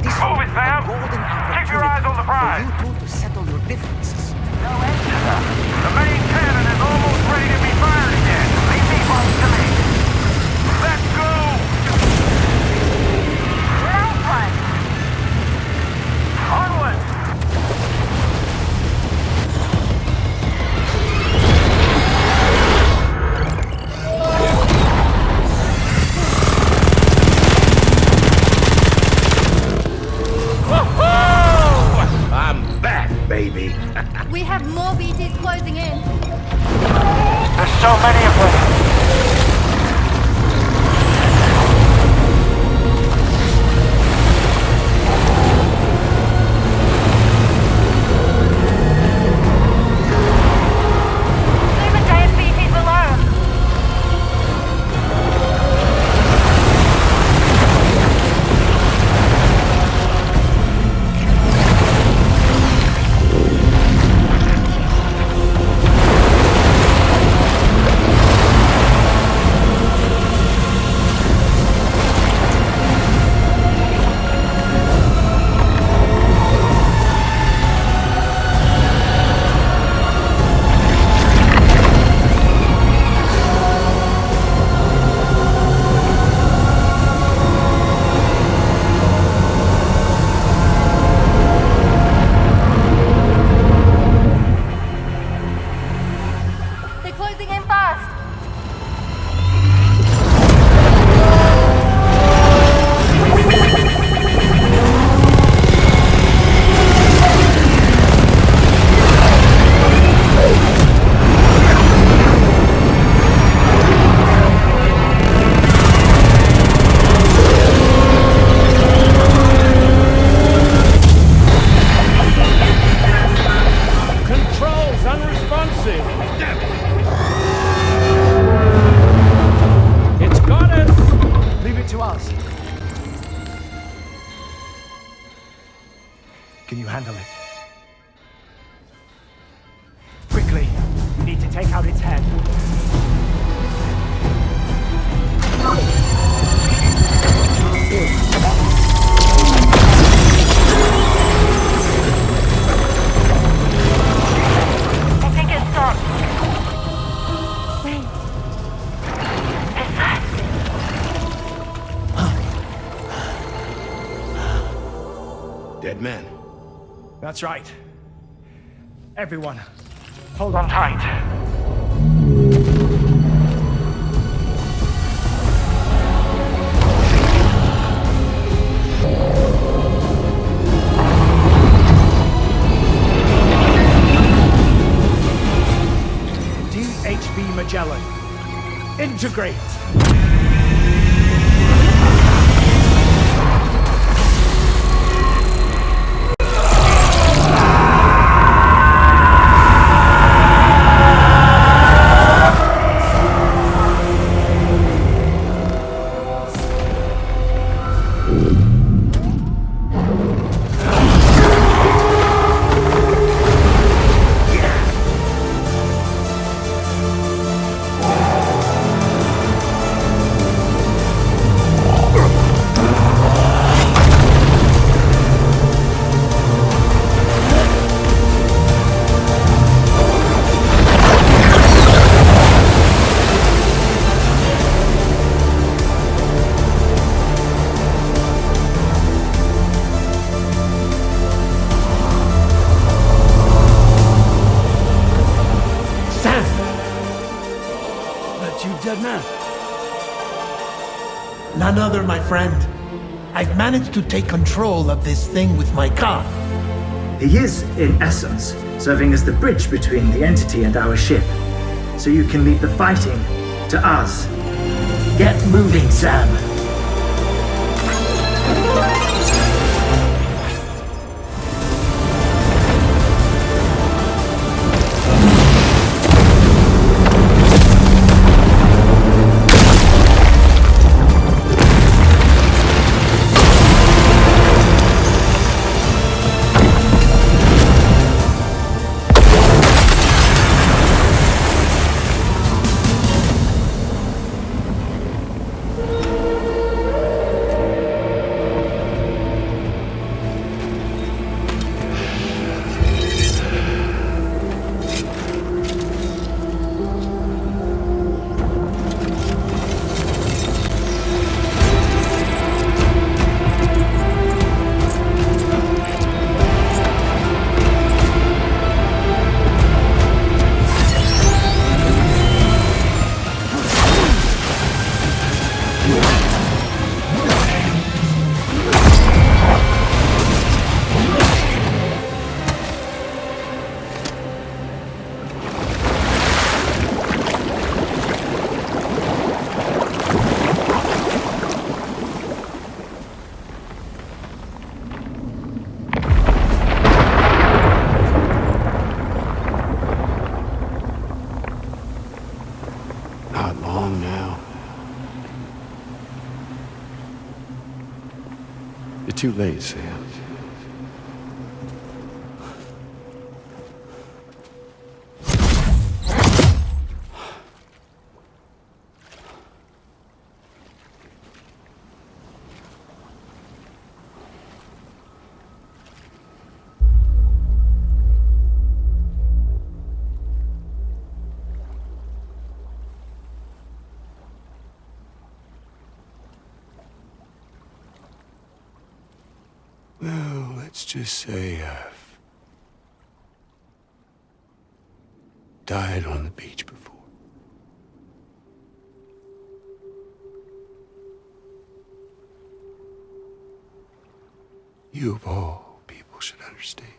This Move it, Sam! a golden Keep your eyes on the prize! for you two to settle your differences. The main cannon is almost ready to be fired again. Leave me both to me. Let's go! Nice one! Onward! I'm back, baby. We have more BTs closing in. There's so many of them. Leave the damn BTs alone. They're closing in fast. Controls unresponsive. It's got us. Leave it to us. Can you handle it? Quickly, we need to take out its head. I think it stopped. Wait. It's that. Dead man. That's right. Everyone, Hold on tight. DHB Magellan. Integrate. None other, my friend. I've managed to take control of this thing with my car. He is, in essence, serving as the bridge between the entity and our ship. So you can leave the fighting to us. Get moving, Sam. too late, Sam. Well, let's just say I've died on the beach before. You of all people should understand.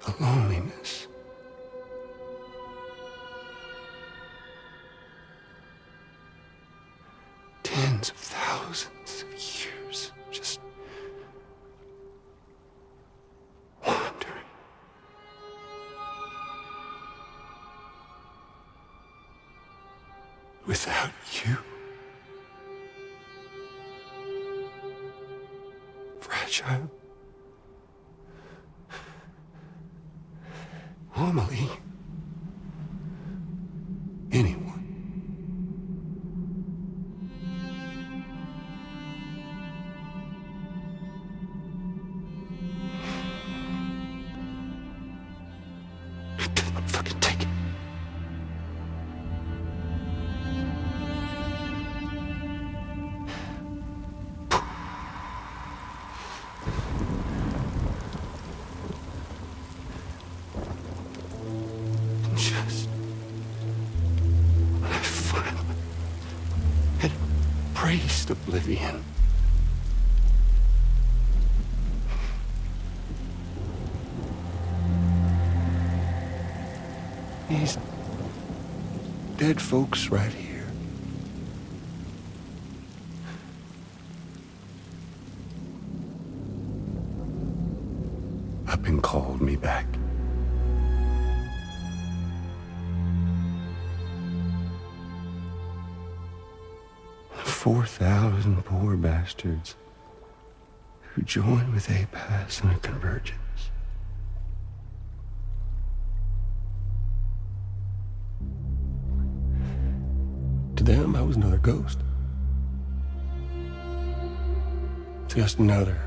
The loneliness. Tens of thousands of years just wandering. Without you. Fragile. Amelie. Anyone. Just when I finally had embraced oblivion, these dead folks right here up and called me back. 4,000 poor bastards who joined with APAS in a convergence. To them, I was another ghost. Just another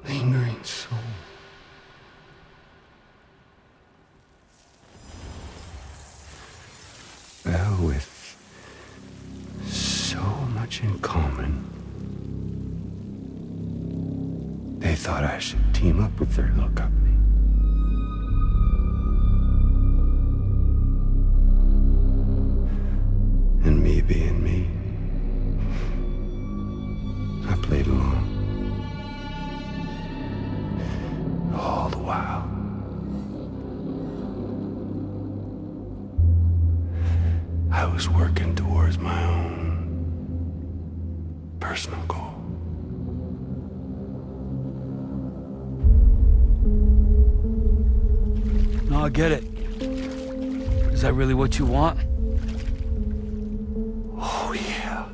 lingering soul. Well, with so much in common, they thought I should team up with their little company. And me being me, I played along. All the while, I was working towards my own personal goal. No, I get it. Is that really what you want? Oh, yeah.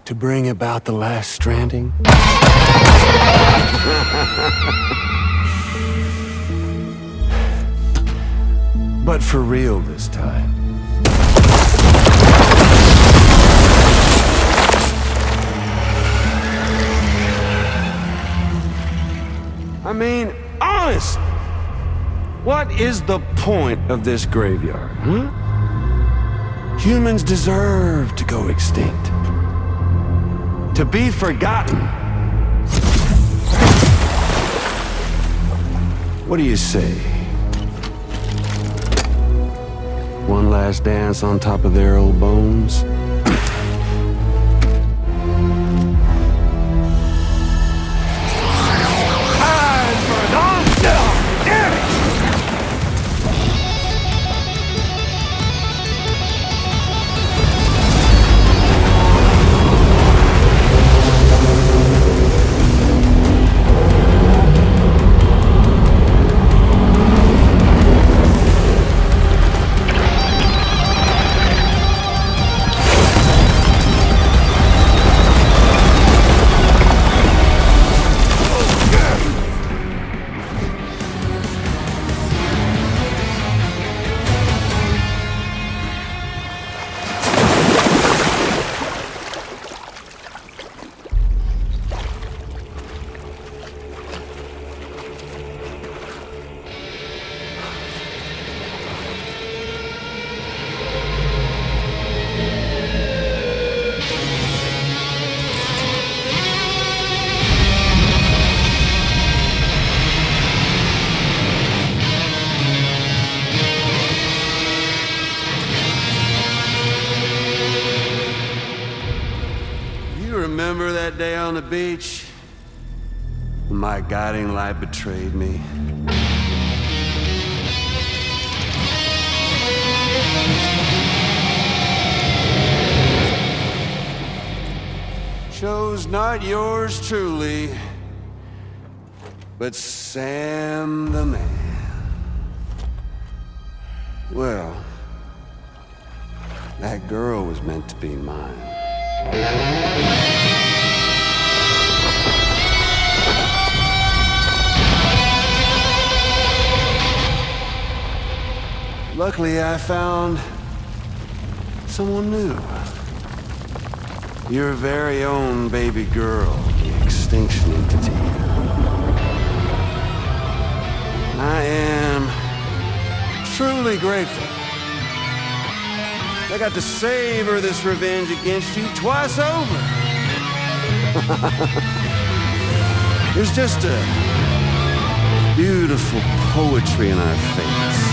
To bring about the last stranding. But for real this time. I mean, honest, what is the point of this graveyard, huh? Humans deserve to go extinct, to be forgotten. What do you say? One last dance on top of their old bones? remember that day on the beach? When my guiding light betrayed me? Chose not yours truly, but Sam the man. Well, that girl was meant to be mine. Luckily, I found someone new. Your very own baby girl, the extinction entity. I am truly grateful. I got to savor this revenge against you twice over. There's just a beautiful poetry in our fates.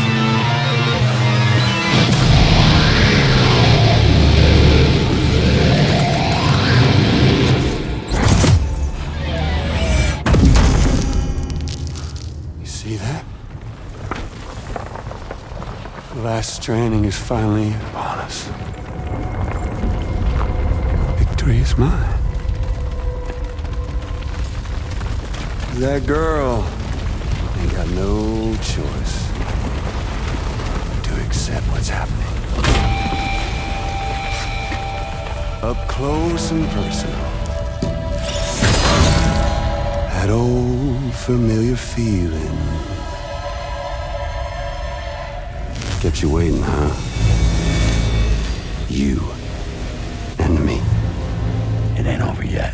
The last stranding is finally upon us. Victory is mine. That girl ain't got no choice to accept what's happening. Up close and personal. That old familiar feeling. Kept you waiting, huh? You and me. It ain't over yet.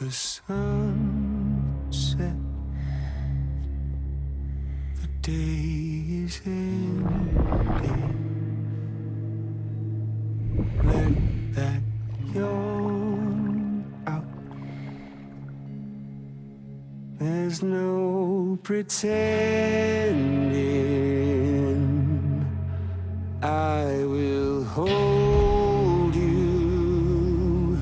the sunset. The day is ending. Let that yawn out. There's no pretending. I will hold you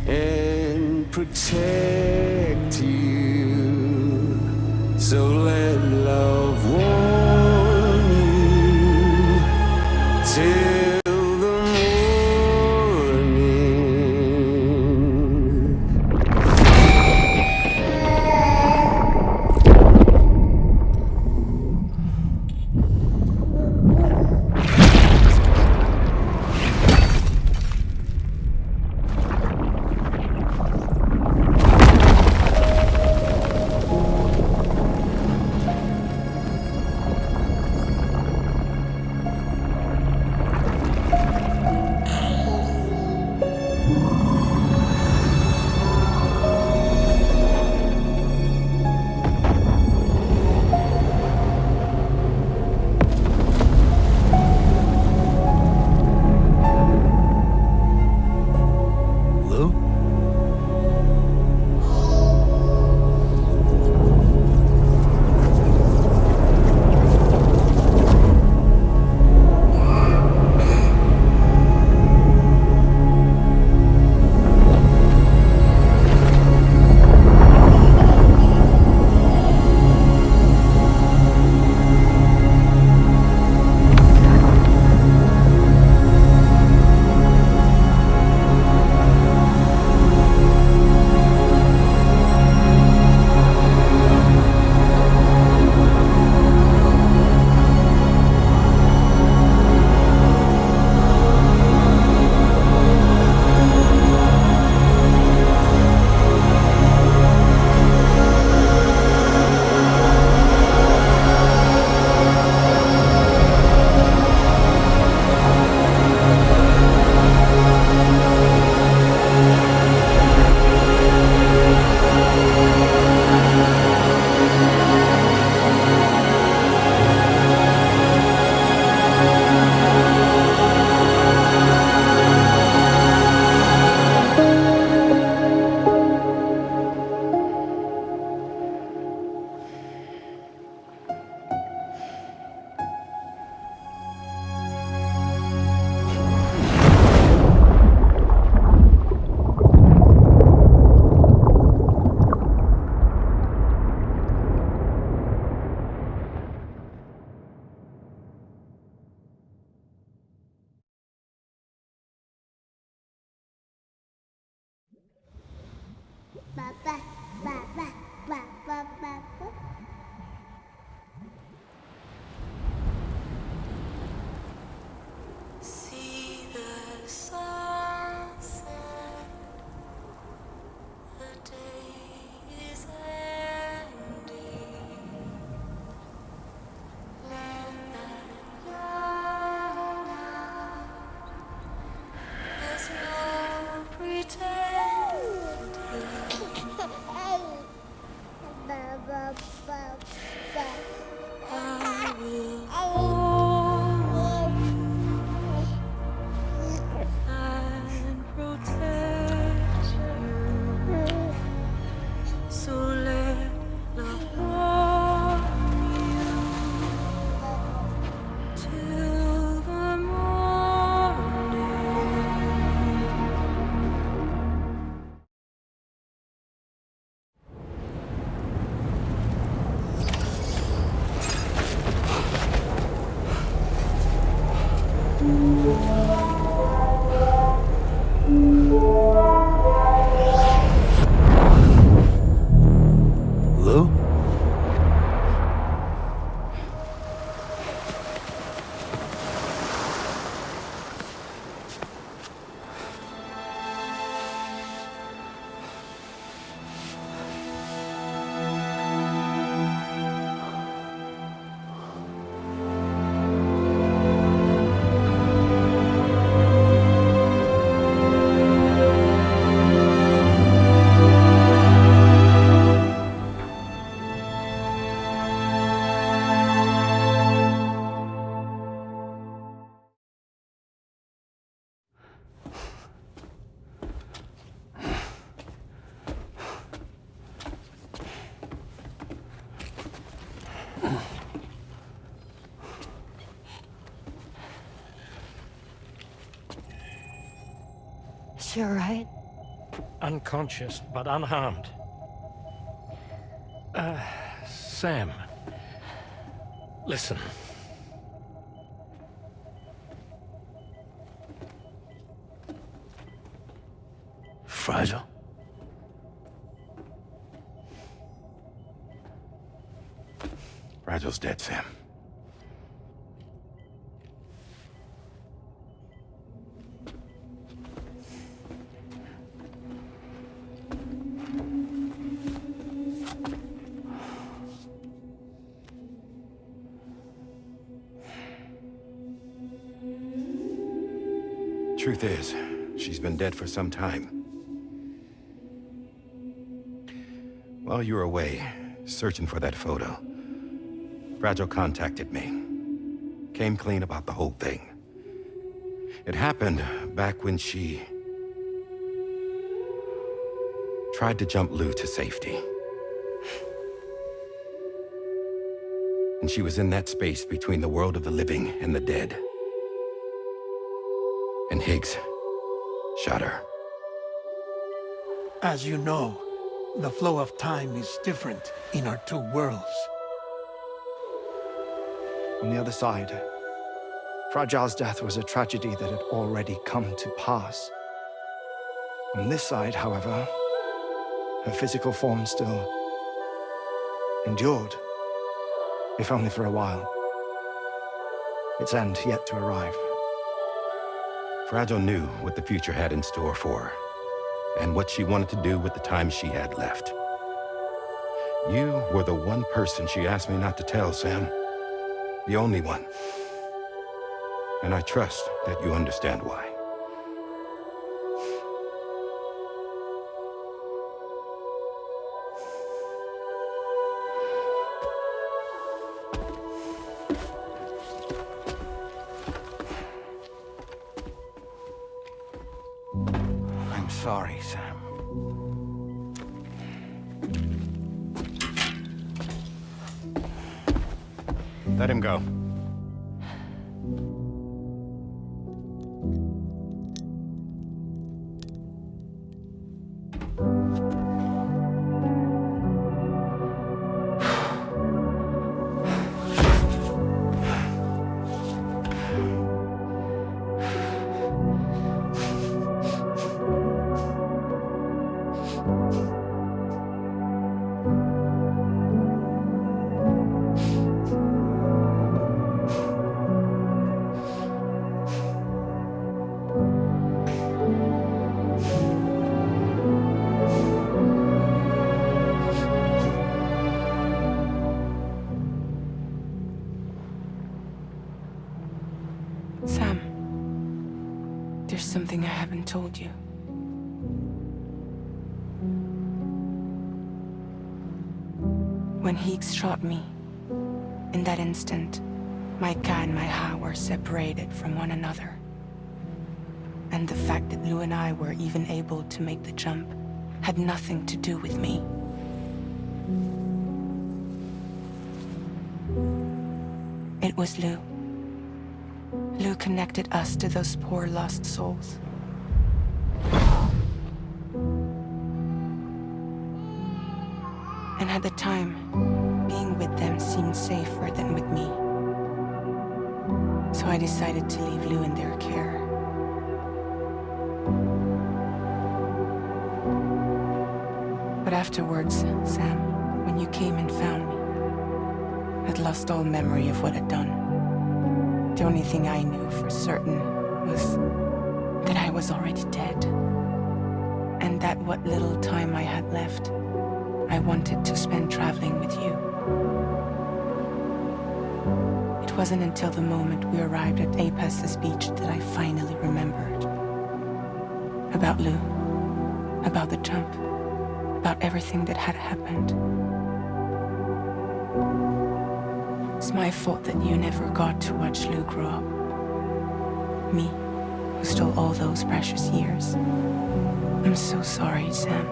and protect you. So let love warm you till the morning. Is she alright? Unconscious, but unharmed. Sam. Listen. Fragile? Fragile's dead, Sam. Truth is, she's been dead for some time. While you were away, searching for that photo, Fragile contacted me. Came clean about the whole thing. It happened back when she tried to jump Lou to safety. And she was in that space between the world of the living and the dead. And Higgs shot her. As you know, the flow of time is different in our two worlds. On the other side, Fragile's death was a tragedy that had already come to pass. On this side, however, her physical form still endured, if only for a while. Its end yet to arrive. Fragile knew what the future had in store for her, and what she wanted to do with the time she had left. You were the one person she asked me not to tell, Sam. The only one. And I trust that you understand why. I'm sorry, Sam. Let him go. Sam, there's something I haven't told you. When Higgs shot me, in that instant, my Ka and my Ha were separated from one another. And the fact that Lou and I were even able to make the jump had nothing to do with me. It was Lou. Lou connected us to those poor lost souls. And at the time, being with them seemed safer than with me. So I decided to leave Lou in their care. But afterwards, Sam, when you came and found me, I'd lost all memory of what I'd done. The only thing I knew for certain was that I was already dead. And that what little time I had left, I wanted to spend traveling with you. It wasn't until the moment we arrived at Apas's beach that I finally remembered. About Lou, about the jump, about everything that had happened. It's my fault that you never got to watch Lou grow up. Me, who stole all those precious years. I'm so sorry, Sam.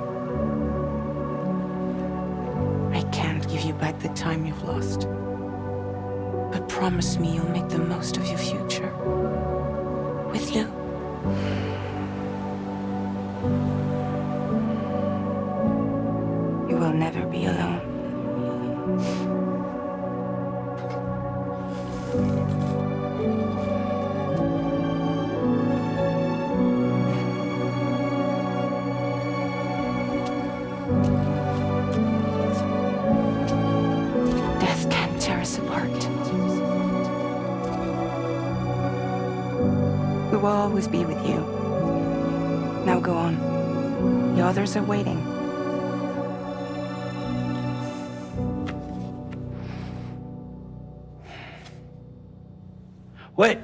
I can't give you back the time you've lost. But promise me you'll make the most of your future. With Lou. We will always be with you. Now go on. The others are waiting. Wait!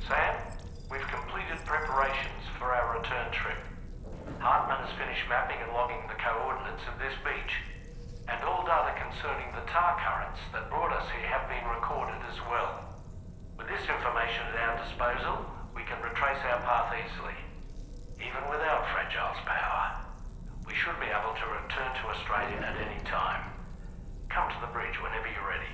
Sam, we've completed preparations for our return trip. Hartman has finished mapping and logging the coordinates of this beach, and all data concerning the tar currents that brought us here have been recorded as well. With this information at our disposal, we can retrace our path easily. Even without Fragile's power, we should be able to return to Australia at any time. Come to the bridge whenever you're ready.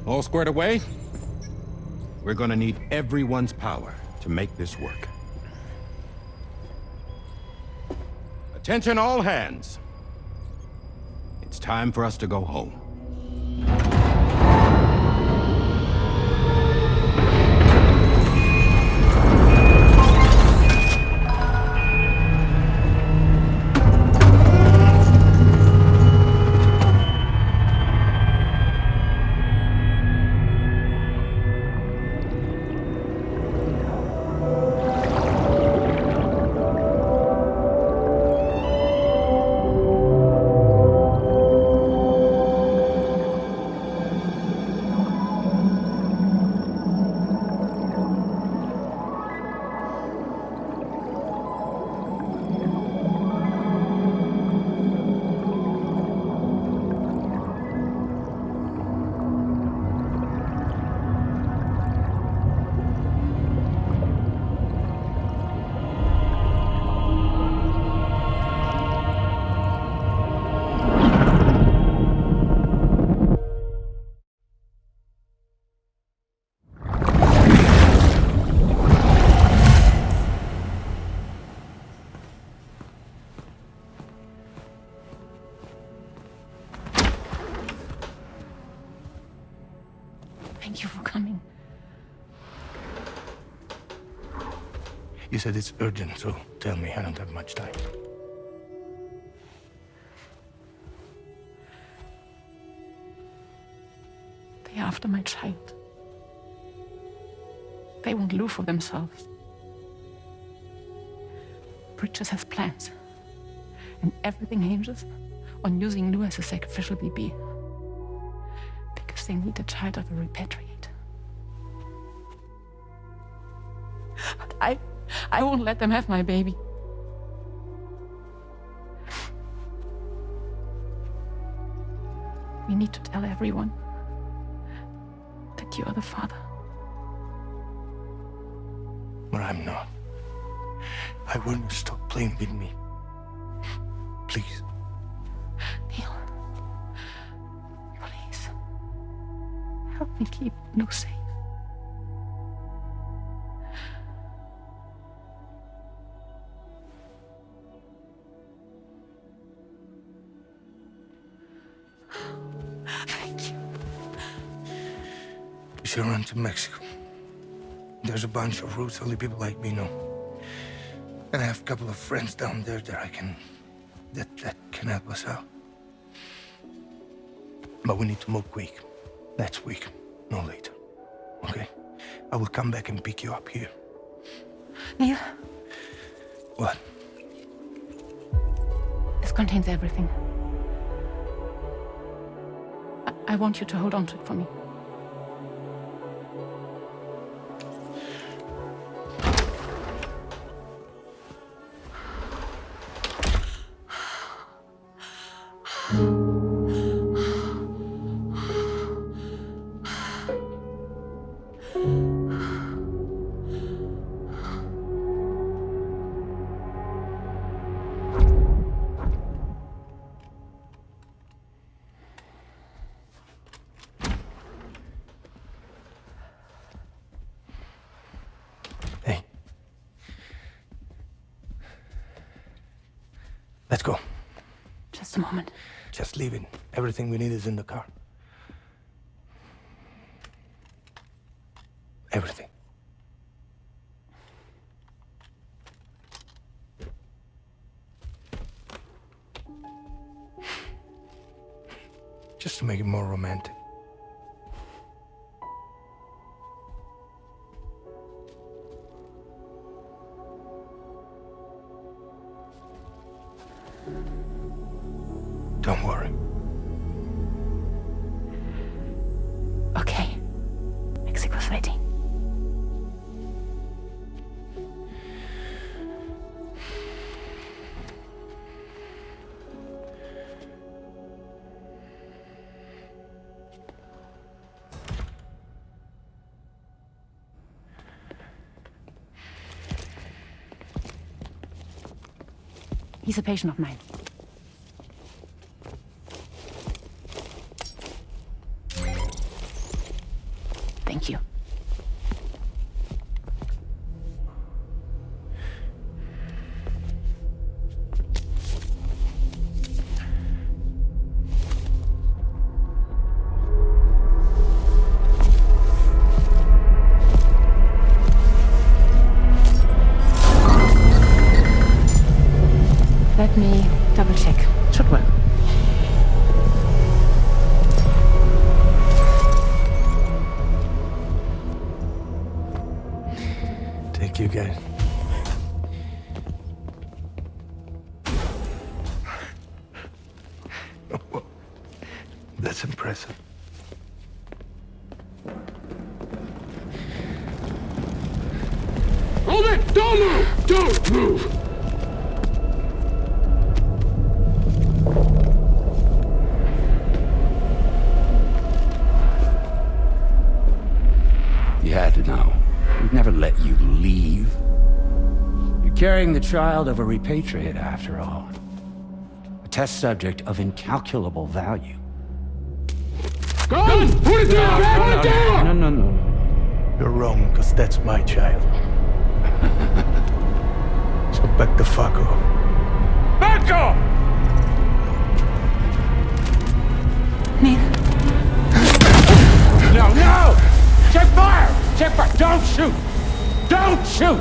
All squared away? We're gonna need everyone's power to make this work. Attention all hands. It's time for us to go home. Thank you for coming. You said it's urgent, so tell me. I don't have much time. They're after my child. They want Lou for themselves. Bridges has plans. And everything hinges on using Lou as a sacrificial BB. Because they need a child of a repatriate. But I won't let them have my baby. We need to tell everyone that you are the father. But I'm not. I want you to stop playing with me. Please. Neil, please. Help me keep Lou safe. Thank you. We should run to Mexico. There's a bunch of routes only people like me know. And I have a couple of friends down there that that can help us out. But we need to move quick. Next week, no later. Okay? I will come back and pick you up here. Neil. What? This contains everything. I want you to hold on to it for me. Let's go. Just a moment. Just leave it. Everything we need is in the car. Everything. Just to make it more romantic. Don't worry. Okay. Mexico's waiting. He's a patient of mine. Thank you. Let me double check. Should work. Thank you, guys. That's impressive. Hold it! Don't move! Don't move! You had to know. We'd never let you leave. You're carrying the child of a repatriate, after all. A test subject of incalculable value. Gun! Put it down! Put it down! No. You're wrong, because that's my child. So back the fuck off. Back off! Neil. No! Check fire! Check fire! Don't shoot! Don't shoot!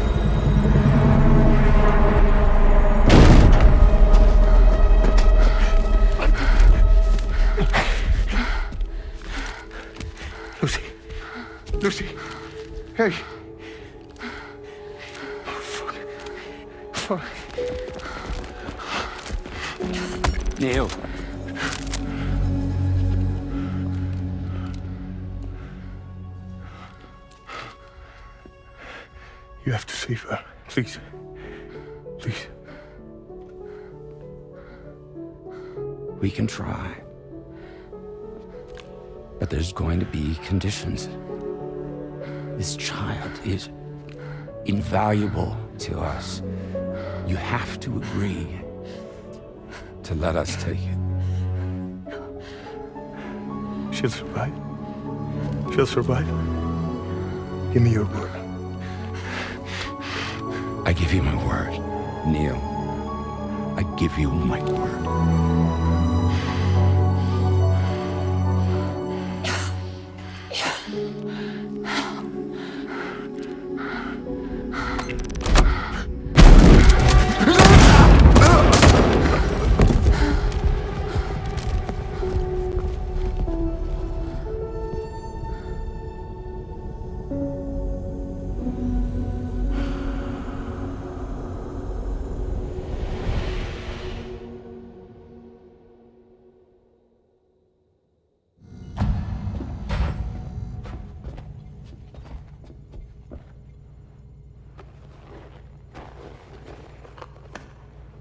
Lucy. Hey. Oh, fuck. Neil. You have to save her. Please. Please. We can try. But there's going to be conditions. This child is invaluable to us. You have to agree to let us take it. She'll survive. She'll survive. Give me your word. I give you my word, Neil. I give you my word.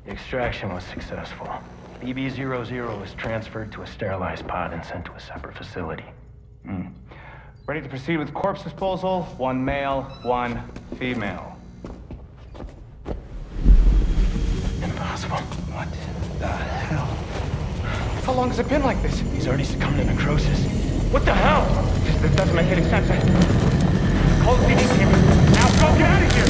The extraction was successful. BB-00 was transferred to a sterilized pod and sent to a separate facility. Ready to proceed with corpse disposal. 1 male, 1 female. Impossible. What the hell? How long has it been like this? He's already succumbed to necrosis. What the hell? This doesn't make any sense. Call the PD team. Now go, get out of here!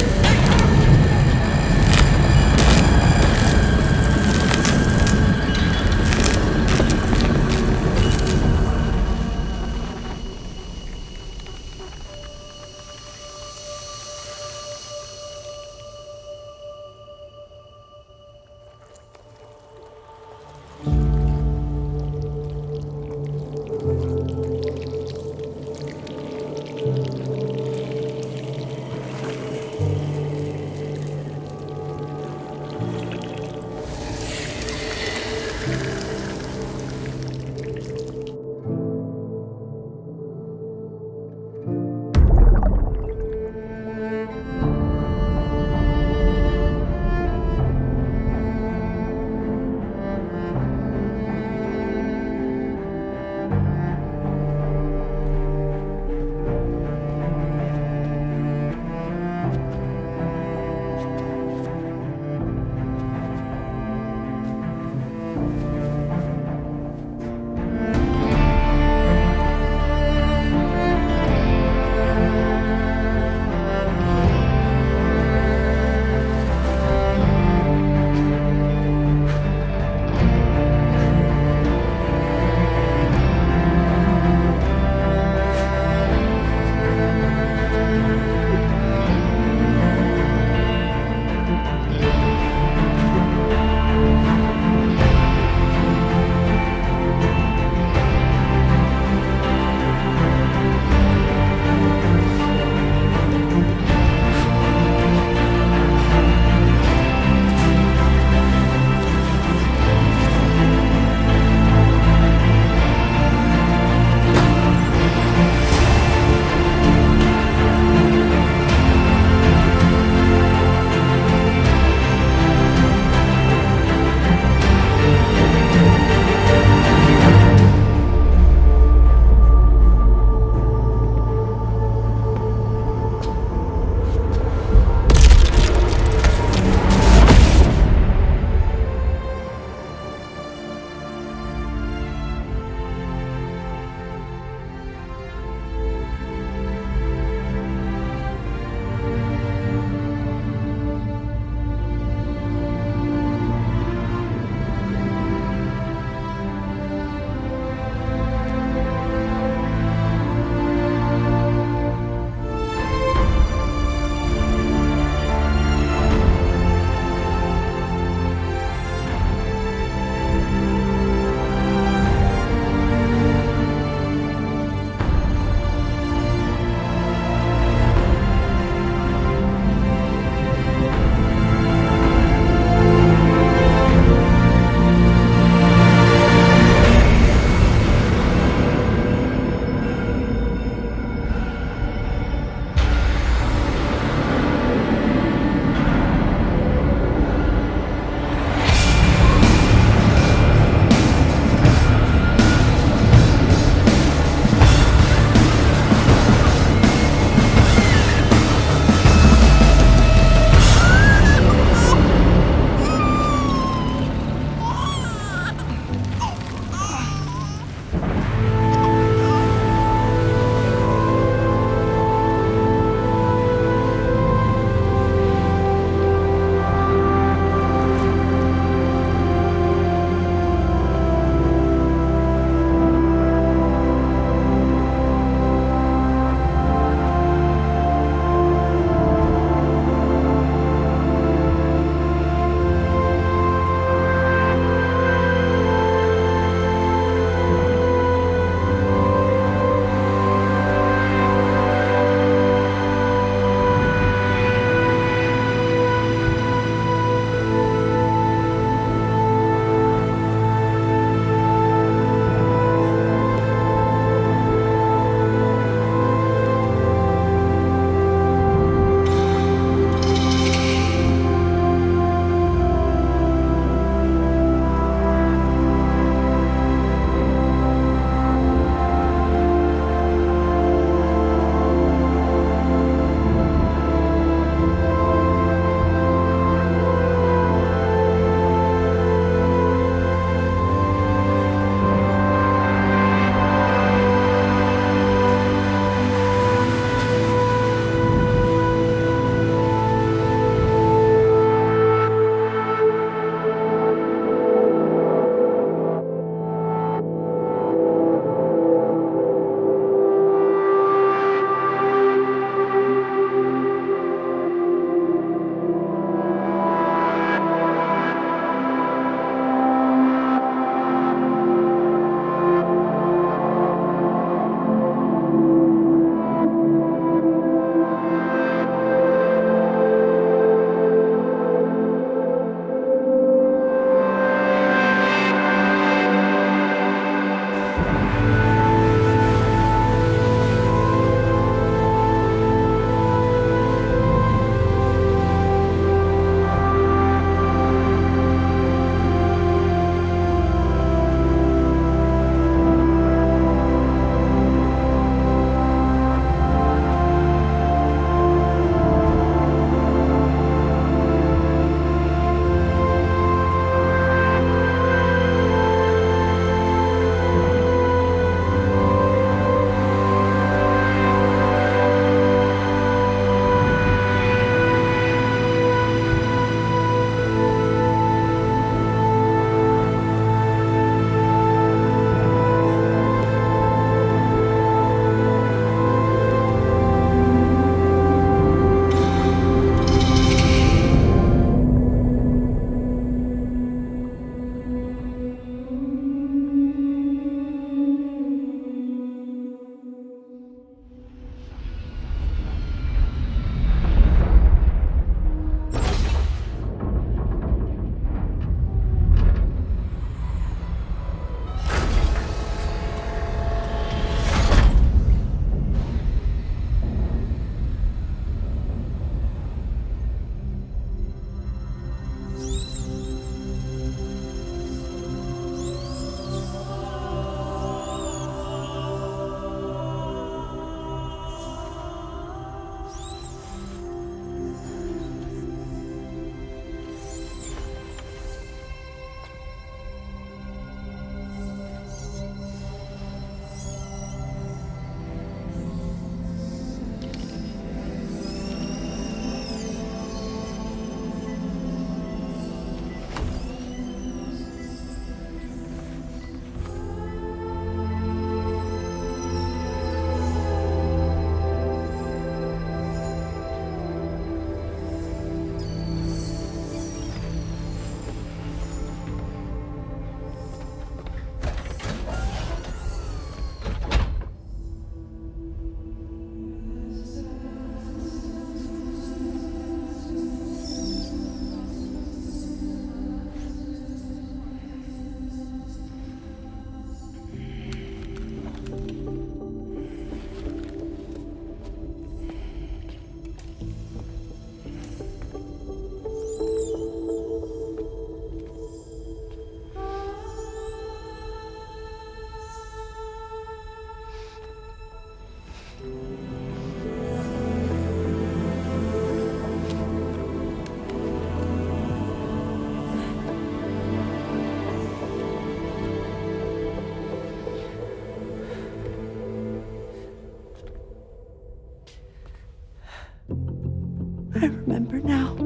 I remember now.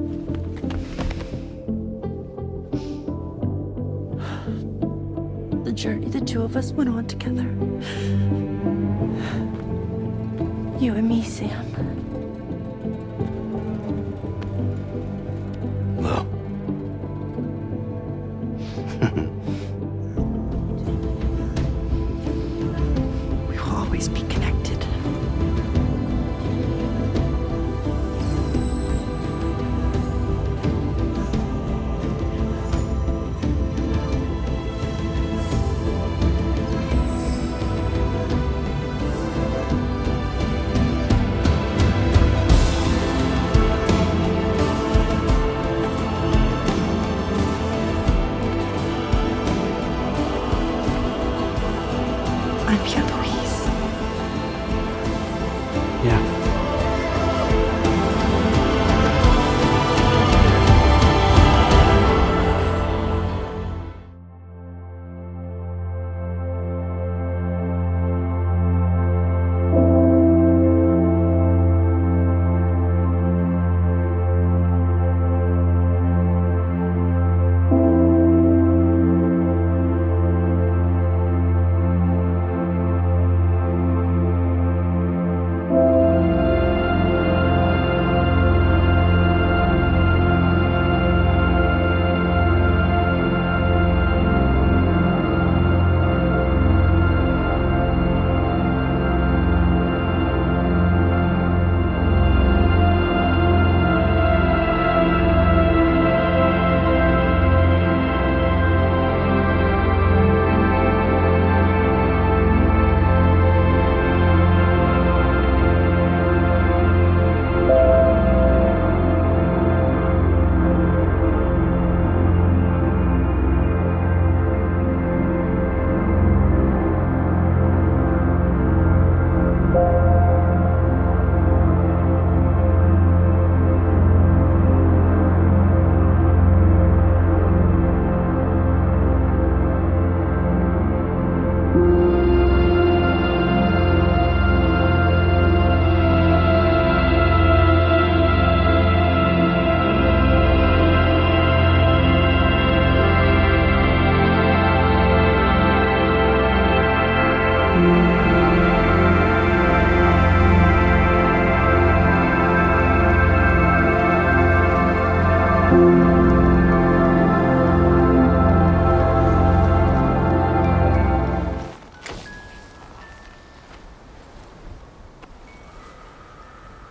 The journey the two of us went on together. You and me, Sam. No. We will always be connected. I'm here, Louise. Yeah.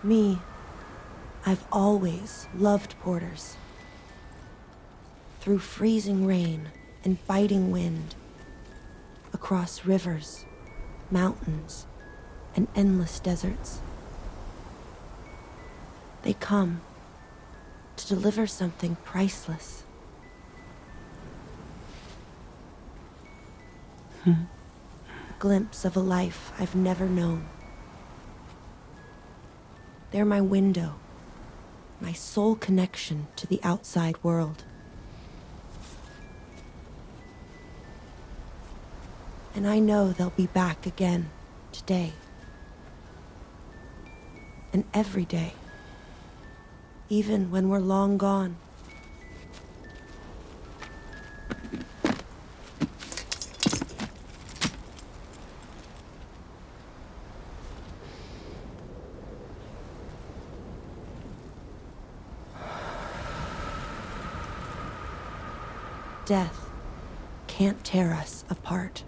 Me, I've always loved porters. Through freezing rain and biting wind, across rivers, mountains, and endless deserts. They come to deliver something priceless. A glimpse of a life I've never known. They're my window, my sole connection to the outside world. And I know they'll be back again today. And every day. Even when we're long gone. Death can't tear us apart.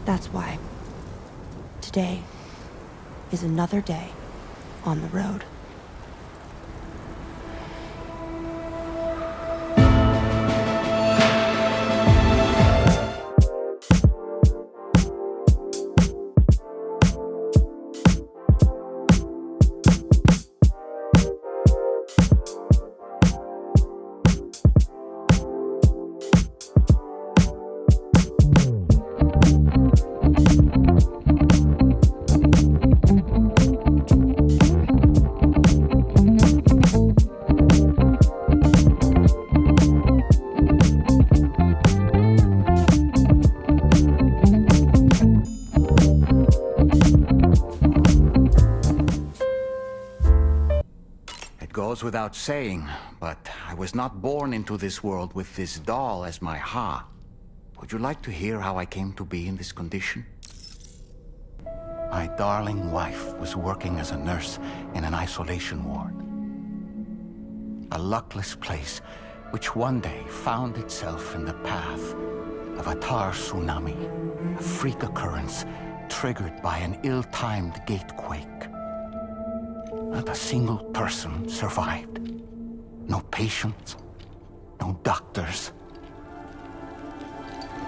That's why today is another day on the road. goes without saying, but I was not born into this world with this doll as my ha. Would you like to hear how I came to be in this condition? My darling wife was working as a nurse in an isolation ward. A luckless place which one day found itself in the path of a tar tsunami, a freak occurrence triggered by an ill-timed gatequake. Not a single person survived. No patients, no doctors,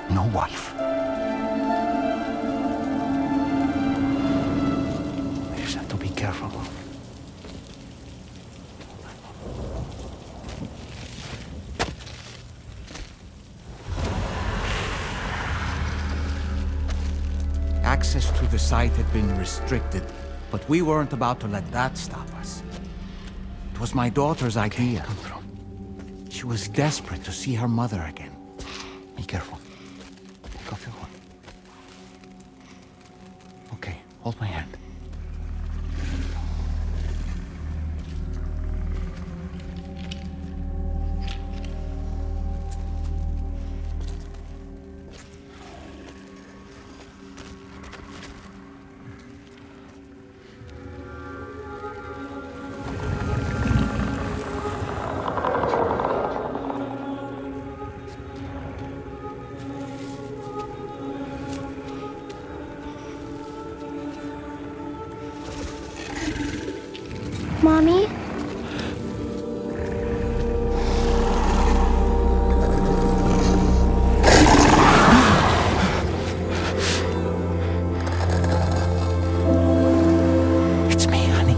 no wife. We just have to be careful. Access to the site had been restricted, but we weren't about to let that stop us. It was my daughter's idea. She was desperate to see her mother again. Be careful. Take off your one. Okay, hold my hand. Mommy? It's me, honey.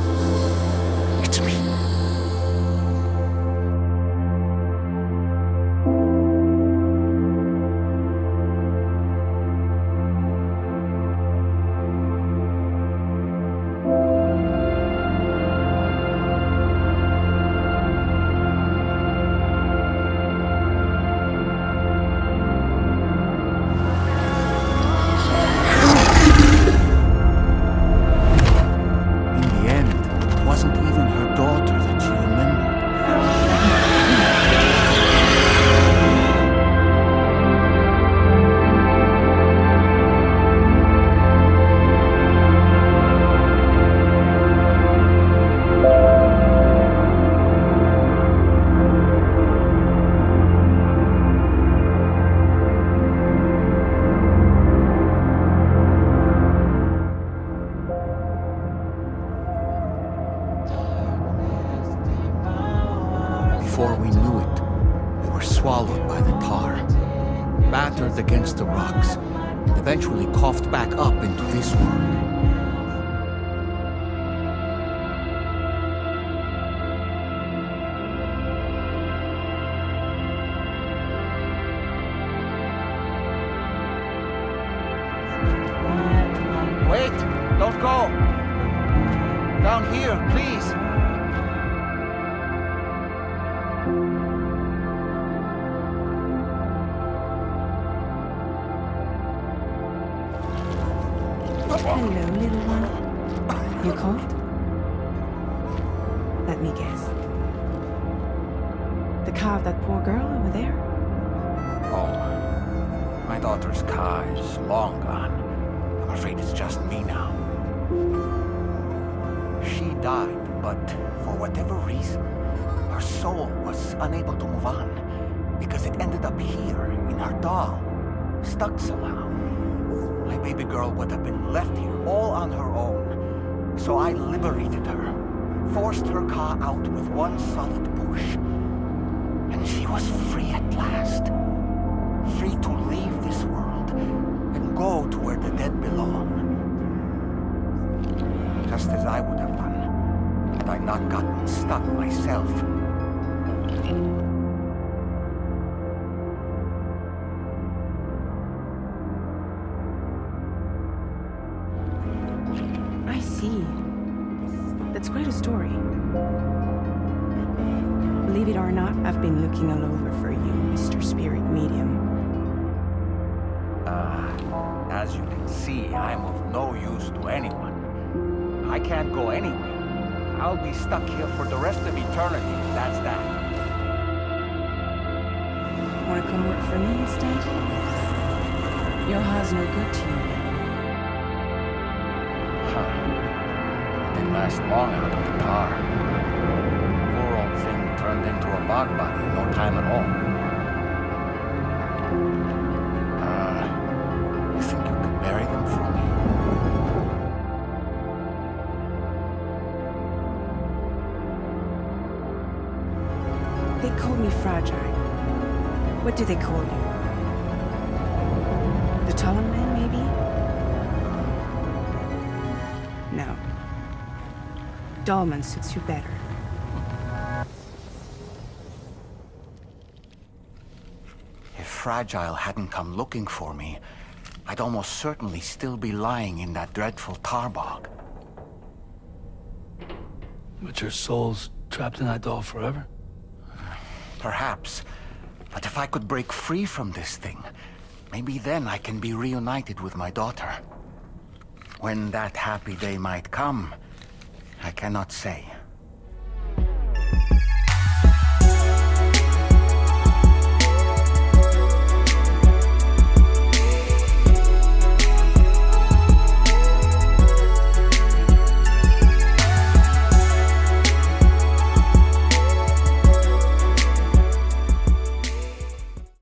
It's me. Before we knew it, we were swallowed by the tar, battered against the rocks, and eventually coughed back up into this world. Wait! Don't go! Down here, please! Hello, little one. You cold? Let me guess. The car of that poor girl over there? Oh, my daughter's car is long gone. I'm afraid it's just me now. She died, but for whatever reason, her soul was unable to move on because it ended up here in her doll, stuck somehow. My baby girl would have been left here all on her own. So I liberated her, forced her car out with one solid push. And she was free at last. Free to leave this world and go to where the dead belong. Just as I would have done had I not gotten stuck myself. I see. That's quite a story. Believe it or not, I've been looking all over for you, Mr. Spirit Medium. As you can see, I'm of no use to anyone. I can't go anywhere. I'll be stuck here for the rest of eternity. That's that. Want to come work for me instead? Your ha's no good to you now. Huh. It didn't last long out of the tar. Poor old thing turned into a bog body in no time at all. You think you could bury them for me? They call me fragile. What do they call you? The Talon Man, maybe? No. Dolman suits you better. If Fragile hadn't come looking for me, I'd almost certainly still be lying in that dreadful tar bog. But your soul's trapped in that doll forever? Perhaps. But if I could break free from this thing, maybe then I can be reunited with my daughter. When that happy day might come, I cannot say.